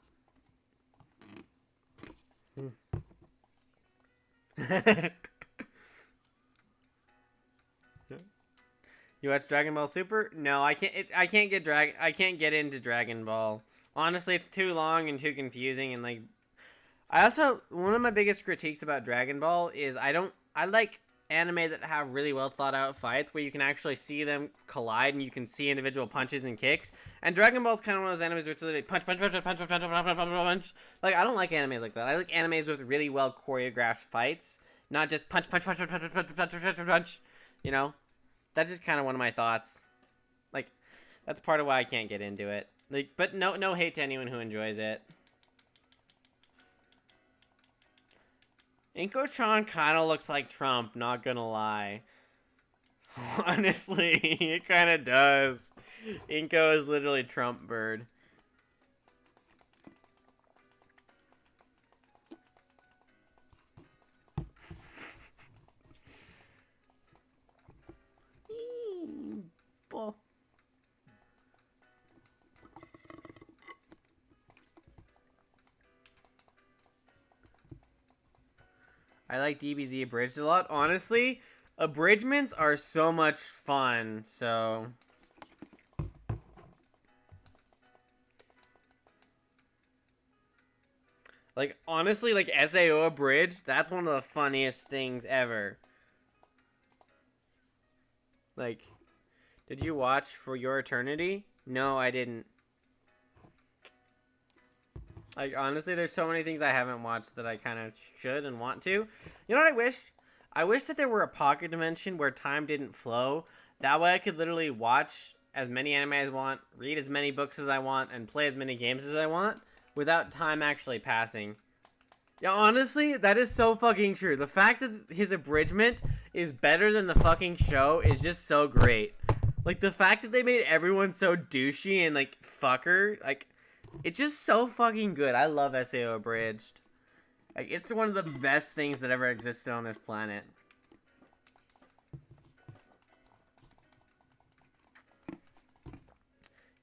You watch Dragon Ball Super? No, I can't. I can't get into Dragon Ball. Honestly, it's too long and too confusing, and like, I also, one of my biggest critiques about Dragon Ball is I like anime that have really well thought out fights where you can actually see them collide and you can see individual punches and kicks. And Dragon Ball is kind of one of those animes where it's literally punch, punch, punch, punch, punch, punch, punch, punch, punch, punch. Like, I don't like animes like that. I like animes with really well choreographed fights, not just punch, punch, punch, punch, punch, punch, punch, punch, punch, punch. You know, that's just kind of one of my thoughts. Like, that's part of why I can't get into it. Like, but no hate to anyone who enjoys it. Inkotron kind of looks like Trump, not gonna lie. Honestly, it kind of does. Inko is literally Trump bird. I like DBZ Abridged a lot. Honestly, abridgments are so much fun, so... Like, honestly, like, SAO Abridged, that's one of the funniest things ever. Like, did you watch For Your Eternity? No, I didn't. Like, honestly, there's so many things I haven't watched that I kind of should and want to. You know what I wish? I wish that there were a pocket dimension where time didn't flow. That way I could literally watch as many anime as I want, read as many books as I want, and play as many games as I want without time actually passing. Yeah, honestly, that is so fucking true. The fact that his abridgment is better than the fucking show is just so great. Like, the fact that they made everyone so douchey and, like, fucker, like... It's just so fucking good. I love SAO Abridged. Like, it's one of the best things that ever existed on this planet.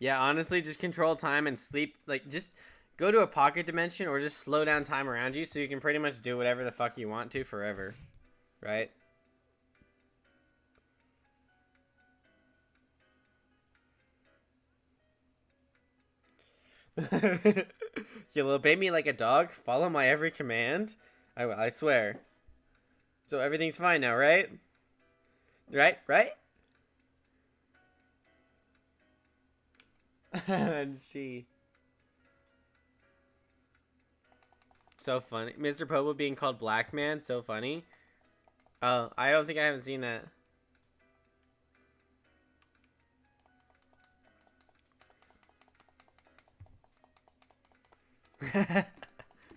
Yeah, honestly, just control time and sleep. Like, just go to a pocket dimension or just slow down time around you so you can pretty much do whatever the fuck you want to forever. Right? You'll obey me like a dog, follow my every command. I swear. So everything's fine now, right? Right? And she... So funny. Mr. Popo being called Black Man, so funny. Oh, I don't think I haven't seen that.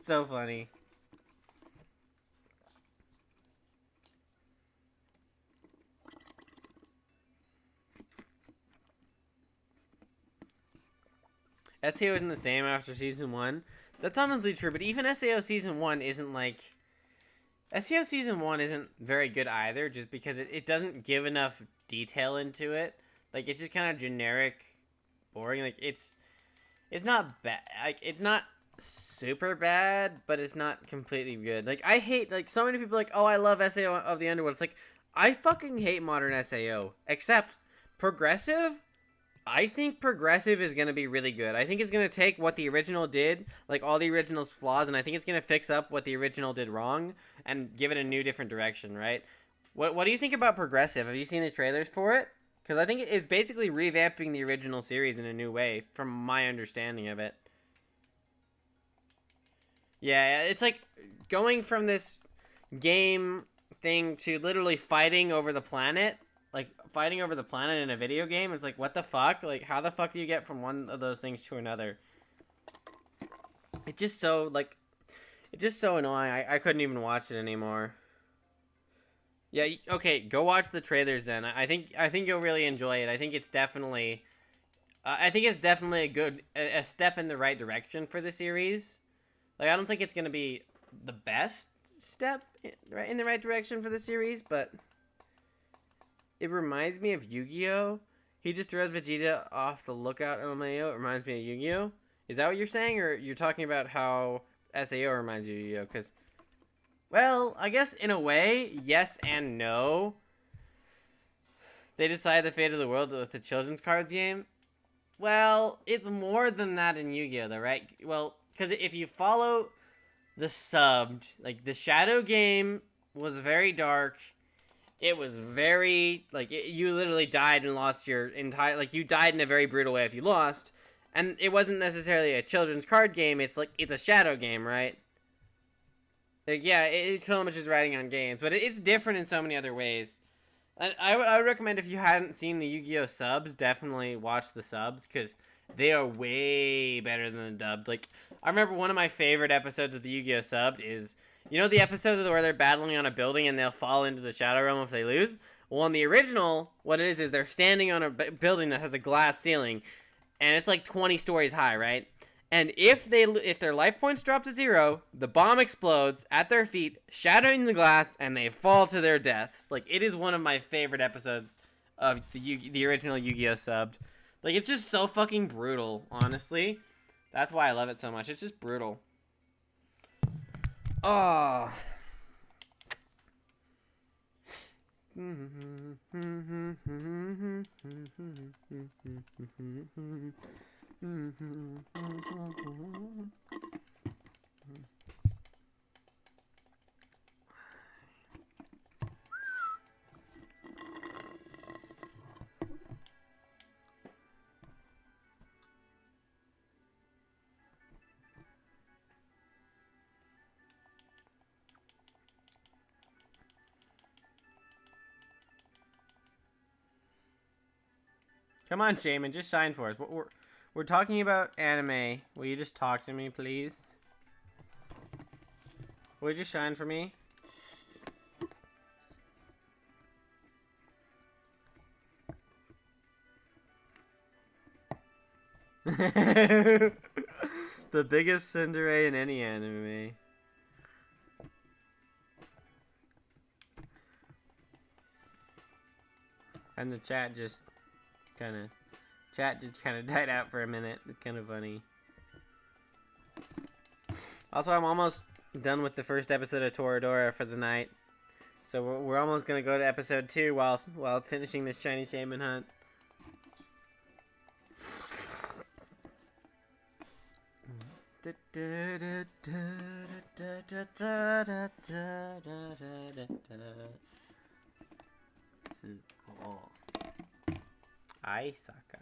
So funny. SAO isn't the same after season 1. That's honestly true, but even SAO season 1 isn't like... SAO season 1 isn't very good either, just because it doesn't give enough detail into it. Like, it's just kind of generic, boring. Like, it's not bad. Like, it's not super bad, but it's not completely good. Like, I hate, like, so many people are like, oh, I love SAO of the Underworld. It's like, I fucking hate modern SAO. Except, Progressive... I think Progressive is going to be really good. I think it's going to take what the original did, like all the original's flaws, and I think it's going to fix up what the original did wrong and give it a new, different direction, right? What do you think about Progressive? Have you seen the trailers for it? Because I think it's basically revamping the original series in a new way, from my understanding of it. Yeah, it's like going from this game thing to literally fighting over the planet. Like, fighting over the planet in a video game, it's like, what the fuck? Like, how the fuck do you get from one of those things to another? It's just so, like, it's just so annoying. I couldn't even watch it anymore. Yeah, okay, go watch the trailers then. I think you'll really enjoy it. I think it's definitely... I think it's definitely a step in the right direction for the series. Like, I don't think it's going to be the best step in the right direction for the series, but... It reminds me of Yu-Gi-Oh! He just throws Vegeta off the lookout LMAO. It reminds me of Yu-Gi-Oh! Is that what you're saying? Or you're talking about how SAO reminds you of Yu-Gi-Oh! Because, well, I guess in a way, yes and no. They decide the fate of the world with the children's cards game. Well, it's more than that in Yu-Gi-Oh! Though, right? Well, because if you follow the subbed, like, the Shadow game was very dark. It was very, like, you literally died and lost your entire, like, you died in a very brutal way if you lost. And it wasn't necessarily a children's card game, it's like, it's a shadow game, right? Like, yeah, it's so much as writing on games, but it's different in so many other ways. And I would recommend if you hadn't seen the Yu-Gi-Oh! Subs, definitely watch the subs, because they are way better than the dubbed. Like, I remember one of my favorite episodes of the Yu-Gi-Oh! Subbed is... You know the episode where they're battling on a building and they'll fall into the Shadow Realm if they lose? Well, in the original, what it is they're standing on a building that has a glass ceiling, and it's like 20 stories high, right? And if their life points drop to 0, the bomb explodes at their feet, shattering the glass, and they fall to their deaths. Like, it is one of my favorite episodes of the original Yu-Gi-Oh! Subbed. Like, it's just so fucking brutal, honestly. That's why I love it so much. It's just brutal. Oh. Come on, Shaymin, just shine for us. We're talking about anime. Will you just talk to me, please? Will you just shine for me? The biggest tsundere in any anime. And the chat just kind of died out for a minute. It's kind of funny. Also, I'm almost done with the first episode of Toradora for the night. So we're almost going to go to episode 2 while finishing this shiny Shaymin hunt. Aisaka.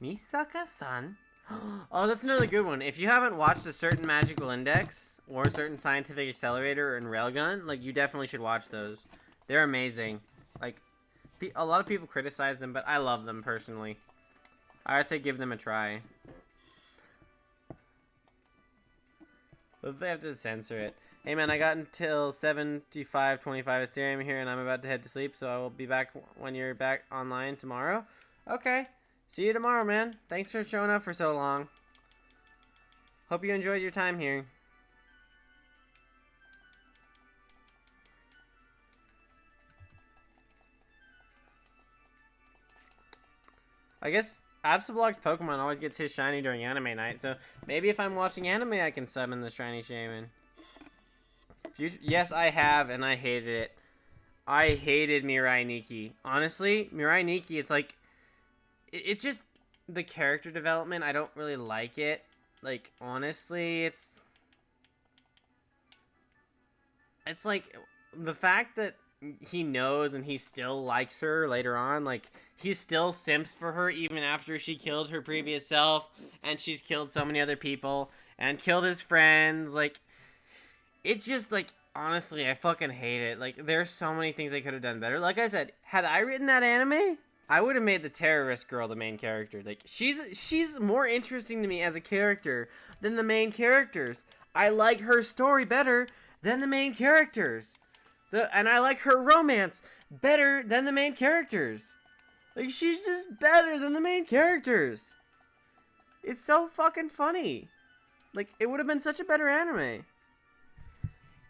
Misaka-san? Oh, that's another good one. If you haven't watched a certain magical index or a certain scientific accelerator and railgun, like you definitely should watch those. They're amazing. Like a lot of people criticize them, but I love them personally. I would say give them a try. But they have to censor it. Hey man, I got until 75:25 Ethereum here, and I'm about to head to sleep, so I will be back when you're back online tomorrow. Okay. See you tomorrow, man. Thanks for showing up for so long. Hope you enjoyed your time here. I guess Absolblog's Pokemon always gets his shiny during anime night, so maybe if I'm watching anime, I can summon the shiny Shaymin. Yes, I have, and I hated it. I hated Mirai Nikki. Honestly, Mirai Nikki, it's like... It's just... The character development, I don't really like it. Like, honestly, it's like... The fact that he knows and he still likes her later on, like... He still simps for her even after she killed her previous self. And she's killed so many other people. And killed his friends, like... It's just, like, honestly, I fucking hate it. Like, there's so many things they could have done better. Like I said, had I written that anime, I would have made the terrorist girl the main character. Like, she's more interesting to me as a character than the main characters. I like her story better than the main characters. And I like her romance better than the main characters. Like, she's just better than the main characters. It's so fucking funny. Like, it would have been such a better anime.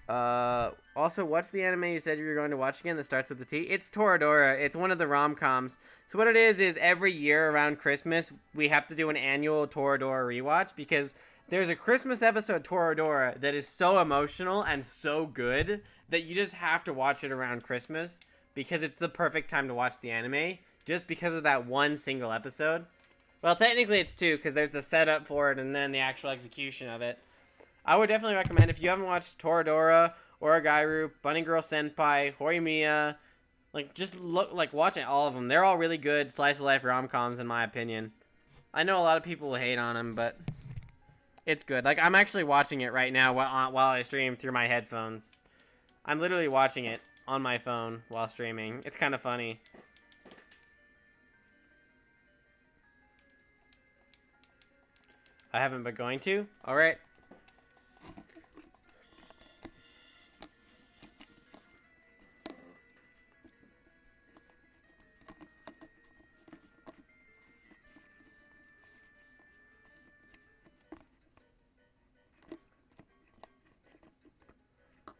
Also, what's the anime you said you were going to watch again that starts with the T? It's Toradora. It's one of the rom-coms. So what it is every year around Christmas, we have to do an annual Toradora rewatch because there's a Christmas episode Toradora that is so emotional and so good that you just have to watch it around Christmas because it's the perfect time to watch the anime just because of that one single episode. Well, technically it's two because there's the setup for it and then the actual execution of it. I would definitely recommend, if you haven't watched Toradora, Oragairu, Bunny Girl Senpai, Horimiya, like, just watch all of them. They're all really good slice-of-life rom-coms, in my opinion. I know a lot of people will hate on them, but it's good. Like, I'm actually watching it right now while I stream through my headphones. I'm literally watching it on my phone while streaming. It's kind of funny. I haven't been going to? Alright.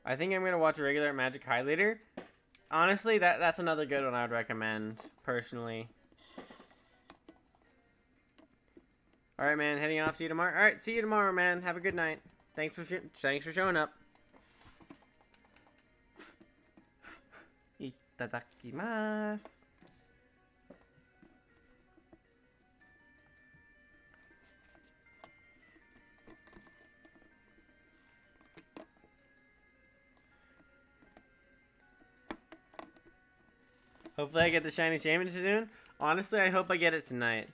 I think I'm gonna watch a regular Magic Highlighter. Honestly, that's another good one I would recommend, personally. Alright, man, heading off. See you tomorrow. Alright, see you tomorrow, man. Have a good night. Thanks for showing up. Itadakimasu. Hopefully I get the shiny Shaymin soon. Honestly, I hope I get it tonight.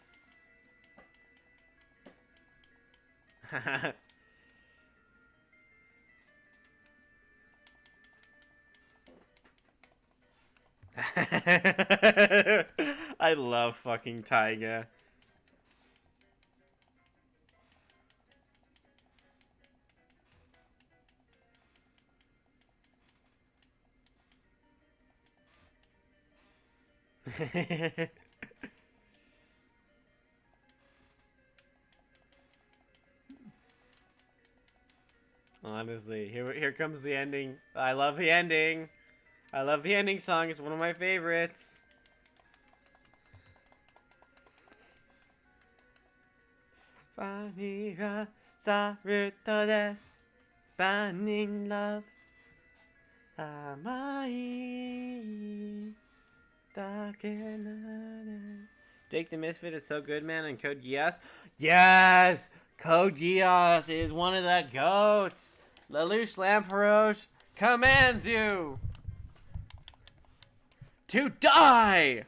I love fucking Taiga. Honestly, here comes the ending. I love the ending. I love the ending song. It's one of my favorites. Vanilla Saruto desu. Burning love. Amai. Jake the Misfit is so good, man, and Code Geass. Yes! Code Geass is one of the goats. Lelouch Lamperouche commands you to die!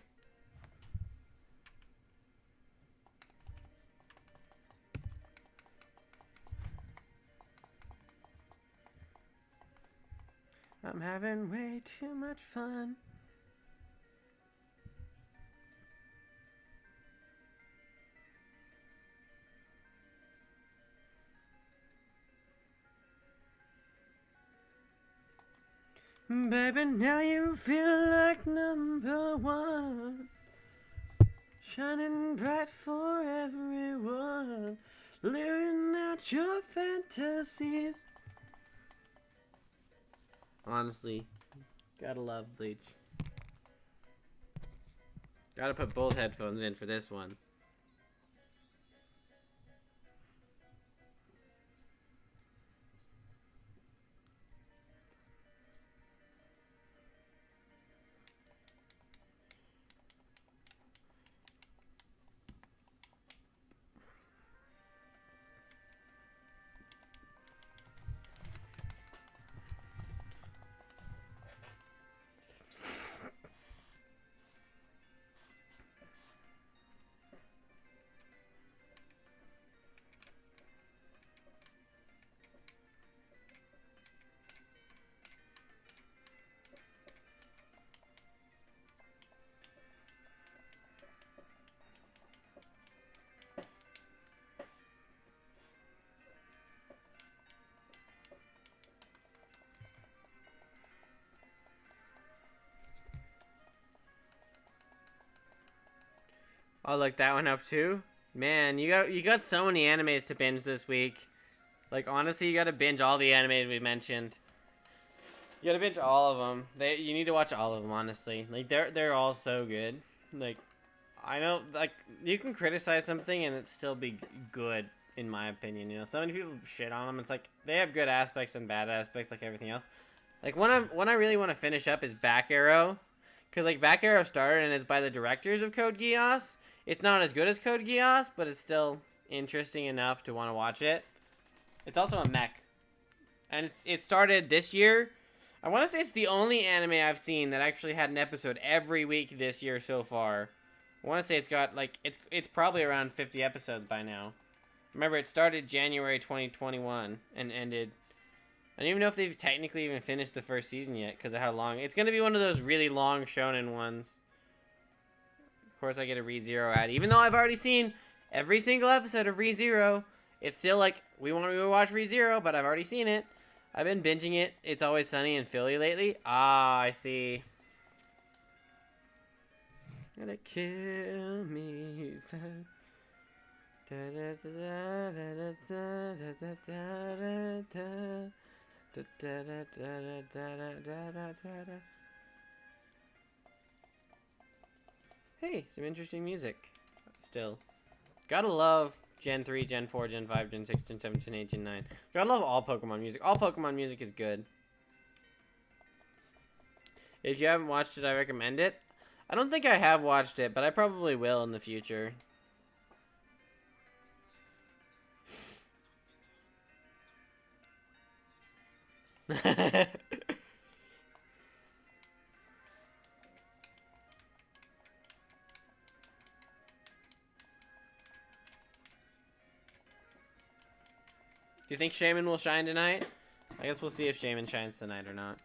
I'm having way too much fun. Baby, now you feel like number one, shining bright for everyone, living out your fantasies. Honestly, gotta love Bleach. Gotta put both headphones in for this one. I'll look that one up too. Man, you got so many animes to binge this week. Like honestly, you gotta binge all the animes we mentioned. You gotta binge all of them. You need to watch all of them. Honestly, like they're all so good. Like I know, like you can criticize something and it still be good in my opinion. You know, so many people shit on them. It's like they have good aspects and bad aspects, like everything else. Like one I really want to finish up is Back Arrow, cause like Back Arrow started and it's by the directors of Code Geass. It's not as good as Code Geass, but it's still interesting enough to want to watch it. It's also a mech. And it started this year. I want to say it's the only anime I've seen that actually had an episode every week this year so far. I want to say it's got, like, it's probably around 50 episodes by now. Remember, it started January 2021 and ended... I don't even know if they've technically even finished the first season yet because of how long... It's going to be one of those really long shonen ones. Of course, I get a ReZero ad. Even though I've already seen every single episode of ReZero, it's still like, we want to watch ReZero, but I've already seen it. I've been binging it. It's Always Sunny in Philly lately. Ah, I see. Gonna kill me. Hey, some interesting music. Still. Gotta love Gen 3, Gen 4, Gen 5, Gen 6, Gen 7, Gen 8, Gen 9. Gotta love all Pokemon music. All Pokemon music is good. If you haven't watched it, I recommend it. I don't think I have watched it, but I probably will in the future. Do you think Shaymin will shine tonight? I guess we'll see if Shaymin shines tonight or not.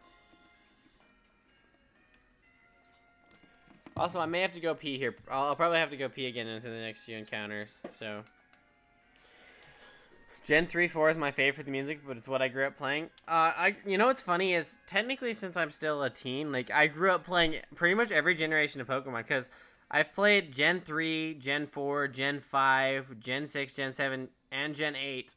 Also, I may have to go pee here. I'll probably have to go pee again into the next few encounters, so... Gen 3, 4 is my favorite for the music, but it's what I grew up playing. You know what's funny is, technically since I'm still a teen, like, I grew up playing pretty much every generation of Pokemon, because I've played Gen 3, Gen 4, Gen 5, Gen 6, Gen 7, and Gen 8.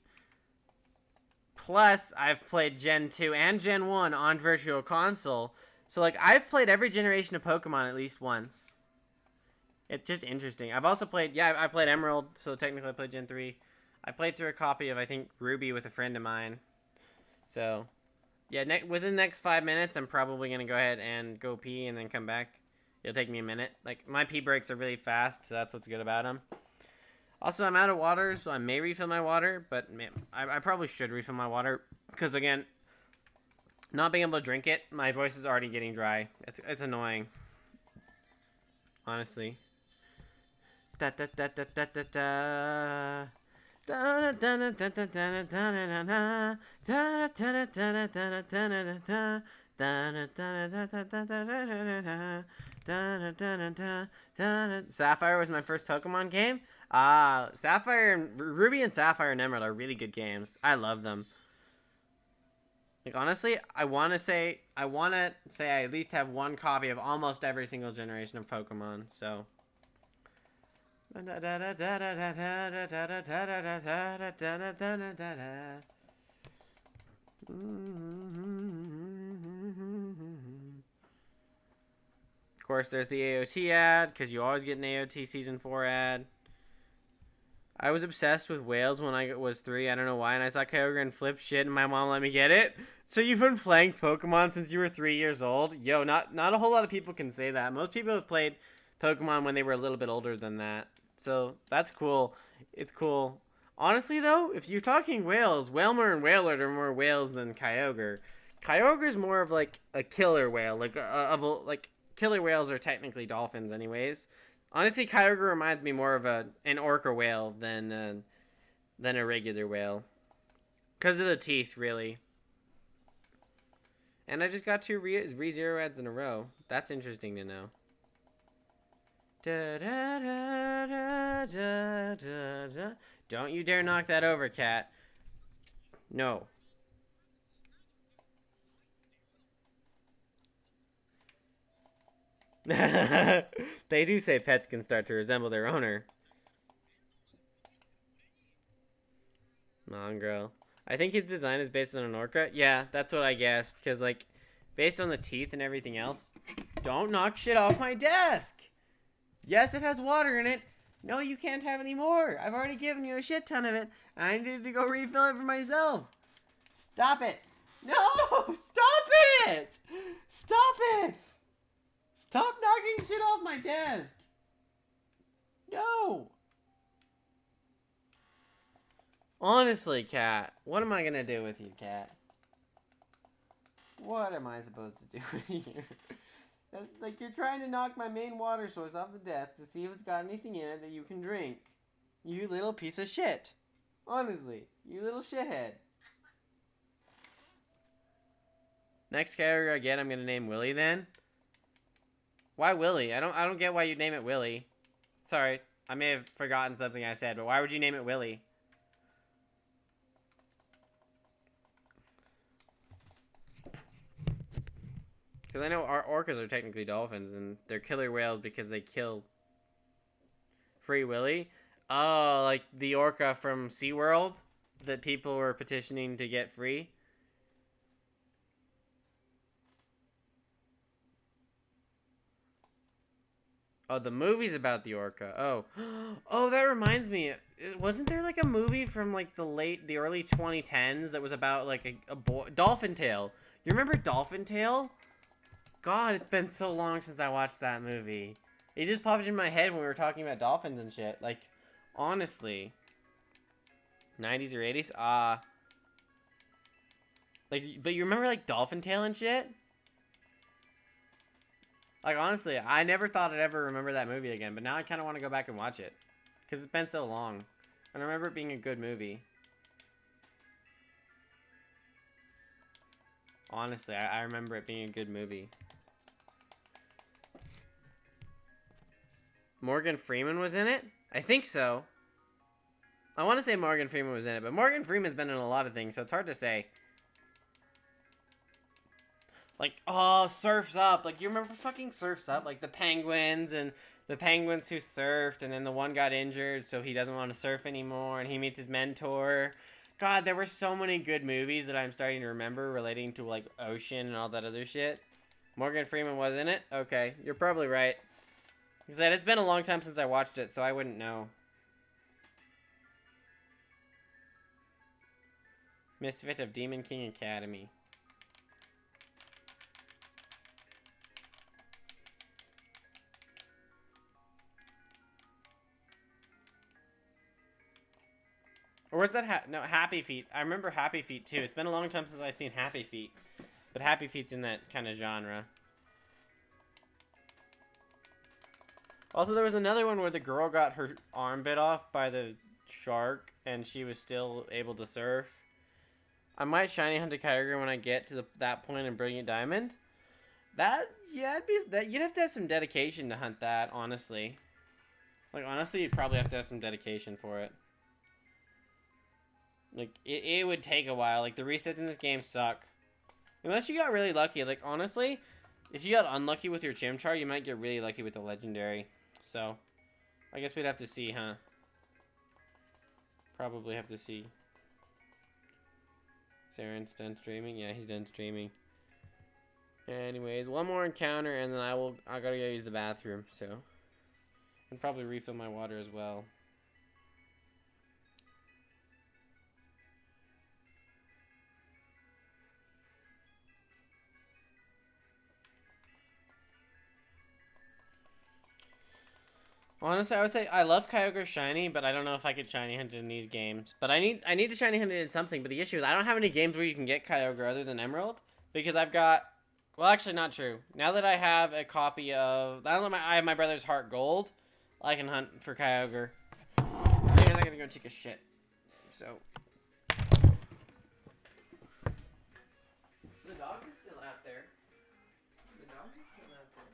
Plus, I've played Gen 2 and Gen 1 on Virtual Console. So, like, I've played every generation of Pokemon at least once. It's just interesting. I've also played, yeah, I played Emerald, so technically I played Gen 3. I played through a copy of, I think, Ruby with a friend of mine. So, yeah, within the next 5 minutes, I'm probably going to go ahead and go pee and then come back. It'll take me a minute. Like, my pee breaks are really fast, so that's what's good about them. Also, I'm out of water, so I may refill my water, but man, I probably should refill my water. Because, again, not being able to drink it, my voice is already getting dry. It's annoying. Honestly. Da da da da da da da. Da da da da da da da da da da da da da da da da Sapphire was my first Pokemon game. Sapphire and Ruby and Sapphire and Emerald are really good games. I love them. Like honestly, I want to say I at least have one copy of almost every single generation of Pokemon. So. Of course, there's the AOT ad, because you always get an AOT Season 4 ad. I was obsessed with whales when I was 3, I don't know why, and I saw Kyogre and flip shit, and my mom let me get it. So you've been playing Pokemon since you were 3 years old? Yo, not a whole lot of people can say that. Most people have played Pokemon when they were a little bit older than that. So, that's cool. It's cool. Honestly, though, if you're talking whales, Whalmer and Wailord are more whales than Kyogre. Kyogre's more of, like, a killer whale. Like, killer whales are technically dolphins anyways. Honestly, Kyogre reminds me more of an orca whale than a regular whale. Because of the teeth, really. And I just got 2 ReZero ads in a row. That's interesting to know. Da, da, da, da, da, da, da. Don't you dare knock that over, cat. No. They do say pets can start to resemble their owner. Mongrel. I think his design is based on an orca. Yeah, that's what I guessed. Because, like, based on the teeth and everything else. Don't knock shit off my desk! Yes, it has water in it. No, you can't have any more. I've already given you a shit ton of it. I needed to go refill it for myself. Stop it. No! Stop it! Stop it! Stop knocking shit off my desk. No! Honestly, cat. What am I going to do with you, cat? What am I supposed to do with you? Like, you're trying to knock my main water source off the desk to see if it's got anything in it that you can drink. You little piece of shit. Honestly, you little shithead. Next character I get, I'm gonna name Willie then. Why Willie? I don't get why you'd name it Willie. Sorry, I may have forgotten something I said, but why would you name it Willie? Because I know our orcas are technically dolphins, and they're killer whales because they kill Free Willy. Oh, like the orca from SeaWorld that people were petitioning to get free. Oh, the movie's about the orca. Oh. Oh, that reminds me. Wasn't there like a movie from like the early 2010s that was about like a Dolphin Tale? You remember Dolphin Tale? God, it's been so long since I watched that movie. It just popped in my head when we were talking about dolphins and shit. Like, honestly. 90s or 80s? Like, but you remember, like, Dolphin Tale and shit? Like, honestly, I never thought I'd ever remember that movie again. But now I kind of want to go back and watch it. Because it's been so long. And I remember it being a good movie. Honestly, I remember it being a good movie. Morgan Freeman was in it? I think so. I want to say Morgan Freeman was in it, but Morgan Freeman's been in a lot of things, so it's hard to say. Like, oh, Surf's Up. Like, you remember fucking Surf's Up? Like, the penguins and the penguins who surfed, and then the one got injured, so he doesn't want to surf anymore, and he meets his mentor. God, there were so many good movies that I'm starting to remember relating to, like, ocean and all that other shit. Morgan Freeman was in it? Okay, you're probably right. Like I said, it's been a long time since I watched it, so I wouldn't know. Misfit of Demon King Academy. Or was that no, Happy Feet. I remember Happy Feet too. It's been a long time since I've seen Happy Feet. But Happy Feet's in that kind of genre. Also, there was another one where the girl got her arm bit off by the shark and she was still able to surf. I might shiny hunt a Kyogre when I get to that point in Brilliant Diamond. That, yeah, you'd have to have some dedication to hunt that, honestly. Like, honestly, you'd probably have to have some dedication for it. Like, it would take a while. Like, the resets in this game suck. Unless you got really lucky. Like, honestly, if you got unlucky with your Chimchar, you might get really lucky with the Legendary. So, I guess we'd have to see, huh? Probably have to see. Saren's done streaming? Yeah, he's done streaming. Anyways, one more encounter, and then I gotta go use the bathroom, so. And probably refill my water as well. Honestly, I would say I love Kyogre shiny, but I don't know if I could shiny hunt it in these games. But I need to shiny hunt it in something. But the issue is I don't have any games where you can get Kyogre other than Emerald, because I've got. Well, actually, not true. Now that I have a copy of, now that I have my brother's Heart Gold, I can hunt for Kyogre. I'm not gonna go take a shit. So. The dog is still out there. The dog is still out there.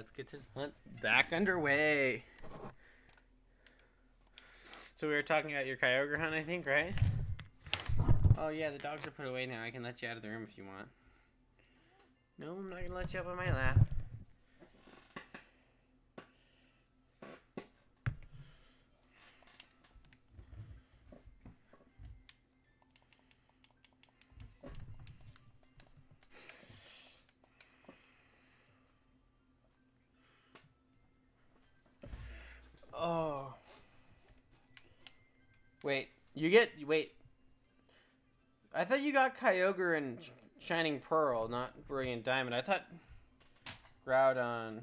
let's get this hunt back underway. So we were talking about your Kyogre hunt, I think, right? Oh yeah, the dogs are put away now. I can let you out of the room if you want. No, I'm not gonna let you up on my lap. Oh. Wait, wait. I thought you got Kyogre and Shining Pearl, not Brilliant Diamond. I thought Groudon.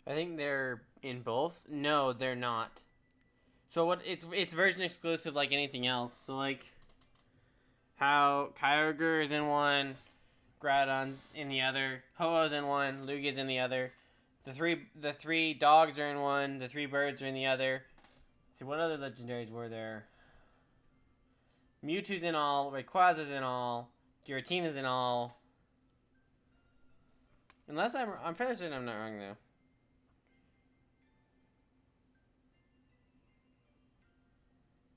I think they're in both. No, they're not. So what? It's version exclusive like anything else. So like how Kyogre is in one, Groudon in the other, Ho-Oh's in one, Lugia's in the other. The three dogs are in one. The three birds are in the other. Let's see, what other legendaries were there? Mewtwo's in all. Rayquaza's in all. Giratina's in all. Unless I'm fairly certain I'm not wrong though.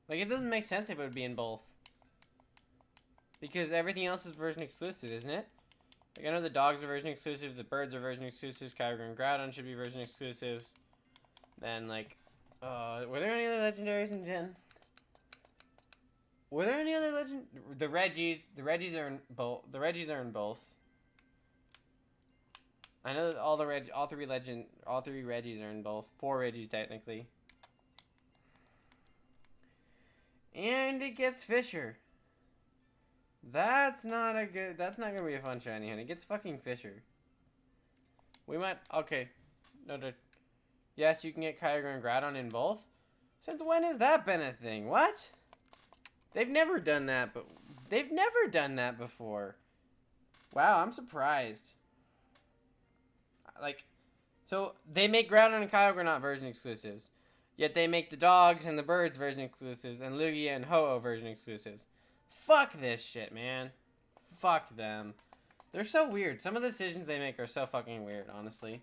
Like, it doesn't make sense if it would be in both. Because everything else is version exclusive, isn't it? Like, I know the dogs are version exclusive, the birds are version exclusive, Kyogre and Groudon should be version exclusives. Then, like, were there any other legendaries in Gen? Were there any other legend? The Reggies are in both. The Reggies are in both. I know that all three Reggies are in both. 4 Reggies, technically. And it gets Fisher. That's not gonna be a fun shiny hunt. It gets fucking Fisher. We might, okay. No, yes, you can get Kyogre and Groudon in both. Since when has that been a thing? What? They've never done that, but they've never done that before. Wow, I'm surprised. Like, so they make Groudon and Kyogre not version exclusives. Yet they make the dogs and the birds version exclusives and Lugia and Ho-Oh version exclusives. Fuck this shit, man. Fuck them. They're so weird. Some of the decisions they make are so fucking weird, honestly.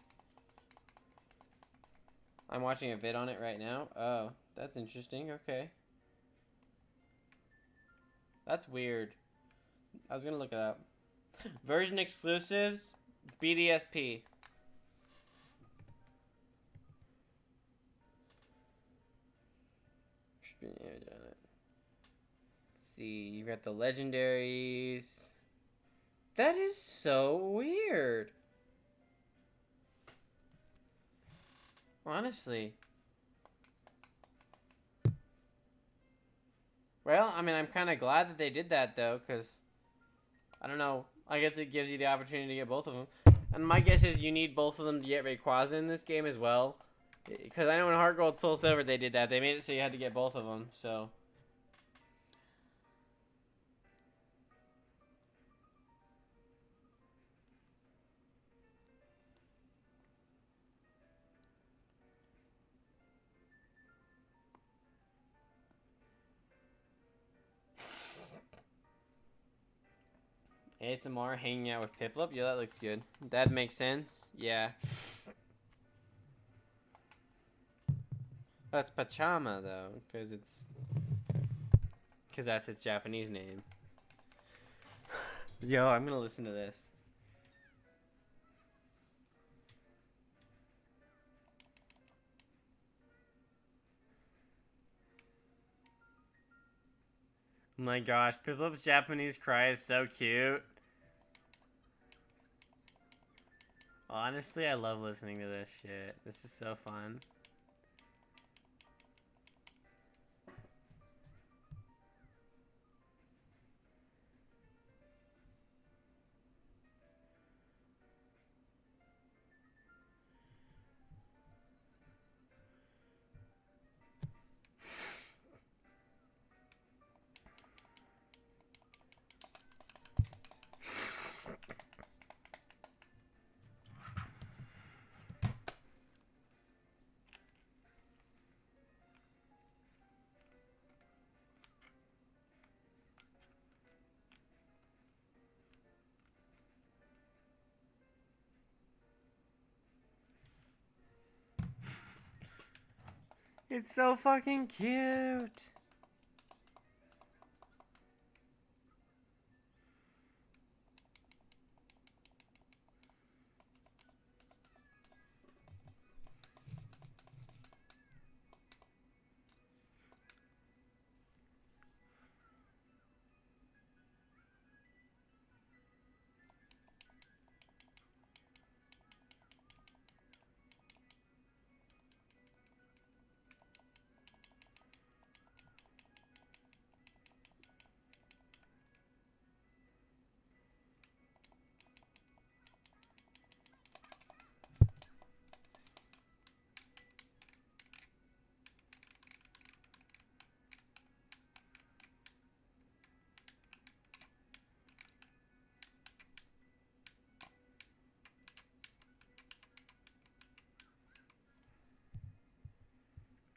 I'm watching a vid on it right now. Oh, that's interesting. Okay. That's weird. I was gonna look it up. Version exclusives, BDSP. Let's see, you got the legendaries. That is so weird. Honestly. Well, I mean, I'm kind of glad that they did that, though, because, I don't know, I guess it gives you the opportunity to get both of them. And my guess is you need both of them to get Rayquaza in this game as well. Because I know in Heart Gold, Soul Silver they did that. They made it so you had to get both of them, so. ASMR hanging out with Piplup? Yeah, that looks good. That makes sense. Yeah. That's Pachama, though, because that's its Japanese name. Yo, I'm gonna listen to this. Oh my gosh, Piplup's Japanese cry is so cute. Honestly, I love listening to this shit. This is so fun. It's so fucking cute.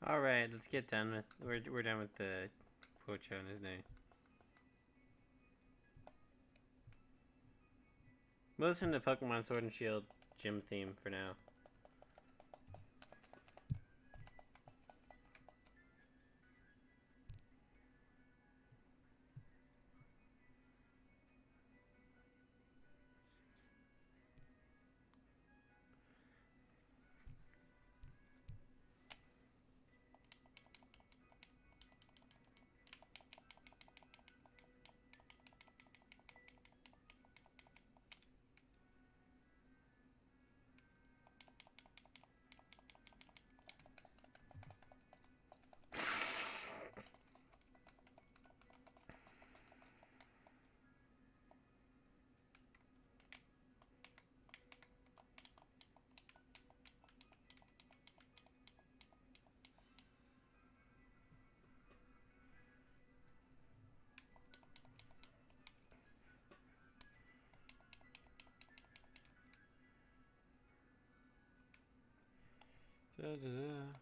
All right, let's get done with. We're done with the Pocho and his name. We'll listen to Pokemon Sword and Shield gym theme for now. Da, da, da.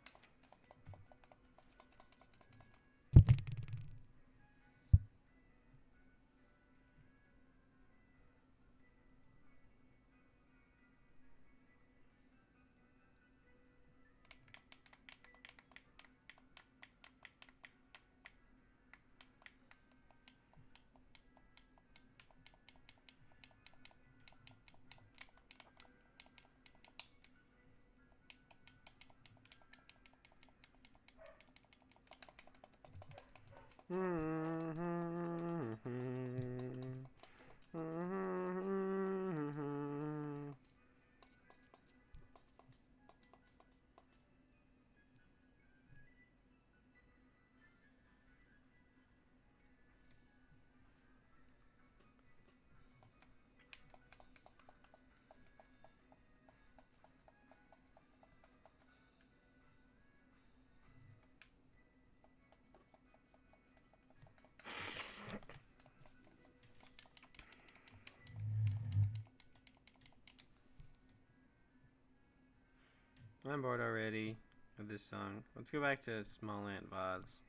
I'm bored already of this song. Let's go back to Small Ant VODs.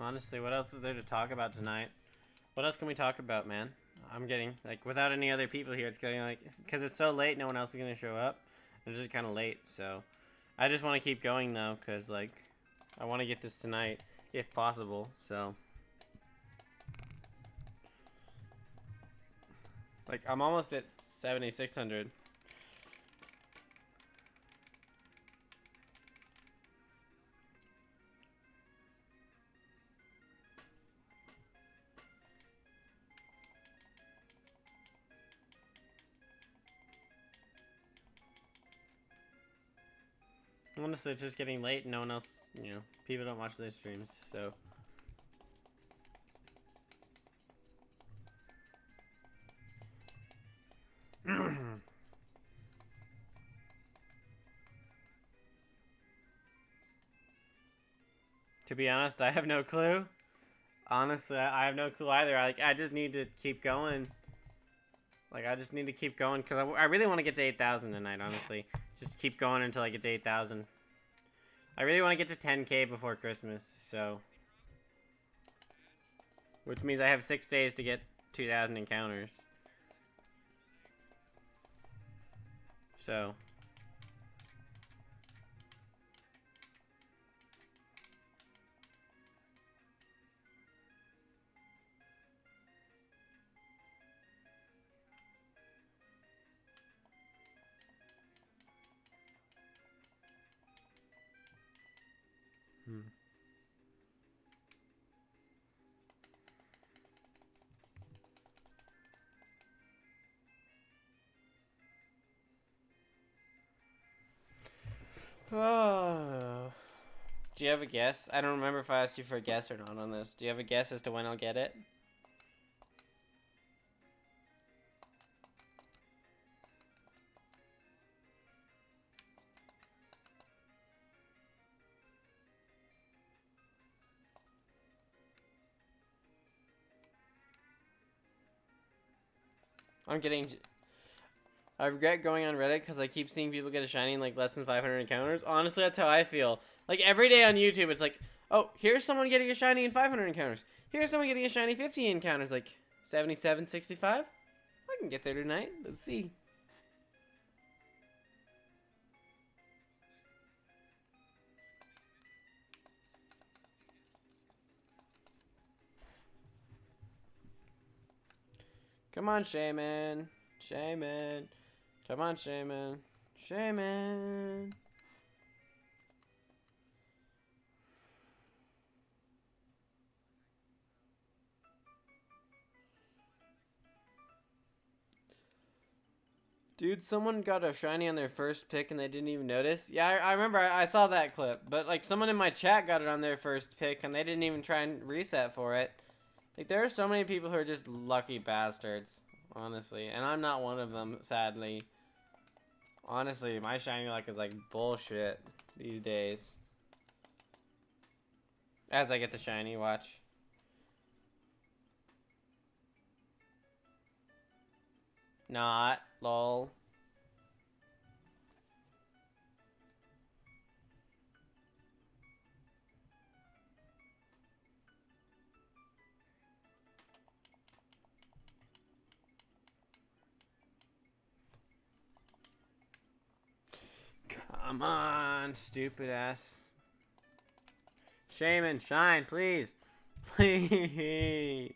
Honestly, what else is there to talk about tonight? What else can we talk about, man? I'm getting, like, without any other people here, it's getting, like, because it's so late, no one else is going to show up. It's just kind of late, so. I just want to keep going, though, because, like, I want to get this tonight, if possible, so. Like, I'm almost at 7,600. Honestly, it's just getting late and no one else, you know, people don't watch those streams, so. To be honest, I have no clue. Honestly, I have no clue either. I just need to keep going. Like, I just need to keep going because I really want to get to 8,000 tonight, honestly. Just keep going until I get to 8,000. I really want to get to 10K before Christmas, so. Which means I have 6 days to get 2,000 encounters. So. Oh. Do you have a guess? I don't remember if I asked you for a guess or not on this. Do you have a guess as to when I'll get it? I regret going on Reddit because I keep seeing people get a shiny in like less than 500 encounters. Honestly, that's how I feel. Like every day on YouTube, it's like, oh, here's someone getting a shiny in 500 encounters. Here's someone getting a shiny 50 encounters. Like 77, 65. I can get there tonight. Let's see. Come on, Shaymin. Shaymin. Come on, Shaymin. Shaymin. Dude, someone got a shiny on their first pick and they didn't even notice. Yeah, I remember. I saw that clip. But, like, someone in my chat got it on their first pick and they didn't even try and reset for it. Like, there are so many people who are just lucky bastards, honestly. And I'm not one of them, sadly. Honestly, my shiny luck is, like, bullshit these days. As I get the shiny, watch. Not. Lol. Come on, stupid ass. Shaymin, shine, please. Please.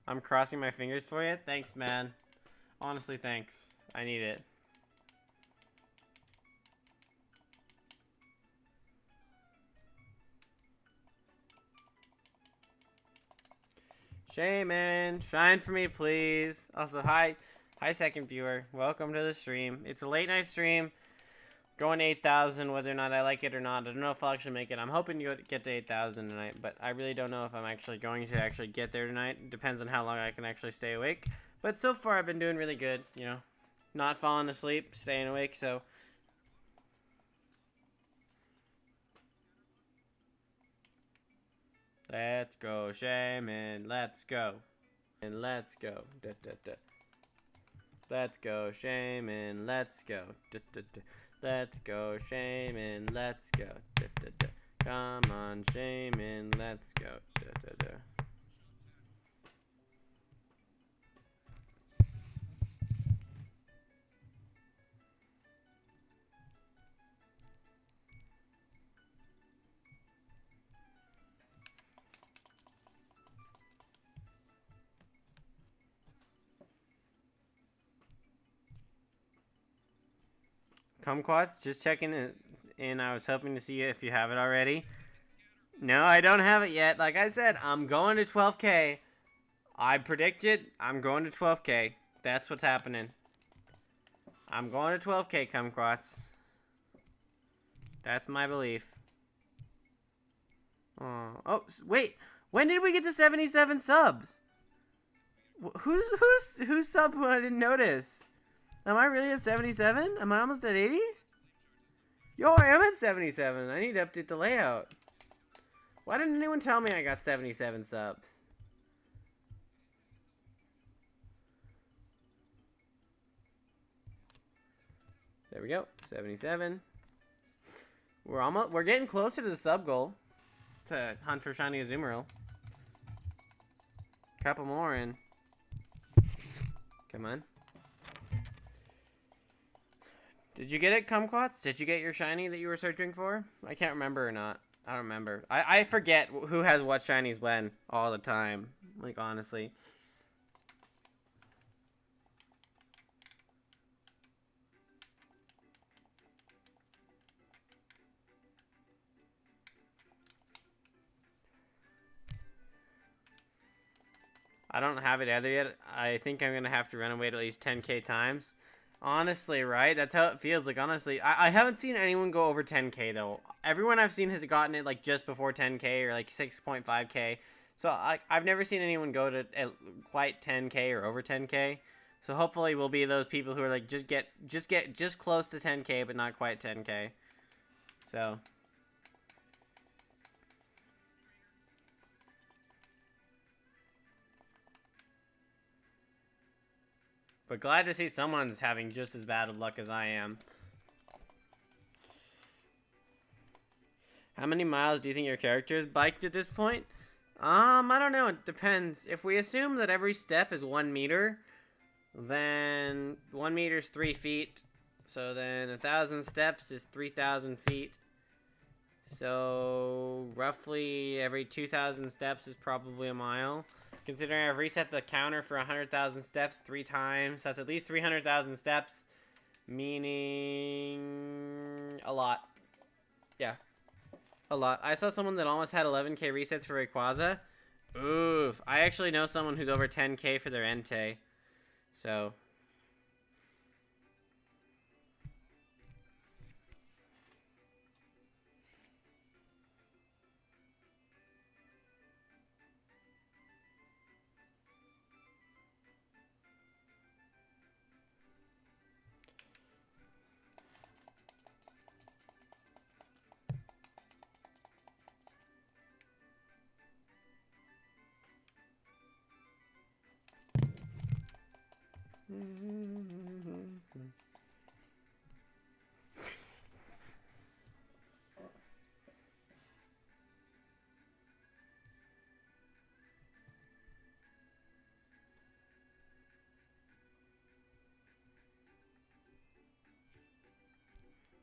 I'm crossing my fingers for you. Thanks, man. Honestly, thanks. I need it. Shaymin, shine for me, please. Also, hi second viewer. Welcome to the stream. It's a late night stream. Going to 8,000, whether or not I like it or not. I don't know if I'll actually make it. I'm hoping to get to 8,000 tonight, but I really don't know if I'm actually going to actually get there tonight. It depends on how long I can actually stay awake. But so far, I've been doing really good, you know. Not falling asleep, staying awake, so... Let's go, Shaymin. Let's go. And let's go. Da, da, da. Let's go, Shaymin. Let's go. Da, da, da. Let's go, Shaymin. Let's go. Da, da, da. Come on, Shaymin. Let's go. Da, da, da. Kumquats, just checking in. I was hoping to see if you have it already. No, I don't have it yet. Like I said, I'm going to 12K. I predicted I'm going to 12K. That's what's happening. I'm going to 12K, kumquats. That's my belief. Oh, wait. When did we get to 77 subs? Who's subbed when I didn't notice? Am I really at 77? Am I almost at 80? Yo, I am at 77. I need to update the layout. Why didn't anyone tell me I got 77 subs? There we go. 77. We're getting closer to the sub goal. To hunt for shiny Azumarill. Couple more in. Come on. Did you get it, kumquats? Did you get your shiny that you were searching for? I can't remember or not. I don't remember. I forget who has what shinies when all the time. Like, honestly. I don't have it either yet. I think I'm going to have to run away at least 10K times. Honestly, right? That's how it feels. Like, honestly, I haven't seen anyone go over 10K, though. Everyone I've seen has gotten it, like, just before 10K or, like, 6.5K. So, I've never seen anyone go to quite 10K or over 10K. So, hopefully, we'll be those people who are, like, just close to 10K, but not quite 10K. So... But glad to see someone's having just as bad of luck as I am. How many miles do you think your character has biked at this point? I don't know. It depends. If we assume that every step is 1 meter, then 1 meter is 3 feet. So then 1,000 steps is 3,000 feet. So roughly every 2,000 steps is probably a mile. Considering I've reset the counter for 100,000 steps 3 times, that's at least 300,000 steps, meaning a lot. Yeah, a lot. I saw someone that almost had 11K resets for Rayquaza. Oof. I actually know someone who's over 10K for their Entei. So...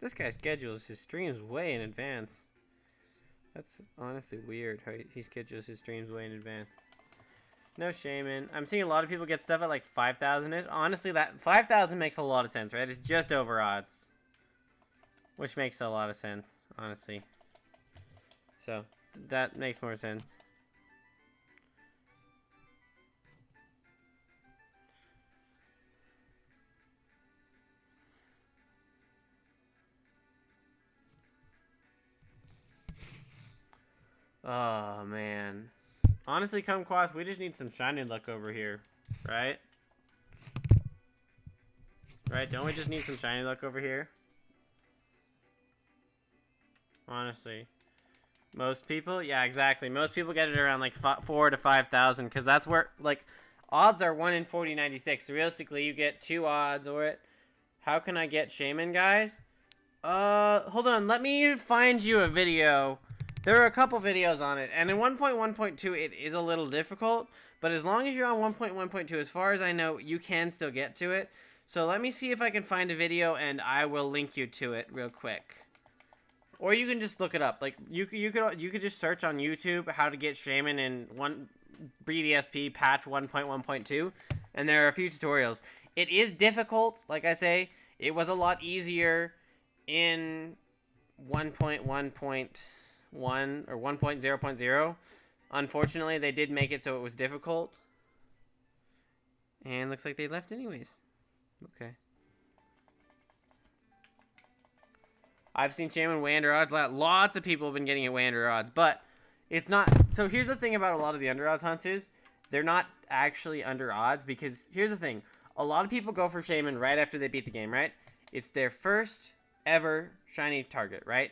This guy schedules his streams way in advance. That's honestly weird how he schedules his streams way in advance. No Shaymin. I'm seeing a lot of people get stuff at like 5,000-ish. Honestly, that 5,000 makes a lot of sense, right? It's just over odds. Which makes a lot of sense, honestly. So, that makes more sense. Oh, man. Honestly, kumquats, we just need some shiny luck over here, right? Right? Don't we just need some shiny luck over here? Honestly. Most people? Yeah, exactly. Most people get it around like 4 to 5,000 because that's where, like, odds are 1 in 4096. So realistically, you get 2 odds or it. How can I get Shaymin, guys? Hold on. Let me find you a video. There are a couple videos on it, and in 1.1.2 it is a little difficult, but as long as you're on 1.1.2, as far as I know, you can still get to it. So let me see if I can find a video, and I will link you to it real quick. Or you can just look it up. Like you could just search on YouTube how to get Shaymin in BDSP patch 1.1.2, and there are a few tutorials. It is difficult, like I say. It was a lot easier in 1.1.1 or 1.0.0. Unfortunately, they did make it so it was difficult. And looks like they left anyways. Okay. I've seen Shaymin way under odds. Lots of people have been getting it way under odds, but it's not. So here's the thing about a lot of the under odds hunts is they're not actually under odds because here's the thing. A lot of people go for Shaymin right after they beat the game, right? It's their first ever shiny target, right?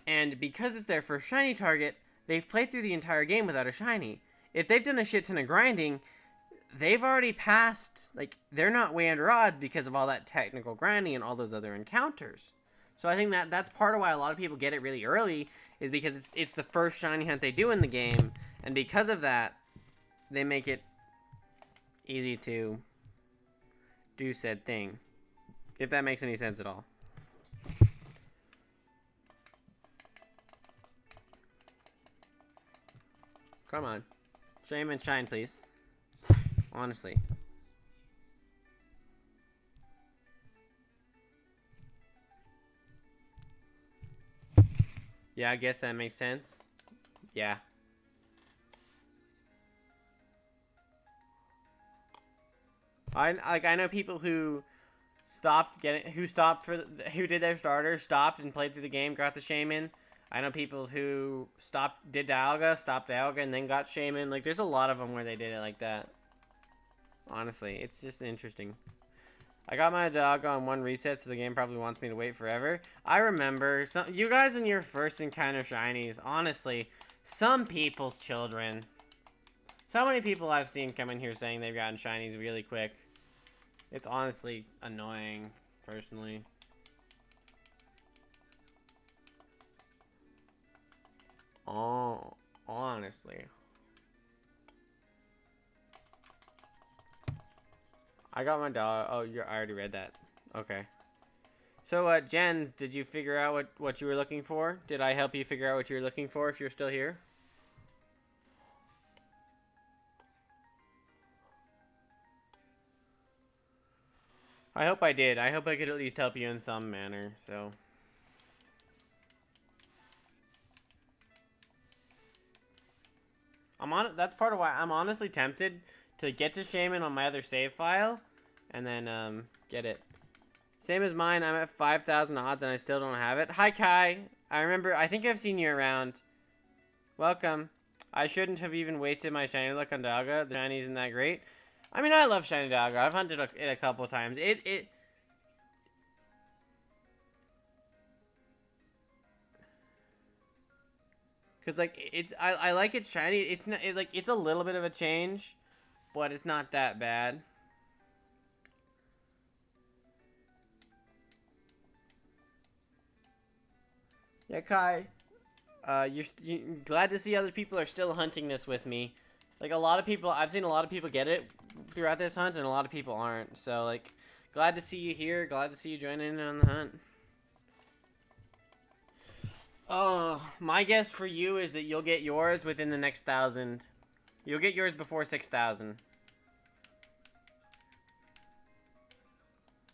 And because it's their first shiny target, they've played through the entire game without a shiny. If they've done a shit ton of grinding, they've already passed, like, they're not way under odds because of all that technical grinding and all those other encounters. So I think that's part of why a lot of people get it really early, is because it's the first shiny hunt they do in the game, and because of that, they make it easy to do said thing. If that makes any sense at all. Come on. Shaymin, shine, please. Honestly. Yeah, I guess that makes sense. Yeah. I know people who who did their starter, stopped and played through the game, got the Shaymin. I know people who did Dialga, stopped Dialga, and then got Shaymin. Like, there's a lot of them where they did it like that. Honestly, it's just interesting. I got my Dialga on one reset, so the game probably wants me to wait forever. I remember, you guys in your first encounter shinies, honestly, some people's children. So many people I've seen come in here saying they've gotten shinies really quick. It's honestly annoying, personally. Oh, honestly. I got my dog. Oh, I already read that. Okay. So, Jen, did you figure out what you were looking for? Did I help you figure out what you were looking for if you're still here? I hope I did. I hope I could at least help you in some manner, so. That's part of why I'm honestly tempted to get to Shaymin on my other save file and then get it. Same as mine, I'm at 5,000 odds and I still don't have it. Hi Kai, I think I've seen you around. Welcome. I shouldn't have even wasted my shiny luck on Dialga. The shiny isn't that great. I mean, I love shiny Dialga. I've hunted it a couple times. Cause like I like it shiny. It's not it's a little bit of a change, but it's not that bad. Yeah, Kai. You're glad to see other people are still hunting this with me. Like a lot of people, I've seen a lot of people get it throughout this hunt, and a lot of people aren't. So like, glad to see you here. Glad to see you joining in on the hunt. Oh, my guess for you is that you'll get yours within the next 1,000. You'll get yours before 6,000.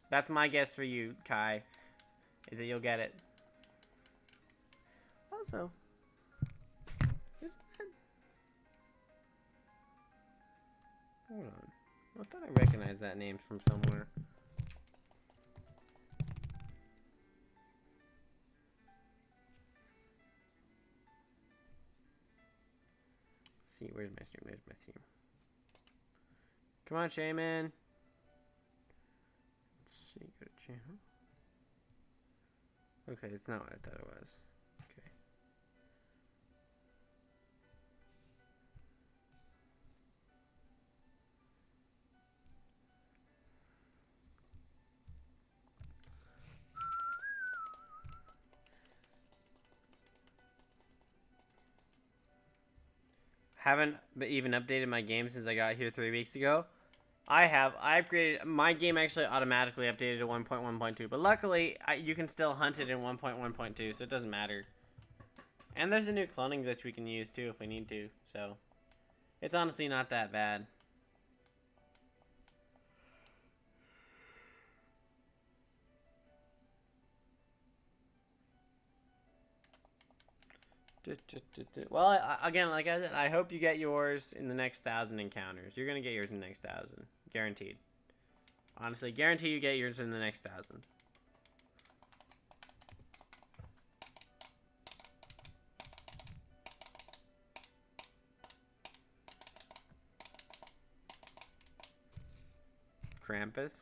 That's my guess for you, Kai. Is that you'll get it. Also, hold on. I thought I recognized that name from somewhere. Let's see, where's my stream? There's my stream. Come on, Shaymin. Let's see, go to channel. Okay, it's not what I thought it was. Okay. Haven't even updated my game since I got here 3 weeks ago. I upgraded my game, actually automatically updated to 1.1.2, but luckily you can still hunt it in 1.1.2, so it doesn't matter. And there's a new cloning glitch we can use too if we need to, so it's honestly not that bad. Well, again, like I said, I hope you get yours in the next 1,000 encounters. You're gonna get yours in the next 1,000, guaranteed. Honestly, guarantee you get yours in the next 1,000. Krampus.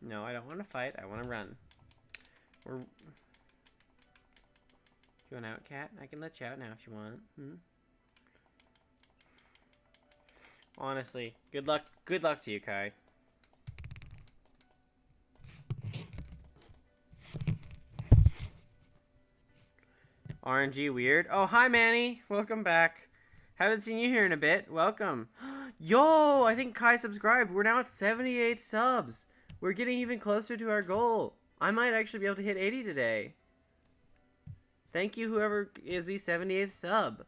No, I don't want to fight. I want to run. You want out, cat? I can let you out now if you want. Honestly, good luck. Good luck to you, Kai. RNG weird. Oh, hi, Manny. Welcome back. Haven't seen you here in a bit. Welcome. Yo, I think Kai subscribed. We're now at 78 subs. We're getting even closer to our goal. I might actually be able to hit 80 today. Thank you, whoever is the 78th sub.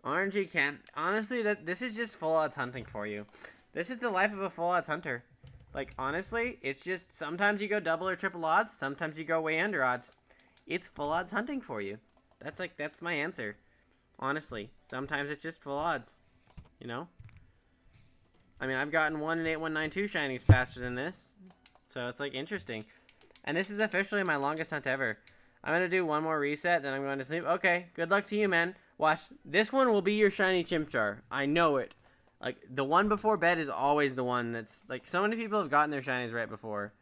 RNG can't. Honestly, this is just full odds hunting for you. This is the life of a full odds hunter. Like, honestly, it's just sometimes you go double or triple odds. Sometimes you go way under odds. It's full odds hunting for you. That's my answer. Honestly, sometimes it's just full odds. You know? I mean, I've gotten 1 in 8192 shinies faster than this. So it's like interesting. And this is officially my longest hunt ever. I'm going to do one more reset, then I'm going to sleep. Okay, good luck to you, man. Watch. This one will be your shiny Chimchar. I know it. Like, the one before bed is always the one that's... Like, so many people have gotten their shinies right before.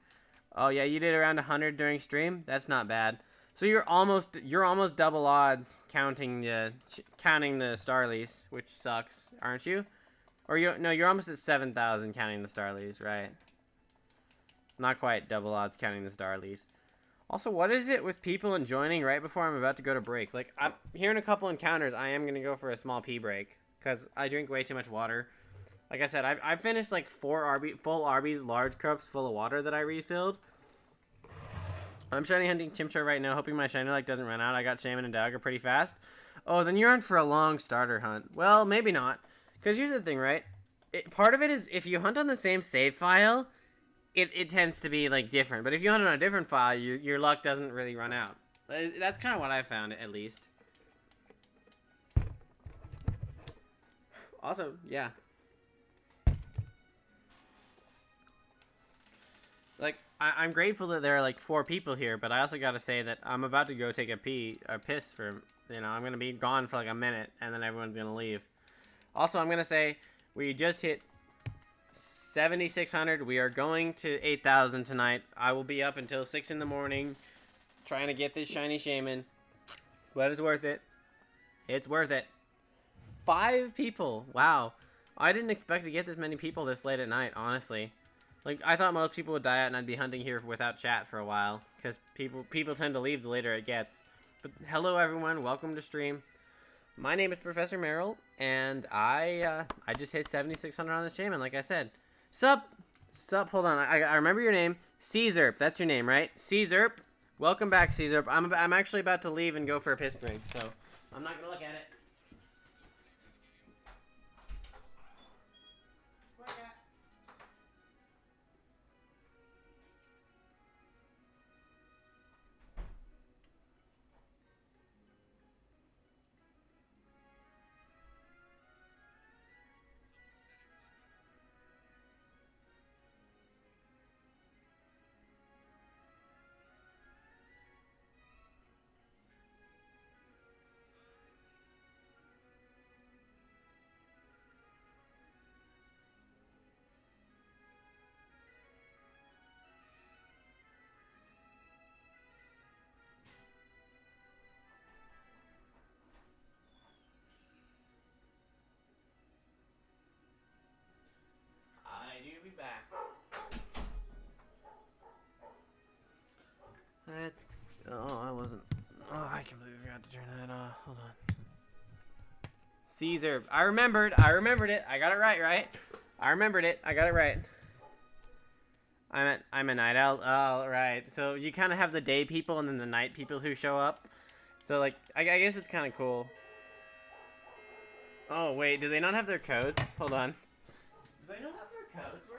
Oh, yeah, you did around 100 during stream? That's not bad. So you're almost double odds counting the Starlies, which sucks, aren't you? Or you're almost at 7,000 counting the Starlies, right? Not quite double odds counting the Starlies. Also, what is it with people and joining right before I'm about to go to break? Like, I'm hearing a couple encounters. I am going to go for a small pee break because I drink way too much water. Like I said, I finished like 4 full Arby's large cups full of water that I refilled. I'm shiny hunting Chimchar right now, hoping my shiny luck doesn't run out. I got Shaymin and Dagger pretty fast. Oh, then you're on for a long starter hunt. Well, maybe not. Because here's the thing, right? Part of it is if you hunt on the same save file... It tends to be, like, different. But if you hunt on a different file, your luck doesn't really run out. That's kind of what I found, at least. Also, yeah. Like, I'm grateful that there are, like, 4 people here, but I also gotta say that I'm about to go take a piss for, I'm gonna be gone for, like, a minute, and then everyone's gonna leave. Also, I'm gonna say, we just hit 7,600. We are going to 8,000 tonight. I will be up until 6 in the morning trying to get this shiny Shaymin. But it's worth it. It's worth it. 5 people. Wow. I didn't expect to get this many people this late at night, honestly. Like, I thought most people would die out and I'd be hunting here without chat for a while. Because people tend to leave the later it gets. But hello, everyone. Welcome to stream. My name is Professor Merrill. And I just hit 7,600 on this Shaymin, like I said. Sup, hold on, I remember your name. Caesar, that's your name, right? Caesar, welcome back, Caesar. I'm actually about to leave and go for a piss break, so I'm not gonna look at it. I do be back. I wasn't. Oh, I completely forgot to turn that off. Hold on. Caesar. I remembered it. I got it right? I remembered it. I got it right. I'm a night owl. Oh, right. So you kind of have the day people and then the night people who show up. So, like, I guess it's kind of cool. Oh, wait. Do they not have their codes? Hold on. Do they not have their codes working?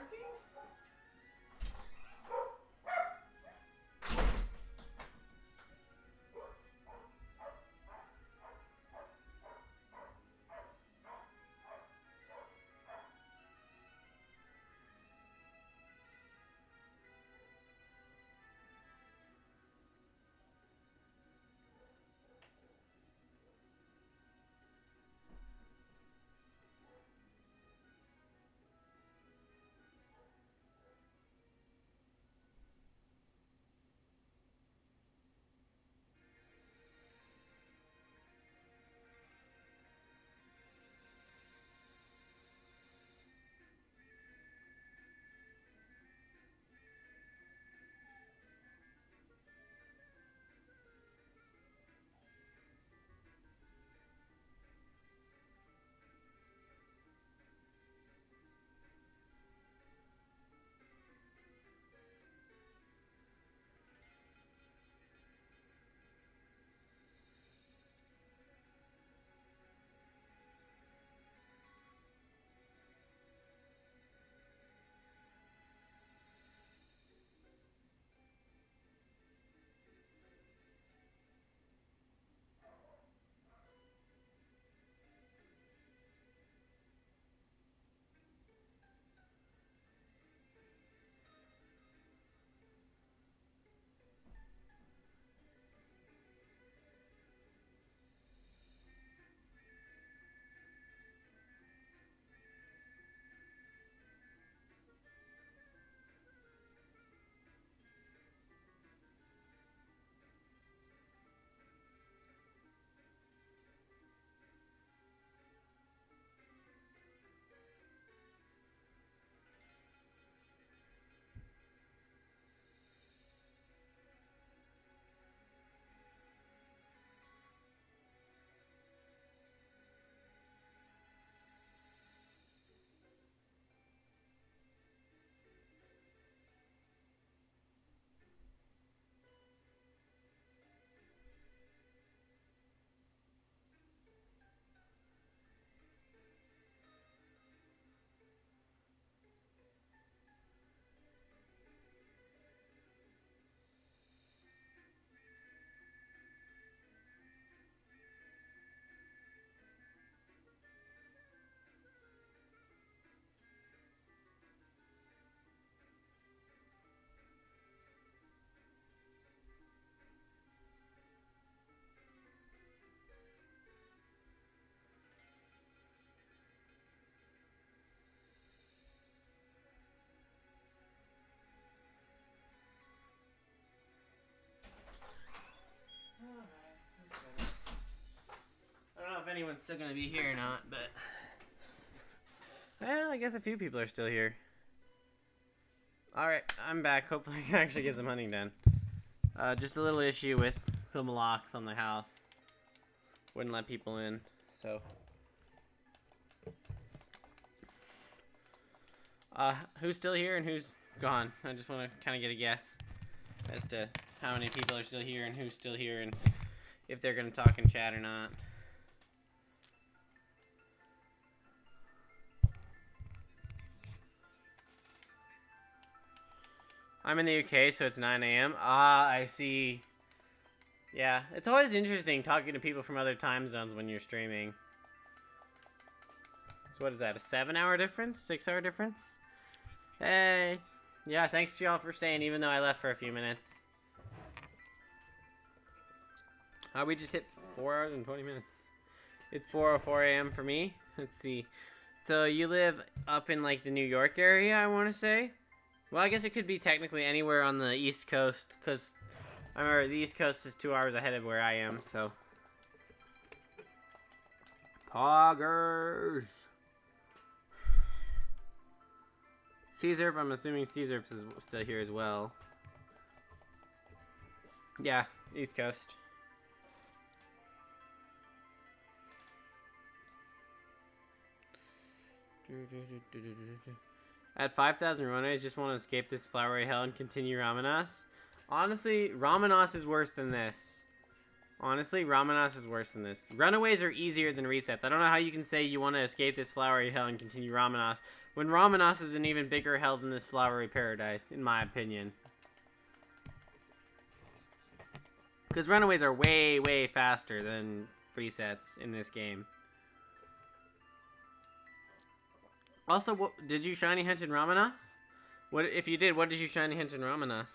anyone's still gonna be here or not, but well, I guess a few people are still here. Alright, I'm back. Hopefully I can actually get some hunting done. Just a little issue with some locks on the house. Wouldn't let people in, so. Who's still here and who's gone? I just want to kind of get a guess as to how many people are still here and who's still here and if they're going to talk in chat or not. I'm in the UK, so it's 9 a.m. Ah, I see. Yeah, it's always interesting talking to people from other time zones when you're streaming. So what is that, a 7-hour difference? 6-hour difference? Hey! Yeah, thanks to y'all for staying, even though I left for a few minutes. We just hit 4 hours and 20 minutes. It's 4:04 a.m. for me. Let's see. So you live up in, like, the New York area, I want to say? Well, I guess it could be technically anywhere on the East Coast, because I remember the East Coast is 2 hours ahead of where I am, so. Poggers! Caesar, I'm assuming Caesar is still here as well. Yeah, East Coast. At 5,000 runaways, just want to escape this flowery hell and continue Ramanas. Honestly, Ramanas is worse than this. Honestly, Ramanas is worse than this. Runaways are easier than resets. I don't know how you can say you want to escape this flowery hell and continue Ramanas when Ramanas is an even bigger hell than this flowery paradise, in my opinion. Because runaways are way, way faster than resets in this game. Also, what, did you shiny hunt in Ramanas? What if you did? What did you shiny hunt in Ramanas?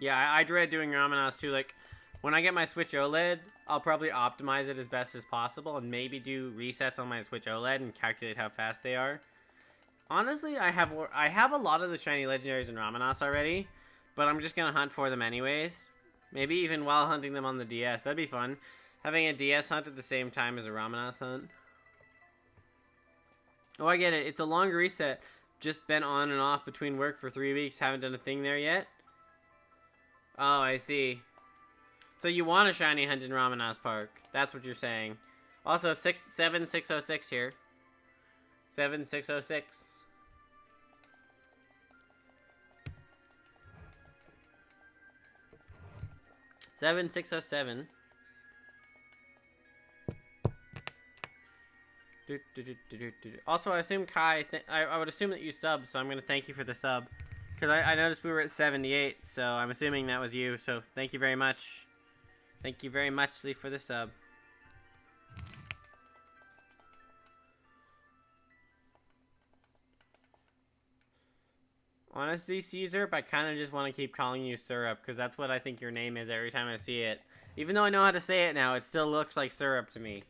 Yeah, I dread doing Ramanas too. Like, when I get my Switch OLED, I'll probably optimize it as best as possible and maybe do resets on my Switch OLED and calculate how fast they are. Honestly, I have a lot of the shiny legendaries in Ramanas already, but I'm just gonna hunt for them anyways. Maybe even while hunting them on the DS. That'd be fun. Having a DS hunt at the same time as a Ramanas hunt. Oh, I get it. It's a longer reset. Just been on and off between work for 3 weeks. Haven't done a thing there yet. Oh, I see. So you want a shiny hunt in Ramanas Park. That's what you're saying. Also, 7606 here. 7606. 7607. Also, I assume Kai, I would assume that you subbed, so I'm going to thank you for the sub. Because I noticed we were at 78, so I'm assuming that was you, so thank you very much. Thank you very much, Lee, for the sub. Honestly, Caesar, I kind of just want to keep calling you Syrup, because that's what I think your name is every time I see it. Even though I know how to say it now, it still looks like Syrup to me.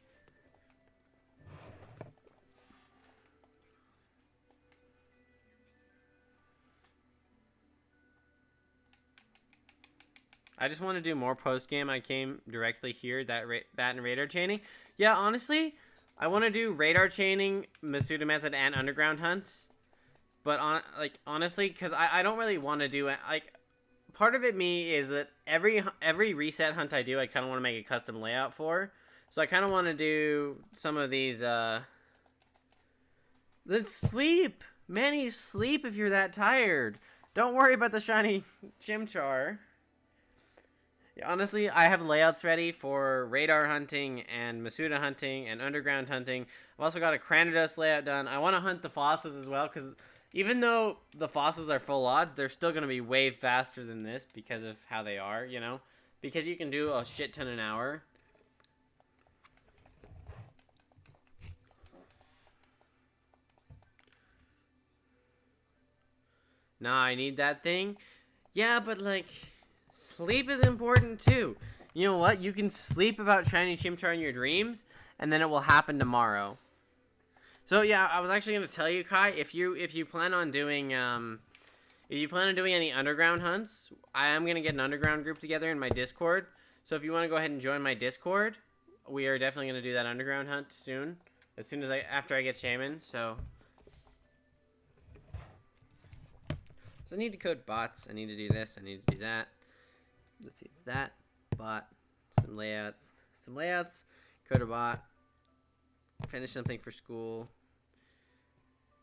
I just want to do more post-game. I came directly here, that and radar chaining. Yeah, honestly, I want to do radar chaining, Masuda method, and underground hunts. But honestly, because I don't really want to do it. Like, part of it me is that every reset hunt I do, I kind of want to make a custom layout for. So I kind of want to do some of these. Then sleep, Manny, sleep if you're that tired. Don't worry about the shiny Chimchar. Yeah, honestly, I have layouts ready for radar hunting and Masuda hunting and underground hunting. I've also got a Cranidos layout done. I want to hunt the fossils as well, because even though the fossils are full odds, they're still going to be way faster than this because of how they are, you know? Because you can do a shit ton an hour. Nah, I need that thing. Yeah, but like, sleep is important too. You know what? You can sleep about shiny Chimchar in your dreams, and then it will happen tomorrow. So yeah, I was actually going to tell you, Kai, if you plan on doing If you plan on doing any underground hunts, I am going to get an underground group together in my Discord. So if you want to go ahead and join my Discord, we are definitely going to do that underground hunt soon. As soon as after I get Shaymin, so I need to code bots. I need to do this. I need to do that. Let's see, that bot, some layouts, code a bot, finish something for school.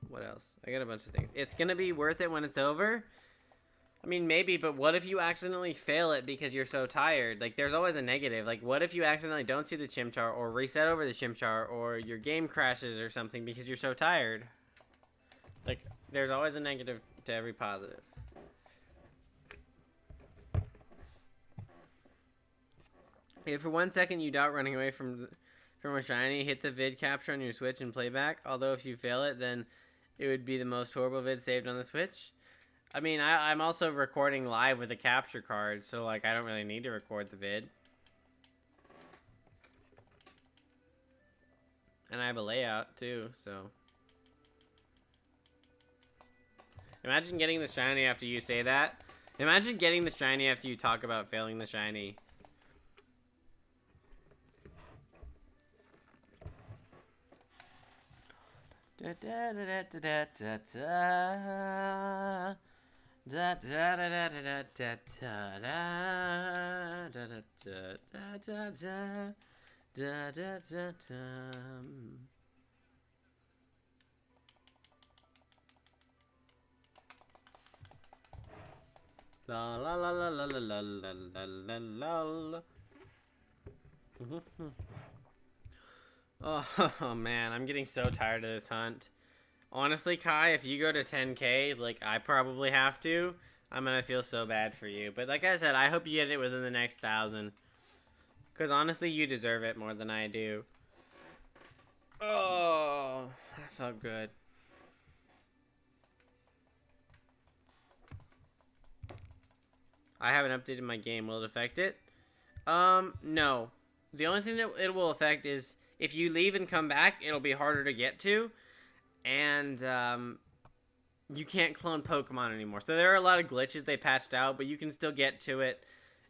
What else? I got a bunch of things. It's gonna be worth it when it's over. I mean, maybe, but what if you accidentally fail it because you're so tired? Like, there's always a negative. Like, what if you accidentally don't see the chimchar or reset over the chimchar or your game crashes or something because you're so tired? Like, there's always a negative to every positive. If for 1 second you doubt running away from a shiny, hit the vid capture on your Switch and playback. Although if you fail it, then it would be the most horrible vid saved on the Switch. I mean, I'm also recording live with a capture card, so like I don't really need to record the vid. And I have a layout too, so. Imagine getting the shiny after you say that. Imagine getting the shiny after you talk about failing the shiny. Da da da da da da da. Da da da da da da da da da da da da da da da. La la la la la la la la la la. Oh man, I'm getting so tired of this hunt. Honestly, Kai, if you go to 10k, like I probably have to, I'm gonna feel so bad for you. But like I said, I hope you get it within the next 1,000. Because honestly, you deserve it more than I do. Oh, that felt good. I haven't updated my game. Will it affect it? No. The only thing that it will affect is if you leave and come back, it'll be harder to get to. And, you can't clone Pokemon anymore. So there are a lot of glitches they patched out, but you can still get to it.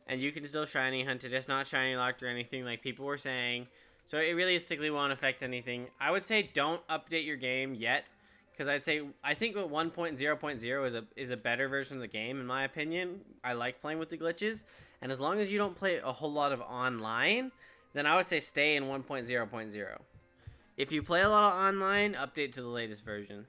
And you can still shiny hunt it. It's not shiny locked or anything like people were saying. So it realistically won't affect anything. I would say don't update your game yet. Because I think 1.0.0 is a better version of the game, in my opinion. I like playing with the glitches. And as long as you don't play a whole lot of online, then I would say stay in 1.0.0. If you play a lot of online, update to the latest version.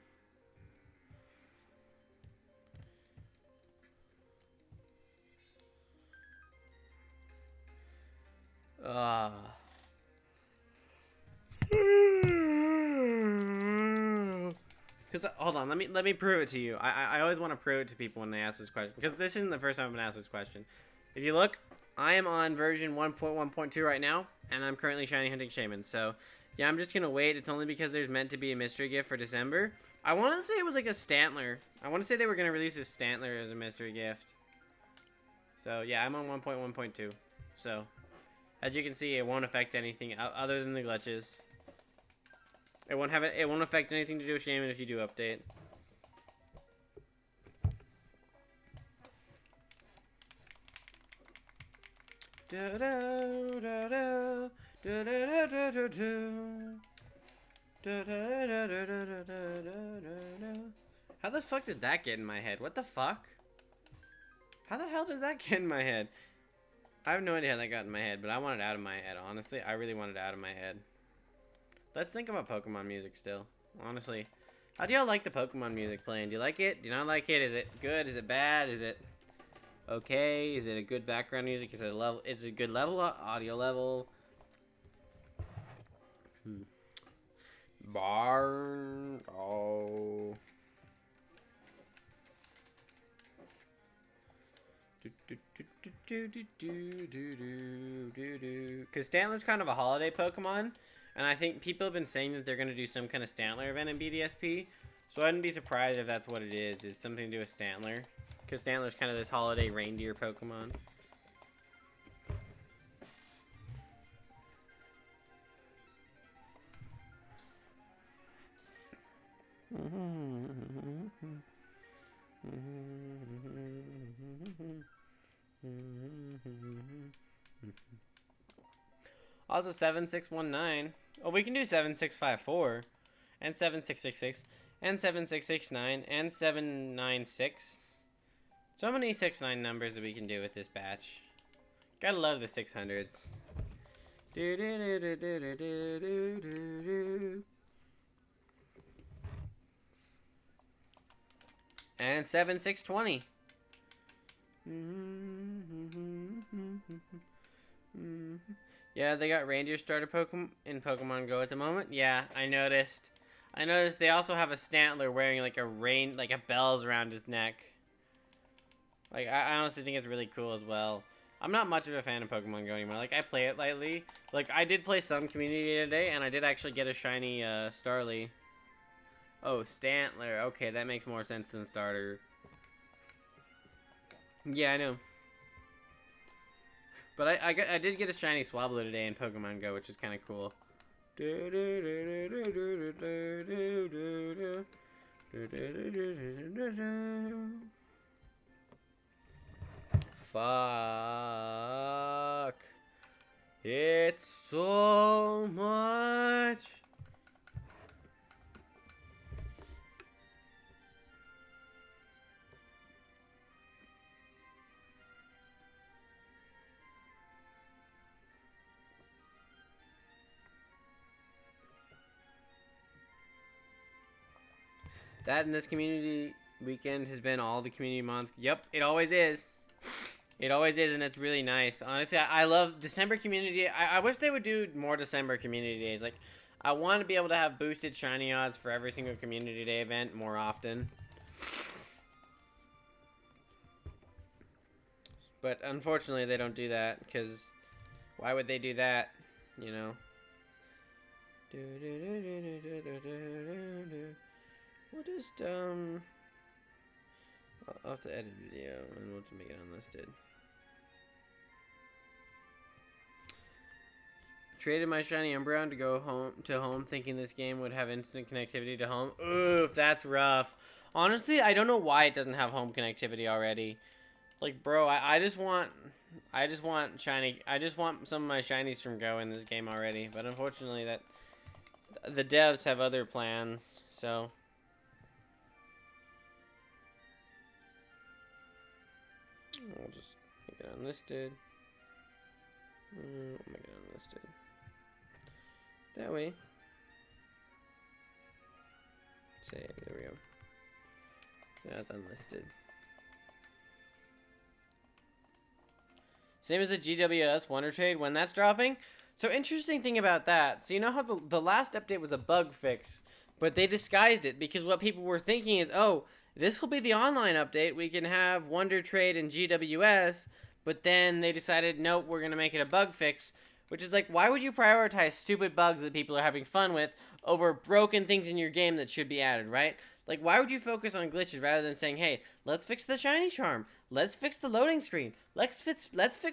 Because hold on, let me prove it to you. I always want to prove it to people when they ask this question, because this isn't the first time I've been asked this question. If you look, I am on version 1.1.2 right now, and I'm currently shiny hunting Shaymin. So yeah, I'm just gonna wait. It's only because there's meant to be a mystery gift for December. I want to say it was like a Stantler. I want to say they were gonna release a Stantler as a mystery gift. So yeah, I'm on 1.1.2. So as you can see, it won't affect anything other than the glitches. It won't affect anything to do with Shaymin if you do update. How the fuck did that get in my head? What the fuck? How the hell did that get in my head? I have no idea how that got in my head, but I want it out of my head, honestly. I really want it out of my head. Let's think about Pokemon music still, honestly. How do y'all like the Pokemon music playing? Do you like it? Do you not like it? Is it good? Is it bad? Is it okay? Is it a good background music? Is it a good level, audio level? Barn. Oh. Because Stantler's kind of a holiday Pokemon, and I think people have been saying that they're going to do some kind of Stantler event in BDSP, so I wouldn't be surprised if that's what it is something to do with Stantler, because Stantler's kind of this holiday reindeer Pokemon. Also 7619. Oh, we can do 7654 and 7666 and 7669 and 796. So many 69 numbers that we can do with this batch. Gotta love the 600s. And 7620. Yeah, they got reindeer starter Pokemon in Pokemon Go at the moment. Yeah, I noticed. They also have a Stantler wearing like a bells around his neck. Like, I honestly think it's really cool as well. I'm not much of a fan of Pokemon Go anymore. Like, I play it lightly. Like, I did play some community today, and I did actually get a shiny Starly. Oh, Stantler. Okay, that makes more sense than Starter. Yeah, I know. But I did get a shiny Swablu today in Pokemon Go, which is kind of cool. Fuck. It's so much. That in this community weekend has been all the community months. Yep, it always is. It always is, and it's really nice. Honestly, I love December community. I wish they would do more December community days. Like, I want to be able to have boosted shiny odds for every single community day event more often. But unfortunately, they don't do that, because why would they do that? You know? We'll just, I'll have to edit video, and we'll just make it unlisted. Traded my shiny Umbreon to go home thinking this game would have instant connectivity to home. Oof, that's rough. Honestly, I don't know why it doesn't have home connectivity already. Like, bro, I just want shiny. I just want some of my shinies from Go in this game already. But unfortunately, that the devs have other plans. So I'll just make it unlisted. I'll make it unlisted. That way. Save. There we go. So that's unlisted. Same as the GWS Wonder Trade when that's dropping. So interesting thing about that. So you know how the last update was a bug fix, but they disguised it because what people were thinking is, oh, this will be the online update. We can have Wonder Trade and GWS, but then they decided, nope, we're going to make it a bug fix, which is like, why would you prioritize stupid bugs that people are having fun with over broken things in your game that should be added, right? Like, why would you focus on glitches rather than saying, hey, let's fix the shiny charm. Let's fix the loading screen. Let's fix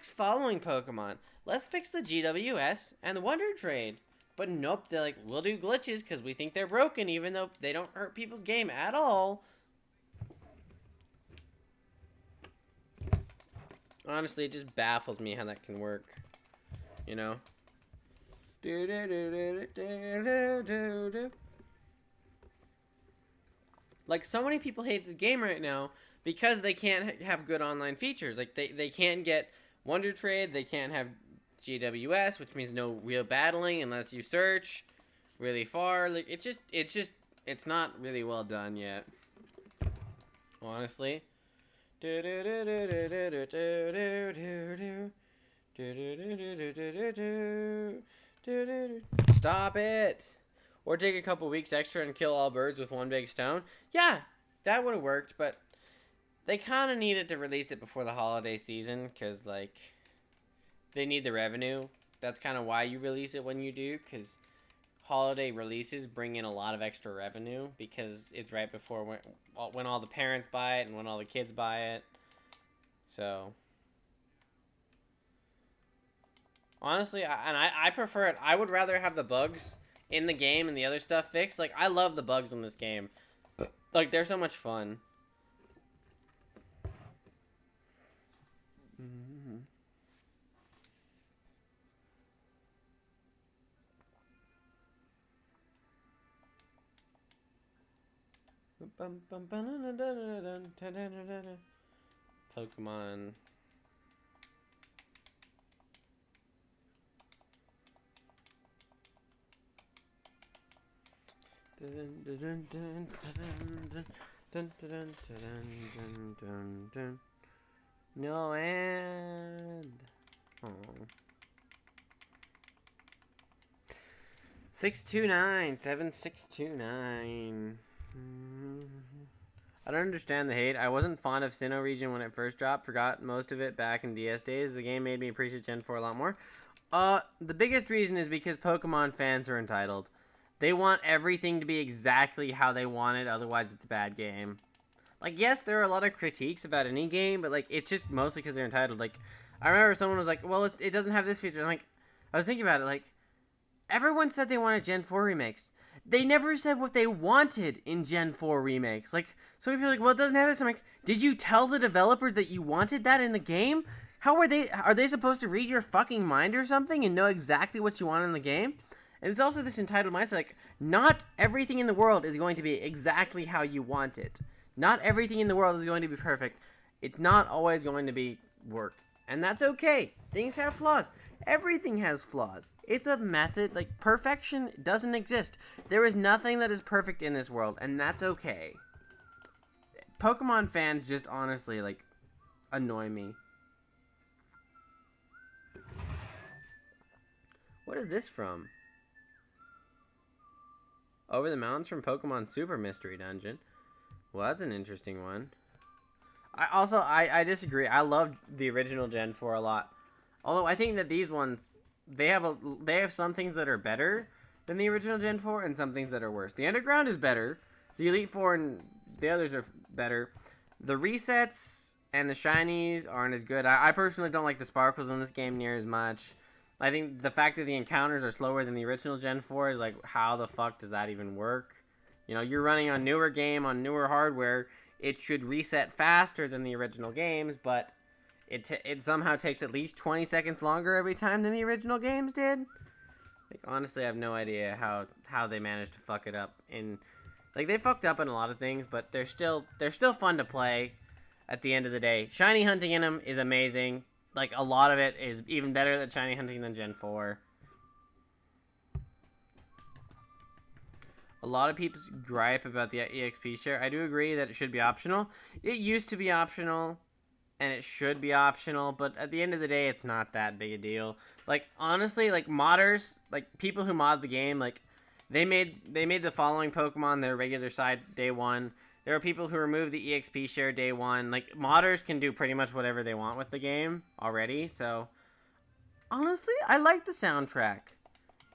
following Pokemon. Let's fix the GWS and the Wonder Trade. But nope, they're like, we'll do glitches because we think they're broken even though they don't hurt people's game at all. Honestly, it just baffles me how that can work. You know? Like, so many people hate this game right now because they can't have good online features. Like, they can't get Wonder Trade, they can't have GWS, which means no real battling unless you search really far. Like, it's not really well done yet. Honestly. Stop it! Or take a couple weeks extra and kill all birds with one big stone. Yeah, that would have worked, but they kind of needed to release it before the holiday season because, like, they need the revenue. That's kind of why you release it when you do, because holiday releases bring in a lot of extra revenue because it's right before when all the parents buy it and when all the kids buy it. So honestly, I prefer it. I would rather have the bugs in the game and the other stuff fixed. Like, I love the bugs in this game. Like, they're so much fun. Pokemon. No end. Oh. 629 7629. I don't understand the hate. I wasn't fond of Sinnoh region when it first dropped. Forgot most of it back in DS days. The game made me appreciate Gen 4 a lot more. The biggest reason is because Pokemon fans are entitled. They want everything to be exactly how they want it, otherwise it's a bad game. Like, yes, there are a lot of critiques about any game, but, like, it's just mostly because they're entitled. Like, I remember someone was like, well, it doesn't have this feature. I'm like, I was thinking about it, like, everyone said they wanted Gen 4 remakes. They never said what they wanted in Gen 4 remakes. Like, some people are like, well, it doesn't have this. I'm like, did you tell the developers that you wanted that in the game? How are they supposed to read your fucking mind or something and know exactly what you want in the game? And it's also this entitled mindset, like, not everything in the world is going to be exactly how you want it. Not everything in the world is going to be perfect. It's not always going to be work. And that's okay. Things have flaws. Everything has flaws. It's a method, like, perfection doesn't exist. There is nothing that is perfect in this world, and that's okay. Pokemon fans just honestly, like, annoy me. What is this from? Over the Mountains from Pokemon Super Mystery Dungeon. Well, that's an interesting one. I disagree. I loved the original Gen 4 a lot. Although I think that these ones, they have some things that are better than the original Gen 4 and some things that are worse. The Underground is better. The Elite Four and the others are better. The resets and the shinies aren't as good. I personally don't like the sparkles in this game near as much. I think the fact that the encounters are slower than the original Gen 4 is like, how the fuck does that even work? You know, you're running on newer game, on newer hardware. It should reset faster than the original games, but it somehow takes at least 20 seconds longer every time than the original games did. Like, honestly, I have no idea how they managed to fuck it up. Like, they fucked up in a lot of things, but they're still fun to play at the end of the day. Shiny hunting in them is amazing. Like, a lot of it is even better than shiny hunting than Gen 4. A lot of people gripe about the EXP share. I do agree that it should be optional. It used to be optional, and it should be optional, but at the end of the day, it's not that big a deal. Like, honestly, like, modders, like, people who mod the game, like, they made the following Pokemon their regular side day one. There are people who remove the EXP share day one. Like, modders can do pretty much whatever they want with the game already, so honestly, I like the soundtrack.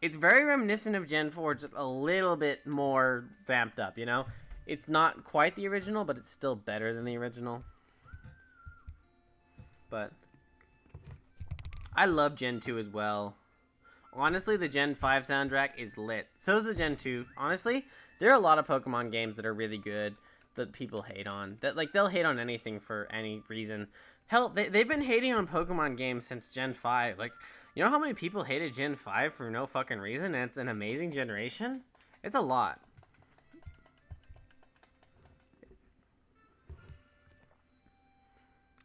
It's very reminiscent of Gen 4, just a little bit more vamped up, you know? It's not quite the original, but it's still better than the original. But I love Gen 2 as well. Honestly, the Gen 5 soundtrack is lit. So is the Gen 2. Honestly, there are a lot of Pokemon games that are really good that people hate on. That, like, they'll hate on anything for any reason. Hell, they've been hating on Pokemon games since Gen 5. Like, you know how many people hated Gen 5 for no fucking reason, and it's an amazing generation? It's a lot.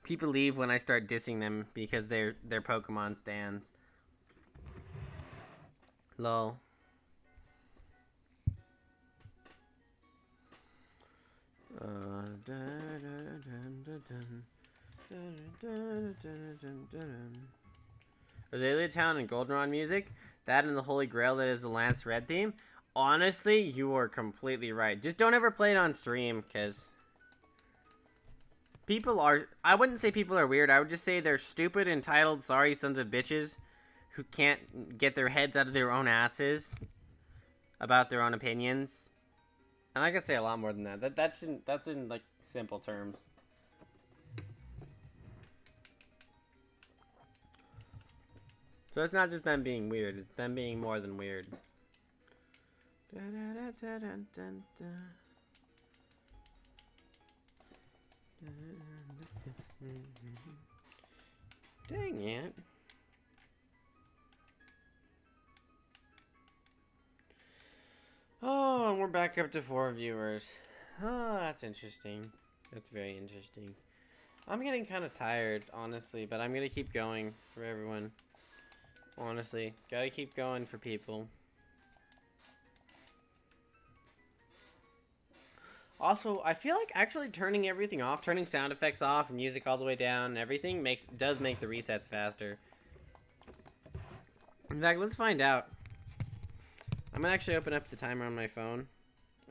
People leave when I start dissing them because they're Pokemon stans. Lol. Azalea Town and Goldenrod music, that and the Holy Grail that is the Lance Red theme. Honestly, you are completely right. Just don't ever play it on stream, because people are, I wouldn't say people are weird, I would just say they're stupid, entitled, sorry sons of bitches who can't get their heads out of their own asses about their own opinions. And I could say a lot more than that. That's in like simple terms. So it's not just them being weird, it's them being more than weird. Dang it. Oh, and we're back up to 4 viewers. Oh, that's interesting. That's very interesting. I'm getting kind of tired, honestly, but I'm gonna keep going for everyone. Honestly, gotta keep going for people. Also, I feel like actually turning everything off, turning sound effects off, music all the way down, everything does make the resets faster. In fact, let's find out. I'm gonna actually open up the timer on my phone,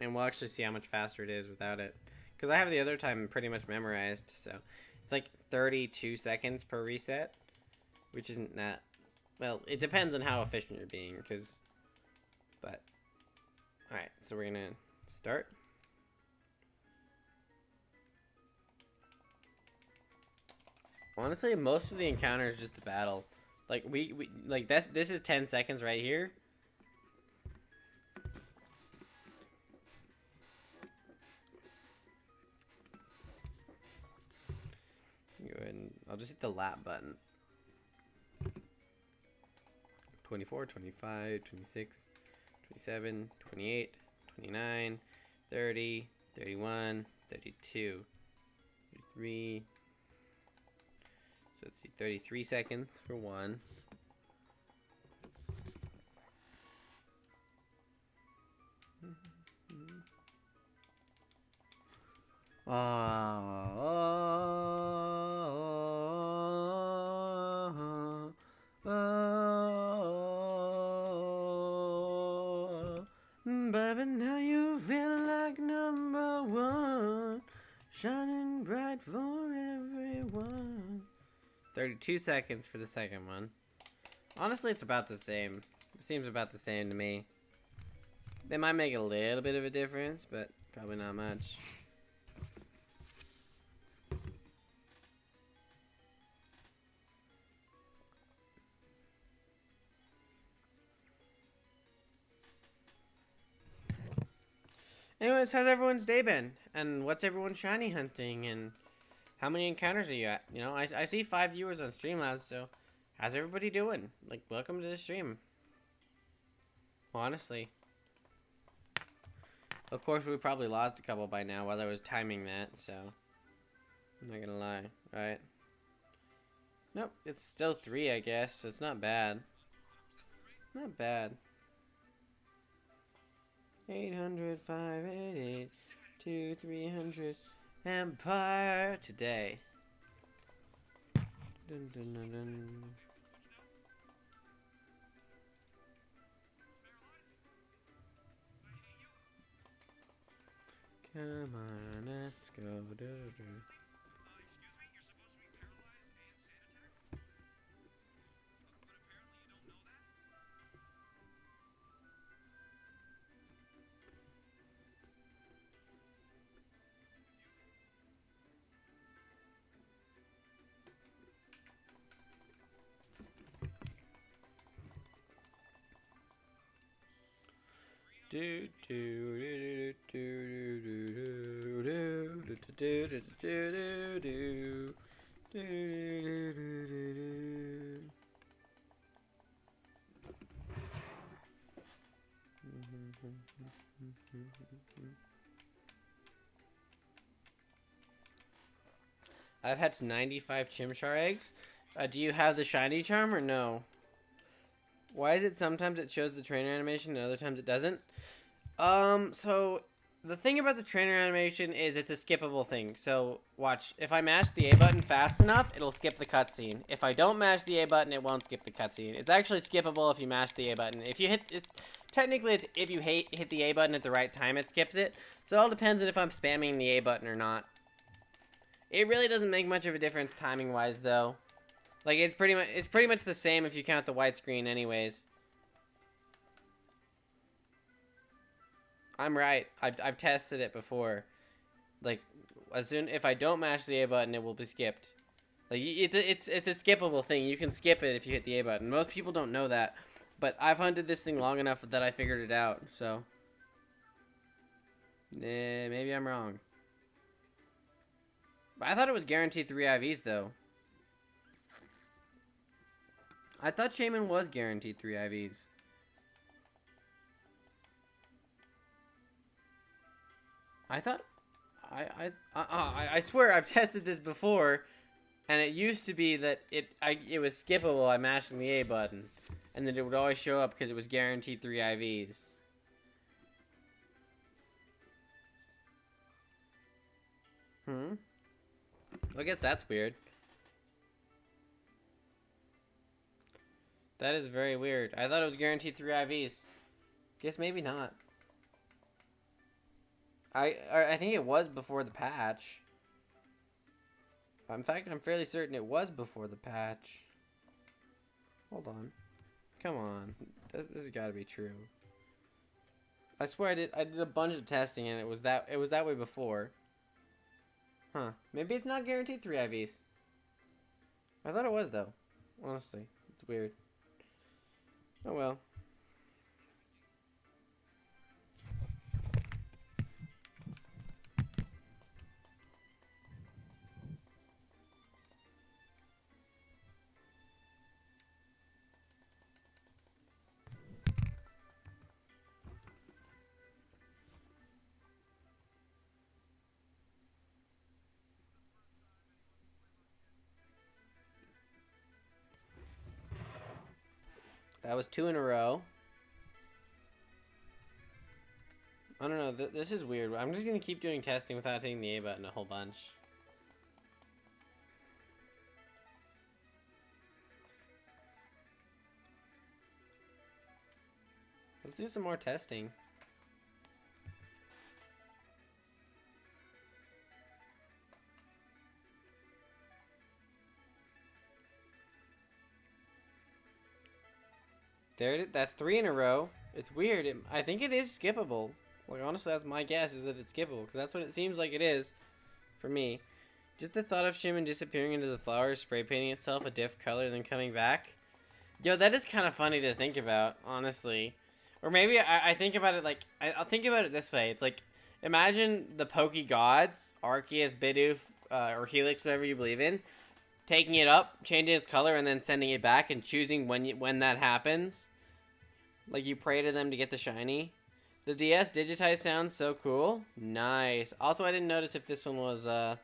and we'll actually see how much faster it is without it. Because I have the other time pretty much memorized, so it's like 32 seconds per reset, which isn't that. Well, it depends on how efficient you're being, but all right. So we're gonna start. Honestly, most of the encounter is just the battle. Like we like this is 10 seconds right here. Go ahead and I'll just hit the lap button. 24, 25, 26, 27, 28, 29, 30, 31, 32, 33. So let's see, 33 seconds for one. Baby, now you feel like number one, shining bright for everyone. 32 seconds for the second one. Honestly, it's about the same. It seems about the same to me. They might make a little bit of a difference, but probably not much. Anyways, how's everyone's day been? And what's everyone shiny hunting? And how many encounters are you at? You know, I see 5 viewers on Streamlabs, so how's everybody doing? Like, welcome to the stream. Honestly. Of course, we probably lost a couple by now while I was timing that, so I'm not gonna lie, right? Nope, it's still 3, I guess, so it's not bad. Not bad. 800, 588, 2, 300, Empire today. Dun, dun, dun, dun. Come on, let's go. Do, do. Do do do do do do do do do do do do. I've had 95 Chimchar eggs. Do you have the shiny charm or no? Why is it sometimes it shows the trainer animation and other times it doesn't? So the thing about the trainer animation is it's a skippable thing. So watch, if I mash the A button fast enough, it'll skip the cutscene. If I don't mash the A button, it won't skip the cutscene. It's actually skippable if you mash the A button. If you hit it, technically, it's if you hit the A button at the right time, it skips it. So it all depends on if I'm spamming the A button or not. It really doesn't make much of a difference timing wise, though. Like it's pretty much the same if you count the widescreen, anyways. I'm right. I've tested it before. Like, if I don't mash the A button, it will be skipped. Like, it's a skippable thing. You can skip it if you hit the A button. Most people don't know that, but I've hunted this thing long enough that I figured it out. So, maybe I'm wrong. But I thought it was guaranteed 3 IVs though. I thought Shaymin was guaranteed 3 IVs. I swear I've tested this before, and it used to be that it was skippable by mashing the A button, and then it would always show up because it was guaranteed 3 IVs. Hmm. I guess that's weird. That is very weird. I thought it was guaranteed 3 IVs. Guess maybe not. I think it was before the patch. In fact, I'm fairly certain it was before the patch. Hold on. Come on. This has got to be true. I swear I did a bunch of testing and it was that way before. Huh. Maybe it's not guaranteed 3 IVs. I thought it was though. Honestly, it's weird. Oh well. That was 2 in a row. I don't know. This is weird. I'm just gonna keep doing testing without hitting the A button a whole bunch. Let's do some more testing. There it is. That's 3 in a row. It's weird. I think it is skippable. Like, honestly, that's my guess, is that it's skippable. Because that's what it seems like it is for me. Just the thought of Shaymin disappearing into the flowers, spray painting itself a diff color, then coming back. Yo, that is kind of funny to think about, honestly. Or maybe I think about it like... I'll think about it this way. It's like, imagine the Poke Gods, Arceus, Bidoof, or Helix, whatever you believe in, taking it up, changing its color, and then sending it back and choosing when that happens. Like, you pray to them to get the shiny. The DS digitized sounds so cool. Nice. Also, I didn't notice if this one was a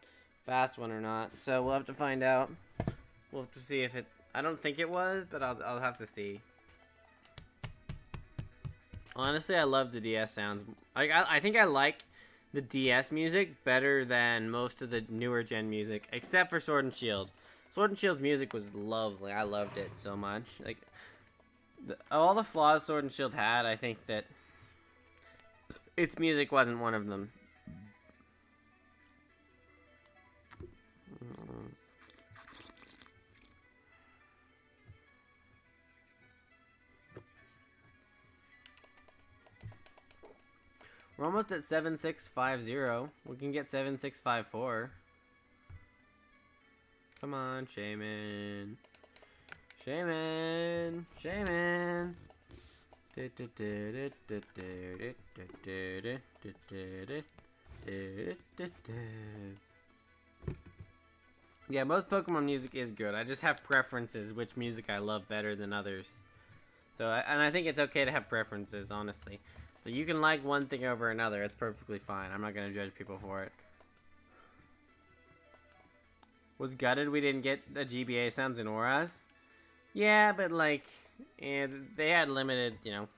fast one or not. So, we'll have to find out. We'll have to see if it... I don't think it was, but I'll have to see. Honestly, I love the DS sounds. I think I like the DS music better than most of the newer gen music, except for Sword and Shield. Sword and Shield's music was lovely. I loved it so much. Like, all the flaws Sword and Shield had, I think that its music wasn't one of them. We're almost at 7650. We can get 7654. Come on, Shaymin. Shaymin. Shaymin. Yeah, most Pokemon music is good. I just have preferences, which music I love better than others. So, and I think it's okay to have preferences, honestly. So you can like one thing over another. It's perfectly fine. I'm not going to judge people for it. Was gutted we didn't get the GBA sounds in Auras. Yeah, but like, and they had limited, you know.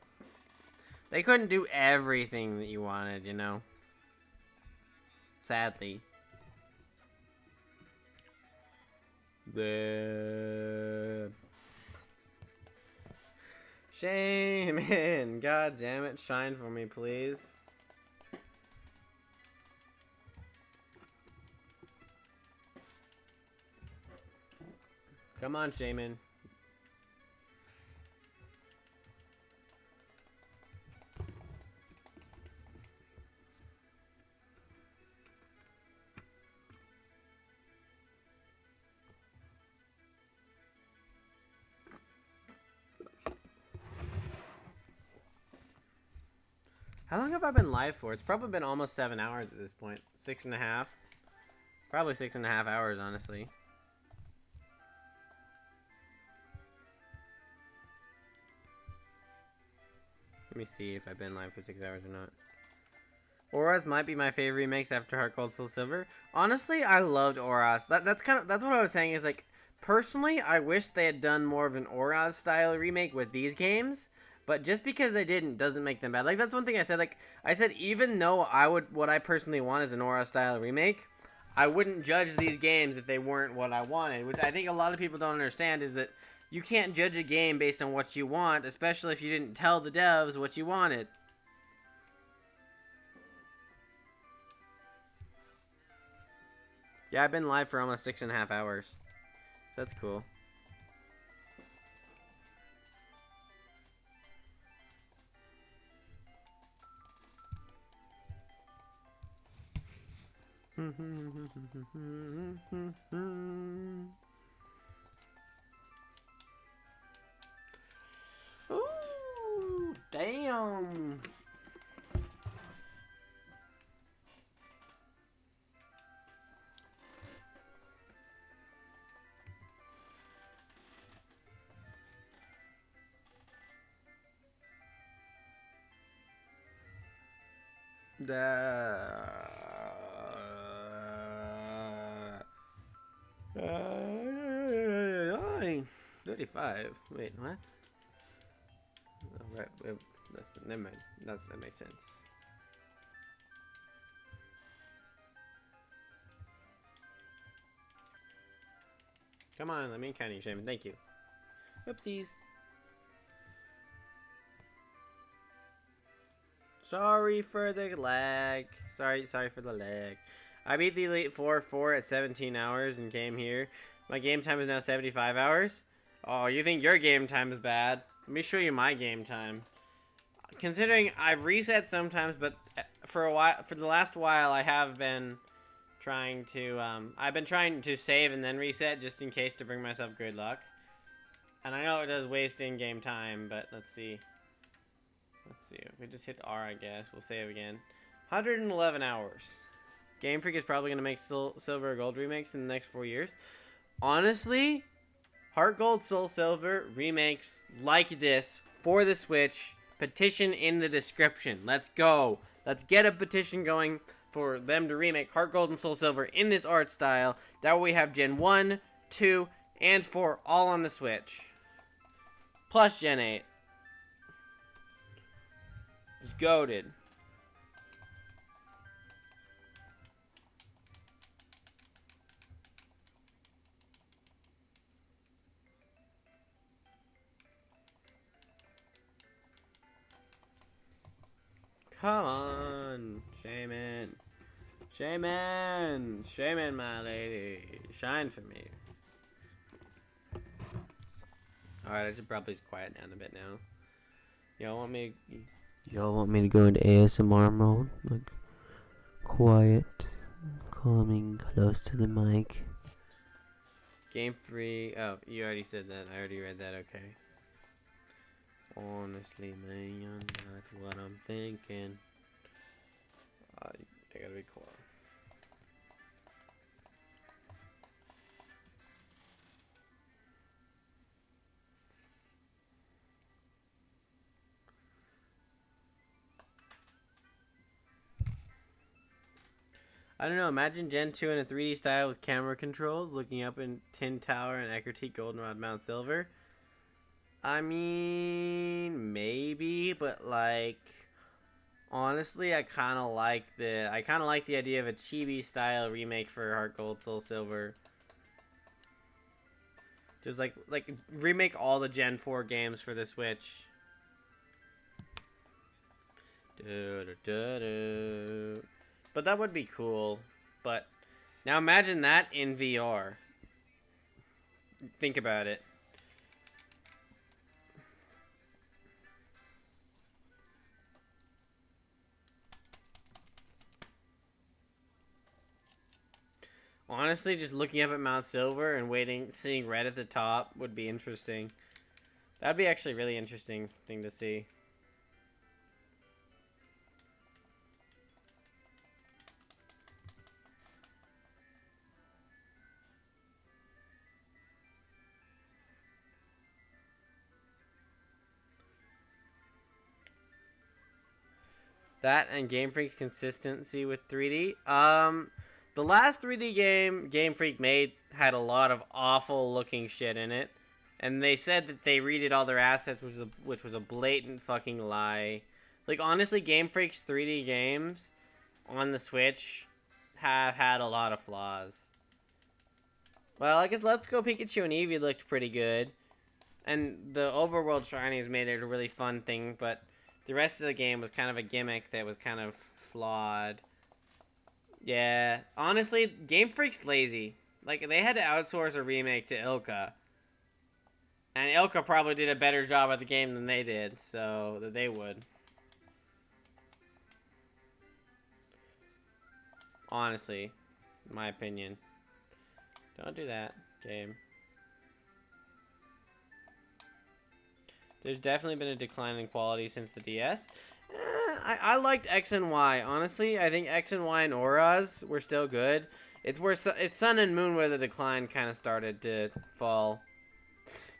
They couldn't do everything that you wanted, you know. Sadly. The Shaymin, god damn it, shine for me, please. Come on, Shaymin. How long have I been live for? It's probably been almost 7 hours at this point. 6.5. Probably 6.5 hours, honestly. Let me see if I've been live for 6 hours or not. Auras might be my favorite remakes after Heart Gold Soul Silver. Honestly, I loved Auras. That's what I was saying is like personally, I wish they had done more of an Auras style remake with these games. But just because they didn't doesn't make them bad. Like that's one thing I said. Like I said, even though what I personally want is an Aura style remake, I wouldn't judge these games if they weren't what I wanted. Which I think a lot of people don't understand is that you can't judge a game based on what you want, especially if you didn't tell the devs what you wanted. Yeah, I've been live for almost 6.5 hours. That's cool. Ooh, damn. Uh, 35. Wait, what? Oh, right, never mind. That makes sense. Come on, let me count you, Shaymin. Thank you. Oopsies. Sorry for the lag. Sorry for the lag. I beat the Elite 4 at 17 hours and came here. My game time is now 75 hours. Oh, you think your game time is bad? Let me show you my game time. Considering I've reset sometimes, but for the last while, I have been trying to, I've been trying to save and then reset just in case to bring myself good luck. And I know it does waste in-game time, but let's see. Let's see, if we just hit R, I guess, we'll save again. 111 hours. Game Freak is probably going to make Silver or Gold remakes in the next 4 years. Honestly, Heart Gold, Soul Silver remakes like this for the Switch. Petition in the description. Let's go. Let's get a petition going for them to remake Heart Gold and Soul Silver in this art style. That way we have Gen 1, 2, and 4 all on the Switch. Plus Gen 8. It's goated. Come on, Shaymin. Shaymin. Shaymin, my lady. Shine for me. Alright, I should probably quiet down a bit now. Y'all want me to go into ASMR mode? Like, quiet, calming, close to the mic. Game 3. Oh, you already said that. I already read that, okay. Honestly, man, that's what I'm thinking. I gotta be cool. I don't know, imagine Gen 2 in a 3D style with camera controls, looking up in Tin Tower and Eckerty Goldenrod Mount Silver. I mean, maybe, but like, honestly, I kind of like the idea of a chibi style remake for Heart Gold Soul Silver. Just like remake all the Gen 4 games for the Switch. But that would be cool. But now imagine that in VR. Think about it. Honestly, just looking up at Mount Silver and seeing red at the top would be interesting. That'd be actually a really interesting thing to see. That and Game Freak's consistency with 3D. The last 3D game Game Freak made had a lot of awful looking shit in it, and they said that they redid all their assets, which was a blatant fucking lie. Like honestly, Game Freak's 3D games on the Switch have had a lot of flaws. Well, I guess Let's Go Pikachu and Eevee looked pretty good, and the overworld shinies made it a really fun thing, but the rest of the game was kind of a gimmick that was kind of flawed. Yeah, honestly, Game Freak's lazy. Like, they had to outsource a remake to Ilka. And Ilka probably did a better job at the game than they did, so that they would. Honestly, in my opinion. Don't do that, game. There's definitely been a decline in quality since the DS. I liked X and Y. Honestly, I think X and Y and Auras were still good. It's Sun and Moon where the decline kind of started to fall.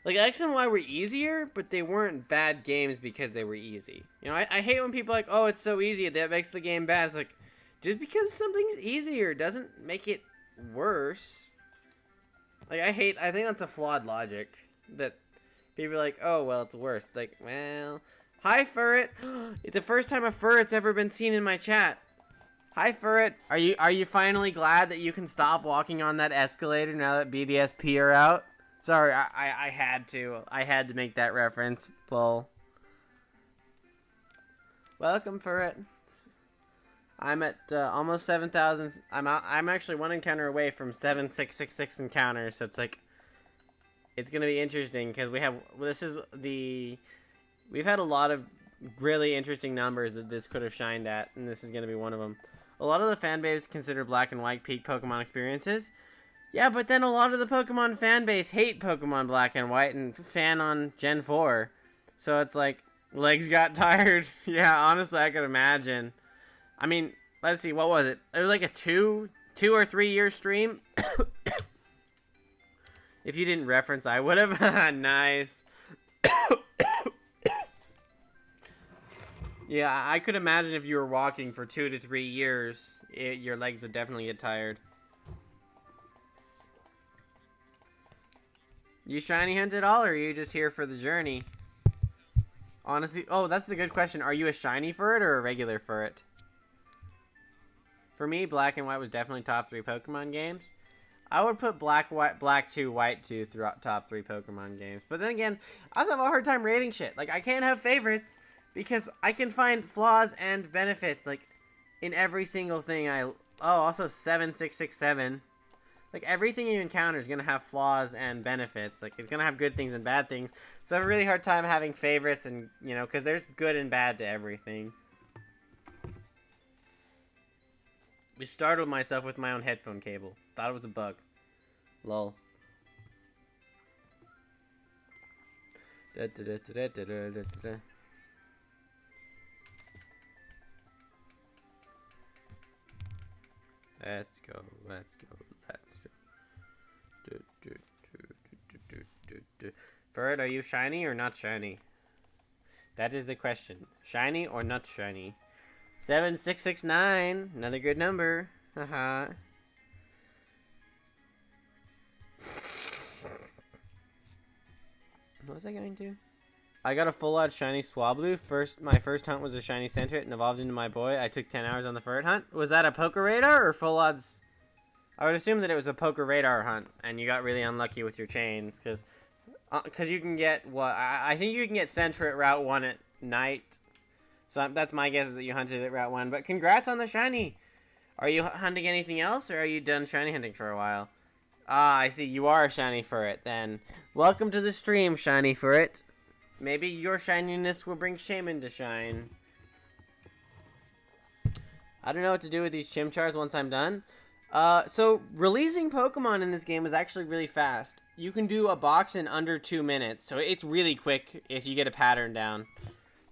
Like, X and Y were easier, but they weren't bad games because they were easy. You know, I hate when people are like, oh, it's so easy, that makes the game bad. It's like, just because something's easier doesn't make it worse. Like, I think that's a flawed logic. That people are like, oh, well, it's worse. Like, well... Hi, Furret. It's the first time a Furret's ever been seen in my chat. Hi, Furret. Are you finally glad that you can stop walking on that escalator now that BDSP are out? Sorry, I had to. I had to make that reference. Lol. Welcome, Furret. I'm at almost 7,000. I'm actually one encounter away from 7,666 encounters. So it's like, it's gonna be interesting because we've had a lot of really interesting numbers that this could have shined at, and this is going to be one of them. A lot of the fan base consider Black and White peak Pokemon experiences. Yeah, but then a lot of the Pokemon fan base hate Pokemon Black and White and fan on Gen 4. So it's like, legs got tired. Yeah, honestly, I could imagine. I mean, let's see, what was it? It was like a 2 or 3 year stream. If you didn't reference, I would have. Nice. Yeah, I could imagine if you were walking for 2 to 3 years, your legs would definitely get tired. You shiny hunt at all, or are you just here for the journey? Honestly, oh, that's a good question. Are you a shiny Furret or a regular Furret? For me, Black and White was definitely top 3 Pokemon games. I would put Black 2, White 2 top 3 Pokemon games. But then again, I also have a hard time rating shit. Like, I can't have favorites. Because I can find flaws and benefits, like, in every single thing also 7667. Like, everything you encounter is going to have flaws and benefits. Like, it's going to have good things and bad things. So I have a really hard time having favorites and, you know, because there's good and bad to everything. I startled myself with my own headphone cable. Thought it was a bug. Lol. Let's go. Furret, are you shiny or not shiny? That is the question. Shiny or not shiny? 7669, another good number. Haha. What was I going to? I got a full-out shiny Swablu. My first hunt was a shiny Sentret and evolved into my boy. I took 10 hours on the Furret hunt. Was that a Poker Radar or full odds? I would assume that it was a Poker Radar hunt, and you got really unlucky with your chains, because you can get, what, I think you can get Sentret Route 1 at night. So that's my guess, is that you hunted at Route 1. But congrats on the shiny! Are you hunting anything else, or are you done shiny hunting for a while? Ah, I see. You are a shiny Furret, then. Welcome to the stream, shiny Furret. Maybe your shininess will bring Shaymin to shine. I don't know what to do with these Chimchars once I'm done. So, releasing Pokemon in this game is actually really fast. You can do a box in under 2 minutes, so it's really quick if you get a pattern down.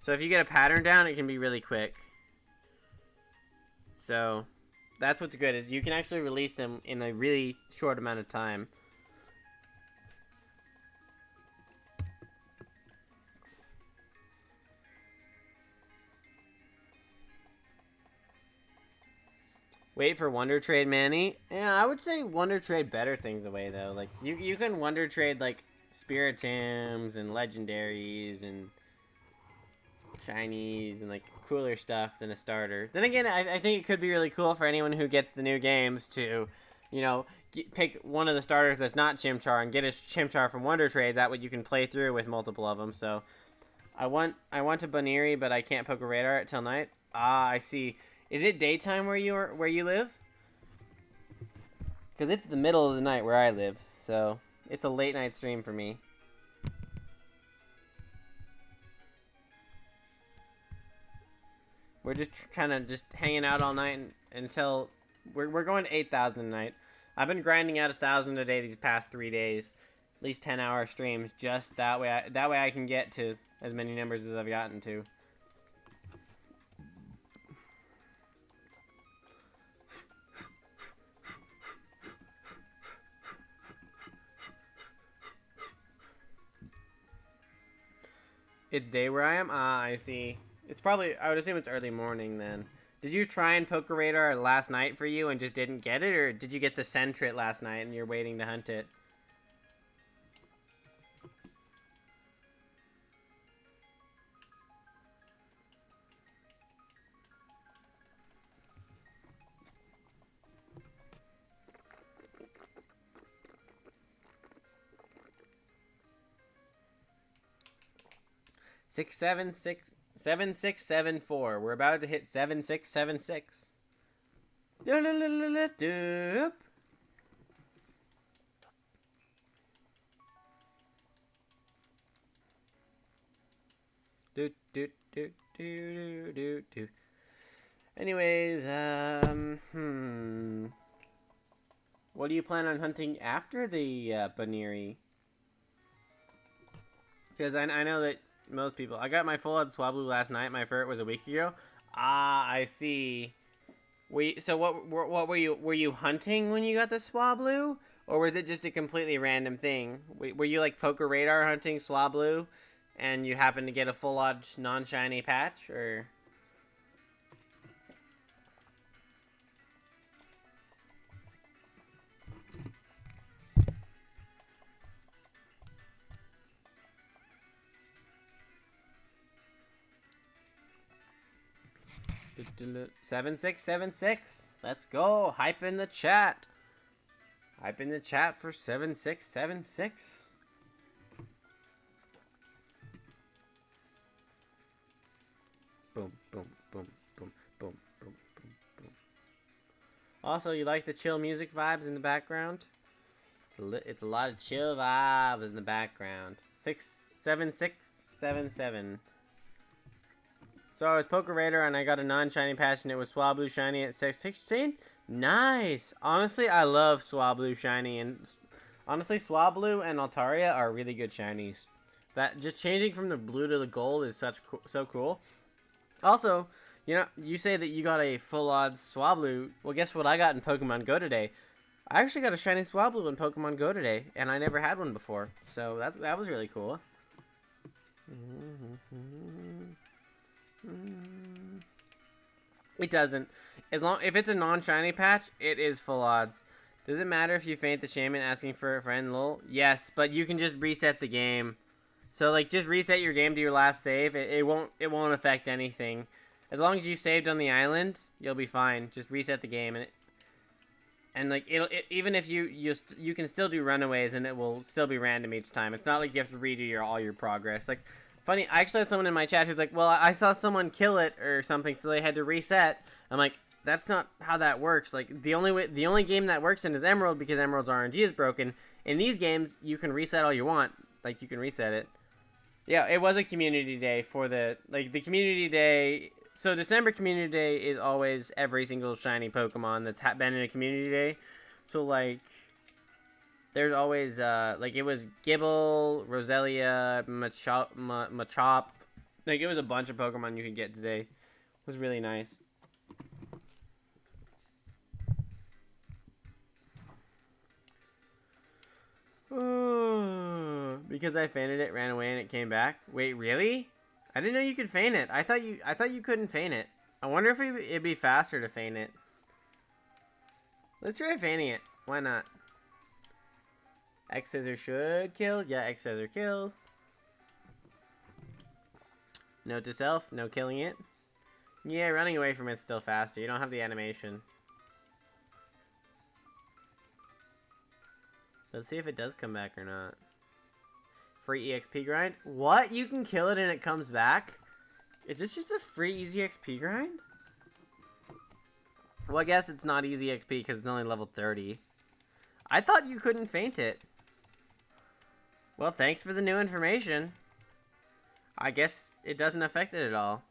So if you get a pattern down, it can be really quick. So, that's what's good, is you can actually release them in a really short amount of time. Wait for Wonder Trade Manny. Yeah, I would say Wonder Trade better things away though. Like you can Wonder Trade like Spiritims and Legendaries and Shinies and like cooler stuff than a starter. Then again, I think it could be really cool for anyone who gets the new games to, you know, pick one of the starters that's not Chimchar and get a Chimchar from Wonder Trades. That way you can play through with multiple of them. So I want a Baneri, but I can't poke a radar it till night. Ah, I see. Is it daytime where you live? Because it's the middle of the night where I live, so it's a late night stream for me. We're just kind of just hanging out all night until we're going to 8,000 a night. I've been grinding out 1,000 a day these past 3 days, at least 10-hour streams. Just that way, I can get to as many numbers as I've gotten to. It's day where I am? Ah, I see. It's probably, I would assume it's early morning then. Did you try and poke a radar last night for you and just didn't get it? Or did you get the Sentret last night and you're waiting to hunt it? Six seven six 7674. We're about to hit 7676. Anyways, what do you plan on hunting after the Baneri? Because I know that most people. I got my full out Swablu last night. My ferret was a week ago. Ah, I see. So what were you? Were you hunting when you got the Swablu, or was it just a completely random thing? Were you like poker radar hunting Swablu, and you happened to get a full odd non-shiny patch, or? Seven six 7676. Let's go. Hype in the chat. Hype in the chat for 7676. Boom, boom, boom, boom, boom, boom, boom, boom. Also, you like the chill music vibes in the background? It's a lot of chill vibes in the background. 67677. So I was Poker Raider and I got a non-shiny patch and it was Swablu shiny at 616. Nice. Honestly, I love Swablu shiny, and honestly, Swablu and Altaria are really good shinies. That just changing from the blue to the gold is so cool. Also, you know, you say that you got a full odds Swablu. Well, guess what I got in Pokemon Go today? I actually got a shiny Swablu in Pokemon Go today, and I never had one before. So that was really cool. It doesn't. If it's a non-shiny patch, it is full odds. Does it matter if you faint the Shaymin asking for a friend, lol? Yes, but you can just reset the game. So like, just reset your game to your last save. It won't affect anything. As long as you saved on the island, you'll be fine. Just reset the game, and like even if you can still do runaways and it will still be random each time. It's not like you have to redo all your progress. Like, funny, I actually had someone in my chat who's like, well, I saw someone kill it or something, so they had to reset. I'm like, that's not how that works. Like, the only game that works in is Emerald, because Emerald's RNG is broken. In these games, you can reset all you want. Like, you can reset it. Yeah, it was a community day for the community day. So December community day is always every single shiny Pokemon that's been in a community day. So like, there's always like, it was Gibble, Roselia, Machop. Like, it was a bunch of Pokemon you could get today. It was really nice. Because I fainted it, ran away, and it came back. Wait, really? I didn't know you could feint it. I thought you couldn't feint it. I wonder if it'd be faster to feint it. Let's try fanning it. Why not? X scissor should kill. Yeah, X scissor kills. Note to self, no killing it. Yeah, running away from it's still faster. You don't have the animation. Let's see if it does come back or not. Free EXP grind? What? You can kill it and it comes back? Is this just a free easy XP grind? Well, I guess it's not easy XP because it's only level 30. I thought you couldn't faint it. Well, thanks for the new information. I guess it doesn't affect it at all.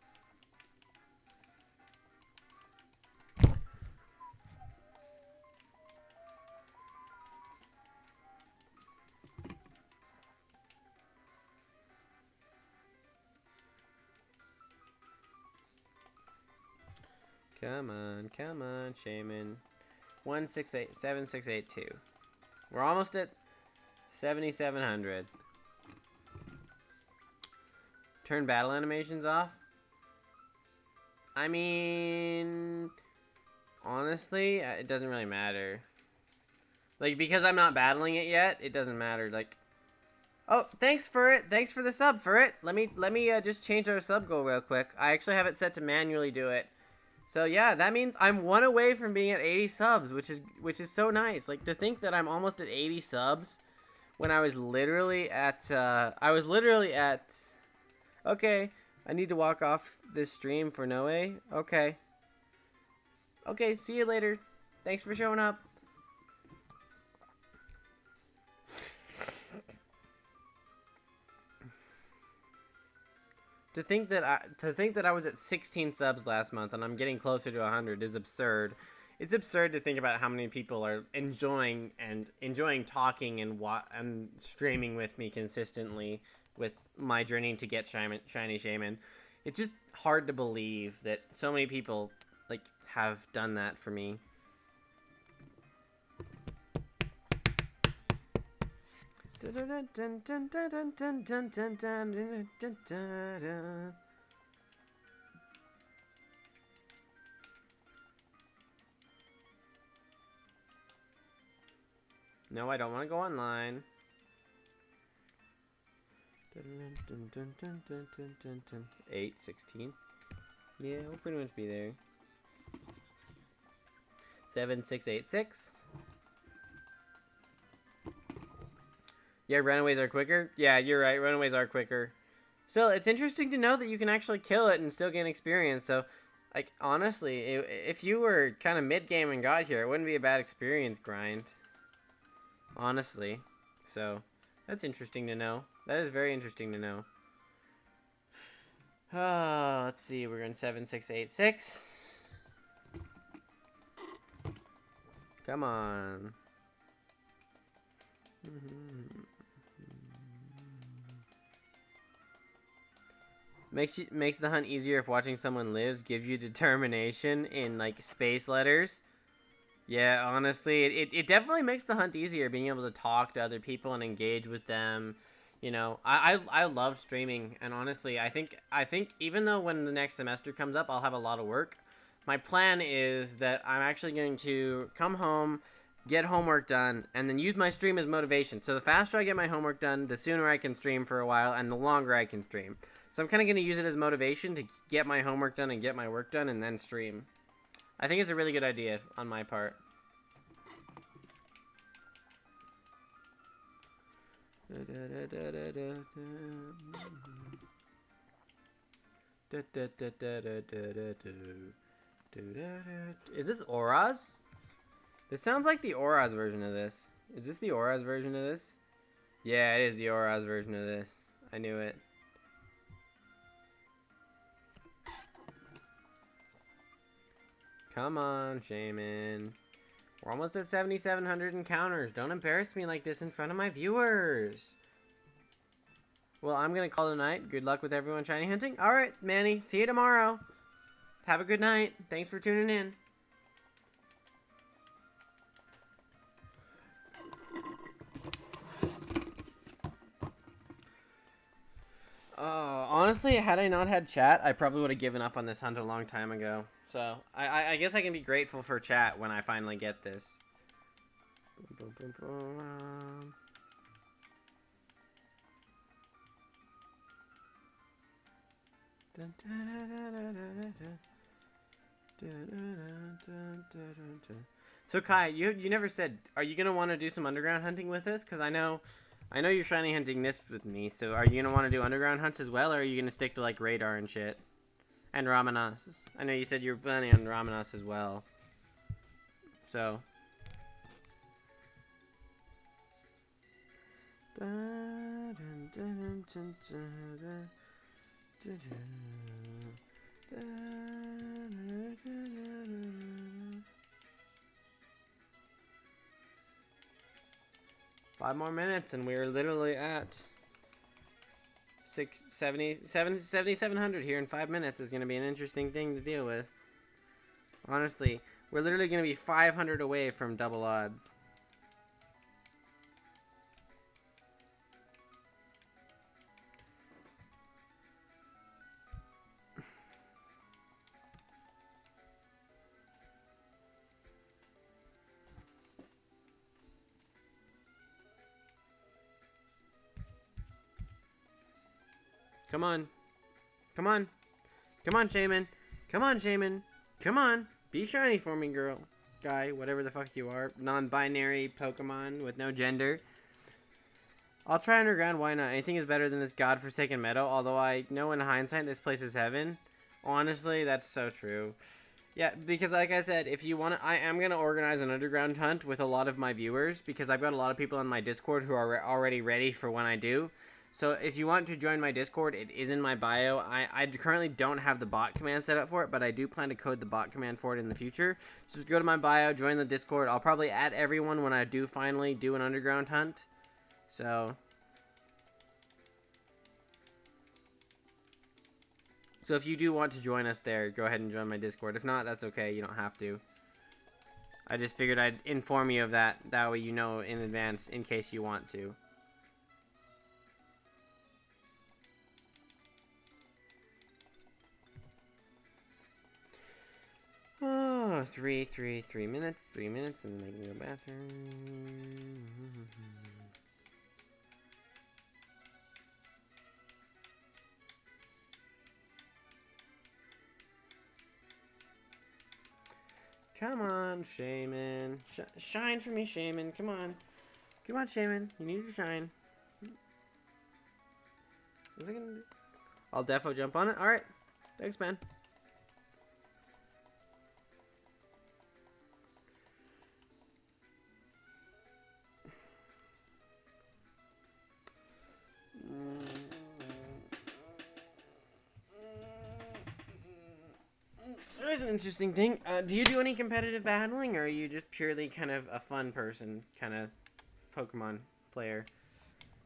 Come on, Shaymin. 7682. We're almost at 7,700. Turn battle animations off? I mean, honestly, it doesn't really matter. Like, because I'm not battling it yet, it doesn't matter. Like, oh, thanks for it. Thanks for the sub for it. Let me just change our sub goal real quick. I actually have it set to manually do it. So yeah, that means I'm 1 away from being at 80 subs, which is so nice. Like, to think that I'm almost at 80 subs when I was literally at okay, I need to walk off this stream for Noe. Okay. Okay, see you later. Thanks for showing up. To think that I was at 16 subs last month and I'm getting closer to 100 is absurd. It's absurd to think about how many people are enjoying talking and streaming with me consistently with my journey to get shiny Shaymin. It's just hard to believe that so many people like have done that for me. No, I don't want to go online. 8, 16. Yeah, we'll pretty much be there. 7, 6, 8, 6. Yeah, runaways are quicker. Yeah, you're right. Runaways are quicker. Still, it's interesting to know that you can actually kill it and still gain experience. So, like, honestly, if you were kind of mid-game and got here, it wouldn't be a bad experience grind. Honestly. So, that's interesting to know. That is very interesting to know. Let's see. We're in 7, 6, 8, 6. Come on. Makes the hunt easier if watching someone lives gives you determination in like space letters. Yeah, honestly, it definitely makes the hunt easier being able to talk to other people and engage with them. You know, I love streaming, and honestly, I think even though when the next semester comes up, I'll have a lot of work. My plan is that I'm actually going to come home, get homework done, and then use my stream as motivation. So the faster I get my homework done, the sooner I can stream for a while, and the longer I can stream. So I'm kind of going to use it as motivation to get my homework done and get my work done and then stream. I think it's a really good idea on my part. Is this Auras? This sounds like the Auras version of this. Is this the Auras version of this? Yeah, it is the Auras version of this. I knew it. Come on, Shaymin. We're almost at 7,700 encounters. Don't embarrass me like this in front of my viewers. Well, I'm going to call it a night. Good luck with everyone shiny hunting. All right, Manny. See you tomorrow. Have a good night. Thanks for tuning in. honestly, had I not had chat, I probably would have given up on this hunt a long time ago. So, I guess I can be grateful for chat when I finally get this. Boom, boom, boom, boom. So Kai, you never said, are you gonna want to do some underground hunting with us? Cause I know you're shiny hunting this with me. So are you gonna want to do underground hunts as well, or are you gonna stick to like radar and shit? And Ramanas. I know you said you were planning on Ramanas as well. So. Five more minutes and we're literally at 7,700 here in 5 minutes. Is going to be an interesting thing to deal with. Honestly, we're literally going to be 500 away from double odds. Come on. Come on. Come on, Shaymin. Come on, Shaymin. Come on. Be shiny for me, girl. Guy, whatever the fuck you are. Non-binary Pokemon with no gender. I'll try underground, why not? Anything is better than this godforsaken meadow, although I know in hindsight this place is heaven. Honestly, that's so true. Yeah, because like I said, if you want to, I am going to organize an underground hunt with a lot of my viewers, because I've got a lot of people on my Discord who are already ready for when I do. So if you want to join my Discord, it is in my bio. I currently don't have the bot command set up for it, but I do plan to code the bot command for it in the future. So just go to my bio, join the Discord. I'll probably add everyone when I do finally do an underground hunt. So if you do want to join us there, go ahead and join my Discord. If not, that's okay. You don't have to. I just figured I'd inform you of that. That way you know in advance in case you want to. Oh, 3 minutes, 3 minutes, and then I can go bathroom. Come on, Shaymin. Shine for me, Shaymin. Come on. Come on, Shaymin. You need to shine. What's I gonna do? I'll defo jump on it. Alright. Thanks, man. Here's an interesting thing. Do you do any competitive battling, or are you just purely kind of a fun person, kind of Pokemon player?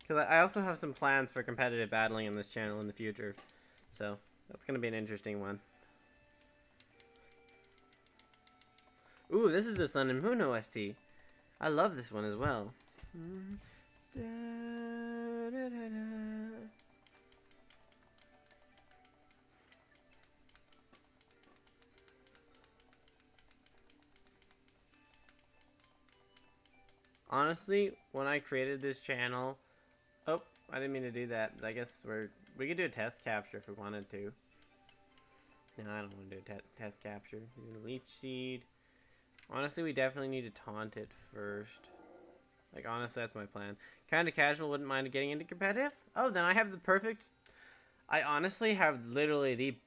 Because I also have some plans for competitive battling on this channel in the future. So, that's going to be an interesting one. Ooh, this is a Sun and Moon OST. I love this one as well. Honestly, when I created this channel... Oh, I didn't mean to do that. I guess we could do a test capture if we wanted to. No, I don't want to do a test capture. Leech Seed. Honestly, we definitely need to taunt it first. Like, honestly, that's my plan. Kind of casual, wouldn't mind getting into competitive. Oh, then I have the perfect... I honestly have literally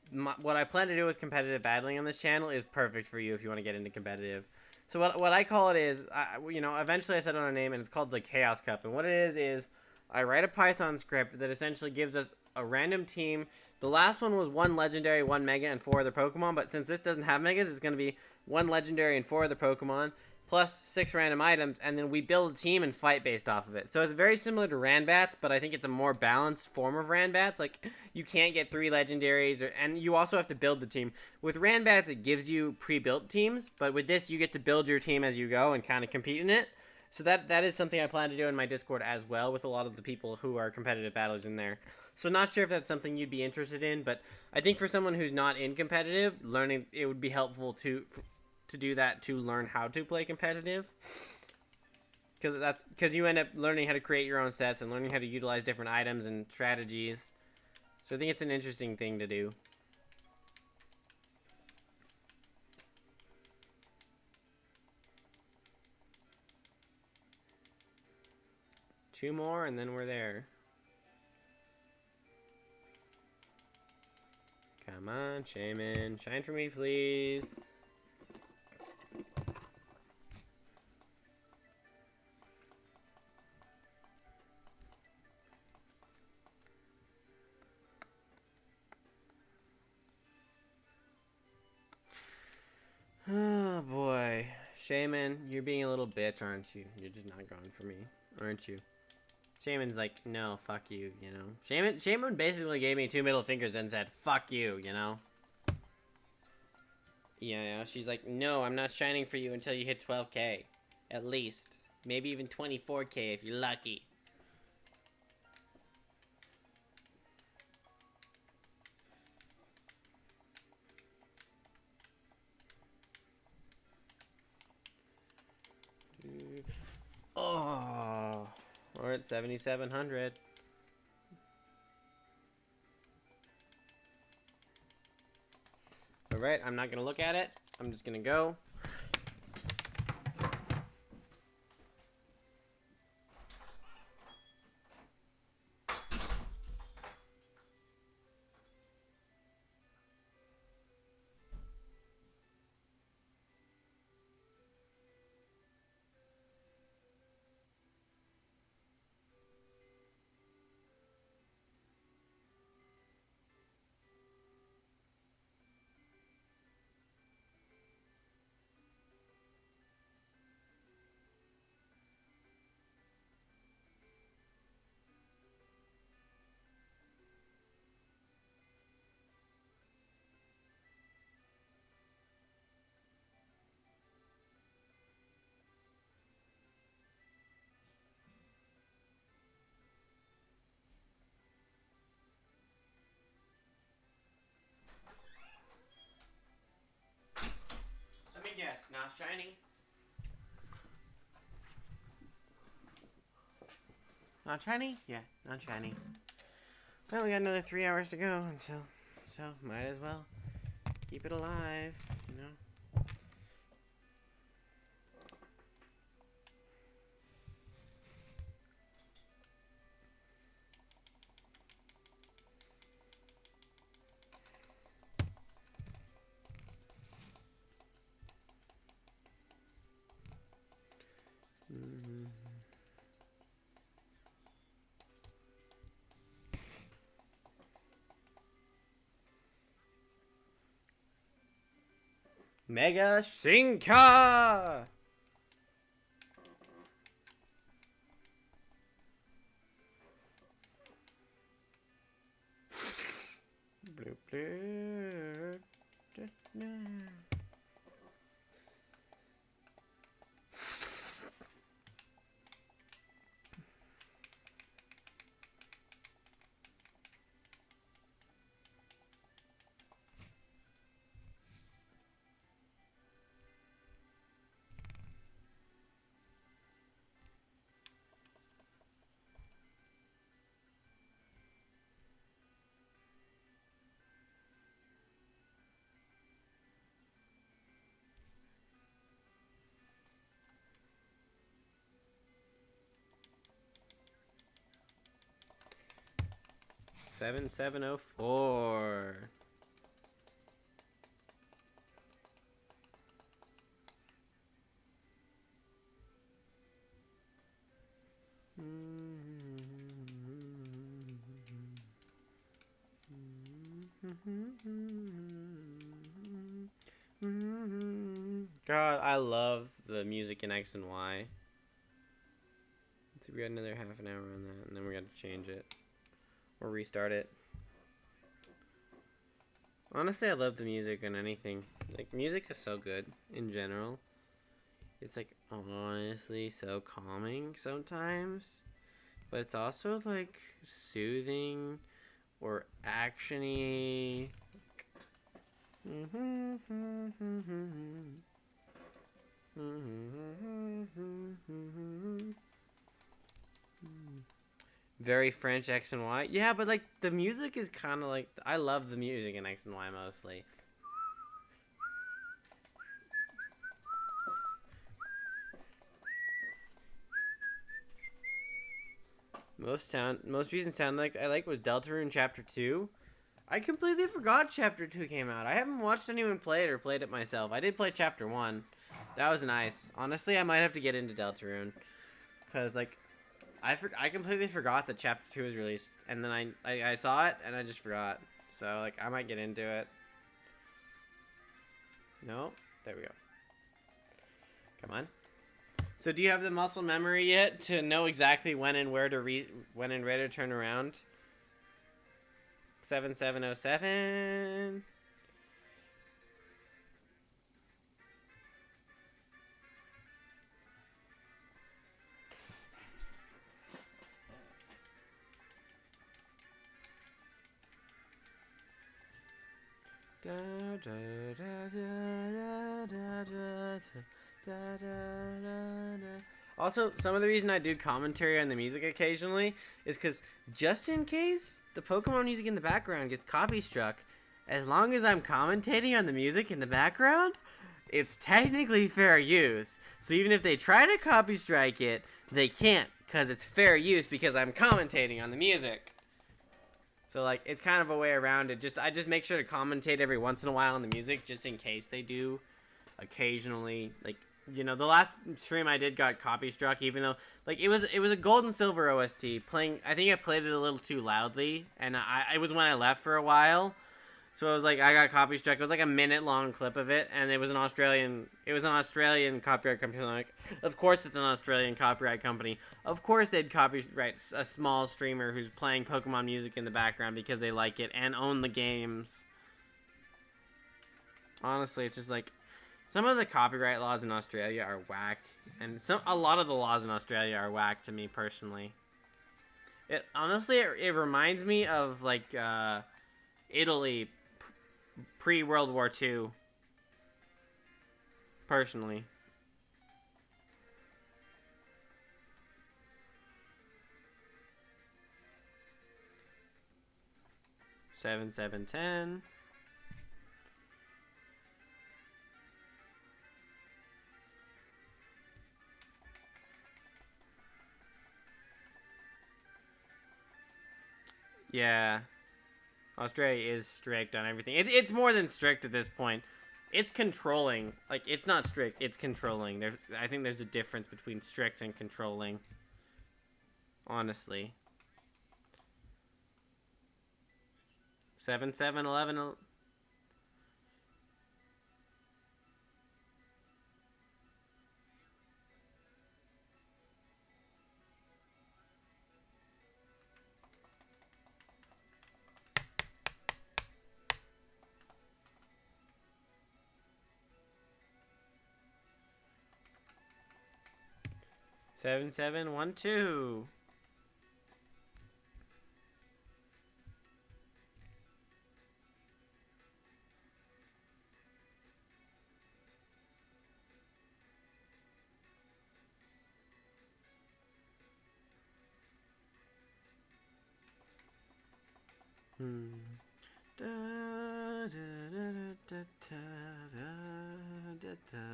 what I plan to do with competitive battling on this channel is perfect for you if you want to get into competitive. So what I call it is, you know, eventually I set on a name and it's called the Chaos Cup. And what it is I write a Python script that essentially gives us a random team. The last one was 1 legendary, 1 mega, and 4 other Pokemon. But since this doesn't have megas, it's going to be 1 legendary and 4 other Pokemon, plus 6 random items. And then we build a team and fight based off of it. So it's very similar to Ranbats, but I think it's a more balanced form of Ranbats. Like, you can't get 3 legendaries, and you also have to build the team. With Ranbats, it gives you pre-built teams, but with this, you get to build your team as you go and kind of compete in it. So that is something I plan to do in my Discord as well with a lot of the people who are competitive battlers in there. So not sure if that's something you'd be interested in, but I think for someone who's not in competitive, learning it would be helpful to do that, to learn how to play competitive. Because you end up learning how to create your own sets and learning how to utilize different items and strategies. So I think it's an interesting thing to do. Two more and then we're there. Come on, Shaymin. Shine for me, please. Oh, boy. Shaymin, you're being a little bitch, aren't you? You're just not going for me, aren't you? Shaymin's like, no, fuck you, you know? Shaymin basically gave me two middle fingers and said, fuck you, you know? Yeah, she's like, no, I'm not shining for you until you hit 12k. At least. Maybe even 24k if you're lucky. Oh, we're at 7,700. Alright, I'm not gonna look at it. I'm just gonna go. Let me guess, not shiny? Not shiny? Yeah, not shiny. Well, we got another 3 hours to go, and so might as well keep it alive, you know? Mega Shinka! Bloop, bloop. $7,704. God, I love the music in X and Y. So we got another half an hour on that, and then we got to change it. Or restart it. Honestly, I love the music on anything. Like, music is so good in general. It's, like, honestly so calming sometimes. But it's also, like, soothing. or actiony. Very French X and Y. Yeah, but like the music is kind of like, I love the music in X and Y mostly. Most recent sound like I like was Deltarune Chapter 2. I completely forgot Chapter 2 came out. I haven't watched anyone play it or played it myself. I did play Chapter 1. That was nice. Honestly, I might have to get into Deltarune. Because, like, I completely forgot that Chapter 2 was released. And then I saw it, and I just forgot. So, like, I might get into it. No? There we go. Come on. So, do you have the muscle memory yet to know exactly when and where to turn around? 7707. Also, some of the reason I do commentary on the music occasionally is because just in case the Pokemon music in the background gets copy struck, as long as I'm commentating on the music in the background, it's technically fair use. So even if they try to copy strike it, they can't because it's fair use because I'm commentating on the music. So like it's kind of a way around it. I just make sure to commentate every once in a while on the music just in case they do occasionally. Like, you know, the last stream I did got copy struck, even though like it was a gold and silver OST playing. I think I played it a little too loudly, and it was when I left for a while. So it was like I got copy struck. It was like a minute long clip of it, and it was an Australian copyright company. Like, of course it's an Australian copyright company. Of course they'd copyright a small streamer who's playing Pokemon music in the background because they like it and own the games. Honestly, it's just like some of the copyright laws in Australia are whack, and a lot of the laws in Australia are whack to me personally. It honestly it reminds me of like Italy pre-World War II, personally. Seven, 10. Yeah. Australia is strict on everything. It's more than strict at this point. It's controlling. Like, it's not strict. It's controlling. I think there's a difference between strict and controlling. Honestly. 7, 11. 7, 7, 1, 2. Da, da, da, da, da, da, da, da.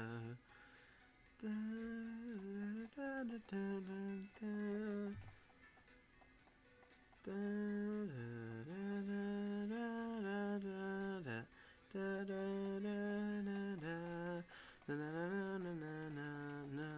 Da, da, da, da, da, da. Da, da, da, da, da, da, da, da, da, da, da, na, na, na, na, na.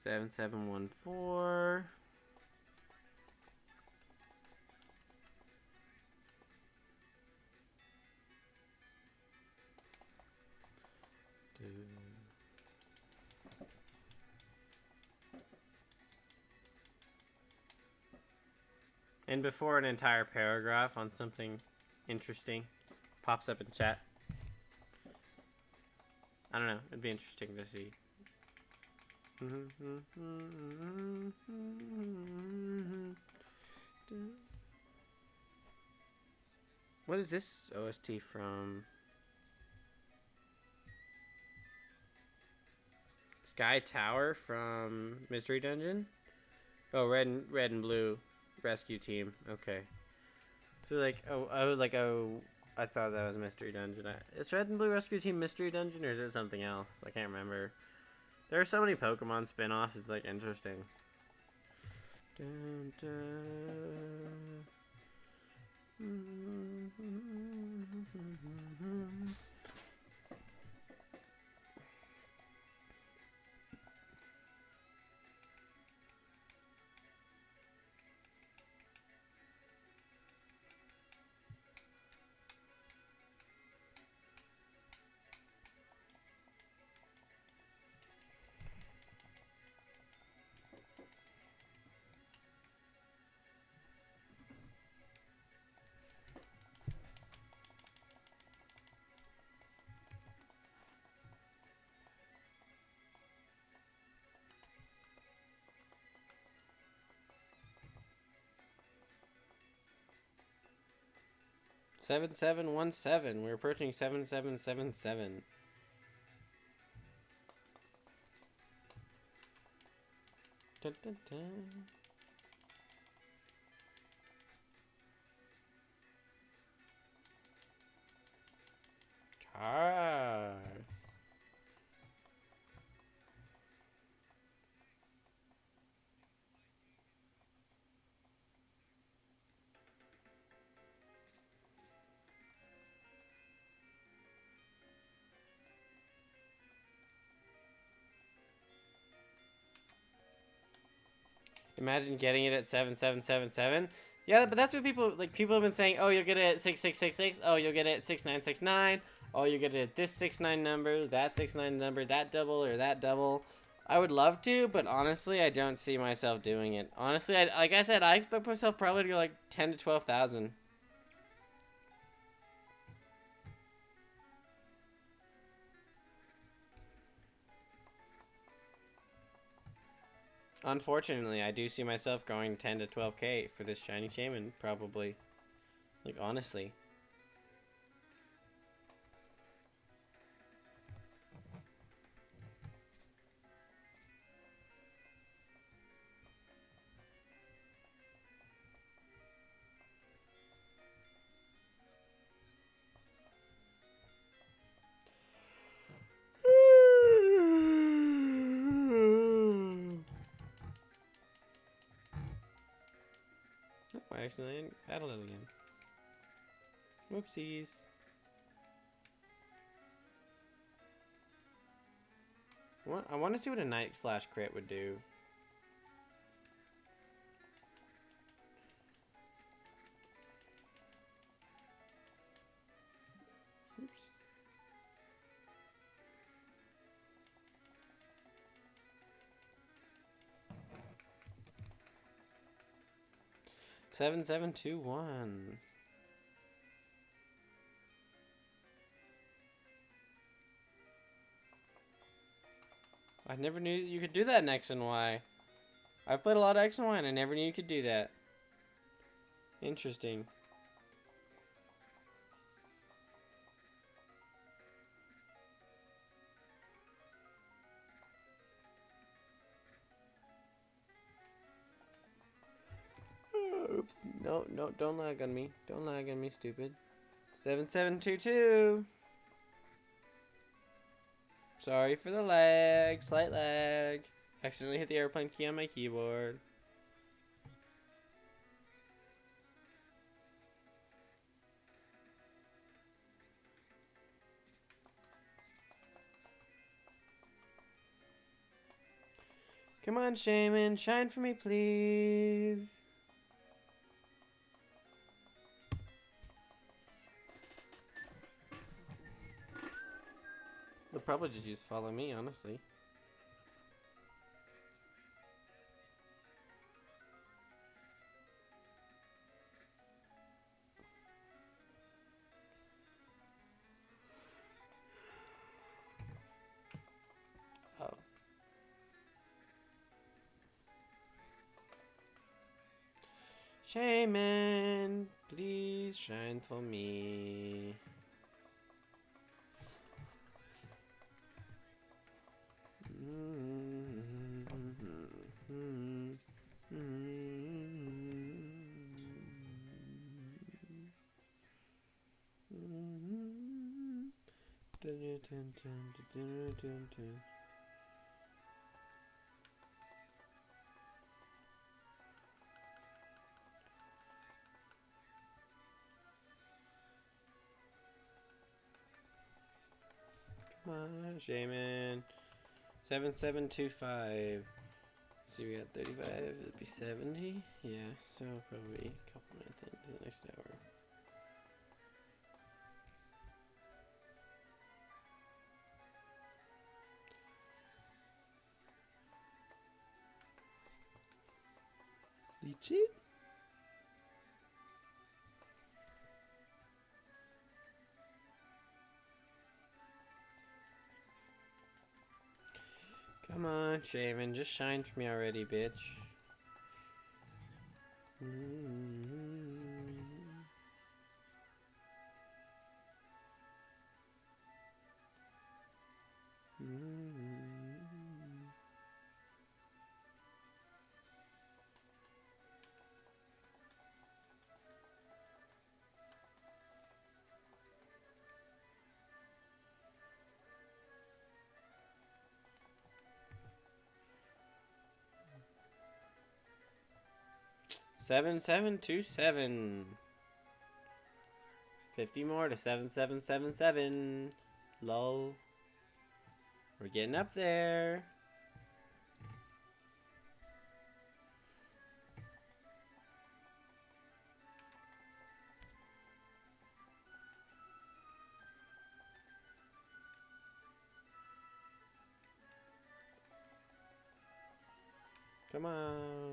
Seven, 7, 1, 4. And before an entire paragraph on something interesting pops up in chat. I don't know. It'd be interesting to see. What is this OST from? Sky Tower from Mystery Dungeon? Oh, red and blue rescue team. Okay. So like, I thought that was Mystery Dungeon. Is red and blue rescue team Mystery Dungeon, or is it something else? I can't remember. There are so many Pokemon spin-offs. It's like interesting. Dun, dun. Seven 717. We're approaching 7777. Dun, dun, dun. Car. Imagine getting it at 7777. Yeah, but that's what people have been saying, oh, you'll get it at 6666. Oh, you'll get it at 6969. Oh, you'll get it at this 69 number, that 69 number, that double or that double. I would love to, but honestly, I don't see myself doing it. Honestly, like I said, I expect myself probably to go like 10 to 12,000. Unfortunately, I do see myself going 10 to 12k for this shiny Shaymin, probably. Like, honestly. I accidentally battled it again. Whoopsies. I want to see what a Night Flash crit would do. Oops. Seven 721. I never knew you could do that in X and Y. I've played a lot of X and Y and I never knew you could do that. Interesting. Oops. No, don't lag on me. Don't lag on me, stupid. 7722. Sorry for the lag. Slight lag. Accidentally hit the airplane key on my keyboard. Come on, Shaymin. Shine for me, please. They'll probably just use follow me, honestly. Shaymin, please shine for me. Come on, Shaymin. 7725. So we got 35, it'd be 70. Yeah, so probably a couple minutes into the next hour. Lychee? Come on, Shaymin, just shine for me already, bitch. Seven, 727. 50 more to 7777. Lol. We're getting up there. Come on.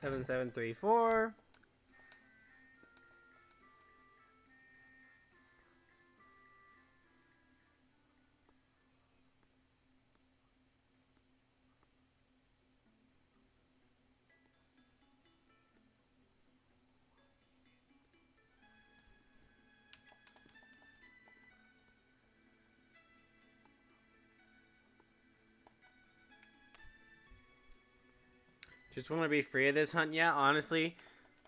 7734. Just want to be free of this hunt. Yeah, honestly,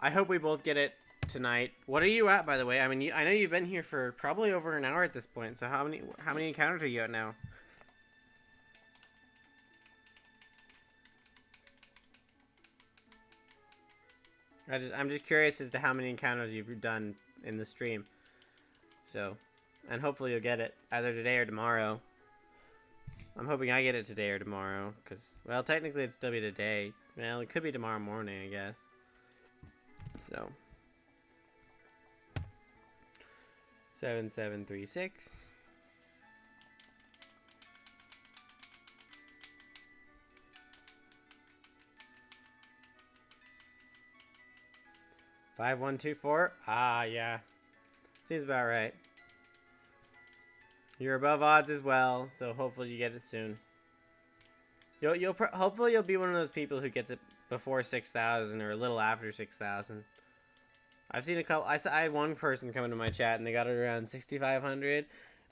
I hope we both get it tonight. What are you at, by the way? I mean, I know you've been here for probably over an hour at this point. So how many encounters are you at now? I'm just curious as to how many encounters you've done in the stream. So, and hopefully you'll get it either today or tomorrow. I'm hoping I get it today or tomorrow, because, well, technically it'd still be today. Well, it could be tomorrow morning, I guess. So, 7736. Five, 1, 2, 4. Ah, yeah. Seems about right. You're above odds as well, so hopefully you get it soon. Hopefully you'll be one of those people who gets it before 6,000 or a little after 6,000. I've seen a couple. I had one person come into my chat and they got it around 6,500,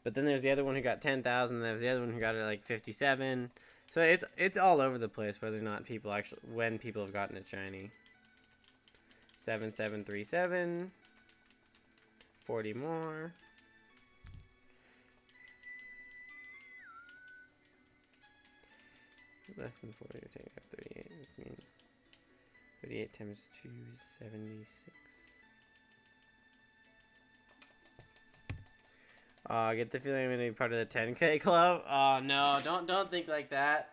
but then there's the other one who got 10,000. There's the other one who got it like 57. So it's all over the place whether or not people actually when people have gotten it shiny. 7737. 40 more. Less than 40, we're taking off 38, which means 38 times 2 is 76. Oh, I get the feeling I'm gonna be part of the 10K club. Oh no, don't think like that.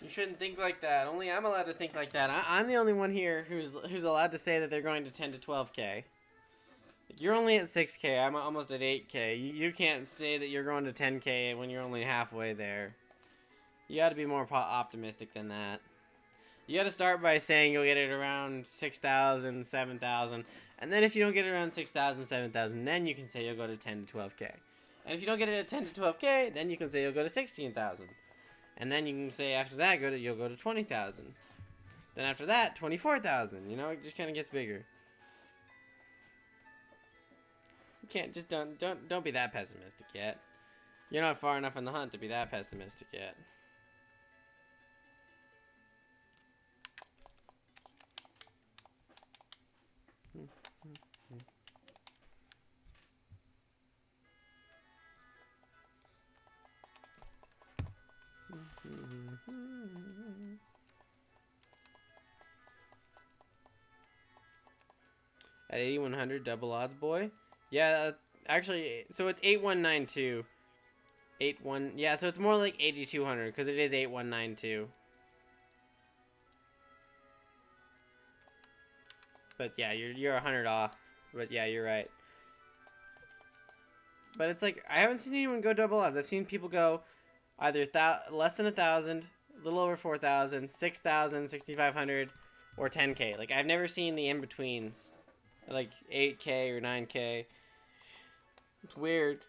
You shouldn't think like that. Only I'm allowed to think like that. I'm the only one here who's allowed to say that they're going to 10 to 12K. You're only at 6K. I'm almost at 8K. You can't say that you're going to 10K when you're only halfway there. You got to be more optimistic than that. You got to start by saying you'll get it around 6,000, 7,000. And then if you don't get it around 6,000, 7,000, then you can say you'll go to 10 to 12K. And if you don't get it at 10 to 12K, then you can say you'll go to 16,000. And then you can say after that, you'll go to 20,000. Then after that, 24,000. You know, it just kind of gets bigger. You can't, just don't be that pessimistic yet. You're not far enough in the hunt to be that pessimistic yet. At 8,100, double odds, boy. Yeah, actually, so it's 8,192. 8,1, yeah, so it's more like 8,200 because it is 8,192. But yeah, you're 100 off. But yeah, you're right. But it's like I haven't seen anyone go double odds. I've seen people go either less than 1,000, a little over 4,000, 6,000, 6,500, or 10K. Like I've never seen the in betweens, like 8K or 9K. It's weird.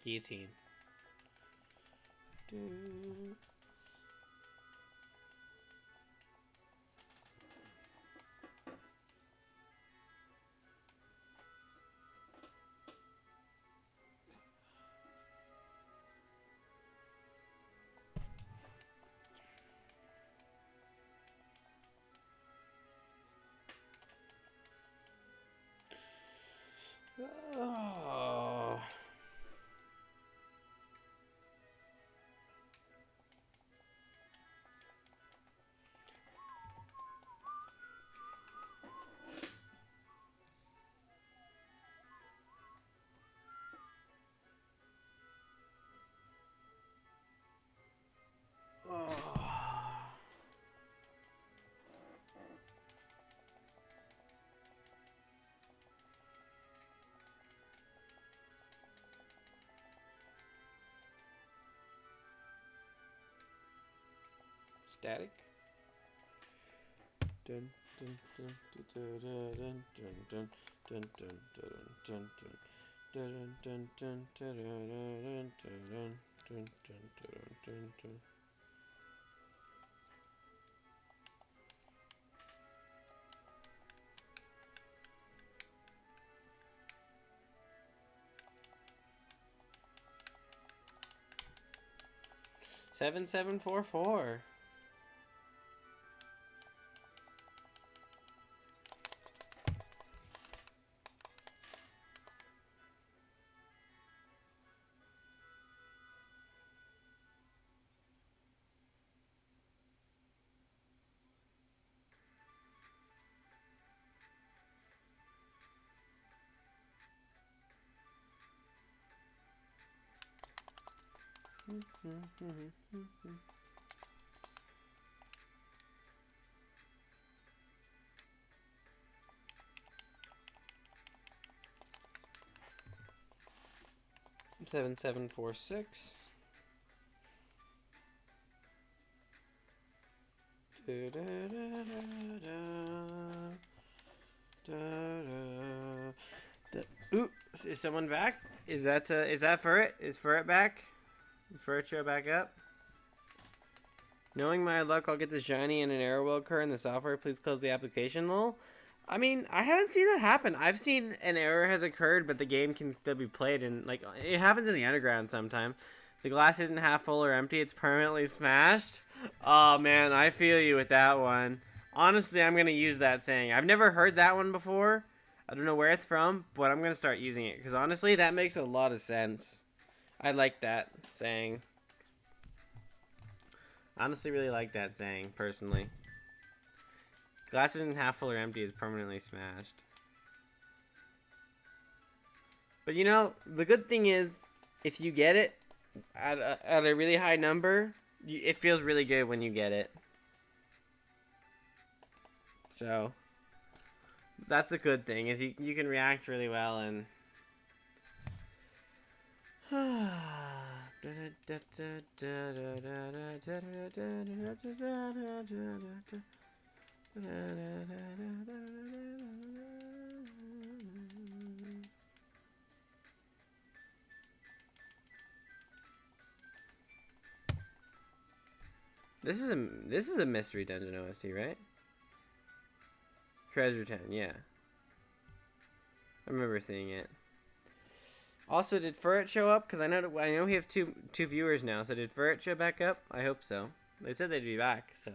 Guillotine. Oh. static. Dun dun dun dun dun dun dun dun dun dun dun dun dun. 7744. Seven seven four six. Ooh, is someone back? Is that Furret? Is Furret back? Is Furret show back up? Knowing my luck, I'll get the shiny and an error will occur in the software. Please close the application, lol. I mean, I haven't seen that happen. I've seen an error has occurred, but the game can still be played, and like it happens in the underground sometime. The glass isn't half full or empty; it's permanently smashed. Oh man, I feel you with that one. Honestly, I'm gonna use that saying. I've never heard that one before. I don't know where it's from, but I'm gonna start using it because honestly, that makes a lot of sense. I like that saying. Honestly, really like that saying personally. Glass isn't half full or empty; it's permanently smashed. But you know, the good thing is, if you get it at a really high number, it feels really good when you get it. So that's a good thing, is you can react really well and this is a mystery dungeon OSC, right? Treasure 10, yeah. I remember seeing it. Also, did Furret show up? Because I know we have two viewers now. So did Furret show back up? I hope so. They said they'd be back, so.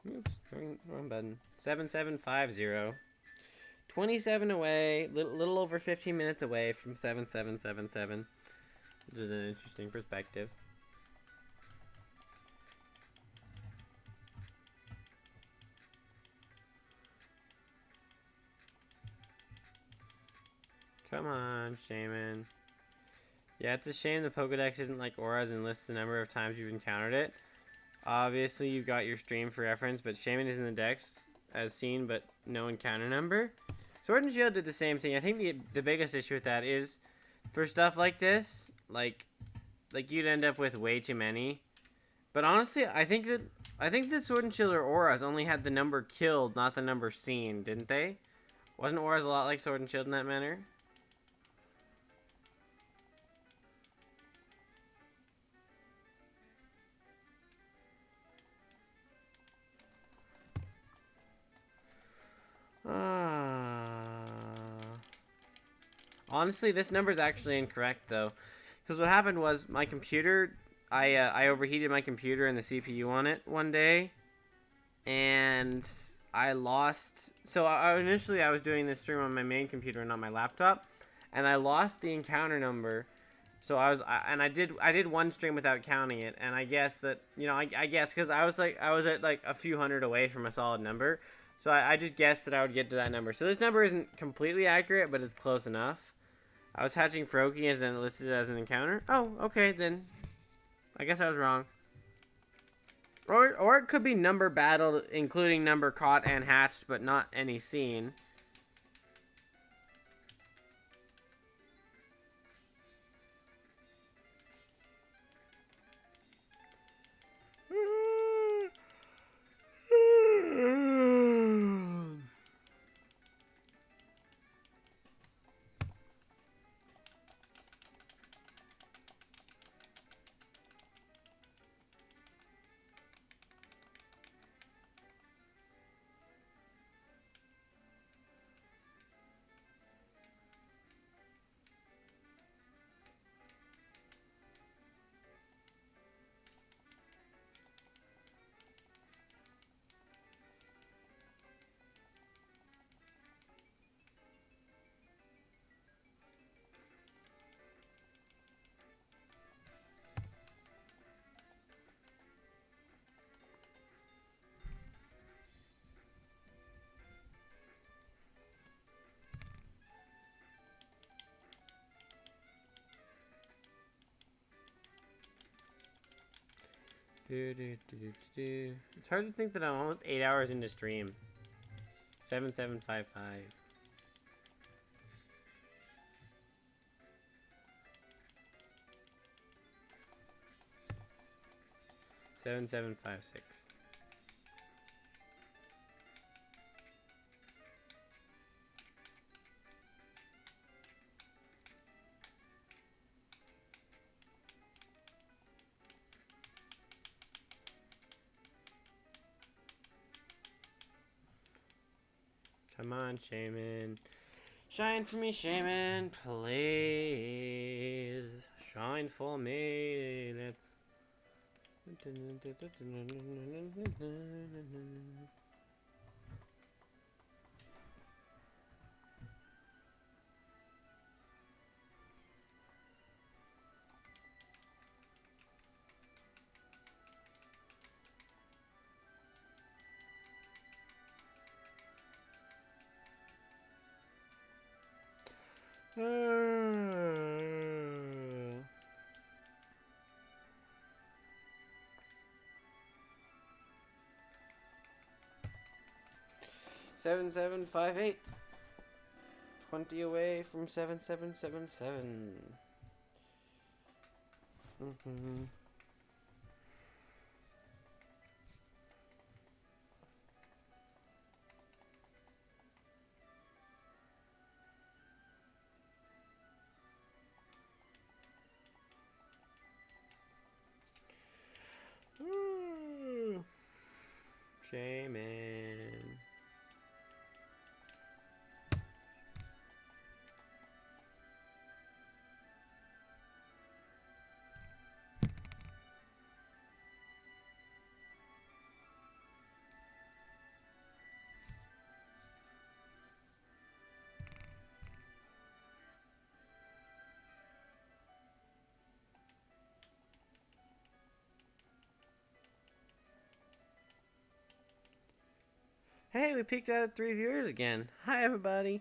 Oops, wrong button. 7750. 27 away, little over 15 minutes away from 7777, which is an interesting perspective. Come on, Shaymin. Yeah, it's a shame the Pokedex isn't like Aura's and lists the number of times you've encountered it. Obviously, you've got your stream for reference, but Shaymin is in the dex as seen, but no encounter number. Sword and Shield did the same thing. I think the biggest issue with that is, for stuff like this, like you'd end up with way too many. But honestly, I think that Sword and Shield or Auras only had the number killed, not the number seen, didn't they? Wasn't Auras a lot like Sword and Shield in that manner? Honestly, this number is actually incorrect though, because what happened was my computer, I overheated my computer and the CPU on it one day, and I lost. So initially I was doing this stream on my main computer and not my laptop, and I lost the encounter number. So I did one stream without counting it, and I guess that, you know, I guess because I was at like a few hundred away from a solid number, so I just guessed that I would get to that number. So this number isn't completely accurate, but it's close enough. I was hatching Froakie as listed as an encounter. Oh, okay, then. I guess I was wrong. Or it could be number battled, including number caught and hatched, but not any seen. It's hard to think that I'm almost 8 hours into stream. 7755. 7756. Come on, Shaymin. Shine for me, Shaymin, please. Shine for me. Let's. Seven 758. 20 away from 7777. Shaymin. Hey, we peaked out at 3 viewers again. Hi, everybody.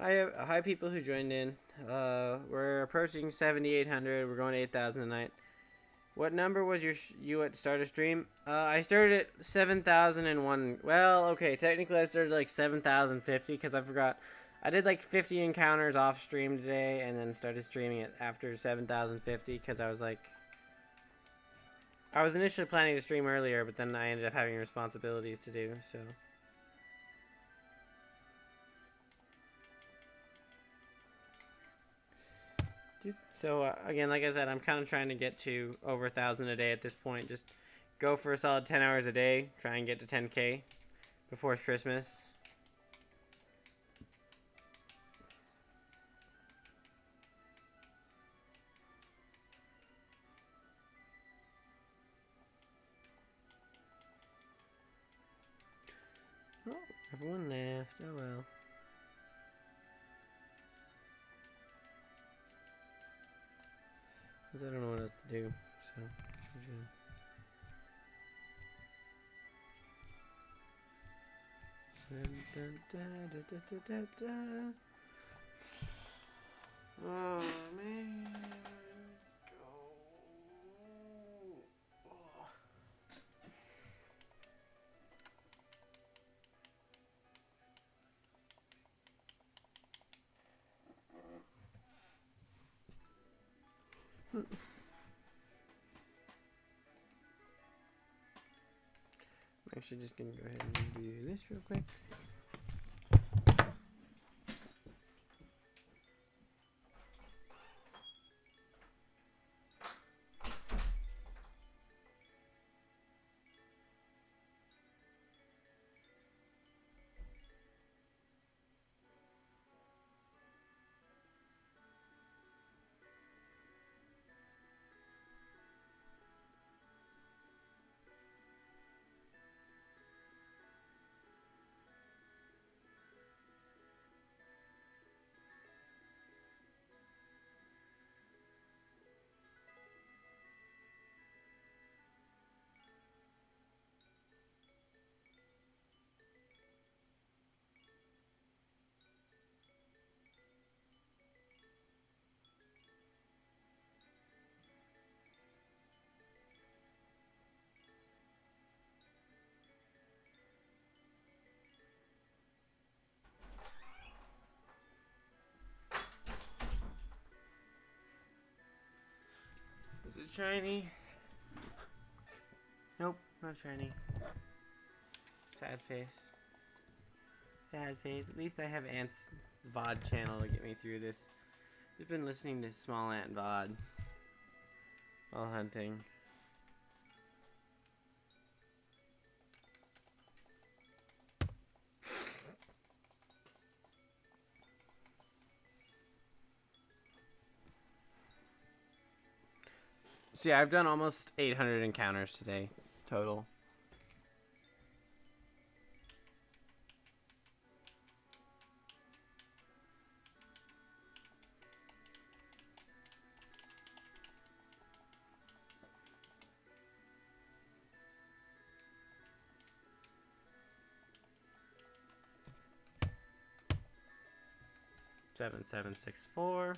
Hi, people who joined in. We're approaching 7,800. We're going to 8,000 tonight. What number was you at start of stream? I started at 7,001. Well, okay, technically I started like 7,050 because I forgot. I did like 50 encounters off stream today and then started streaming it after 7,050 because I was like... I was initially planning to stream earlier, but then I ended up having responsibilities to do, so... So, again, like I said, I'm kind of trying to get to over 1,000 a day at this point. Just go for a solid 10 hours a day. Try and get to 10K before Christmas. Oh, everyone left. Oh, well. I don't know what else to do, so... Oh, man. Let's go. Oh. I'm actually just gonna go ahead and do this real quick. Is it shiny? Nope, not shiny. Sad face. Sad face. At least I have Ant's VOD channel to get me through this. I've been listening to small ant VODs while hunting. So yeah, I've done almost 800 encounters today, total. Seven, 764.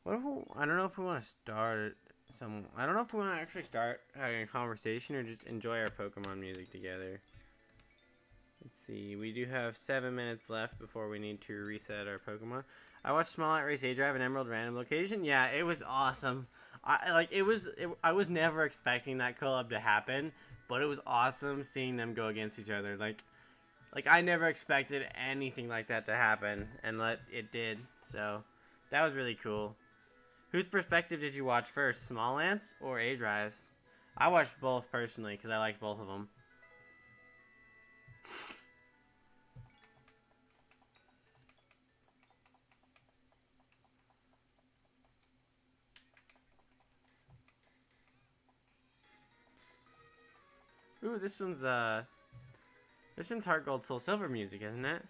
What if I don't know if we want to start some. I don't know if we want to actually start having a conversation or just enjoy our Pokemon music together. Let's see. We do have 7 minutes left before we need to reset our Pokemon. I watched Small Ant Race A Drive and Emerald Random Location. Yeah, it was awesome. I was never expecting that collab to happen, but it was awesome seeing them go against each other. Like I never expected anything like that to happen, and it did. So that was really cool. Whose perspective did you watch first, Small Ants or A Drives? I watched both personally because I liked both of them. Ooh, this one's Heart Gold Soul Silver music, isn't it?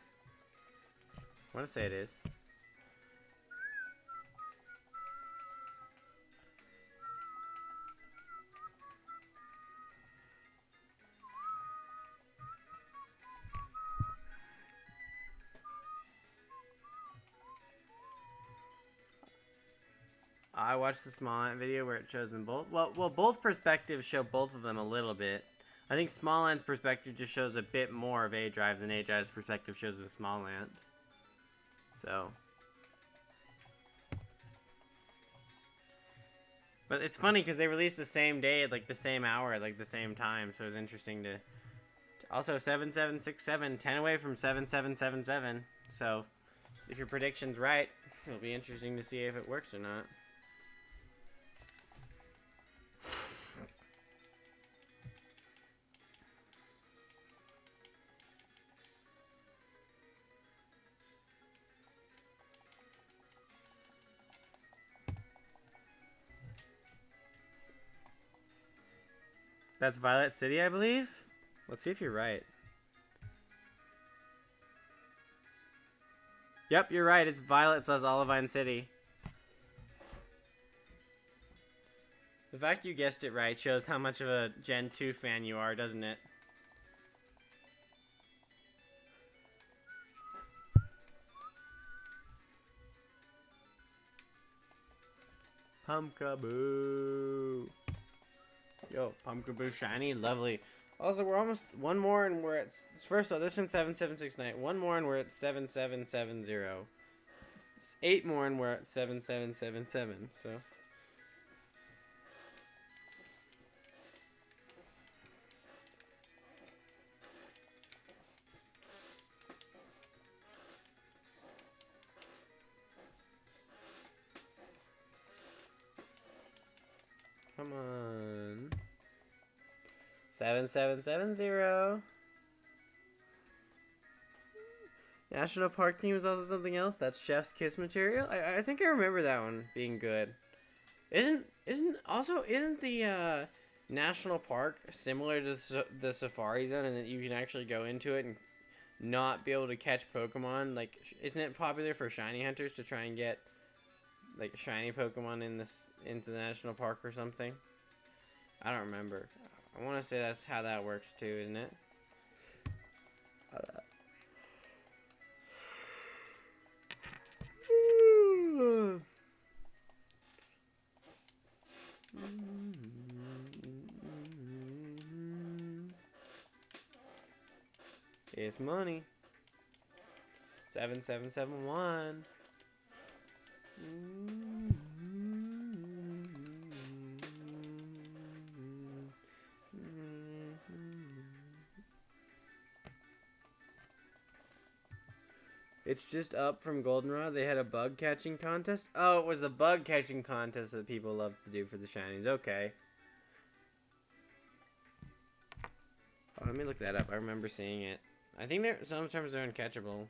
I want to say it is. I watched the Small Ant video where it shows them both. Well, both perspectives show both of them a little bit. I think Small Ant's perspective just shows a bit more of A Drive than A Drive's perspective shows the Small Ant. So. But it's funny because they released the same day at like the same hour at like the same time. So it was interesting to also 7767, 10 away from 7777. So if your prediction's right, it'll be interesting to see if it works or not. That's Violet City, I believe. Let's see if you're right. Yep, you're right. It's Violet says Olivine City. The fact you guessed it right shows how much of a Gen 2 fan you are, doesn't it? Pumpkaboo. Yo, Pumpkaboo shiny, lovely. Also, we're almost one more, and we're at first. So this one's 7769. One more, and we're at 7770. 8 more, and we're at 7777. So. Come on. 7770. National Park Team is also something else. That's Chef's Kiss material. I think I remember that one being good. Isn't the national park similar to the Safari Zone, and that you can actually go into it and not be able to catch Pokemon? Like, isn't it popular for shiny hunters to try and get like shiny Pokemon into the national park or something? I don't remember. I want to say that's how that works too, isn't it? It's money. 7771. It's just up from Goldenrod. They had a bug catching contest. Oh, it was the bug catching contest that people love to do for the shinies. Okay. Oh, let me look that up. I remember seeing it. I think sometimes they're uncatchable.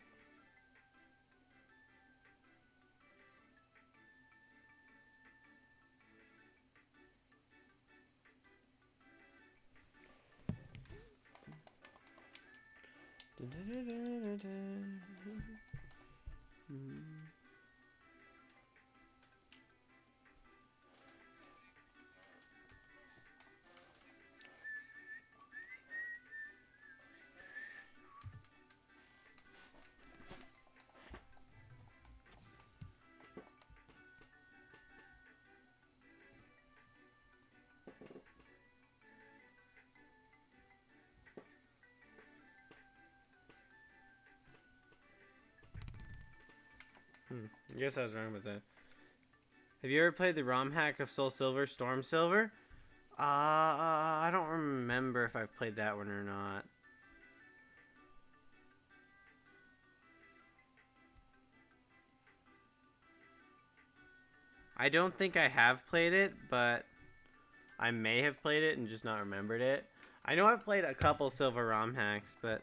I guess I was wrong with that. Have you ever played the ROM hack of Soul Silver, Storm Silver? I don't remember if I've played that one or not. I don't think I have played it, but I may have played it and just not remembered it. I know I've played a couple Silver ROM hacks, but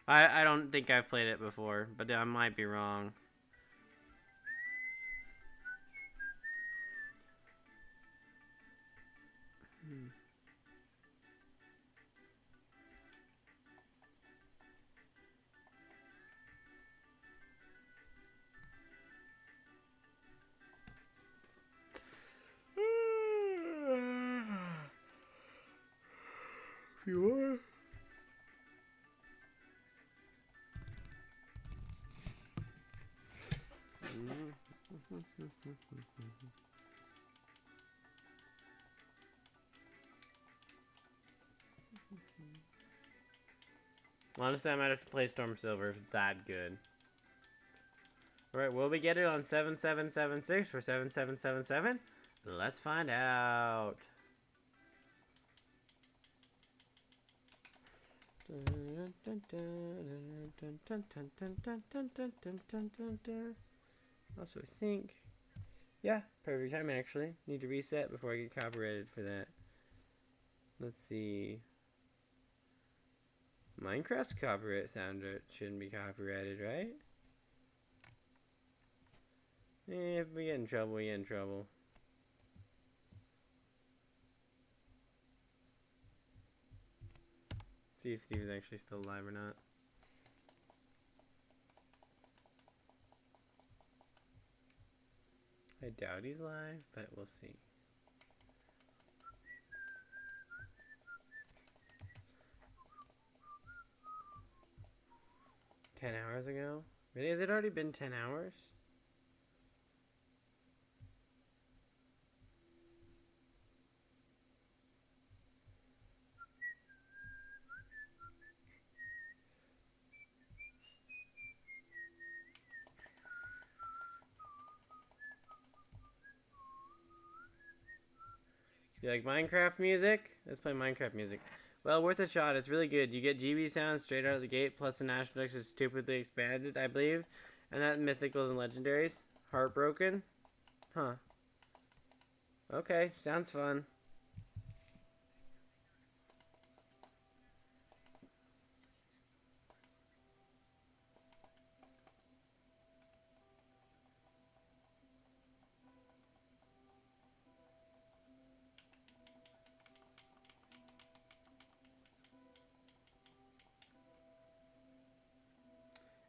I don't think I've played it before, but I might be wrong. You are? Honestly, I might have to play Storm Silver if it's that good. Alright, will we get it on 7776 for 7777? Let's find out. Also, I think... Yeah, perfect time actually. Need to reset before I get copyrighted for that. Let's see. Minecraft's copyright sound shouldn't be copyrighted, right? If we get in trouble, we get in trouble. See if Steve is actually still alive or not. I doubt he's live, but we'll see. $10 hours ago? Really? Has it already been 10 hours? You like Minecraft music? Let's play Minecraft music. Well, worth a shot. It's really good. You get GB sounds straight out of the gate, plus the National Dex is stupidly expanded, I believe. And that Mythicals and Legendaries. Heartbroken? Huh. Okay, sounds fun.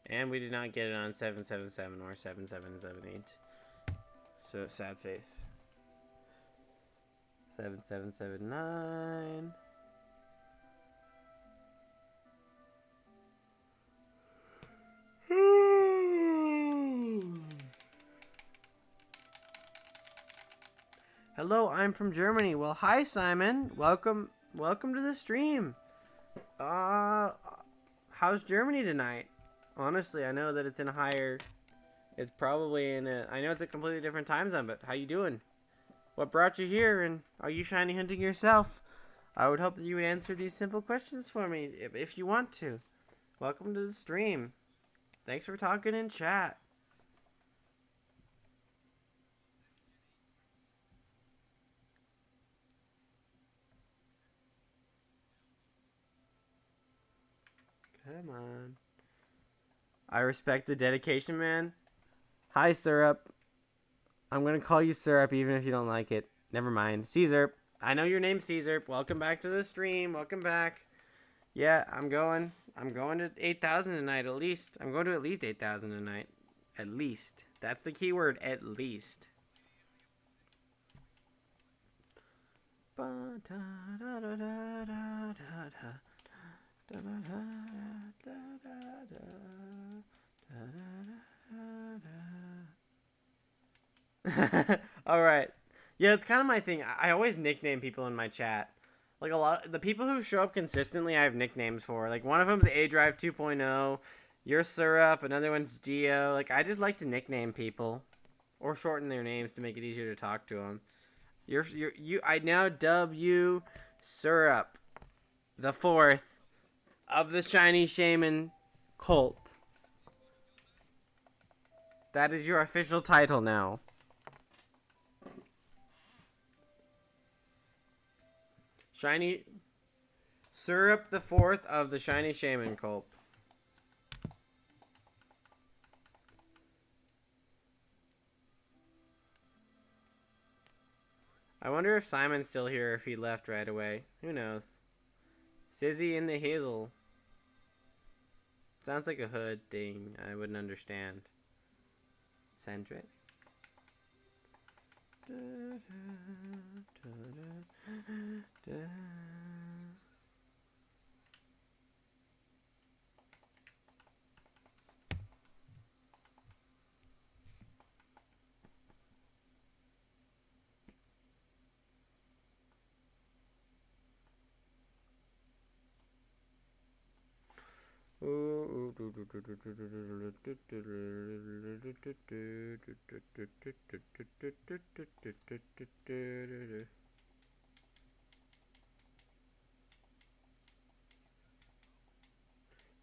And we did not get it on 777 or 7778. So, sad face. 7779. Hello, I'm from Germany. Well, hi Simon. Welcome to the stream. How's Germany tonight? Honestly, I know that it's in a higher, it's probably in a, I know it's a completely different time zone, but how you doing? What brought you here, and are you shiny hunting yourself? I would hope that you would answer these simple questions for me if you want to. Welcome to the stream. Thanks for talking in chat. Come on. I respect the dedication, man. Hi, Syrup. I'm going to call you Syrup even if you don't like it. Never mind. Caesar. I know your name's Caesar. Welcome back to the stream. Welcome back. Yeah, I'm going to 8,000 tonight at least. I'm going to at least 8,000 tonight. At least. That's the key word, at least. All right. Yeah, it's kind of my thing. I always nickname people in my chat. Like a lot, the people who show up consistently, I have nicknames for. Like one of them's A Drive 2.0. You're Syrup. Another one's Geo. Like I just like to nickname people, or shorten their names to make it easier to talk to them. You. I now dub you Syrup, the fourth of the Shiny Shaymin cult. That is your official title now. Shiny Syrup the fourth of the Shiny Shaymin cult. I wonder if Simon's still here, if he left right away. Who knows? Sizzy in the Hazel. Sounds like a hood thing. I wouldn't understand. Centric.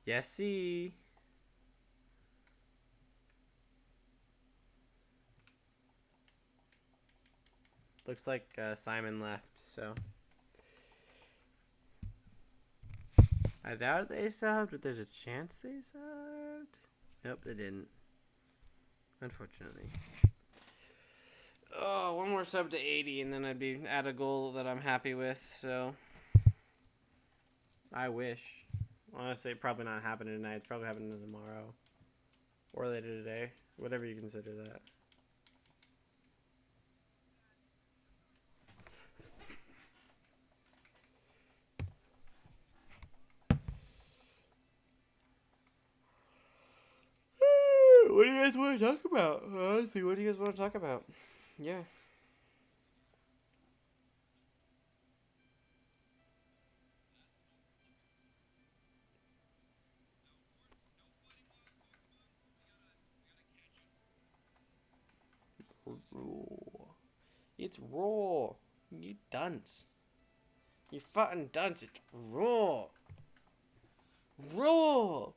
Yesy. Looks like Simon left, so I doubt they subbed, but there's a chance they subbed. Nope, they didn't. Unfortunately. Oh, one more sub to 80, and then I'd be at a goal that I'm happy with. So I wish. Honestly, probably not happening tonight. It's probably happening tomorrow or later today, whatever you consider that. What do you guys want to talk about? Honestly, what do you guys want to talk about? Yeah. Raw. It's raw. You dunce. You fucking dunce. It's rule. Rule.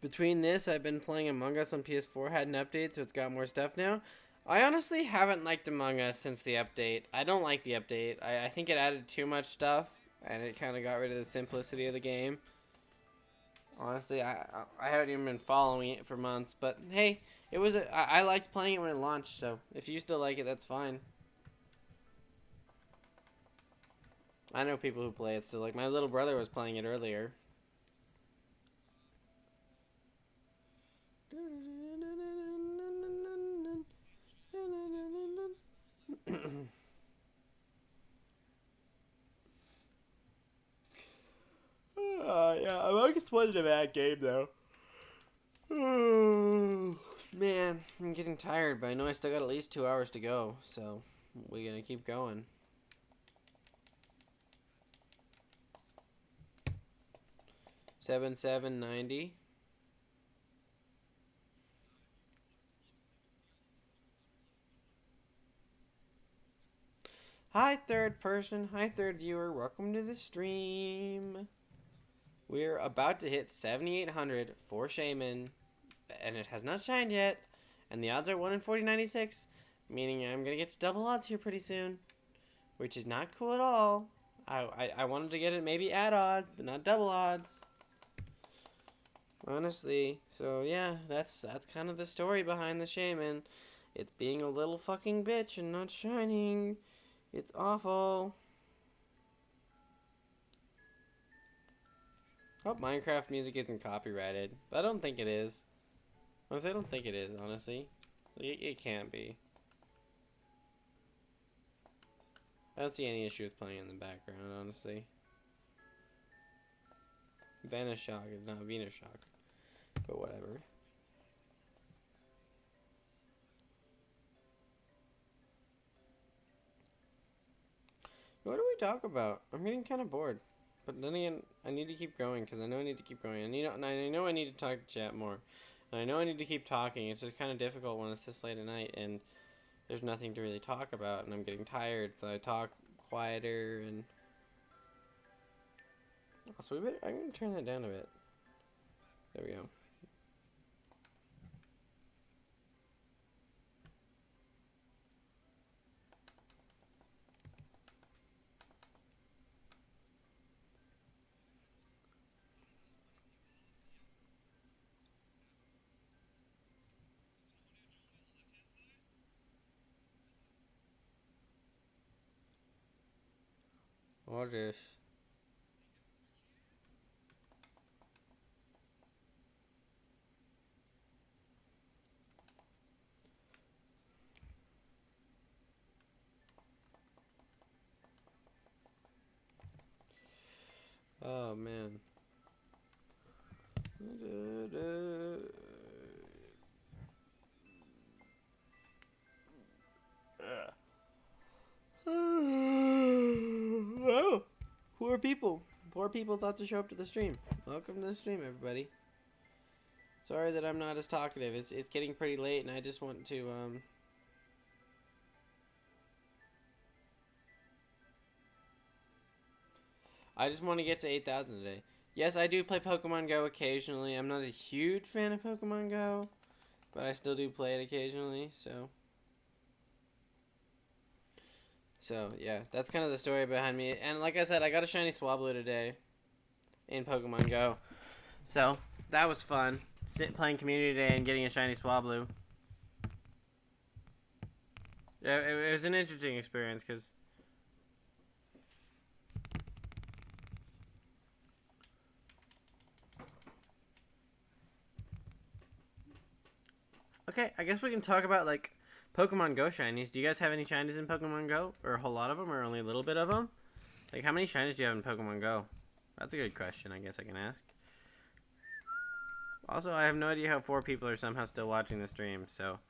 Between this, I've been playing Among Us on PS4, had an update, so it's got more stuff now. I honestly haven't liked Among Us since the update. I don't like the update. I think it added too much stuff, and it kind of got rid of the simplicity of the game. Honestly, I haven't even been following it for months, but hey, I liked playing it when it launched, so if you still like it, that's fine. I know people who play it, so like my little brother was playing it earlier. Yeah, I guess it wasn't a bad game though. Man, I'm getting tired, but I know I still got at least 2 hours to go, so we're gonna keep going. 7790. Hi, third person. Hi, third viewer. Welcome to the stream. We're about to hit 7,800 for Shaymin, and it has not shined yet. And the odds are 1 in 4096, meaning I'm gonna get to double odds here pretty soon, which is not cool at all. I wanted to get it maybe at odds, but not double odds. Honestly, so yeah, that's kind of the story behind the Shaymin. It's being a little fucking bitch and not shining. It's awful. Hope Minecraft music isn't copyrighted, but I don't think it is. Honestly, I don't think it is, honestly. It can't be. I don't see any issues playing in the background, honestly. Shock is not Shock, but whatever. What do we talk about? I'm getting kind of bored. But then again, I need to keep going because I know I need to keep going. I know I need to talk to chat more. And I know I need to keep talking. It's just kind of difficult when it's this late at night and there's nothing to really talk about and I'm getting tired, so I talk quieter and also I'm gonna turn that down a bit. There we go. What is? Oh man. Oh, poor people. Poor people thought to show up to the stream. Welcome to the stream, everybody. Sorry that I'm not as talkative. It's getting pretty late, and I just want to I just want to get to 8,000 today. Yes, I do play Pokemon Go occasionally. I'm not a huge fan of Pokemon Go, but I still do play it occasionally. So yeah, that's kind of the story behind me. And like I said, I got a shiny Swablu today in Pokemon Go, so that was fun. Playing Community Day and getting a shiny Swablu. Yeah, it was an interesting experience because Okay, I guess we can talk about like Pokemon Go shinies. Do you guys have any shinies in Pokemon Go, or a whole lot of them, or only a little bit of them? Like, how many shinies do you have in Pokemon Go? That's a good question. I guess I can ask. Also, I have no idea how 4 people are somehow still watching the stream, so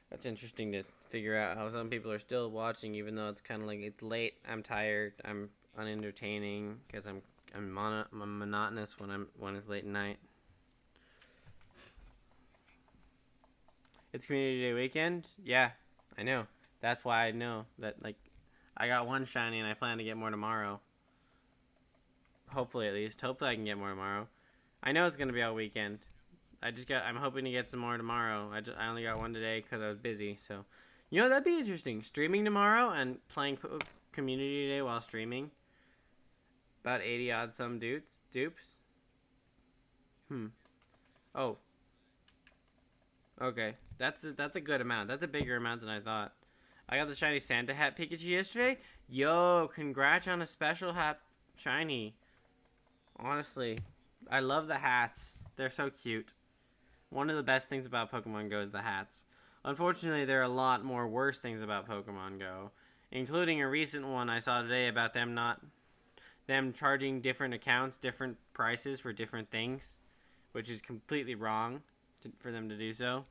that's interesting to figure out how some people are still watching, even though it's kind of like it's late. I'm tired. I'm unentertaining because I'm monotonous when it's late at night. It's Community Day weekend. Yeah, I know. That's why I know that like I got 1 shiny and I plan to get more tomorrow. Hopefully, at least. Hopefully, I can get more tomorrow. I know it's gonna be all weekend. I'm hoping to get some more tomorrow. I only got 1 today because I was busy. So, that'd be interesting. Streaming tomorrow and playing Community Day while streaming. About 80 odd some dupes. Oh, okay. That's a good amount. That's a bigger amount than I thought. I got the shiny Santa hat Pikachu yesterday. Yo, congrats on a special hat shiny. Honestly, I love the hats. They're so cute. One of the best things about Pokemon Go is the hats. Unfortunately, there are a lot more worse things about Pokemon Go, including a recent one I saw today about them charging different accounts different prices for different things, which is completely wrong for them to do so.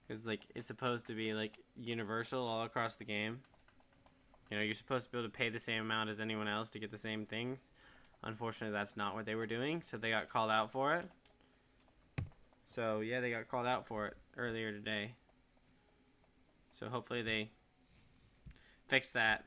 Because like it's supposed to be like universal all across the game. You're supposed to be able to pay the same amount as anyone else to get the same things. Unfortunately, that's not what they were doing, so they got called out for it. So, yeah, they got called out for it earlier today. So, hopefully they fix that.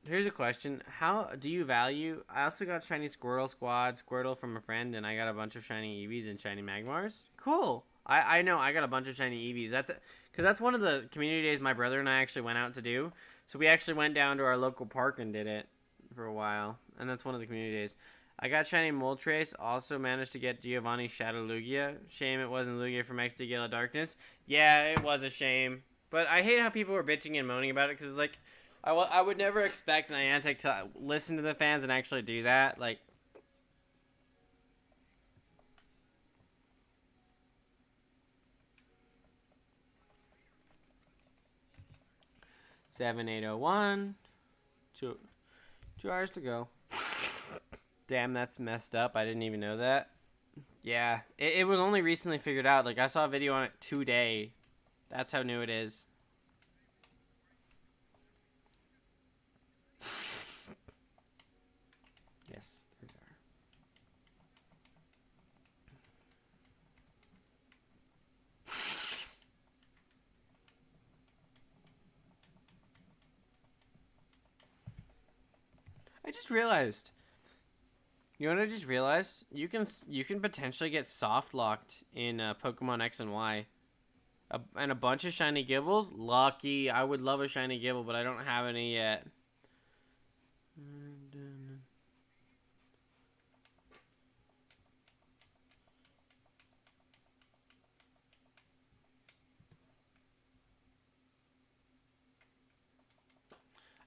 Here's a question. How do you value... I also got shiny Squirtle from a friend, and I got a bunch of shiny Eevees and shiny Magmars. Cool. I know, I got a bunch of shiny Eevees. Because that's one of the community days my brother and I actually went out to do. So we actually went down to our local park and did it for a while. And that's one of the community days. I got shiny Moltres. Also managed to get Giovanni's Shadow Lugia. Shame it wasn't Lugia from XD Gale Darkness. Yeah, it was a shame. But I hate how people were bitching and moaning about it, because it's like... I would never expect Niantic to listen to the fans and actually do that. Like, seven, 8:01. 2 hours to go. Damn, that's messed up. I didn't even know that. Yeah, it was only recently figured out. Like, I saw a video on it today. That's how new it is. Yes, there they are. I just realized. You know what I just realized? You can potentially get soft locked in Pokemon X and Y. And a bunch of shiny Gibbles. Lucky. I would love a shiny Gibble, but I don't have any yet.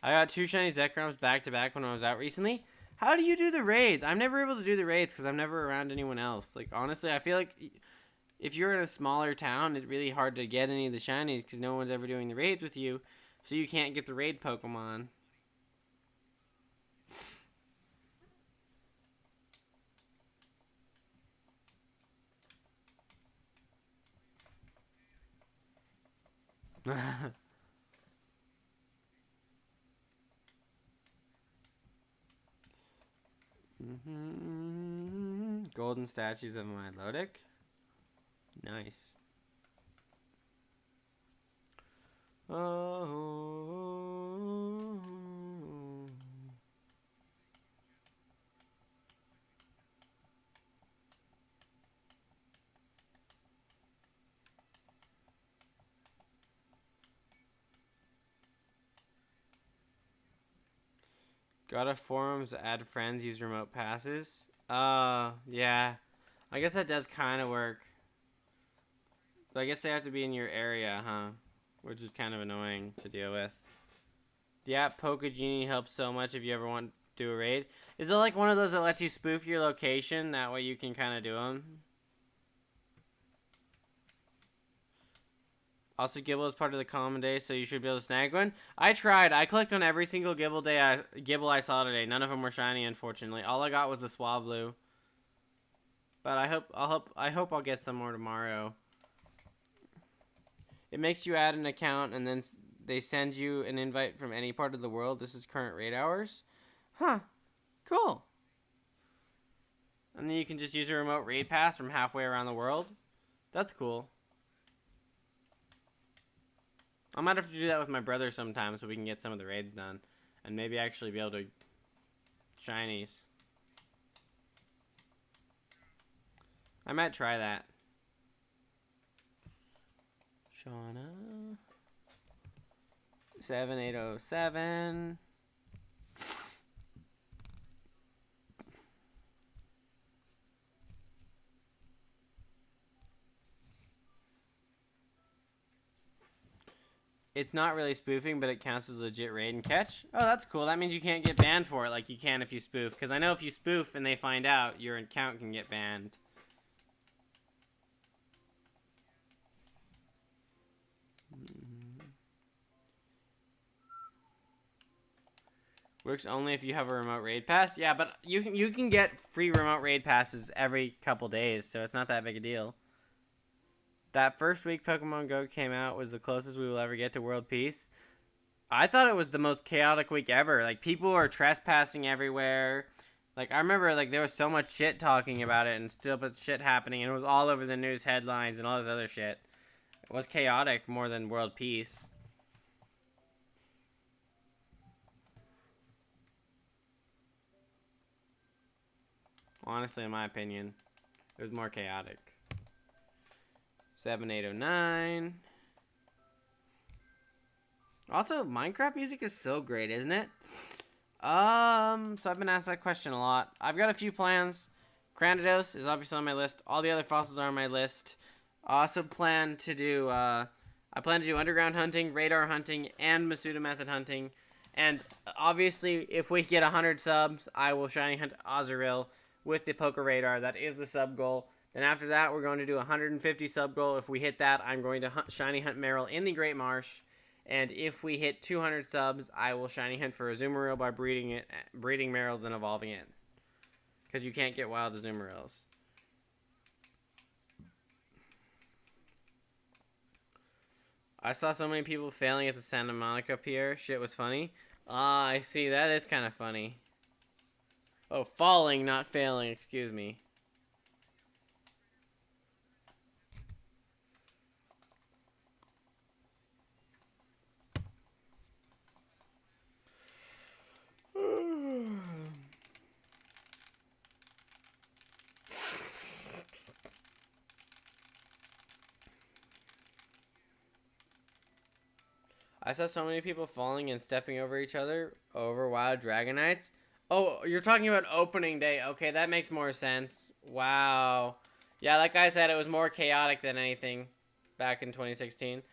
I got 2 shiny Zekrams back to back when I was out recently. How do you do the raids? I'm never able to do the raids because I'm never around anyone else. Like, honestly, I feel like if you're in a smaller town, it's really hard to get any of the shinies because no one's ever doing the raids with you. So you can't get the raid Pokemon. Golden statues of Milotic. Nice. Oh. Got a forums, add friends, use remote passes. Yeah. I guess that does kind of work. So I guess they have to be in your area, huh? Which is kind of annoying to deal with. The app Poke Genie helps so much if you ever want to do a raid. Is it like one of those that lets you spoof your location? That way you can kind of do them? Also, Gibble is part of the common day, so you should be able to snag one. I tried. I clicked on every single Gibble I saw today. None of them were shiny, unfortunately. All I got was the Swablu. But I hope I'll get some more tomorrow. It makes you add an account, and then they send you an invite from any part of the world. This is current raid hours. Huh. Cool. And then you can just use a remote raid pass from halfway around the world. That's cool. I might have to do that with my brother sometime so we can get some of the raids done. And maybe actually be able to shinies. I might try that. Shauna. 7807. It's not really spoofing, but it counts as a legit raid and catch. Oh, that's cool. That means you can't get banned for it like you can if you spoof. Because I know if you spoof and they find out, your account can get banned. Works only if you have a remote raid pass. Yeah, but you can get free remote raid passes every couple days, so it's not that big a deal. That first week Pokemon Go came out was the closest we will ever get to world peace. I thought it was the most chaotic week ever. Like, people were trespassing everywhere. Like, I remember, like, there was so much shit talking about it and still but shit happening, and it was all over the news headlines and all this other shit. It was chaotic more than world peace. Honestly, in my opinion, it was more chaotic. 7809. Also, Minecraft music is so great, isn't it? So I've been asked that question a lot. I've got a few plans. Cranidos is obviously on my list. All the other fossils are on my list. I also plan to do, underground hunting, radar hunting, and Masuda method hunting. And obviously, if we get 100 subs, I will shiny hunt Azurill with the Poker Radar. That is the sub goal. Then after that, we're going to do 150 sub goal. If we hit that, I'm going to shiny hunt Meryl in the Great Marsh. And if we hit 200 subs, I will shiny hunt for Azumarill by breeding Meryls and evolving it. Because you can't get wild Azumarills. I saw so many people failing at the Santa Monica Pier. Shit was funny. Ah, I see. That is kind of funny. Oh, falling, not failing. Excuse me. I saw so many people falling and stepping over each other over Wild Dragonites. Oh, you're talking about opening day. Okay, that makes more sense. Wow. Yeah, like I said, it was more chaotic than anything back in 2016.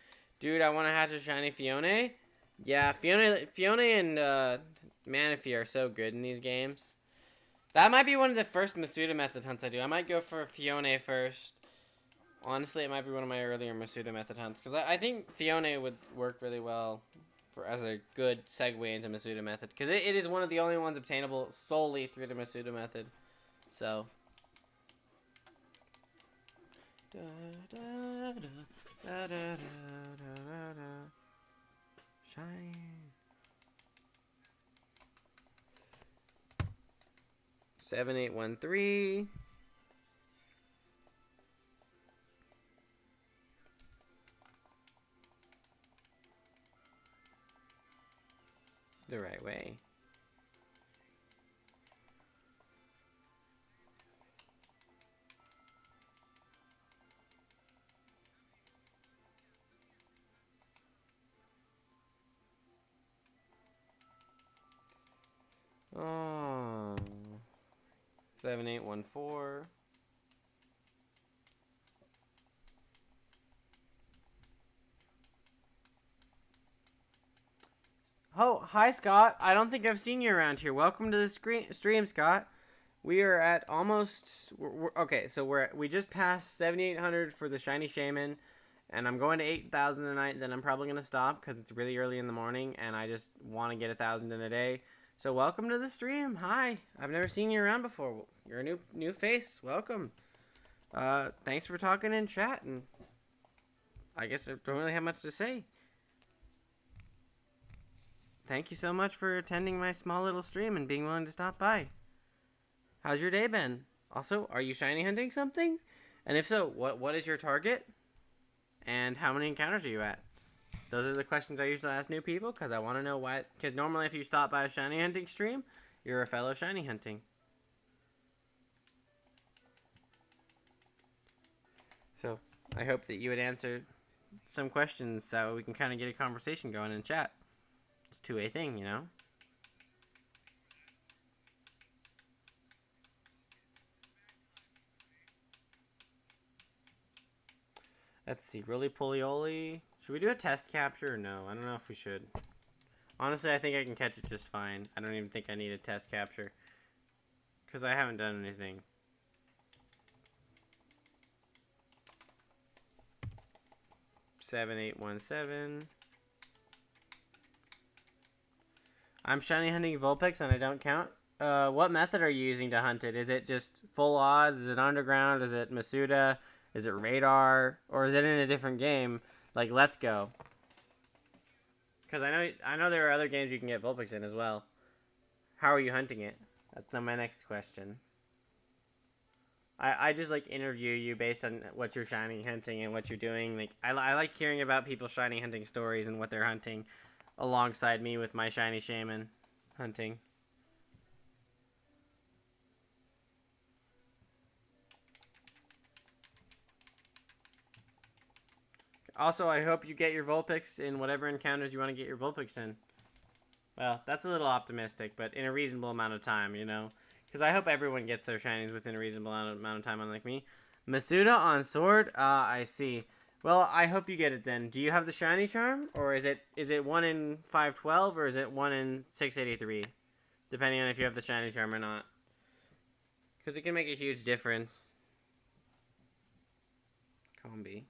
Dude, I want to hatch a shiny Fione. Yeah, Fione and Manaphy are so good in these games. That might be one of the first Masuda method hunts I do. I might go for Fione first. Honestly, it might be one of my earlier Masuda method hunts. Because I think Fione would work really well as a good segue into Masuda method. Because it is one of the only ones obtainable solely through the Masuda method. So. Shine. $7, 8, 1, 3. The right way. Oh. 7, 8, 1, 4. Oh, hi, Scott. I don't think I've seen you around here. Welcome to the stream, Scott. We are at almost. Okay, so we just passed 7,800 for the shiny Shaymin, and I'm going to 8,000 tonight. Then I'm probably gonna stop because it's really early in the morning, and I just want to get 1,000 in a day. So welcome to the stream. Hi, I've never seen you around before. You're a new face. Welcome. Thanks for talking in chat, and I guess I don't really have much to say. Thank you so much for attending my small little stream and being willing to stop by. How's your day been? Also, are you shiny hunting something? And if so, what is your target? And how many encounters are you at? Those are the questions I usually ask new people because I want to know why. Because normally if you stop by a shiny hunting stream, you're a fellow shiny hunting. So, I hope that you would answer some questions so we can kind of get a conversation going in chat. It's a two-way thing, you know? Let's see, Roly Polioli. Should we do a test capture or no? I don't know if we should. Honestly, I think I can catch it just fine. I don't even think I need a test capture. Because I haven't done anything. $7,817. I'm shiny hunting Vulpix and I don't count. What method are you using to hunt it? Is it just full odds? Is it underground? Is it Masuda? Is it radar? Or is it in a different game? Like Let's Go. Because I know there are other games you can get Vulpix in as well. How are you hunting it? That's my next question. I just like interview you based on what you're shiny hunting and what you're doing. Like I like hearing about people's shiny hunting stories and what they're hunting alongside me with my shiny Shaymin hunting. Also, I hope you get your Vulpix in whatever encounters you want to get your Vulpix in. Well, that's a little optimistic, but in a reasonable amount of time, you know? Because I hope everyone gets their shinies within a reasonable amount of time, unlike me. Masuda on sword? I see. Well, I hope you get it then. Do you have the shiny charm? Or is it 1 in 512 or is it 1 in 683? Depending on if you have the shiny charm or not. Because it can make a huge difference. Combi.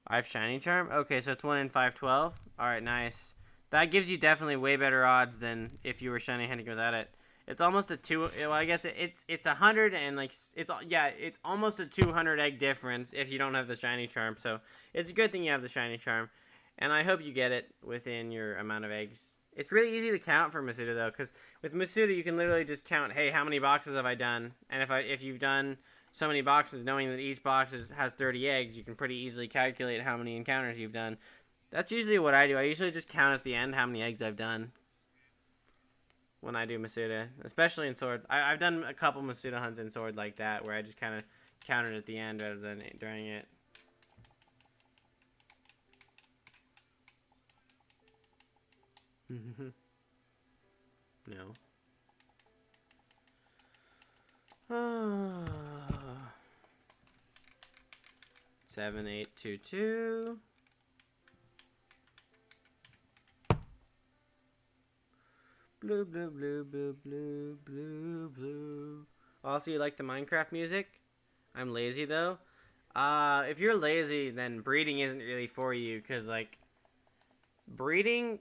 I have shiny charm? Okay, so it's 1 in 512. Alright, nice. That gives you definitely way better odds than if you were shiny hunting without it. It's almost a 2. Well, I guess it's 100 and like it's almost a 200 egg difference if you don't have the shiny charm. So it's a good thing you have the shiny charm, and I hope you get it within your amount of eggs. It's really easy to count for Masuda though, because with Masuda you can literally just count, hey, how many boxes have I done? And if you've done so many boxes, knowing that each box has 30 eggs, you can pretty easily calculate how many encounters you've done. That's usually what I do. I usually just count at the end how many eggs I've done when I do Masuda, especially in Sword. I've done a couple Masuda hunts in Sword like that, where I just kind of counted at the end rather than during it. No. 7822. Blue, blue, blue, blue, blue, blue, blue. Also, you like the Minecraft music? I'm lazy though. If you're lazy, then breeding isn't really for you, because like breeding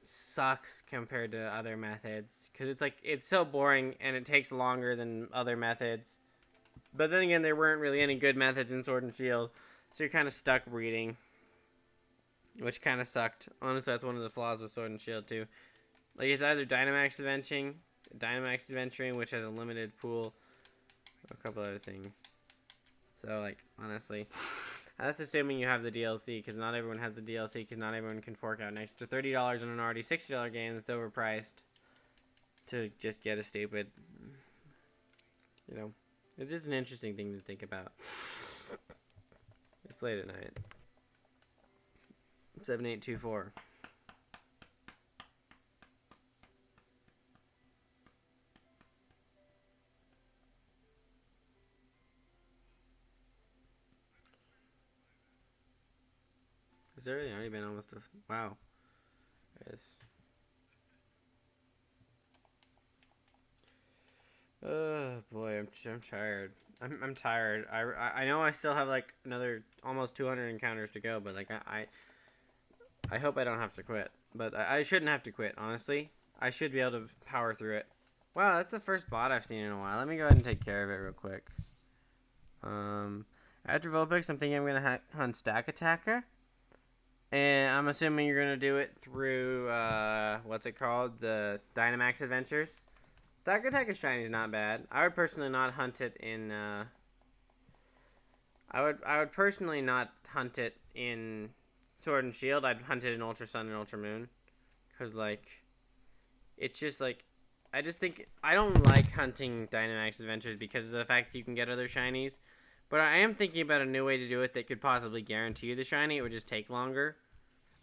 sucks compared to other methods, because it's so boring and it takes longer than other methods. But then again, there weren't really any good methods in Sword and Shield, so you're kind of stuck breeding, which kind of sucked. Honestly, that's one of the flaws with Sword and Shield too. Like, it's either Dynamax Adventuring, which has a limited pool, or a couple other things. So, like, honestly, that's assuming you have the DLC, because not everyone has the DLC, because not everyone can fork out an extra $30 on an already $60 game that's overpriced. to just get a stupid, you know, it is an interesting thing to think about. It's late at night. 7824. Has there really already been almost a... Wow. Yes. Oh boy, I'm tired. I'm tired. I know I still have like another almost 200 encounters to go, but like I hope I don't have to quit. But I shouldn't have to quit, honestly. I should be able to power through it. Wow, that's the first bot I've seen in a while. Let me go ahead and take care of it real quick. After Vulpix, I'm thinking I'm gonna hunt Stack Attacker. And I'm assuming you're gonna do it through what's it called? The Dynamax Adventures. Stack Attacker Shiny is not bad. I would personally not hunt it in I would personally not hunt it in Sword and Shield. I'd hunt it in Ultra Sun and Ultra Moon. Cause like it's just like I just think I don't like hunting Dynamax Adventures because of the fact that you can get other shinies. But I am thinking about a new way to do it that could possibly guarantee you the shiny. It would just take longer.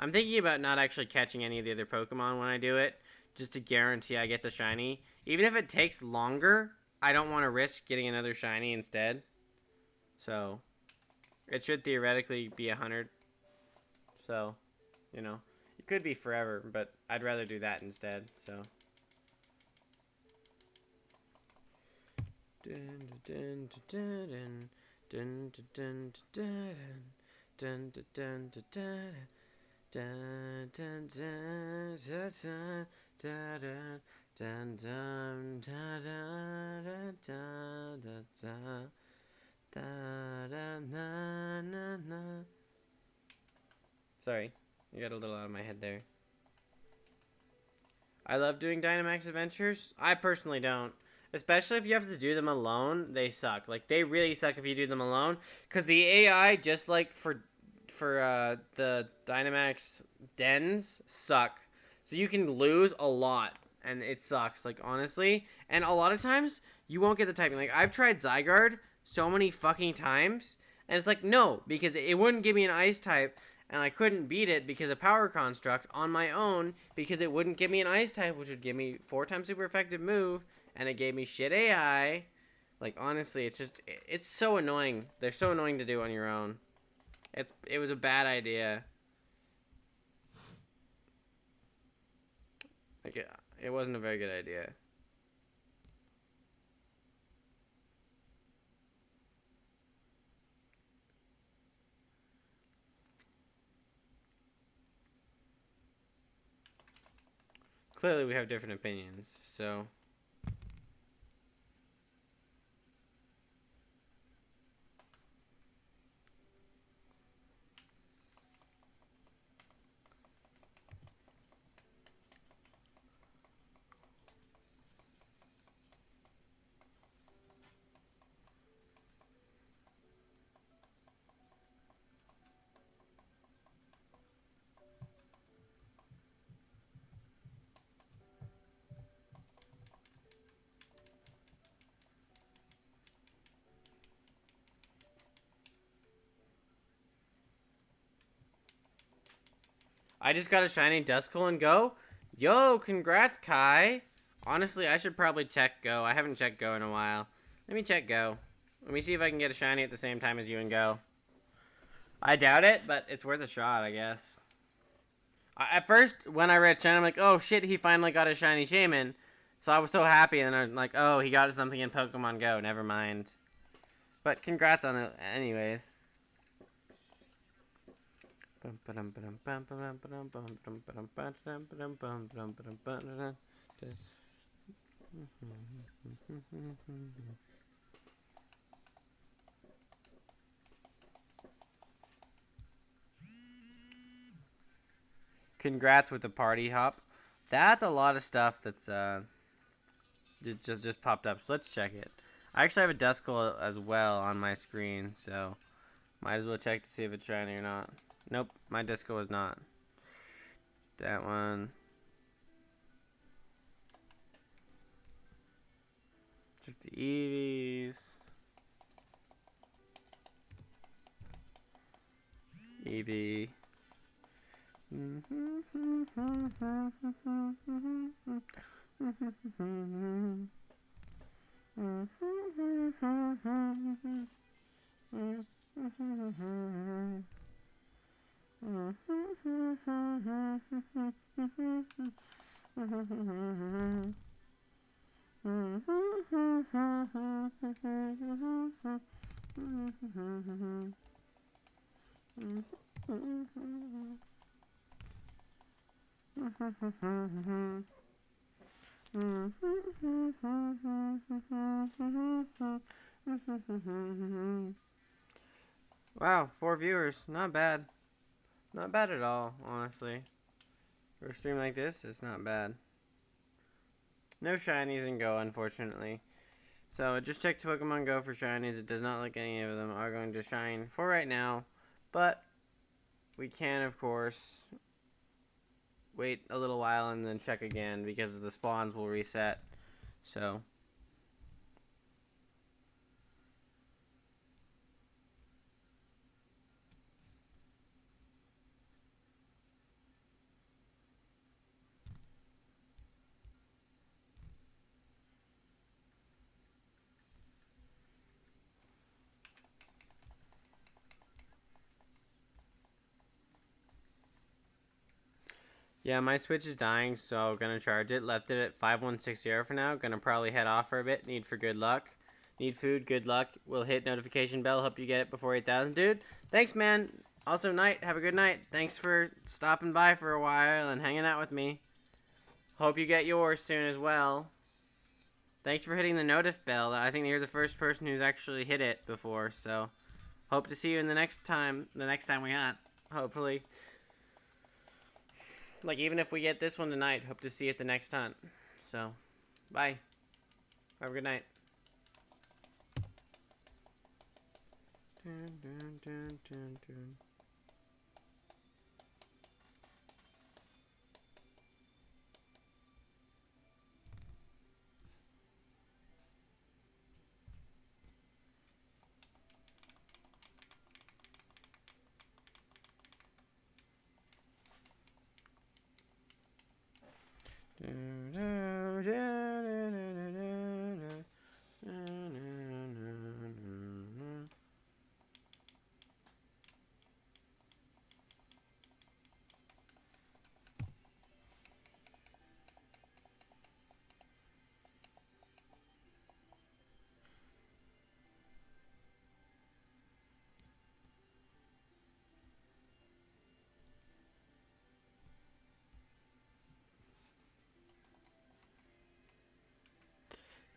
I'm thinking about not actually catching any of the other Pokemon when I do it, just to guarantee I get the shiny. Even if it takes longer, I don't want to risk getting another shiny instead. So, it should theoretically be 100. So, you know, it could be forever, but I'd rather do that instead, so. Sorry, you got a little out of my head there. I love doing Dynamax Adventures. I personally don't. Especially if you have to do them alone, they suck. Like, they really suck if you do them alone. Because the AI, just like for the Dynamax dens, suck. So you can lose a lot. And it sucks, like, honestly. And a lot of times, you won't get the typing. Like, I've tried Zygarde so many fucking times. And it's like, no. Because it wouldn't give me an Ice type. And I couldn't beat it because of Power Construct on my own. Because it wouldn't give me an Ice type, which would give me 4 times super effective move. And it gave me shit AI. Like, honestly, it's just, it's so annoying. They're so annoying to do on your own. It was a bad idea. Like, it wasn't a very good idea. Clearly, we have different opinions, so... I just got a shiny Duskull and Go. Yo, congrats, Kai. Honestly, I should probably check Go. I haven't checked Go in a while. Let me check Go. Let me see if I can get a shiny at the same time as you and Go. I doubt it, but it's worth a shot, I guess. At first, when I read shiny, I'm like, oh shit, he finally got a shiny Shaymin. So I was so happy, and I'm like, oh, he got something in Pokemon Go. Never mind. But congrats on it anyways. Congrats with the party hop. That's a lot of stuff that's just popped up. So let's check it. I actually have a Duskull as well on my screen, so might as well check to see if it's shiny or not. Nope, my Duskull is not. That one. Check the EVs. EV. Wow, 4 viewers. Not bad. Not bad at all, honestly. For a stream like this, it's not bad. No shinies in Go, unfortunately. So just check Pokemon Go for shinies. It does not look any of them are going to shine for right now. But we can, of course, wait a little while and then check again because the spawns will reset. So... yeah, my Switch is dying, so gonna charge it. Left it at 5160 for now. Gonna probably head off for a bit. Need for good luck. Need food, good luck. Will hit notification bell. Hope you get it before 8,000, dude. Thanks, man. Also, Night. Have a good night. Thanks for stopping by for a while and hanging out with me. Hope you get yours soon as well. Thanks for hitting the notif bell. I think you're the first person who's actually hit it before, so hope to see you in the next time we hunt. Hopefully. Like, even if we get this one tonight, hope to see it the next hunt. So, bye. Have a good night. Dun, dun, dun, dun, dun.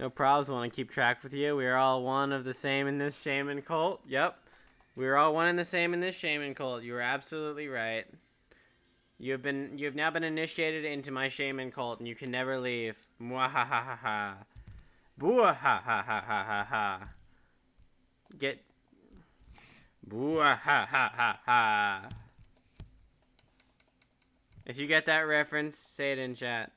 No problems. Want to keep track with you. We are all one of the same in this Shaymin cult. Yep. We are all one and the same in this Shaymin cult. You are absolutely right. You have now been initiated into my Shaymin cult, and you can never leave. Mwahahaha. Booahahaha. Get. Booahahaha. If you get that reference, say it in chat.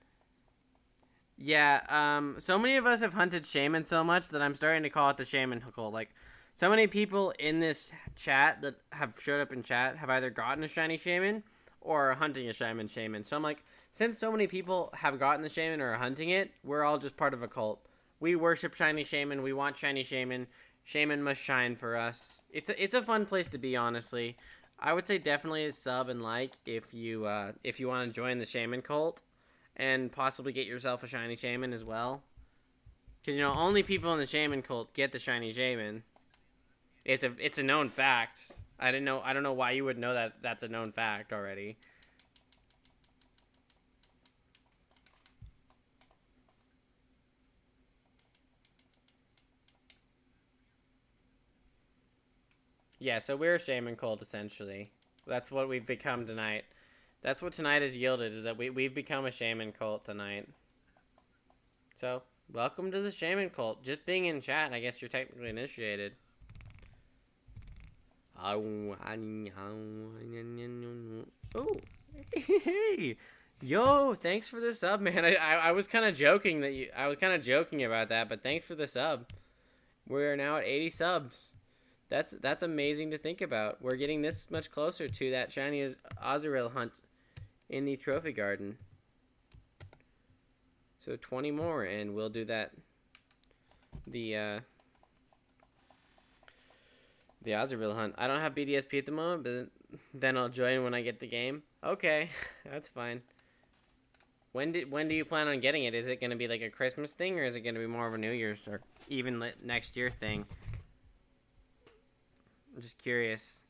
Yeah, so many of us have hunted Shaymin so much that I'm starting to call it the Shaymin cult. Like, so many people in this chat that have showed up in chat have either gotten a shiny Shaymin or are hunting a Shaymin. So I'm like, since so many people have gotten the Shaymin or are hunting it, we're all just part of a cult. We worship shiny Shaymin. We want shiny Shaymin. Shaymin must shine for us. It's a fun place to be, honestly. I would say definitely a sub and like if you want to join the Shaymin cult. And possibly get yourself a shiny Shaymin as well. Because, you know, only people in the Shaymin cult get the shiny Shaymin. It's a known fact. I don't know why you would know that that's a known fact already. Yeah, so we're a Shaymin cult, essentially. That's what we've become tonight. That's what tonight has yielded, is that we've become a Shaymin cult tonight. So, welcome to the Shaymin cult. Just being in chat, I guess you're technically initiated. Oh, hey, Yo, thanks for the sub, man. I was kind of joking that you. I was kind of joking about that, but thanks for the sub. We're now at 80 subs. That's amazing to think about. We're getting this much closer to that shiny Azrael hunt in the trophy garden. So 20 more, and we'll do that. The Azrael hunt. I don't have BDSP at the moment, but then I'll join when I get the game. Okay, that's fine. When do you plan on getting it? Is it going to be like a Christmas thing, or is it going to be more of a New Year's or even next year thing? I'm just curious.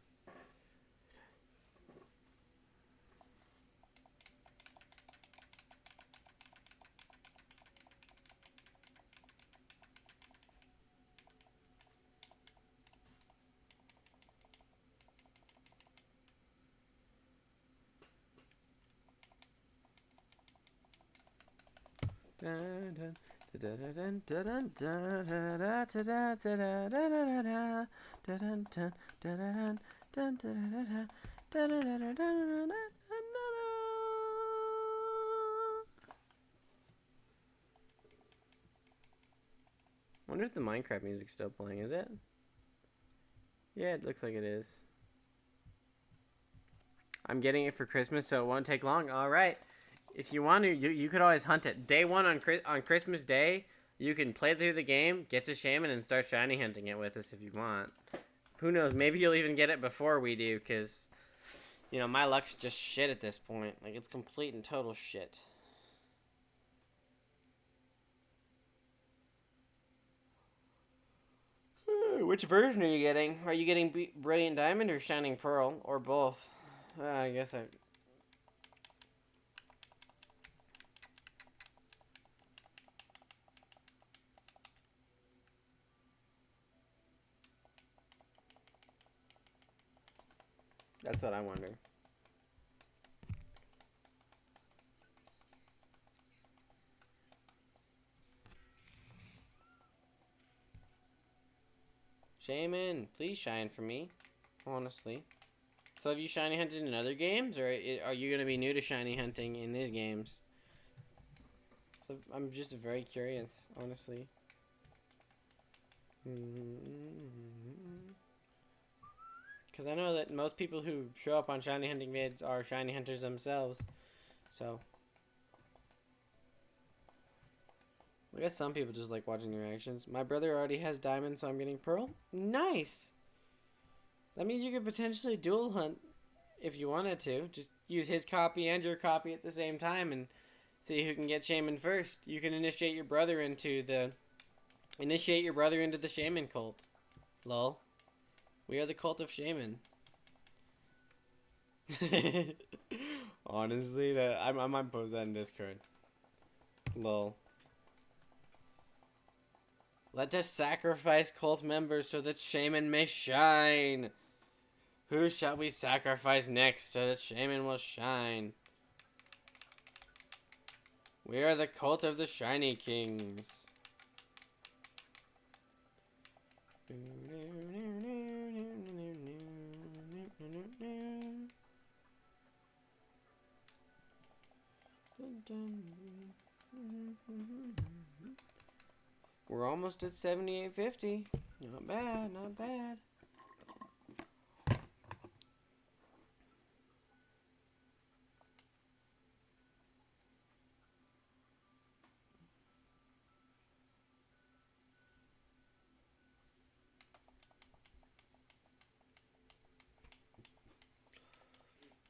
Wonder if the Minecraft music's still playing, is it? Yeah, it looks like it is. I'm getting it for Christmas, so it won't take long. All right. If you want to, you could always hunt it. Day one on Christmas Day, you can play through the game, get to Shaymin, and start shiny hunting it with us if you want. Who knows? Maybe you'll even get it before we do, because, you know, my luck's just shit at this point. Like, it's complete and total shit. Which version are you getting? Are you getting Brilliant Diamond or Shining Pearl? Or both? I guess I... That's what I wonder. Shaymin, please shine for me. Honestly. So have you shiny hunted in other games? Or are you going to be new to shiny hunting in these games? So I'm just very curious, honestly. Because I know that most people who show up on shiny hunting vids are shiny hunters themselves. So I guess some people just like watching the reactions. My brother already has diamond, so I'm getting pearl. Nice! That means you could potentially dual hunt if you wanted to. Just use his copy and your copy at the same time and see who can get Shaymin first. You can initiate your brother into the Shaymin cult. Lol. We are the cult of Shaymin. Honestly, I might post that in Discord. Lol. Let us sacrifice cult members so that Shaymin may shine. Who shall we sacrifice next so that Shaymin will shine? We are the cult of the Shiny Kings. We're almost at 7850. Not bad, not bad.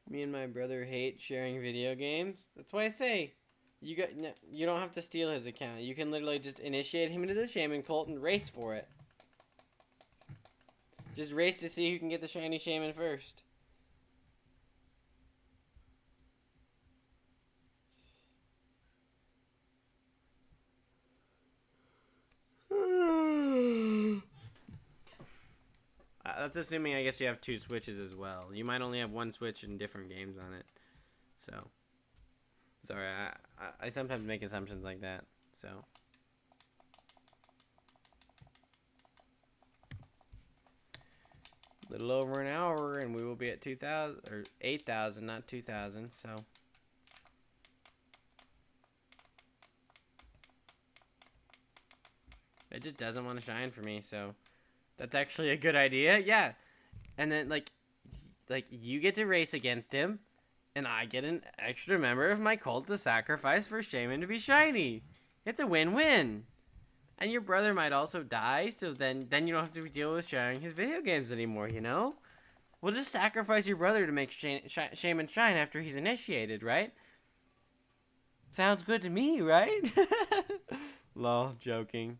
Me and my brother hate sharing video games. That's why I say you don't have to steal his account. You can literally just initiate him into the Shaymin cult and race for it. Just race to see who can get the shiny Shaymin first. That's assuming, I guess, you have two Switches as well. You might only have one Switch and different games on it. So, sorry, I sometimes make assumptions like that. So, a little over an hour, and we will be at 2,000 or 8,000, not 2,000. So, It just doesn't want to shine for me, so that's actually a good idea. Yeah. And then like you get to race against him, and I get an extra member of my cult to sacrifice for Shaymin to be shiny. It's a win-win. And your brother might also die, so then you don't have to deal with sharing his video games anymore, you know? We'll just sacrifice your brother to make Shaymin shine after he's initiated, right? Sounds good to me, right? Lol, joking.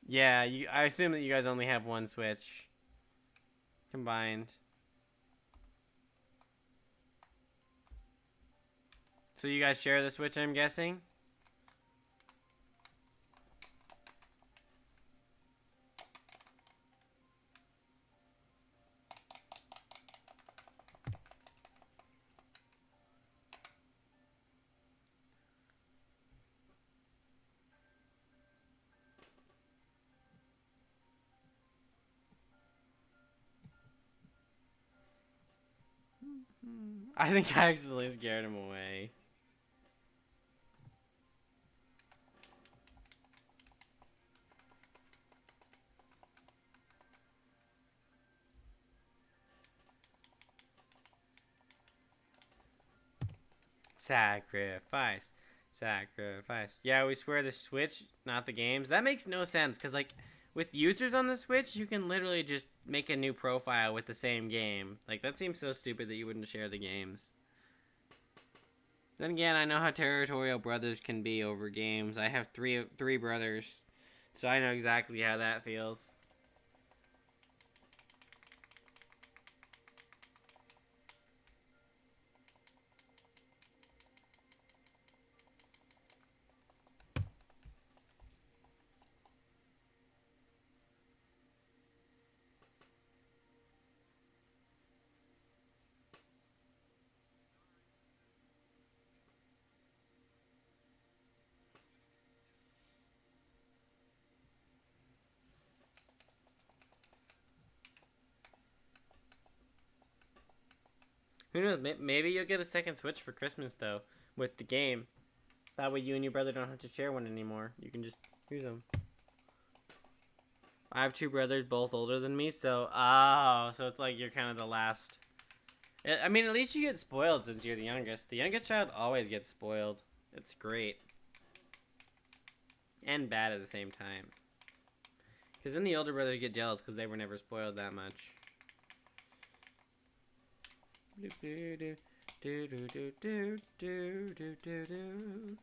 Yeah, I assume that you guys only have one Switch combined. So you guys share the Switch, I'm guessing? I think I accidentally scared him away. Sacrifice. Sacrifice. Yeah, we swear the Switch, not the games. That makes no sense, because, like, with users on the Switch, you can literally just make a new profile with the same game. Like, that seems so stupid that you wouldn't share the games. Then again, I know how territorial brothers can be over games. I have three brothers, so I know exactly how that feels. Who knows? Maybe you'll get a second Switch for Christmas, though, with the game. That way you and your brother don't have to share one anymore. You can just use them. I have two brothers, both older than me, so... Oh, so it's like you're kind of the last... I mean, at least you get spoiled since you're the youngest. The youngest child always gets spoiled. It's great. And bad at the same time. Because then the older brothers get jealous because they were never spoiled that much. Do do do do do do do do do do.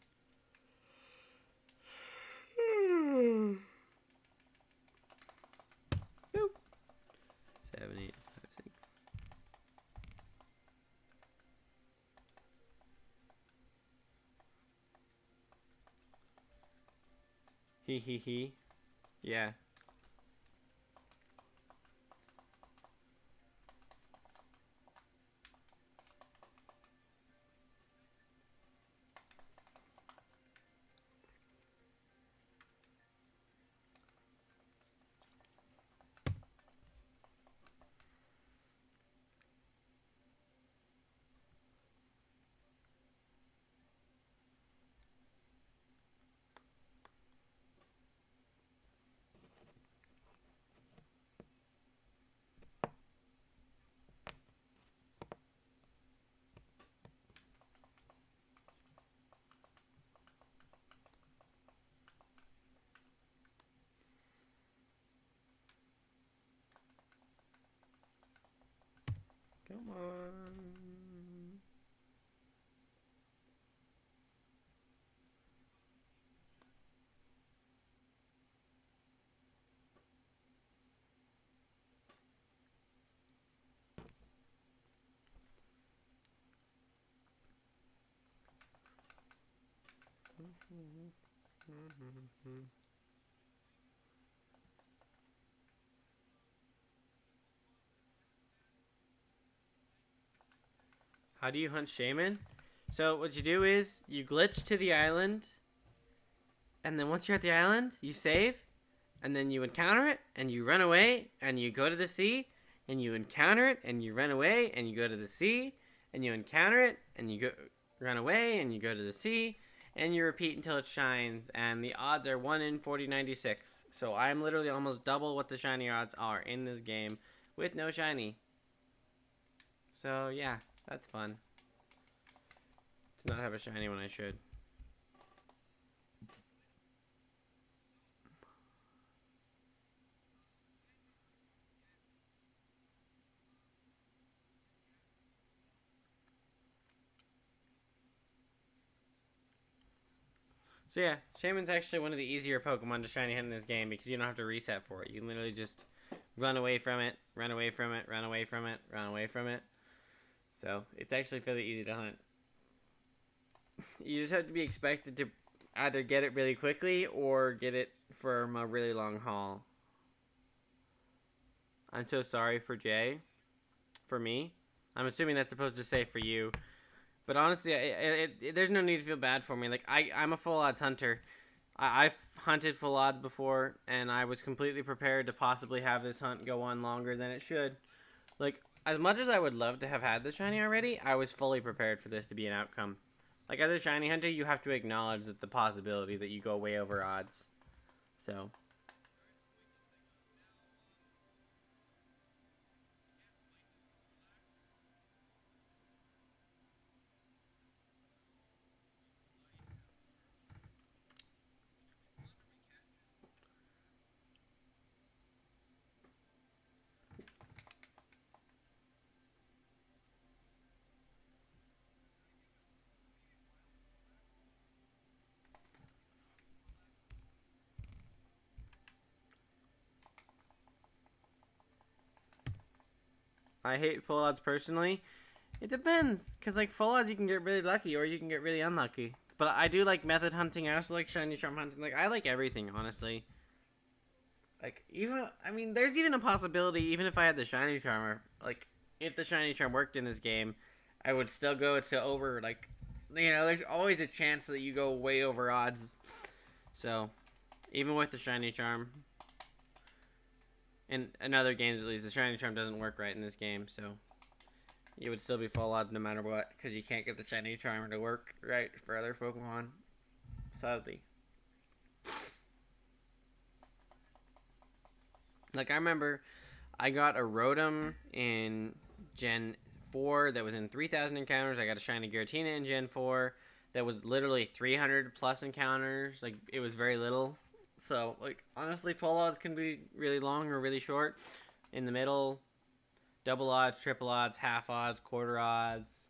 7, 8, 5, 6. He. Yeah. Come on. How do you hunt Shaymin? So what you do is you glitch to the island, and then once you're at the island, you save, and then you encounter it, and you run away, and you go to the sea, and you encounter it, and you run away, and you go to the sea, and you encounter it, and you run away, and you go to the sea, and you repeat until it shines, and the odds are 1 in 4096. So I'm literally almost double what the shiny odds are in this game with no shiny. So yeah, that's fun. To not have a shiny when I should. So yeah, Shaymin's actually one of the easier Pokemon to shiny hunt in this game because you don't have to reset for it. You literally just run away from it, run away from it, run away from it, run away from it. So it's actually fairly easy to hunt. You just have to be expected to either get it really quickly or get it from a really long haul. I'm so sorry for Jay. For me. I'm assuming that's supposed to say for you. But honestly, there's no need to feel bad for me. Like, I'm a full odds hunter. I've hunted full odds before, and I was completely prepared to possibly have this hunt go on longer than it should. Like, as much as I would love to have had the shiny already, I was fully prepared for this to be an outcome. Like, as a shiny hunter, you have to acknowledge that the possibility that you go way over odds. So, I hate full odds personally. It depends, because, like, full odds you can get really lucky or you can get really unlucky. But I do like method hunting. I also like shiny charm hunting. Like, I like everything, honestly. Like, even, I mean, there's even a possibility, even if I had the shiny charmer, like, if the shiny charm worked in this game, I would still go to over, like, there's always a chance that you go way over odds. So, even with the shiny charm, in other games at least, the shiny charm doesn't work right in this game, so you would still be full odds no matter what, because you can't get the shiny charmer to work right for other Pokemon, sadly. Like, I remember I got a Rotom in Gen 4 that was in 3,000 encounters. I got a shiny Giratina in Gen 4 that was literally 300 plus encounters. Like, it was very little. So, like, honestly, full odds can be really long or really short. In the middle, double odds, triple odds, half odds, quarter odds.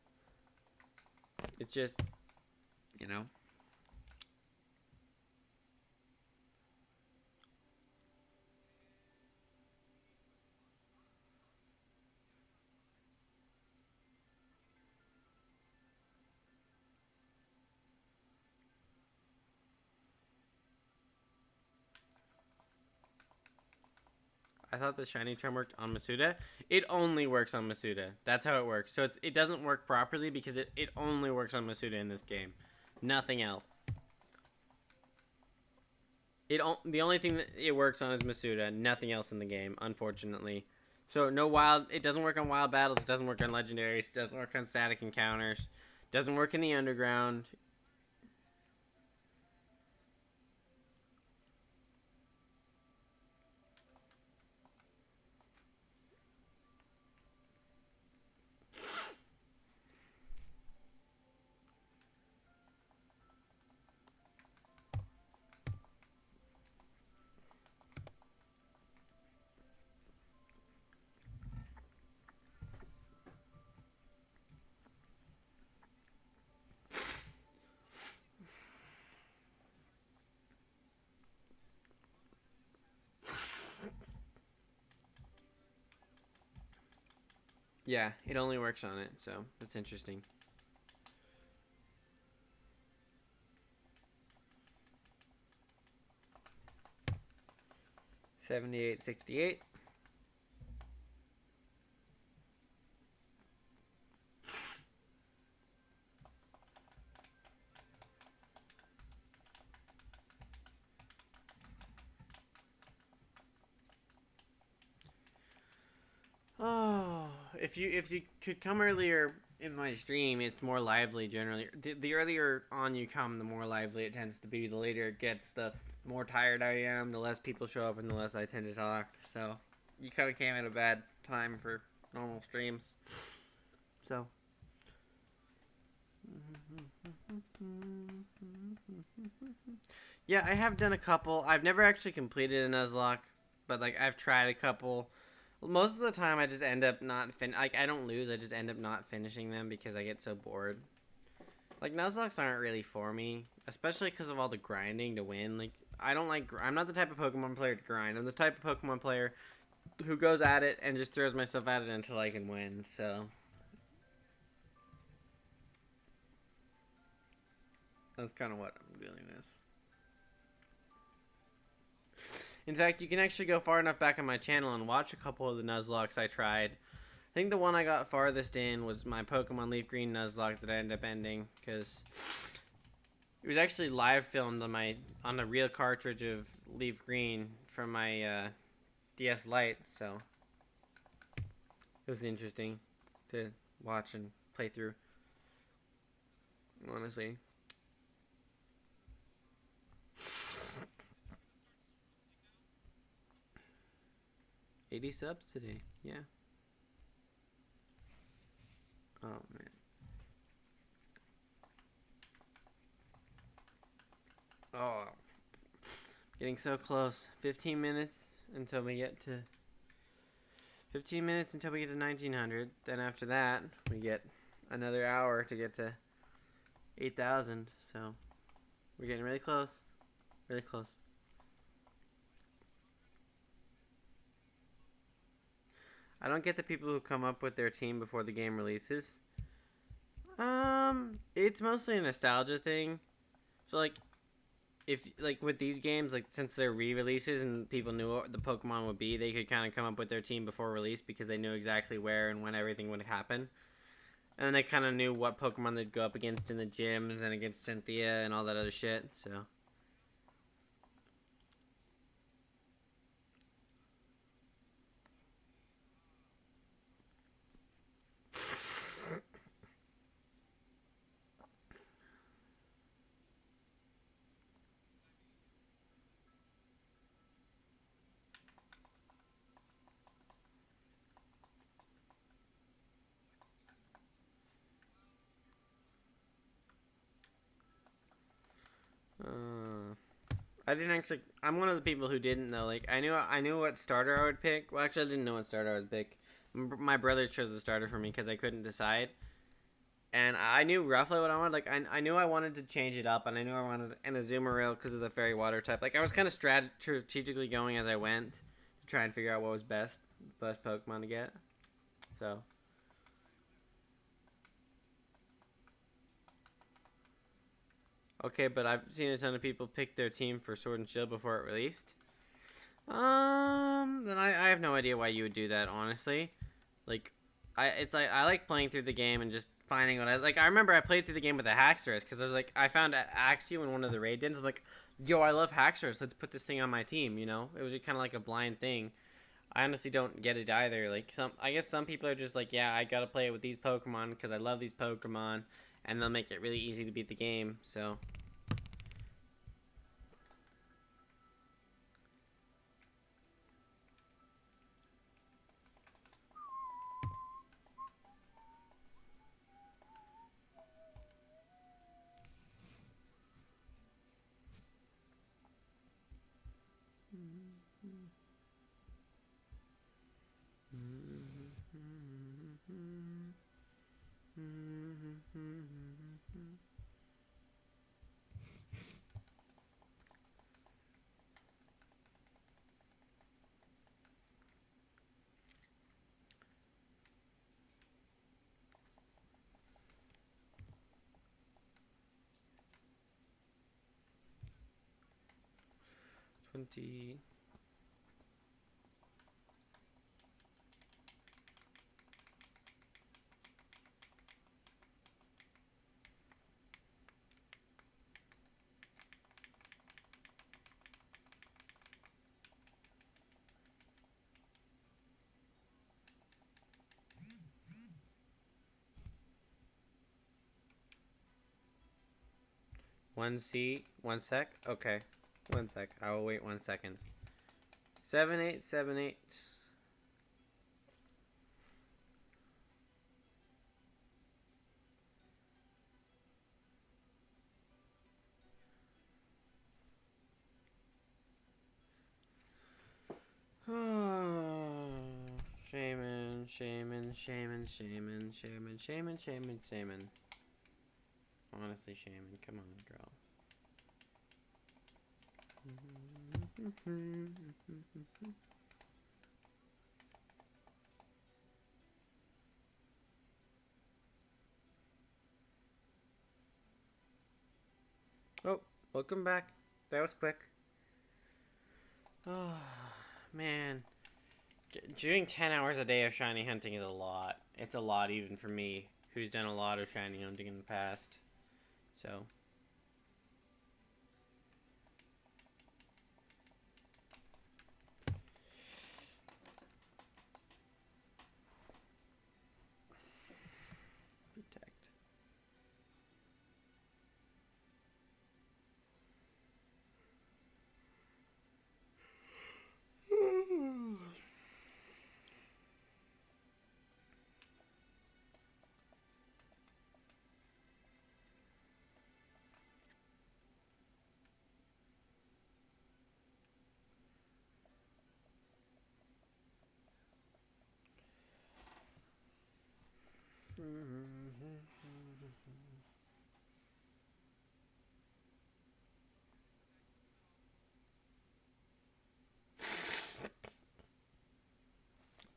It's just, you know. I thought the shiny charm worked on Masuda. It only works on Masuda. That's how it works. So it doesn't work properly because it only works on Masuda in this game. Nothing else. The only thing that it works on is Masuda. Nothing else in the game, unfortunately. So no wild. It doesn't work on wild battles. It doesn't work on legendaries. It doesn't work on static encounters. It doesn't work in the underground. Yeah, it only works on it. So that's interesting. 7868. Oh, if you could come earlier in my stream, it's more lively generally. The earlier on you come, the more lively it tends to be. The later it gets, the more tired I am, the less people show up, and the less I tend to talk. So you kind of came at a bad time for normal streams. So. Yeah, I have done a couple. I've never actually completed a Nuzlocke, but like I've tried a couple. Most of the time, I just end up not like I don't lose. I just end up not finishing them because I get so bored. Like Nuzlocks aren't really for me, especially because of all the grinding to win. Like I don't like. I'm not the type of Pokemon player to grind. I'm the type of Pokemon player who goes at it and just throws myself at it until I can win. So that's kind of what I'm dealing with. In fact, you can actually go far enough back on my channel and watch a couple of the Nuzlocks I tried. I think the one I got farthest in was my Pokemon Leaf Green Nuzlocke that I ended up ending because it was actually live filmed on a real cartridge of Leaf Green from my DS Lite, so it was interesting to watch and play through. Honestly. 80 subs today, yeah. Oh man. Oh, getting so close. 15 minutes until we get to 1900. Then after that, we get another hour to get to 8,000. So we're getting really close. Really close. I don't get the people who come up with their team before the game releases. It's mostly a nostalgia thing. So like, if like with these games, like since they're re-releases and people knew what the Pokemon would be, they could kind of come up with their team before release because they knew exactly where and when everything would happen. And then they kind of knew what Pokemon they'd go up against in the gyms and against Cynthia and all that other shit. So. I didn't actually. I'm one of the people who didn't know. Like I knew what starter I would pick. Well, actually, I didn't know what starter I would pick. My brother chose the starter for me because I couldn't decide, and I knew roughly what I wanted. Like I knew I wanted to change it up, and I knew I wanted an Azumarill because of the fairy water type. Like I was kind of strategically going as I went to try and figure out what was best Pokemon to get. So. Okay, but I've seen a ton of people pick their team for Sword and Shield before it released. Then I have no idea why you would do that, honestly. Like, I like playing through the game and just finding what I like. I remember I played through the game with a Haxorus because I was like, I found Axew in one of the raid dens. I'm like, yo, I love Haxorus. Let's put this thing on my team. You know, it was kind of like a blind thing. I honestly don't get it either. Like I guess some people are just like, yeah, I gotta play it with these Pokemon because I love these Pokemon, and they'll make it really easy to beat the game. So. $20. 1C. 1 sec. Okay. 1 sec. I will wait 1 second. 7878. Shaymin, Shaymin, Shaymin, Shaymin, Shaymin, Shaymin, Shaymin, Shaymin. Honestly, Shaymin, come on, girl. Oh, welcome back. That was quick. Oh, man. Doing 10 hours a day of shiny hunting is a lot. It's a lot even for me, who's done a lot of shiny hunting in the past. So. Protect.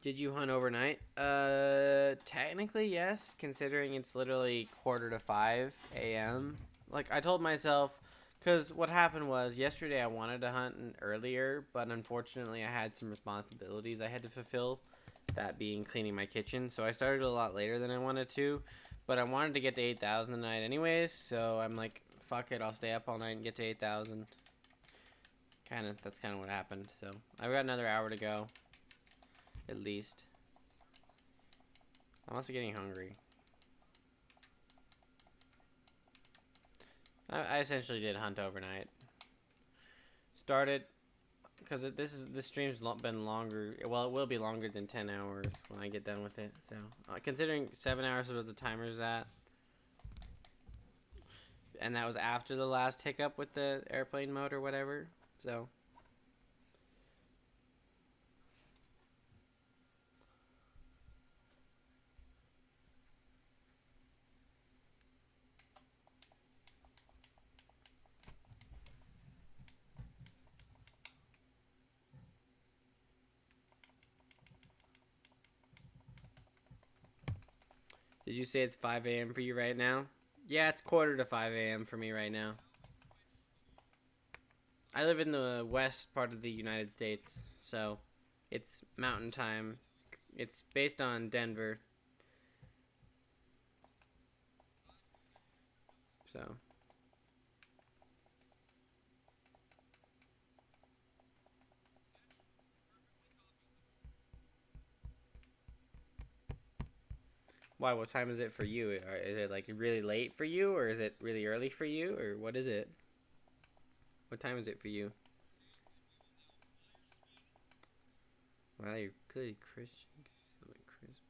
Did you hunt overnight? Technically yes, considering it's literally 4:45 a.m. Like, I told myself, because what happened was, yesterday I wanted to hunt earlier, but unfortunately I had some responsibilities I had to fulfill, that being cleaning my kitchen, so I started a lot later than I wanted to, but I wanted to get to 8,000 a night anyways, so I'm like, fuck it, I'll stay up all night and get to 8,000. That's kind of what happened, so I've got another hour to go. At least. I'm also getting hungry. I essentially did hunt overnight. Started because this stream's been longer. Well, it will be longer than 10 hours when I get done with it. So considering 7 hours was the timer's at, and that was after the last hiccup with the airplane mode or whatever. So. Did you say it's 5 a.m. for you right now? Yeah, it's 4:45 a.m. for me right now. I live in the west part of the United States, so it's mountain time. It's based on Denver. So. Why? What time is it for you? Is it like really late for you, or is it really early for you, or what is it? What time is it for you? Wow, you're clearly Christian. Celebrate Christmas.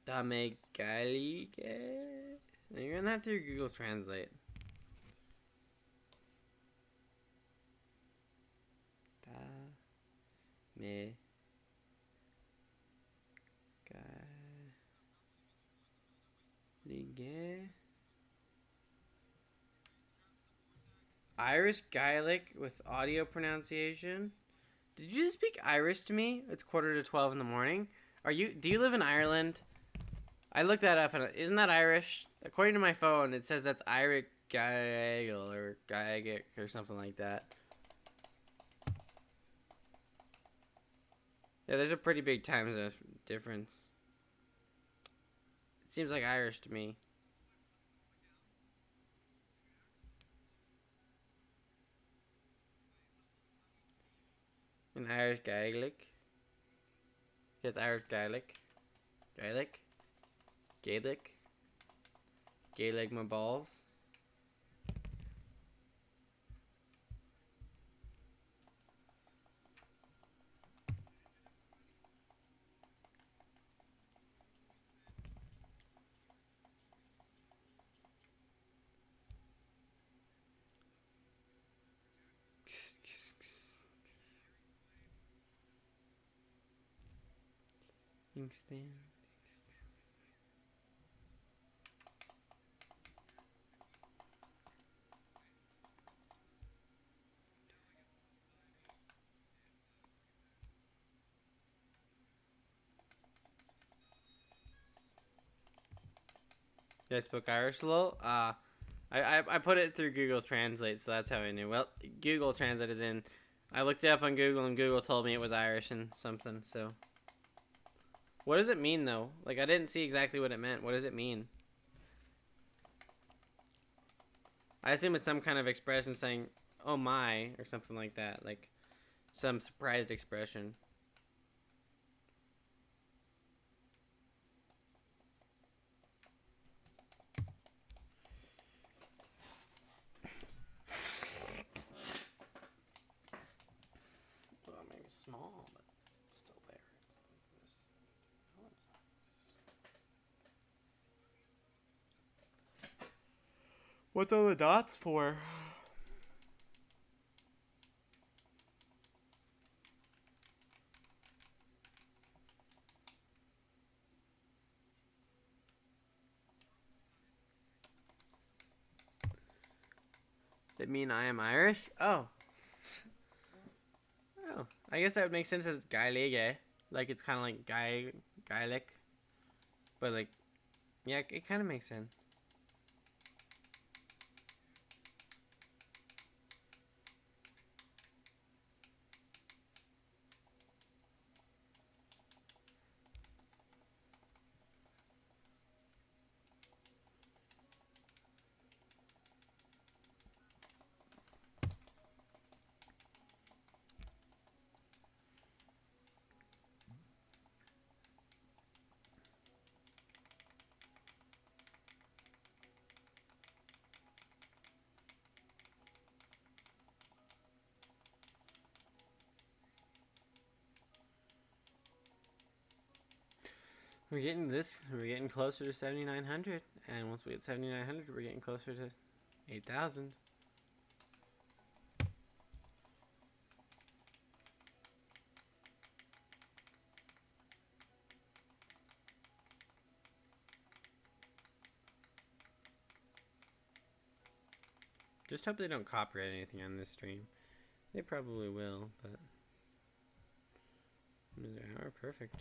Dame Galige. You're gonna have to Google Translate. Dame Galige. Irish Gaelic with audio pronunciation. Did you just speak Irish to me? It's 11:45 in the morning. Do you live in Ireland? I looked that up, and isn't that Irish? According to my phone, it says that's Irish Gael or Gaelic or something like that. Yeah, there's a pretty big time difference. Seems like Irish to me. An Irish Gaelic. Yes, Irish Gaelic. Gaelic. Gaelic. Gaelic my balls. Inkstand. Did I spoke Irish a little? I put it through Google Translate, so that's how I knew. Well, Google Translate is in. I looked it up on Google, and Google told me it was Irish and something, so. What does it mean, though? Like, I didn't see exactly what it meant. What does it mean? I assume it's some kind of expression saying, oh my, or something like that. Like, some surprised expression. Well, maybe small, but still there. What's all the dots for? That mean I am Irish? Oh. Oh. I guess that would make sense as Gaeleg, eh? Like, it's kind of like Gaelic. But, like, yeah, it kind of makes sense. We're getting closer to 7,900. And once we get 7,900, we're getting closer to 8,000. Just hope they don't copyright anything on this stream. They probably will, but another hour, perfect.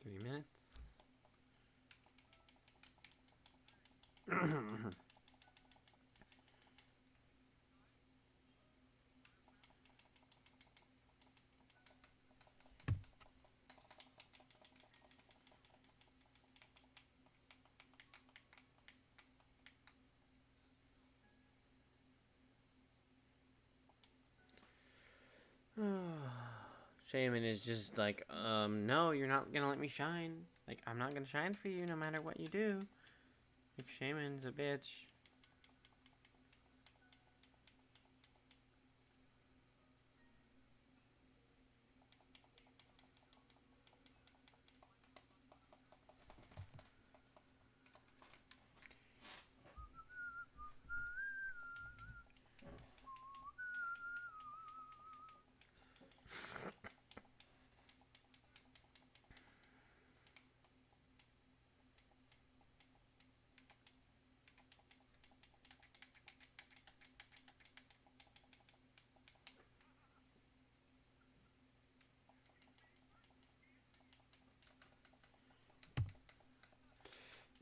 Minutes. Shaymin is just like, no, you're not gonna let me shine. Like, I'm not gonna shine for you no matter what you do. Like, Shaymin's a bitch.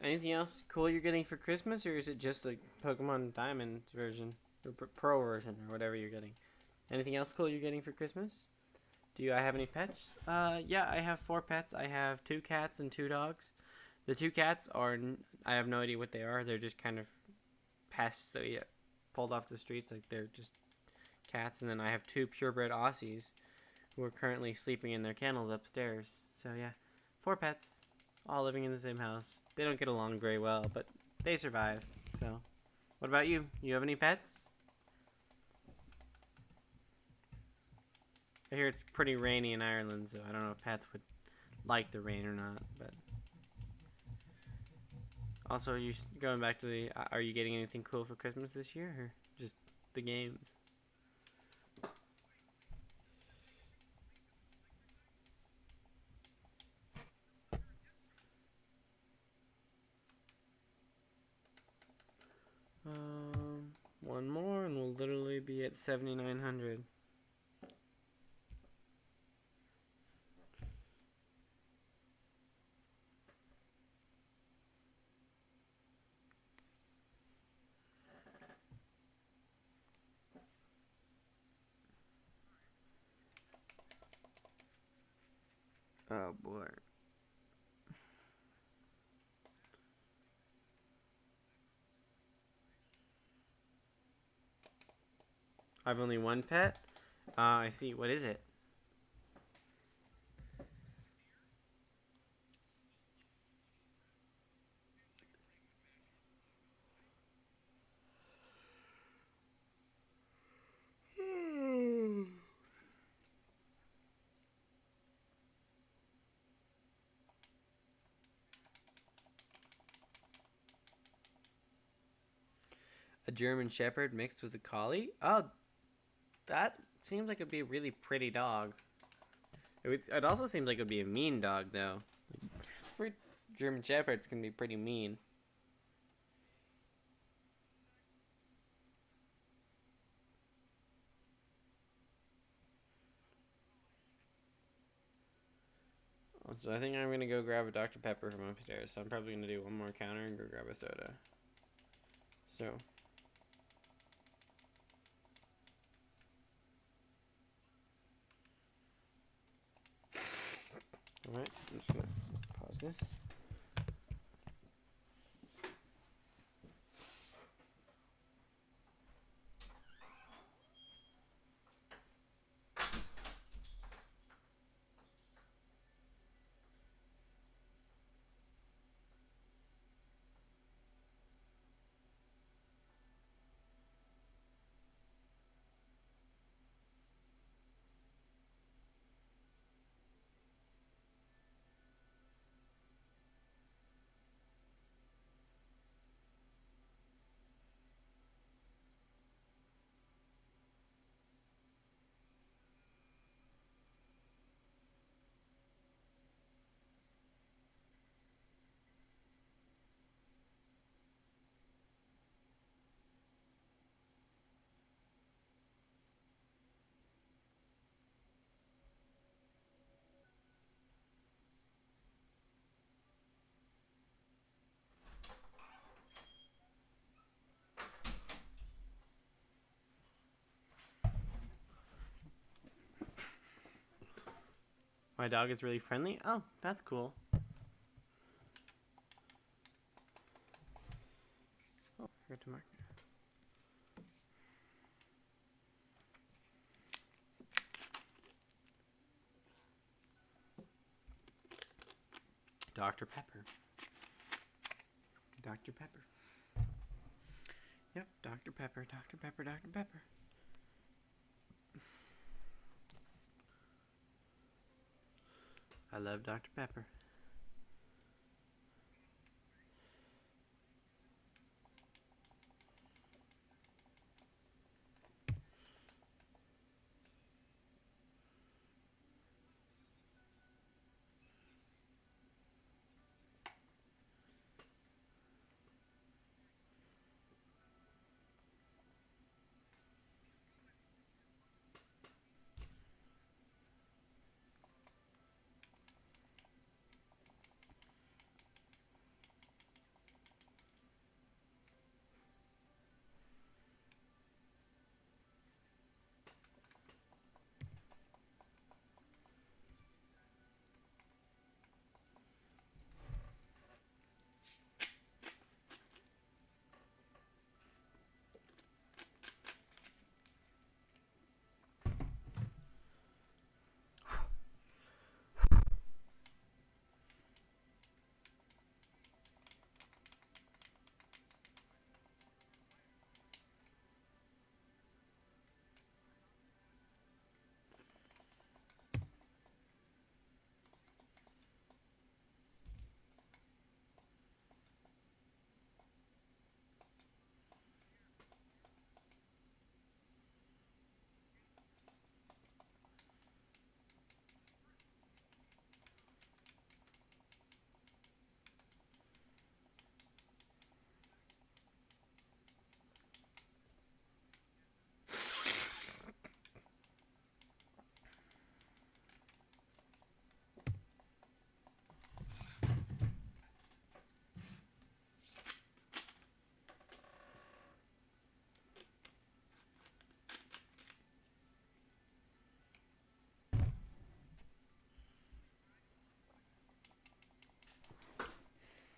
Anything else cool you're getting for Christmas, or is it just the Pokemon Diamond version or Pearl version or whatever you're getting? Anything else cool you're getting for Christmas? Do I have any pets? Yeah, I have 4 pets. I have 2 cats and 2 dogs. The 2 cats are I have no idea what they are. They're just kind of pests that we pulled off the streets. Like they're just cats, and then I have 2 purebred Aussies who are currently sleeping in their kennels upstairs. So yeah, 4 pets, all living in the same house. They don't get along very well, but they survive. So, what about you? You have any pets? I hear it's pretty rainy in Ireland, so I don't know if pets would like the rain or not. But also, are you going back to the? Are you getting anything cool for Christmas this year, or just the games? One more, and we'll literally be at 7,900. Oh boy. I've only one pet. I see. What is it? A German Shepherd mixed with a Collie? Oh, that seems like it'd be a really pretty dog. It also seems like it'd be a mean dog, though. For German Shepherds can be pretty mean. So I think I'm gonna go grab a Dr. Pepper from upstairs. So I'm probably gonna do one more counter and go grab a soda. So. Alright, I'm just gonna pause this. My dog is really friendly. Oh, that's cool. Oh, here to mark. Dr. Pepper. Dr. Pepper. Yep, Dr. Pepper, Dr. Pepper, Dr. Pepper. I love Dr. Pepper.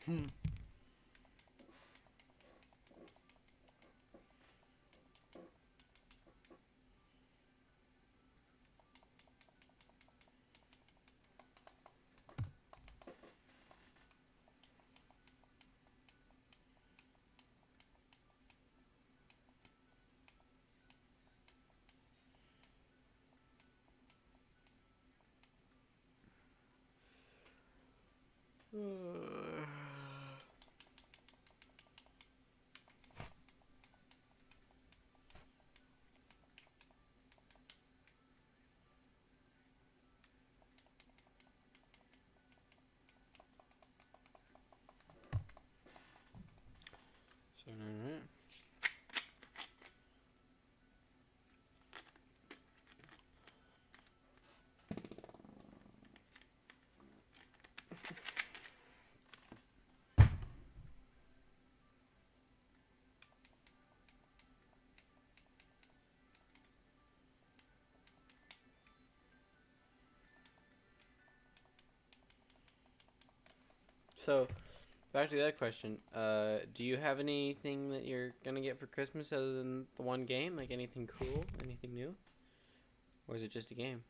Hmm. So, so back to the other question. Do you have anything that you're gonna get for Christmas other than the one game? Like anything cool? Anything new? Or is it just a game?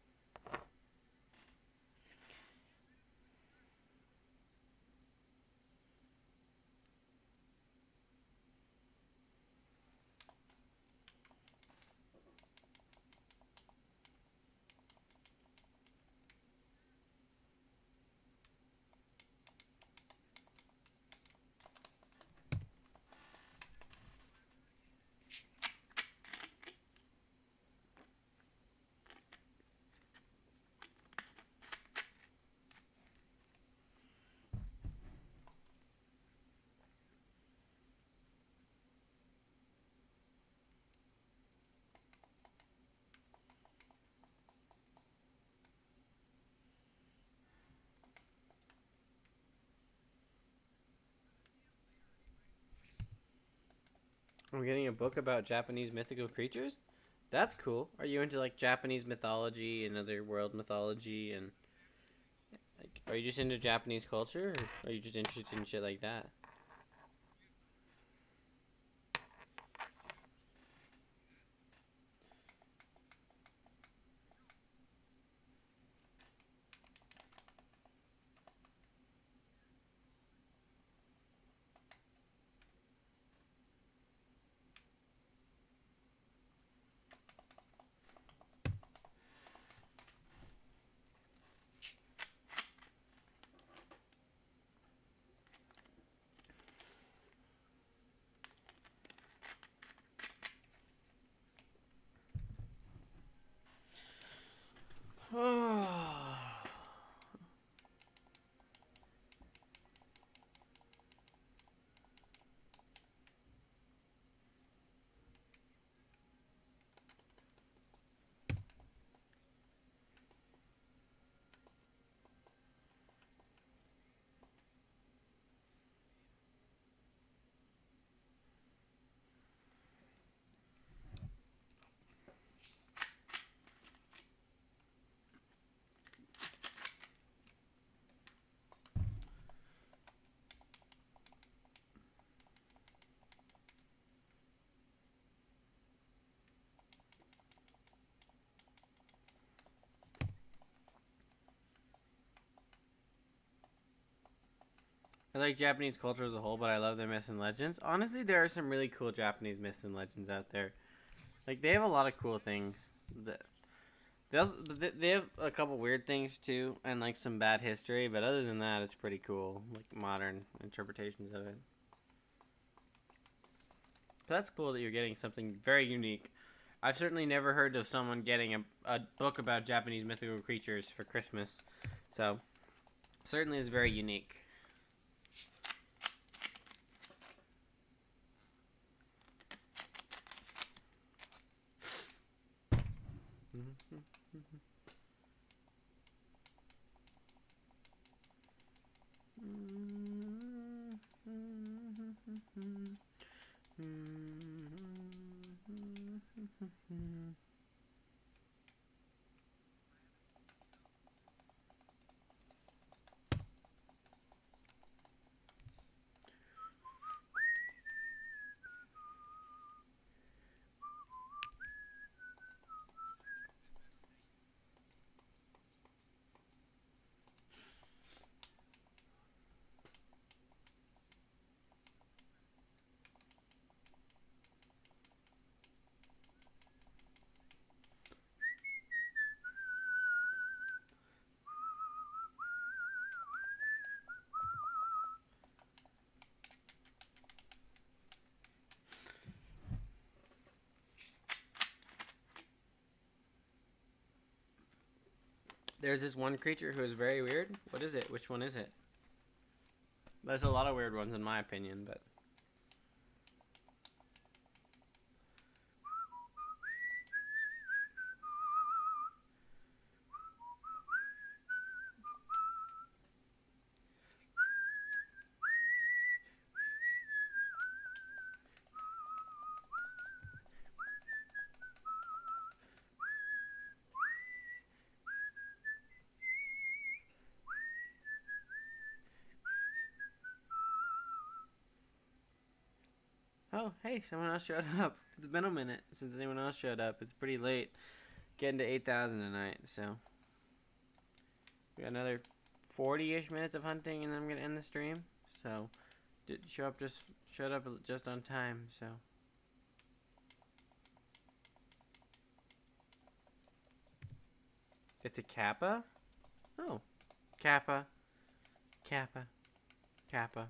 I'm getting a book about Japanese mythical creatures. That's cool. Are you into like Japanese mythology and other world mythology and like are you just into Japanese culture or are you just interested in shit like that? I like Japanese culture as a whole, but I love their myths and legends. Honestly, there are some really cool Japanese myths and legends out there. Like they have a lot of cool things. They have a couple weird things too, and like some bad history. But other than that, it's pretty cool. Like modern interpretations of it. So that's cool that you're getting something very unique. I've certainly never heard of someone getting a book about Japanese mythical creatures for Christmas. So certainly is very unique. There's this one creature who is very weird. What is it? Which one is it? There's a lot of weird ones in my opinion, but... Oh, hey, someone else showed up. It's been a minute since anyone else showed up. It's pretty late. Getting to 8,000 tonight, so... We got another 40-ish minutes of hunting, and then I'm going to end the stream. So, showed up just on time, so... It's a Kappa? Oh. Kappa. Kappa. Kappa.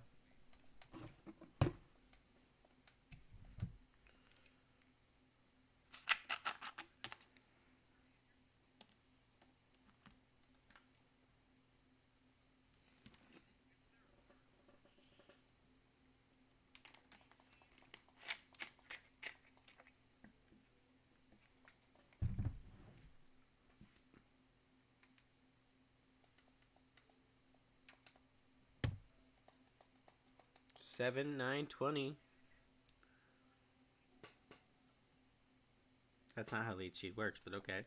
Seven, 9, 20. That's not how lead sheet works, but okay.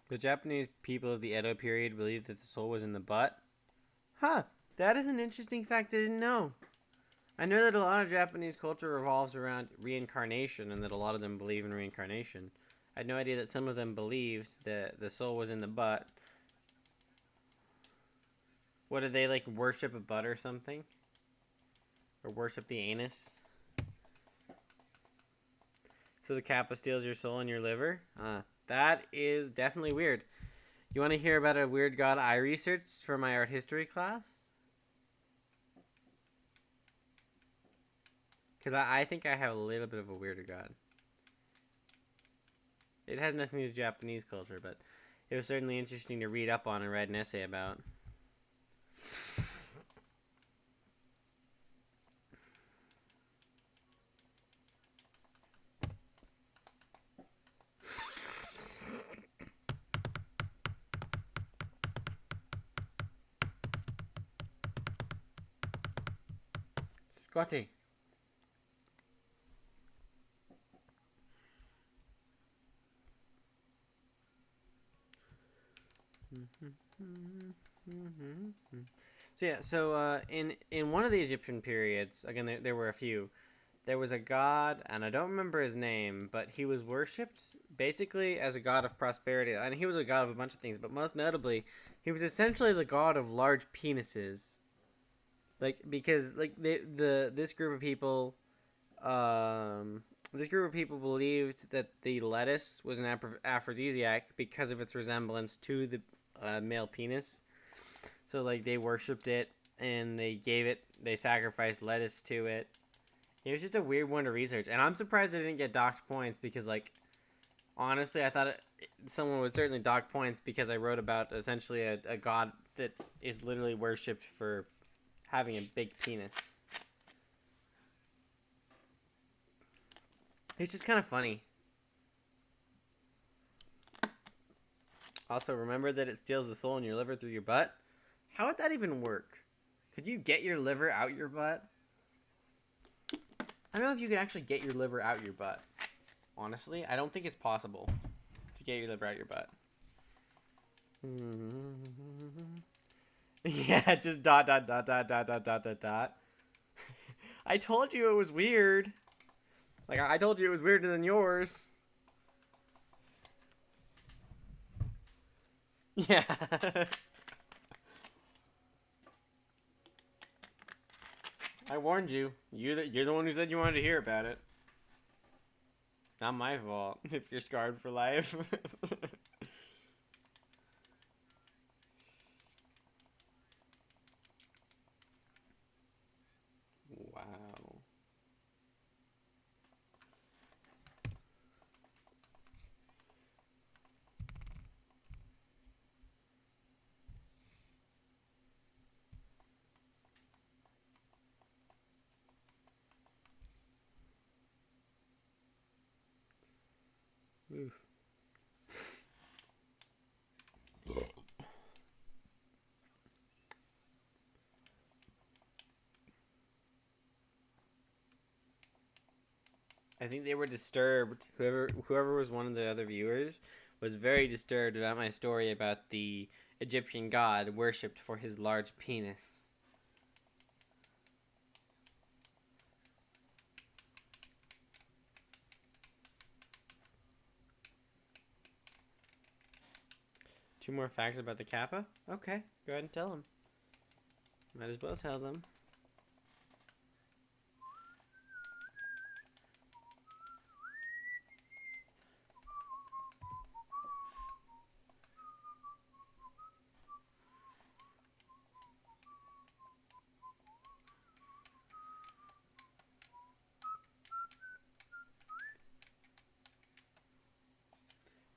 The Japanese people of the Edo period believed that the soul was in the butt. Huh, that is an interesting fact I didn't know. I know that a lot of Japanese culture revolves around reincarnation and that a lot of them believe in reincarnation. I had no idea that some of them believed that the soul was in the butt. What, did they, like, worship a butt or something? Or worship the anus? So the Kappa steals your soul and your liver? That is definitely weird. You want to hear about a weird god I researched for my art history class? Because I think I have a little bit of a weirder god. It has nothing to do with Japanese culture, but it was certainly interesting to read up on and read an essay about. Scotty. So in one of the Egyptian periods, again there were a few, there was a god, and I don't remember his name, but he was worshipped basically as a god of prosperity, and he was a god of a bunch of things, but most notably, he was essentially the god of large penises. Like, because like this group of people, believed that the lettuce was an aphrodisiac because of its resemblance to the male penis. So like they worshipped it and they sacrificed lettuce to it. It was just a weird one to research, and I'm surprised I didn't get docked points because, like, honestly, I thought someone would certainly dock points because I wrote about essentially a god that is literally worshipped for having a big penis. It's just kind of funny. Also, remember that it steals the soul in your liver through your butt? How would that even work? Could you get your liver out your butt? I don't know if you could actually get your liver out your butt. Honestly, I don't think it's possible to get your liver out your butt. Yeah, just dot. I told you it was weird. Like, I told you it was weirder than yours. Yeah. I warned you. You're the one who said you wanted to hear about it. Not my fault if you're scarred for life. Wow. Oof. I think they were disturbed. Whoever was one of the other viewers was very disturbed about my story about the Egyptian god worshipped for his large penis. Two more facts about the Kappa? Okay, go ahead and tell them. Might as well tell them.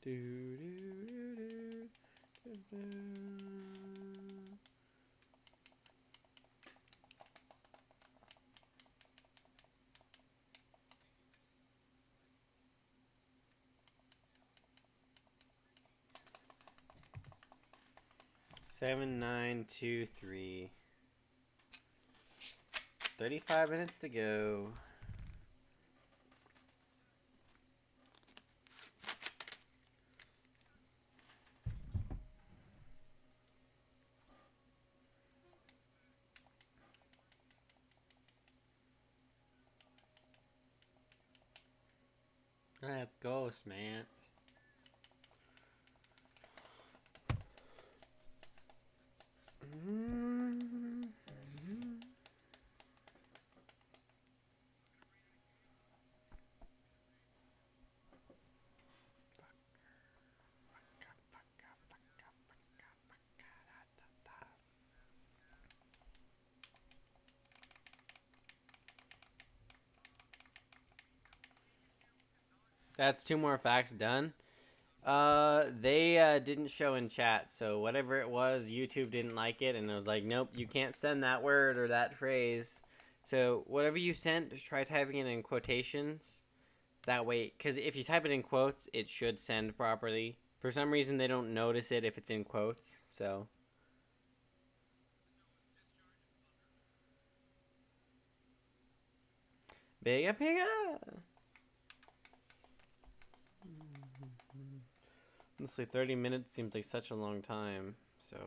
Do, do, do, do, do. 7923. 35 minutes to go. Let's go, man. That's two more facts done. They didn't show in chat, so whatever it was, YouTube didn't like it, and it was like, nope, you can't send that word or that phrase. So whatever you sent, try typing it in quotations. That way, because if you type it in quotes, it should send properly. For some reason, they don't notice it if it's in quotes. So bigger, bigger. Honestly, 30 minutes seems like such a long time. So.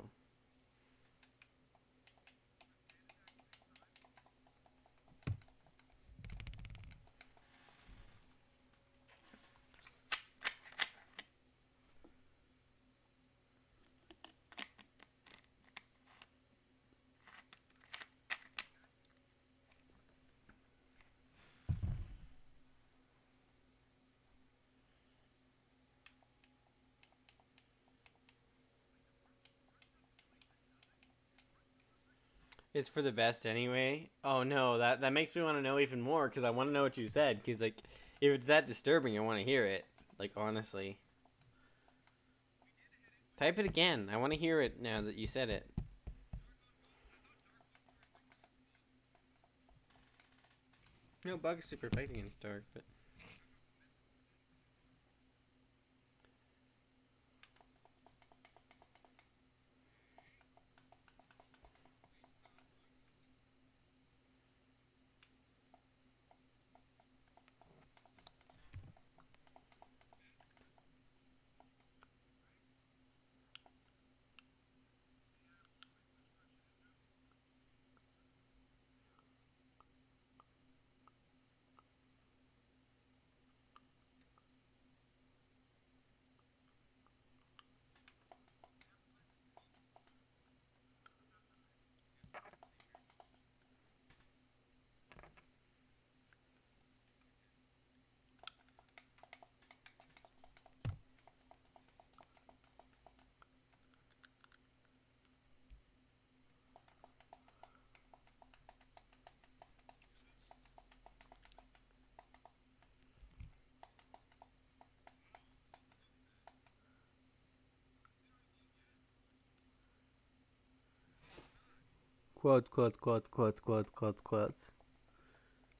It's for the best anyway. Oh no, that makes me want to know even more because I want to know what you said. Because like, if it's that disturbing, I want to hear it. Like honestly, type it again. I want to hear it now that you said it. No, bug is super fighting in dark, but Quotes, quotes, quotes, quotes, quotes, quotes, quotes.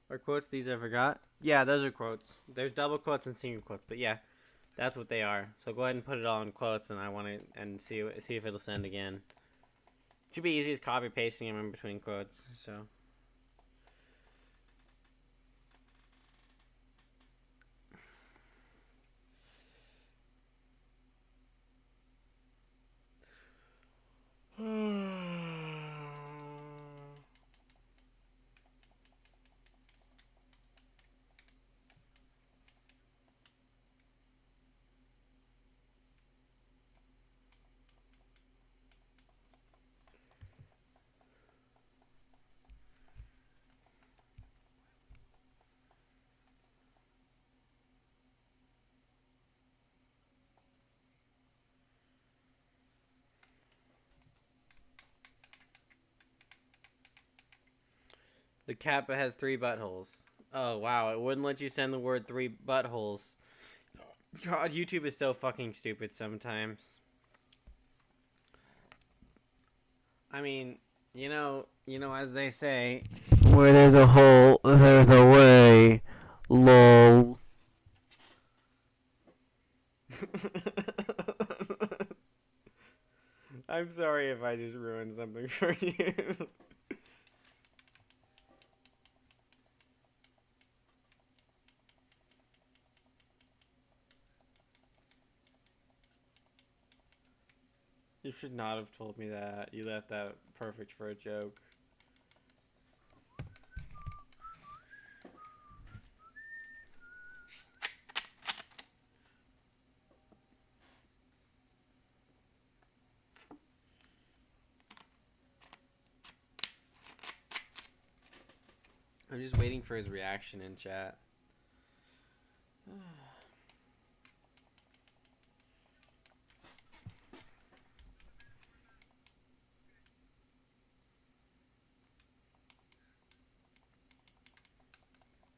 Are quotes these I forgot? Yeah, those are quotes. There's double quotes and single quotes, but yeah, that's what they are. So go ahead and put it all in quotes, and I want to and see if it'll send again. Should be easy as copy pasting them in between quotes. So. The Kappa has 3 buttholes. Oh, wow. It wouldn't let you send the word 3 buttholes. God, YouTube is so fucking stupid sometimes. I mean, as they say, where there's a hole, there's a way. Lol. I'm sorry if I just ruined something for you. You should not have told me that. You left that perfect for a joke. I'm just waiting for his reaction in chat.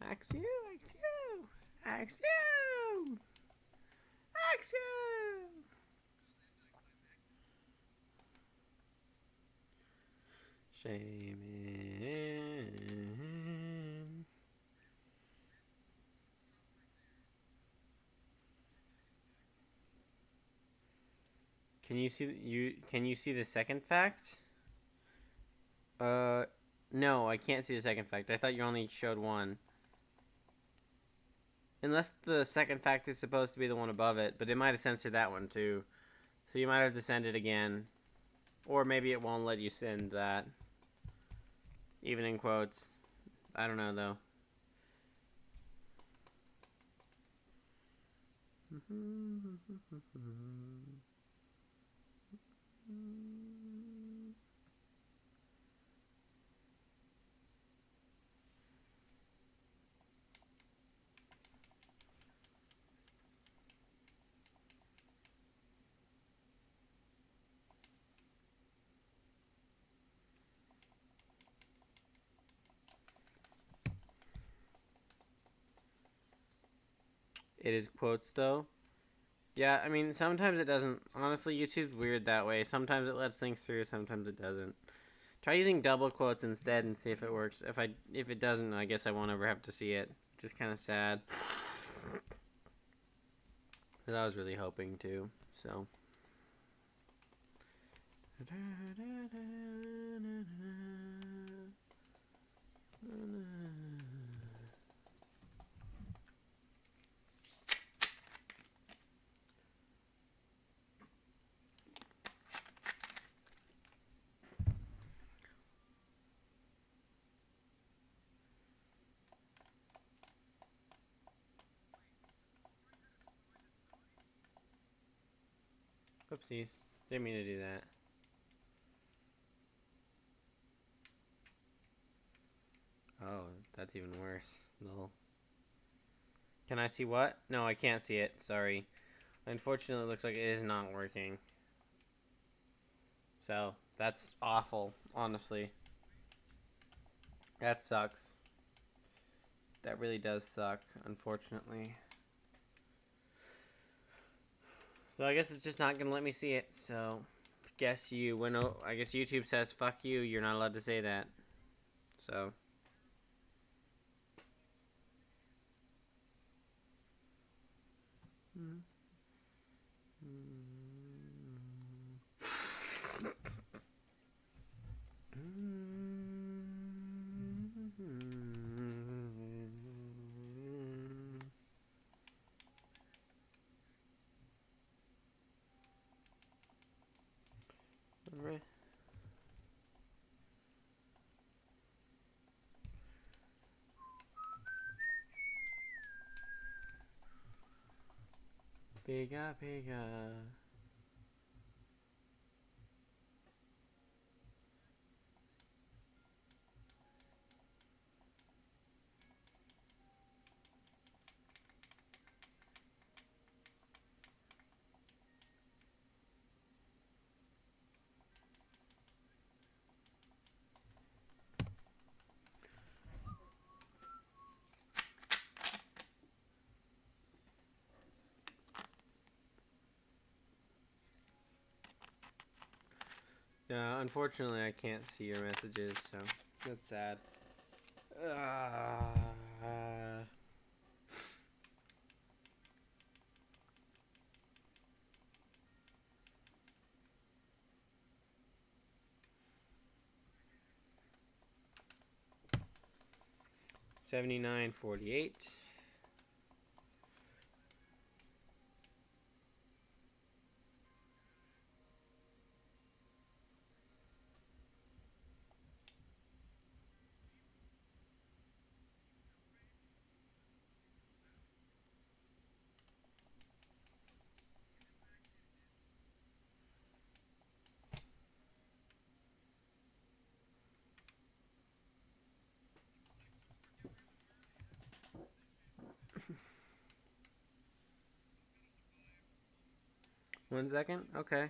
Ask you, ask you, ask you, ask you. Shaymin. Can you see the second fact? No, I can't see the second fact. I thought you only showed one. Unless the second fact is supposed to be the one above it, but they might have censored that one too. So you might have to send it again. Or maybe it won't let you send that. Even in quotes. I don't know though. It is quotes though. Yeah, I mean sometimes it doesn't. Honestly, YouTube's weird that way. Sometimes it lets things through, sometimes it doesn't. Try using double quotes instead and see if it works. If it doesn't, I guess I won't ever have to see it. Just kind of sad. Because I was really hoping to. So. Oopsies. Didn't mean to do that. Oh, that's even worse. No. Can I see what? No, I can't see it. Sorry. Unfortunately, it looks like it is not working. So, that's awful, honestly. That sucks. That really does suck, unfortunately. So I guess it's just not going to let me see it, so guess you when I guess YouTube says fuck you, you're not allowed to say that. So Alright. Pega, pega. Yeah, unfortunately I can't see your messages, so that's sad. 79.48. One second? Okay.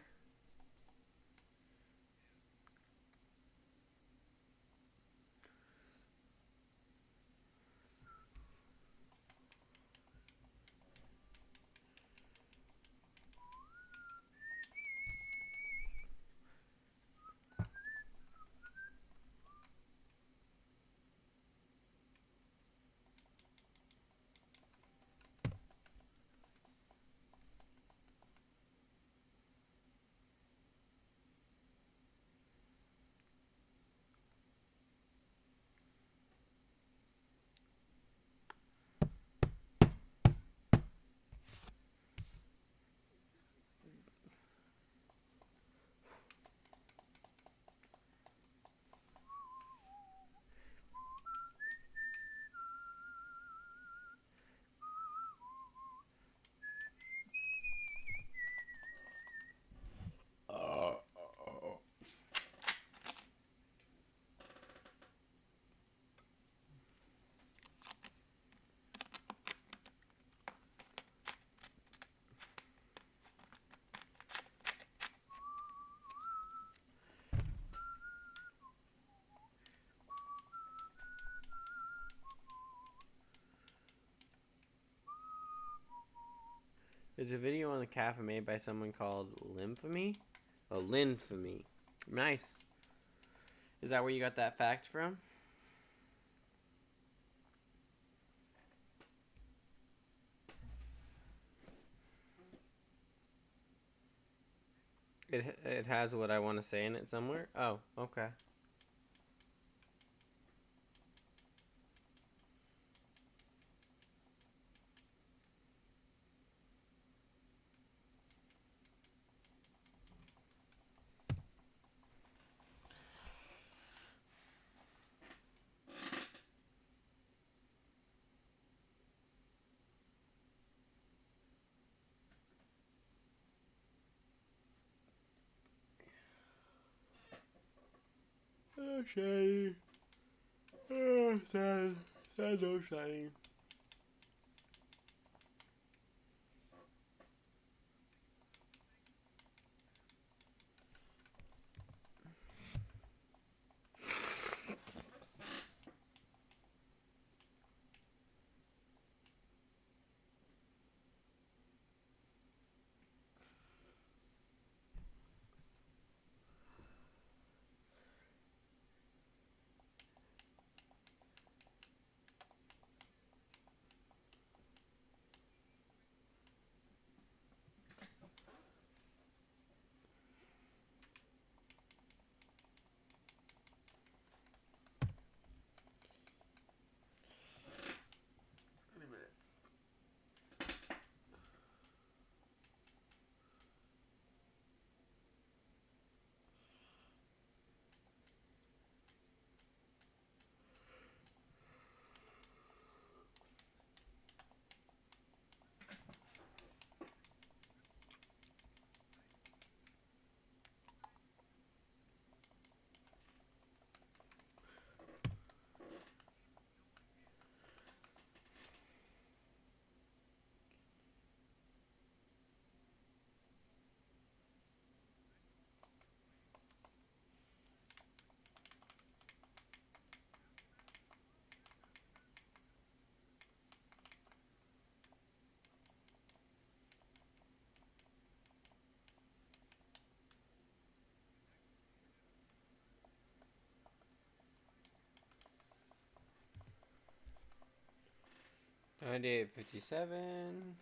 There's a video on the cafe made by someone called Lymphemy? Oh, Lynphemy. Nice. Is that where you got that fact from? It has what I want to say in it somewhere? Oh, okay. Oh, shiny. Oh, sad. Sad, no shiny. 98.57.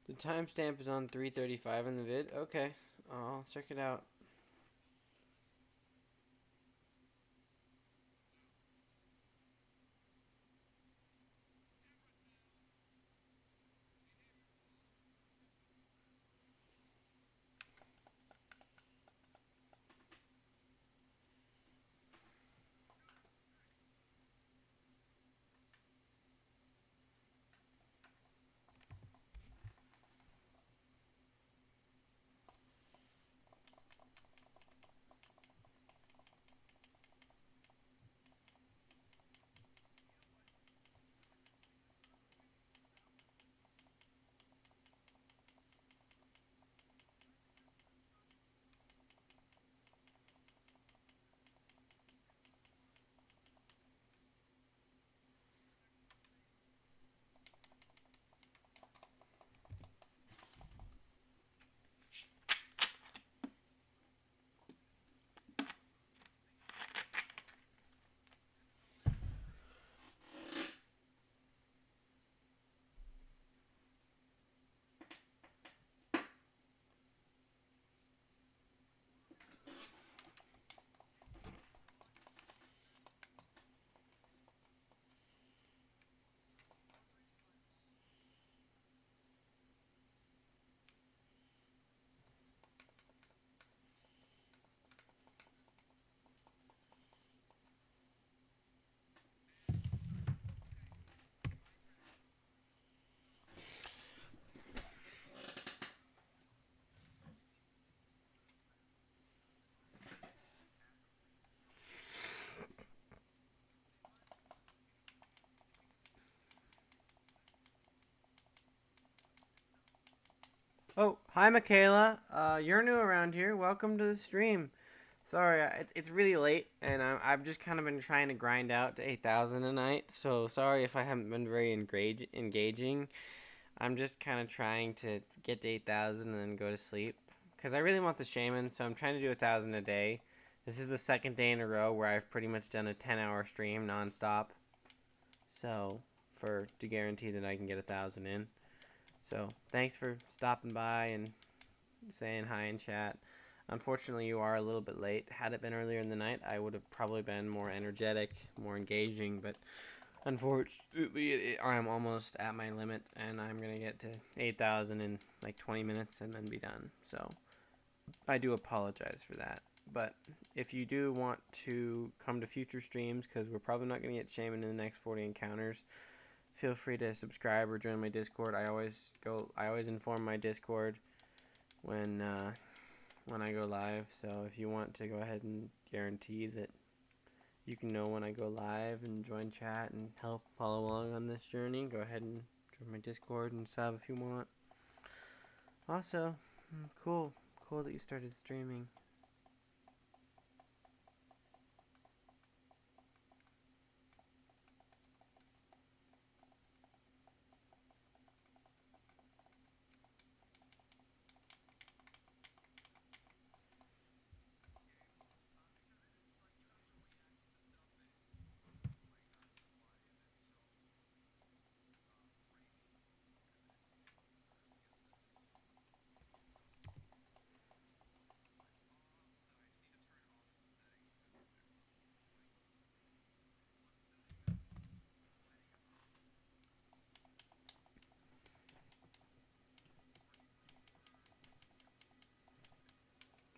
The timestamp is on 3:35 in the vid. Okay, I'll check it out. Oh, hi, Michaela. You're new around here. Welcome to the stream. Sorry, it's really late, and I've just kind of been trying to grind out to 8,000 a night. So sorry if I haven't been very engaging. I'm just kind of trying to get to 8,000 and then go to sleep because I really want the Shaymin. So I'm trying to do 1,000 a day. This is the second day in a row where I've pretty much done a 10-hour stream nonstop. So to guarantee that I can get 1,000 in. So thanks for stopping by and saying hi in chat. Unfortunately, you are a little bit late. Had it been earlier in the night, I would have probably been more energetic, more engaging, but unfortunately, I'm almost at my limit, and I'm going to get to 8,000 in like 20 minutes and then be done. So I do apologize for that. But if you do want to come to future streams, because we're probably not going to get Shaymin in the next 40 encounters, feel free to subscribe or join my Discord. I always inform my Discord when I go live. So if you want to go ahead and guarantee that you can know when I go live and join chat and help follow along on this journey, go ahead and join my Discord and sub if you want. Also, cool that you started streaming.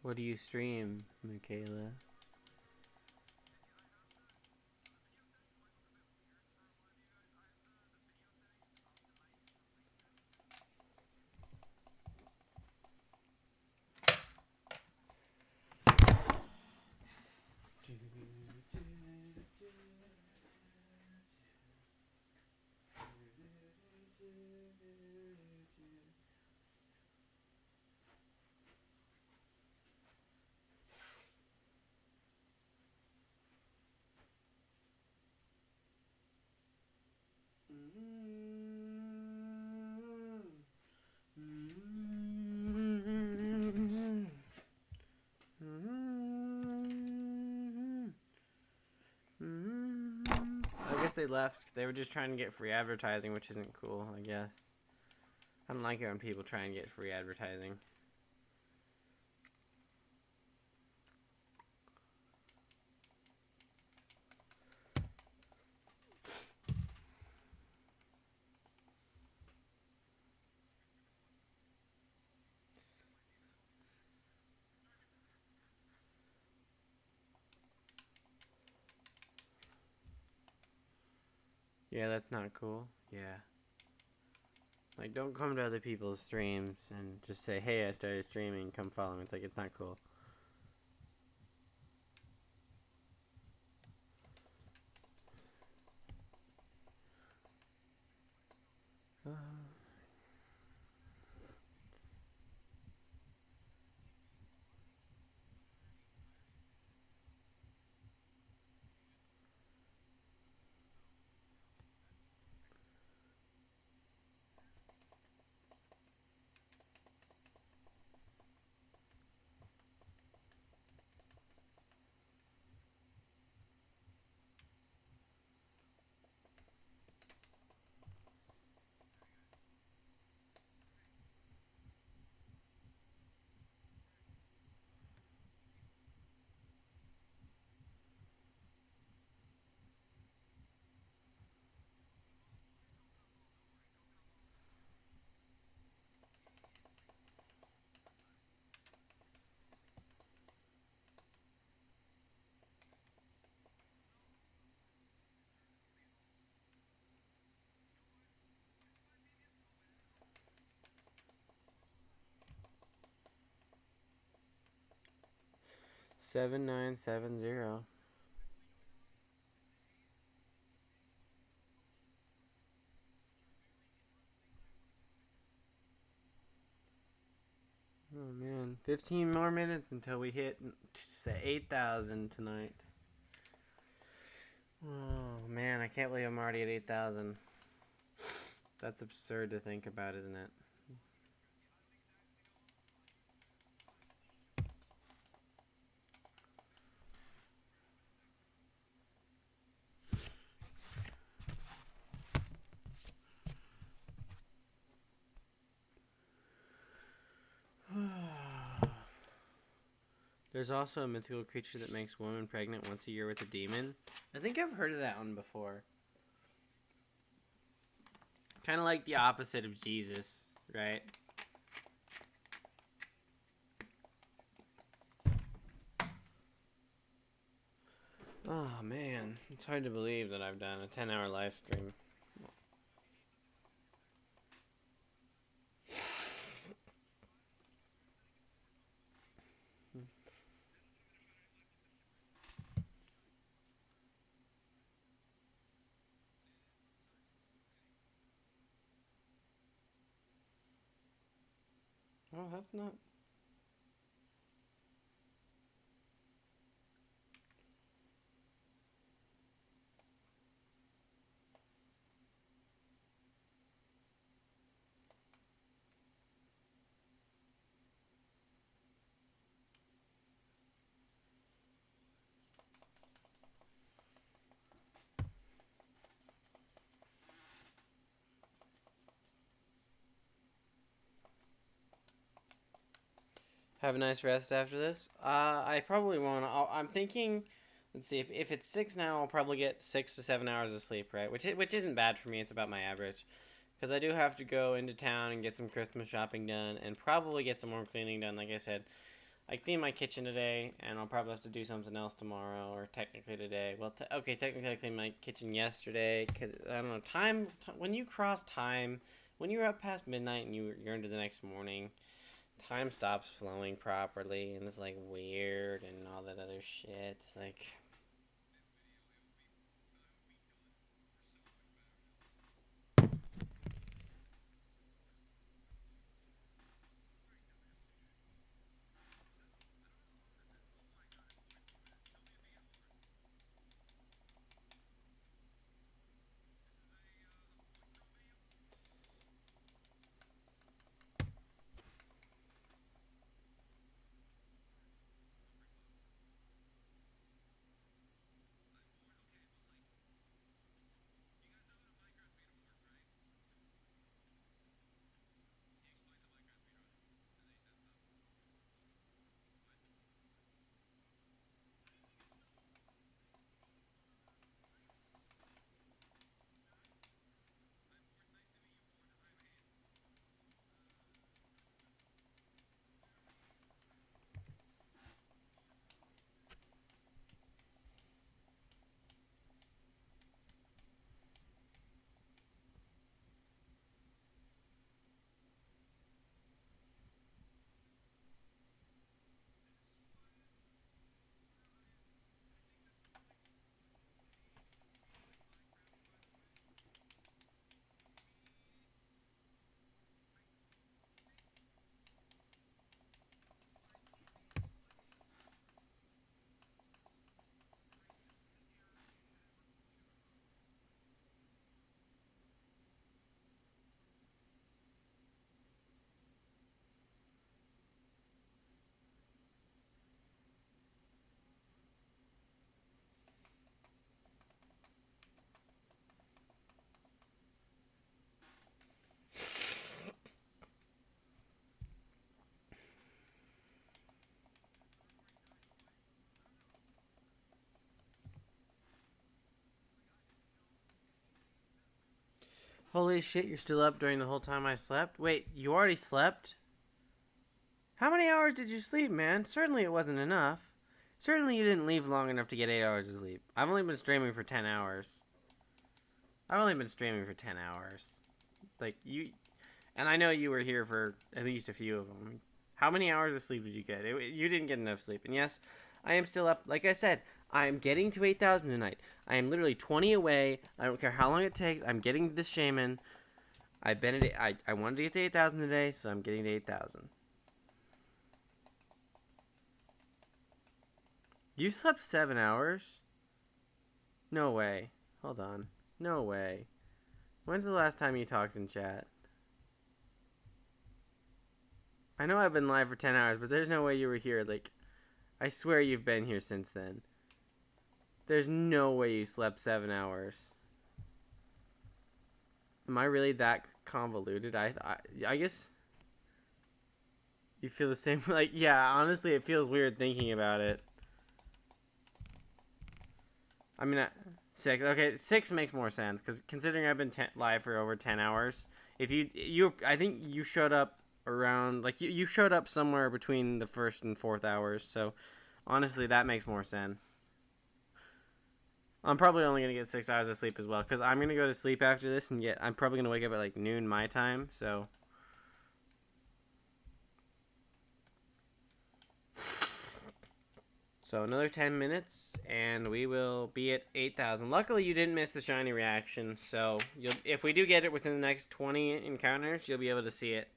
What do you stream, Michaela? I guess they left. They were just trying to get free advertising, which isn't cool, I guess. I don't like it when people try and get free advertising. Yeah, that's not cool. Yeah. Like, don't come to other people's streams and just say, hey, I started streaming, come follow me. It's like, it's not cool. Seven nine seven zero. Oh man, 15 more minutes until we hit say 8,000 tonight. Oh man, I can't believe I'm already at 8,000. That's absurd to think about, isn't it? There's also a mythical creature that makes women pregnant once a year with a demon. I think I've heard of that one before. Kind of like the opposite of Jesus, right? Oh man, it's hard to believe that I've done a 10-hour live stream. Oh, that's not. Have a nice rest after this. I probably won't. I'm thinking. Let's see. If it's 6 now, I'll probably get 6 to 7 hours of sleep, right? Which isn't bad for me. It's about my average. Because I do have to go into town and get some Christmas shopping done, and probably get some more cleaning done. Like I said, I cleaned my kitchen today, and I'll probably have to do something else tomorrow, or technically today. Well, okay, technically I cleaned my kitchen yesterday, because, I don't know, when you cross time, when you're up past midnight and you're into the next morning, time stops flowing properly, and it's, like, weird, and all that other shit, like... Holy shit, you're still up during the whole time I slept? Wait, you already slept? How many hours did you sleep, man? Certainly it wasn't enough. Certainly you didn't leave long enough to get 8 hours of sleep. I've only been streaming for 10 hours. I've only been streaming for 10 hours. Like, you... And I know you were here for at least a few of them. How many hours of sleep did you get? You didn't get enough sleep. And yes, I am still up. Like I said, I am getting to 8,000 tonight. I am literally 20 away. I don't care how long it takes. I'm getting this Shaymin. I've been at... I wanted to get to 8,000 today, so I'm getting to 8,000. You slept 7 hours? No way. Hold on. No way. When's the last time you talked in chat? I know I've been live for 10 hours, but there's no way you were here. Like, I swear you've been here since then. There's no way you slept 7 hours. Am I really that convoluted? I guess you feel the same. Like, yeah, honestly, it feels weird thinking about it. I mean, 6. Okay, 6 makes more sense because considering I've been live for over 10 hours, if I think you showed up around, like, you showed up somewhere between the 1st and 4th hours. So, honestly, that makes more sense. I'm probably only gonna get 6 hours of sleep as well because I'm gonna go to sleep after this and I'm probably gonna wake up at like noon my time. So. So another 10 minutes, and we will be at 8,000. Luckily, you didn't miss the shiny reaction, so if we do get it within the next 20 encounters, you'll be able to see it.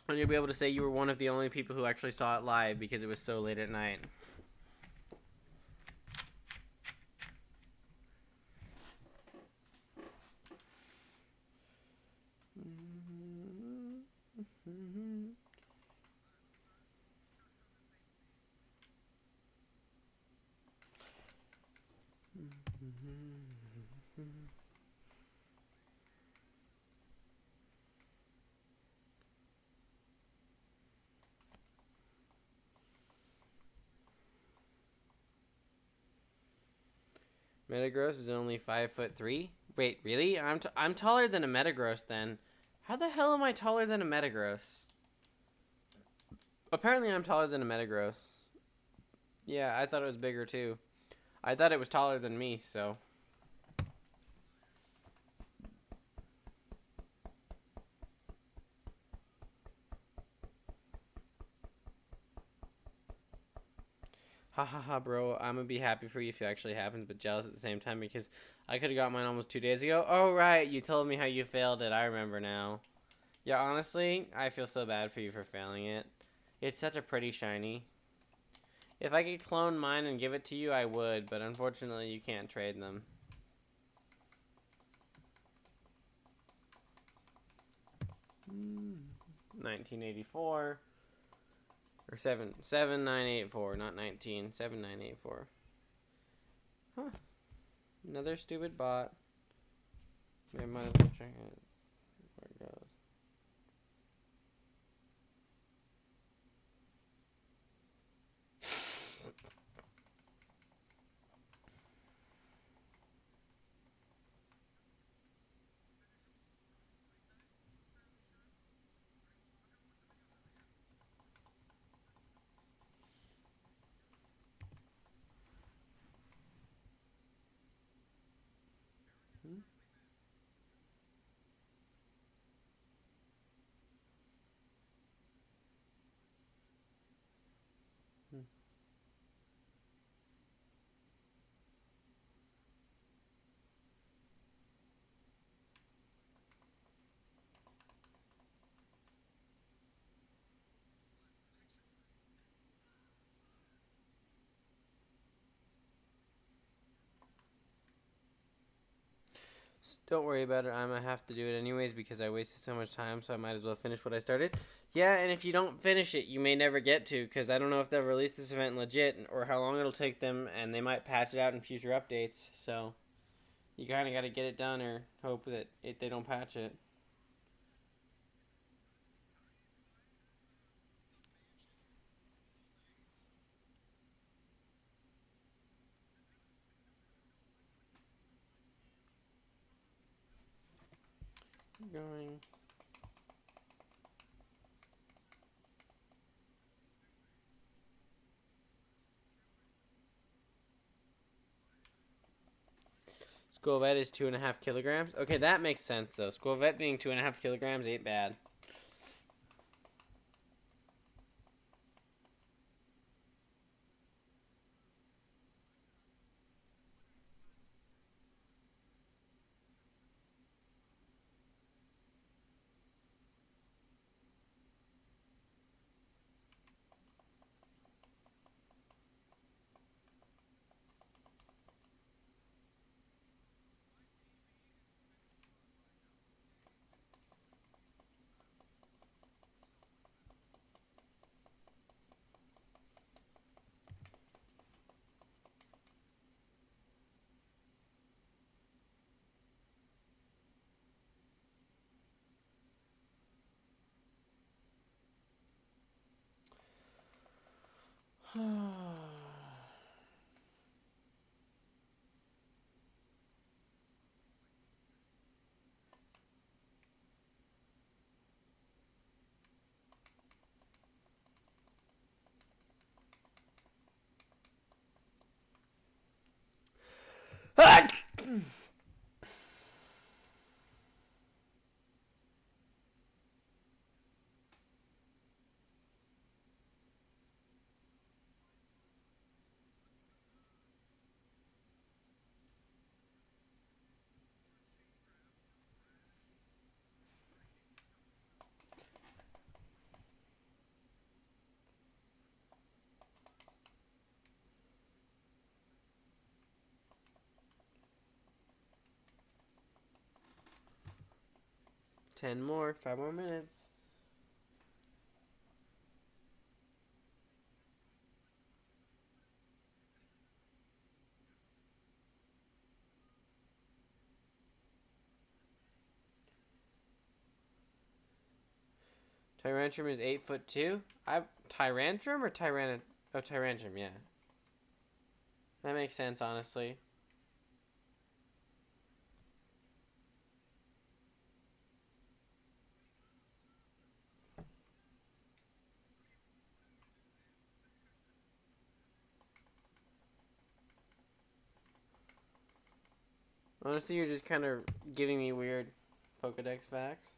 And you'll be able to say you were one of the only people who actually saw it live because it was so late at night. Metagross is only 5'3". Wait, really? I'm taller than a Metagross then. How the hell am I taller than a Metagross? Apparently I'm taller than a Metagross. Yeah, I thought it was bigger too. I thought it was taller than me, so. Ha ha ha, bro. I'm gonna be happy for you if it actually happens, but jealous at the same time because I could have got mine almost 2 days ago. Oh, right. You told me how you failed it. I remember now. Yeah, honestly, I feel so bad for you for failing it. It's such a pretty shiny. If I could clone mine and give it to you, I would, but unfortunately, you can't trade them. Mm. 1984. Or 7984, not 19. 7984. Huh. Another stupid bot. Maybe I might as well check it. Where it goes. Hmm? Hmm. Don't worry about it. I'm gonna have to do it anyways because I wasted so much time, so I might as well finish what I started. Yeah, and if you don't finish it, you may never get to because I don't know if they'll release this event legit or how long it'll take them, and they might patch it out in future updates. So you kind of got to get it done or hope that they don't patch it. Keep going. School vet is 2.5 kilograms. Okay, that makes sense though. School vet being 2.5 kilograms ain't bad. Oh. 10 more, 5 more minutes. Tyrantrum is 8'2". Tyrantrum or Tyrant? Oh, Tyrantrum, yeah. That makes sense, honestly. Honestly, you're just kind of giving me weird Pokedex facts.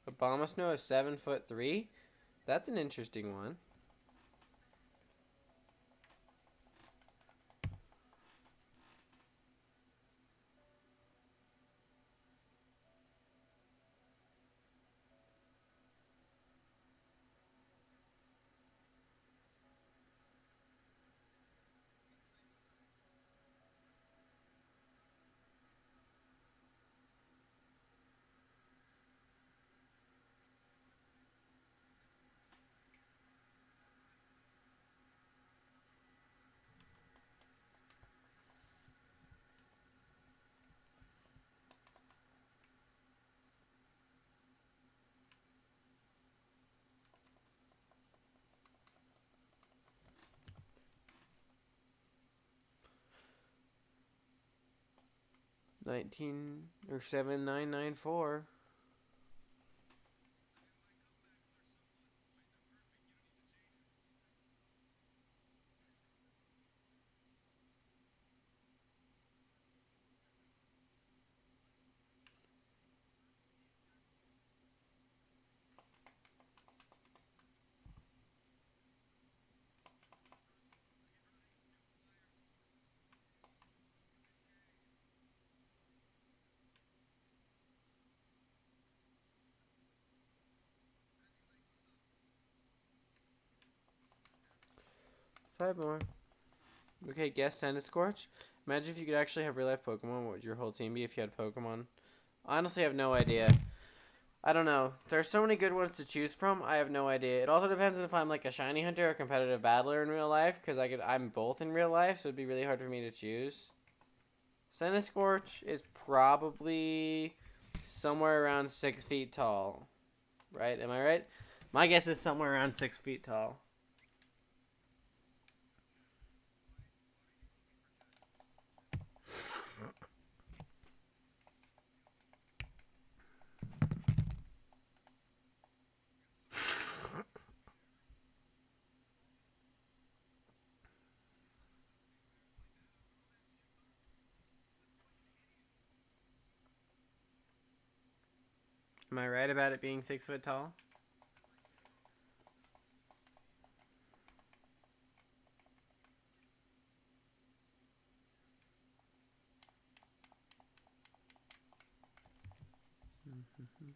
Abomasnow is 7'3". That's an interesting one. Nineteen or 7994. 5 more. Okay, guess Tennis Scorch. Imagine if you could actually have real life Pokemon. What would your whole team be if you had Pokemon? Honestly, I have no idea. I don't know. There's so many good ones to choose from. I have no idea. It also depends on if I'm like a shiny hunter or a competitive battler in real life, because I'm both in real life, so it'd be really hard for me to choose. Scorch is probably somewhere around 6 feet tall. Right? Am I right? My guess is somewhere around 6 feet tall. Am I right about it being 6 foot tall? Mm-hmm.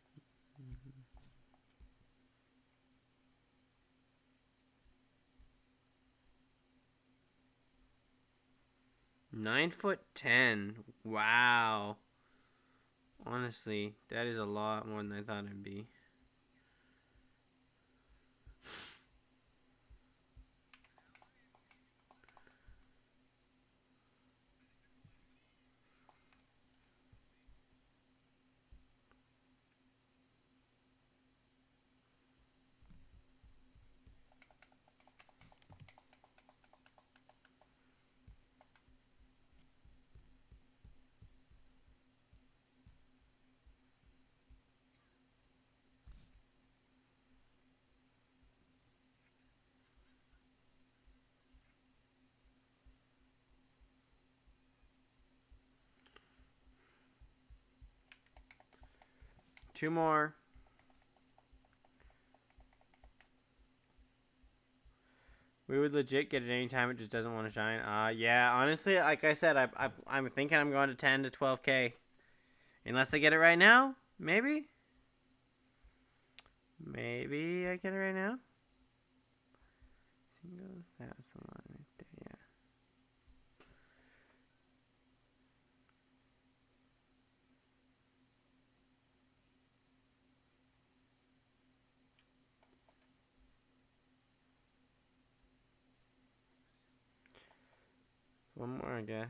9'10". Wow. Honestly, that is a lot more than I thought it'd be. Two more. We would legit get it anytime it just doesn't want to shine. Yeah, honestly, like I said, I'm thinking I'm going to 10 to 12K. Unless I get it right now, maybe? Maybe I get it right now? Singles, that's the one right there, yeah. One more, I guess.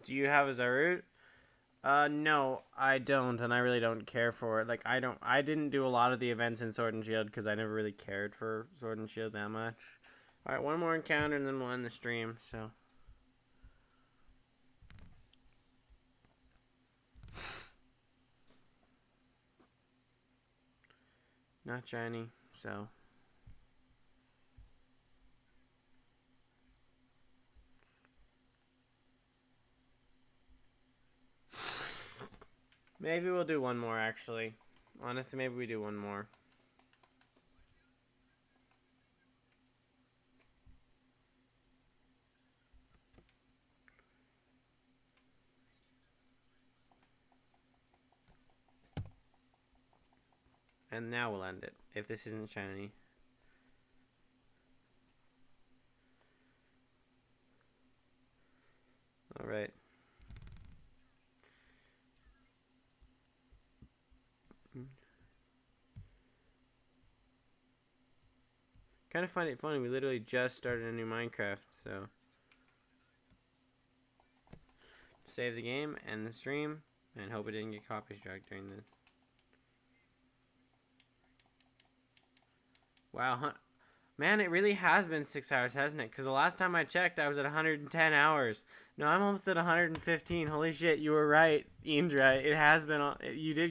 Do you have a Zarut? No, I don't, and I really don't care for it. Like, I didn't do a lot of the events in Sword and Shield because I never really cared for Sword and Shield that much. Alright, one more encounter and then we'll end the stream, so. Not shiny, so. Maybe we'll do one more, actually. Honestly, maybe we do one more. And now we'll end it, if this isn't shiny. Alright. Kind of find it funny, we literally just started a new Minecraft, so. Save the game, end the stream, and hope it didn't get copy struck during the. Wow, huh? Man, it really has been 6 hours, hasn't it? Because the last time I checked, I was at 110 hours. No, I'm almost at 115. Holy shit, you were right, Indra. It has been. You did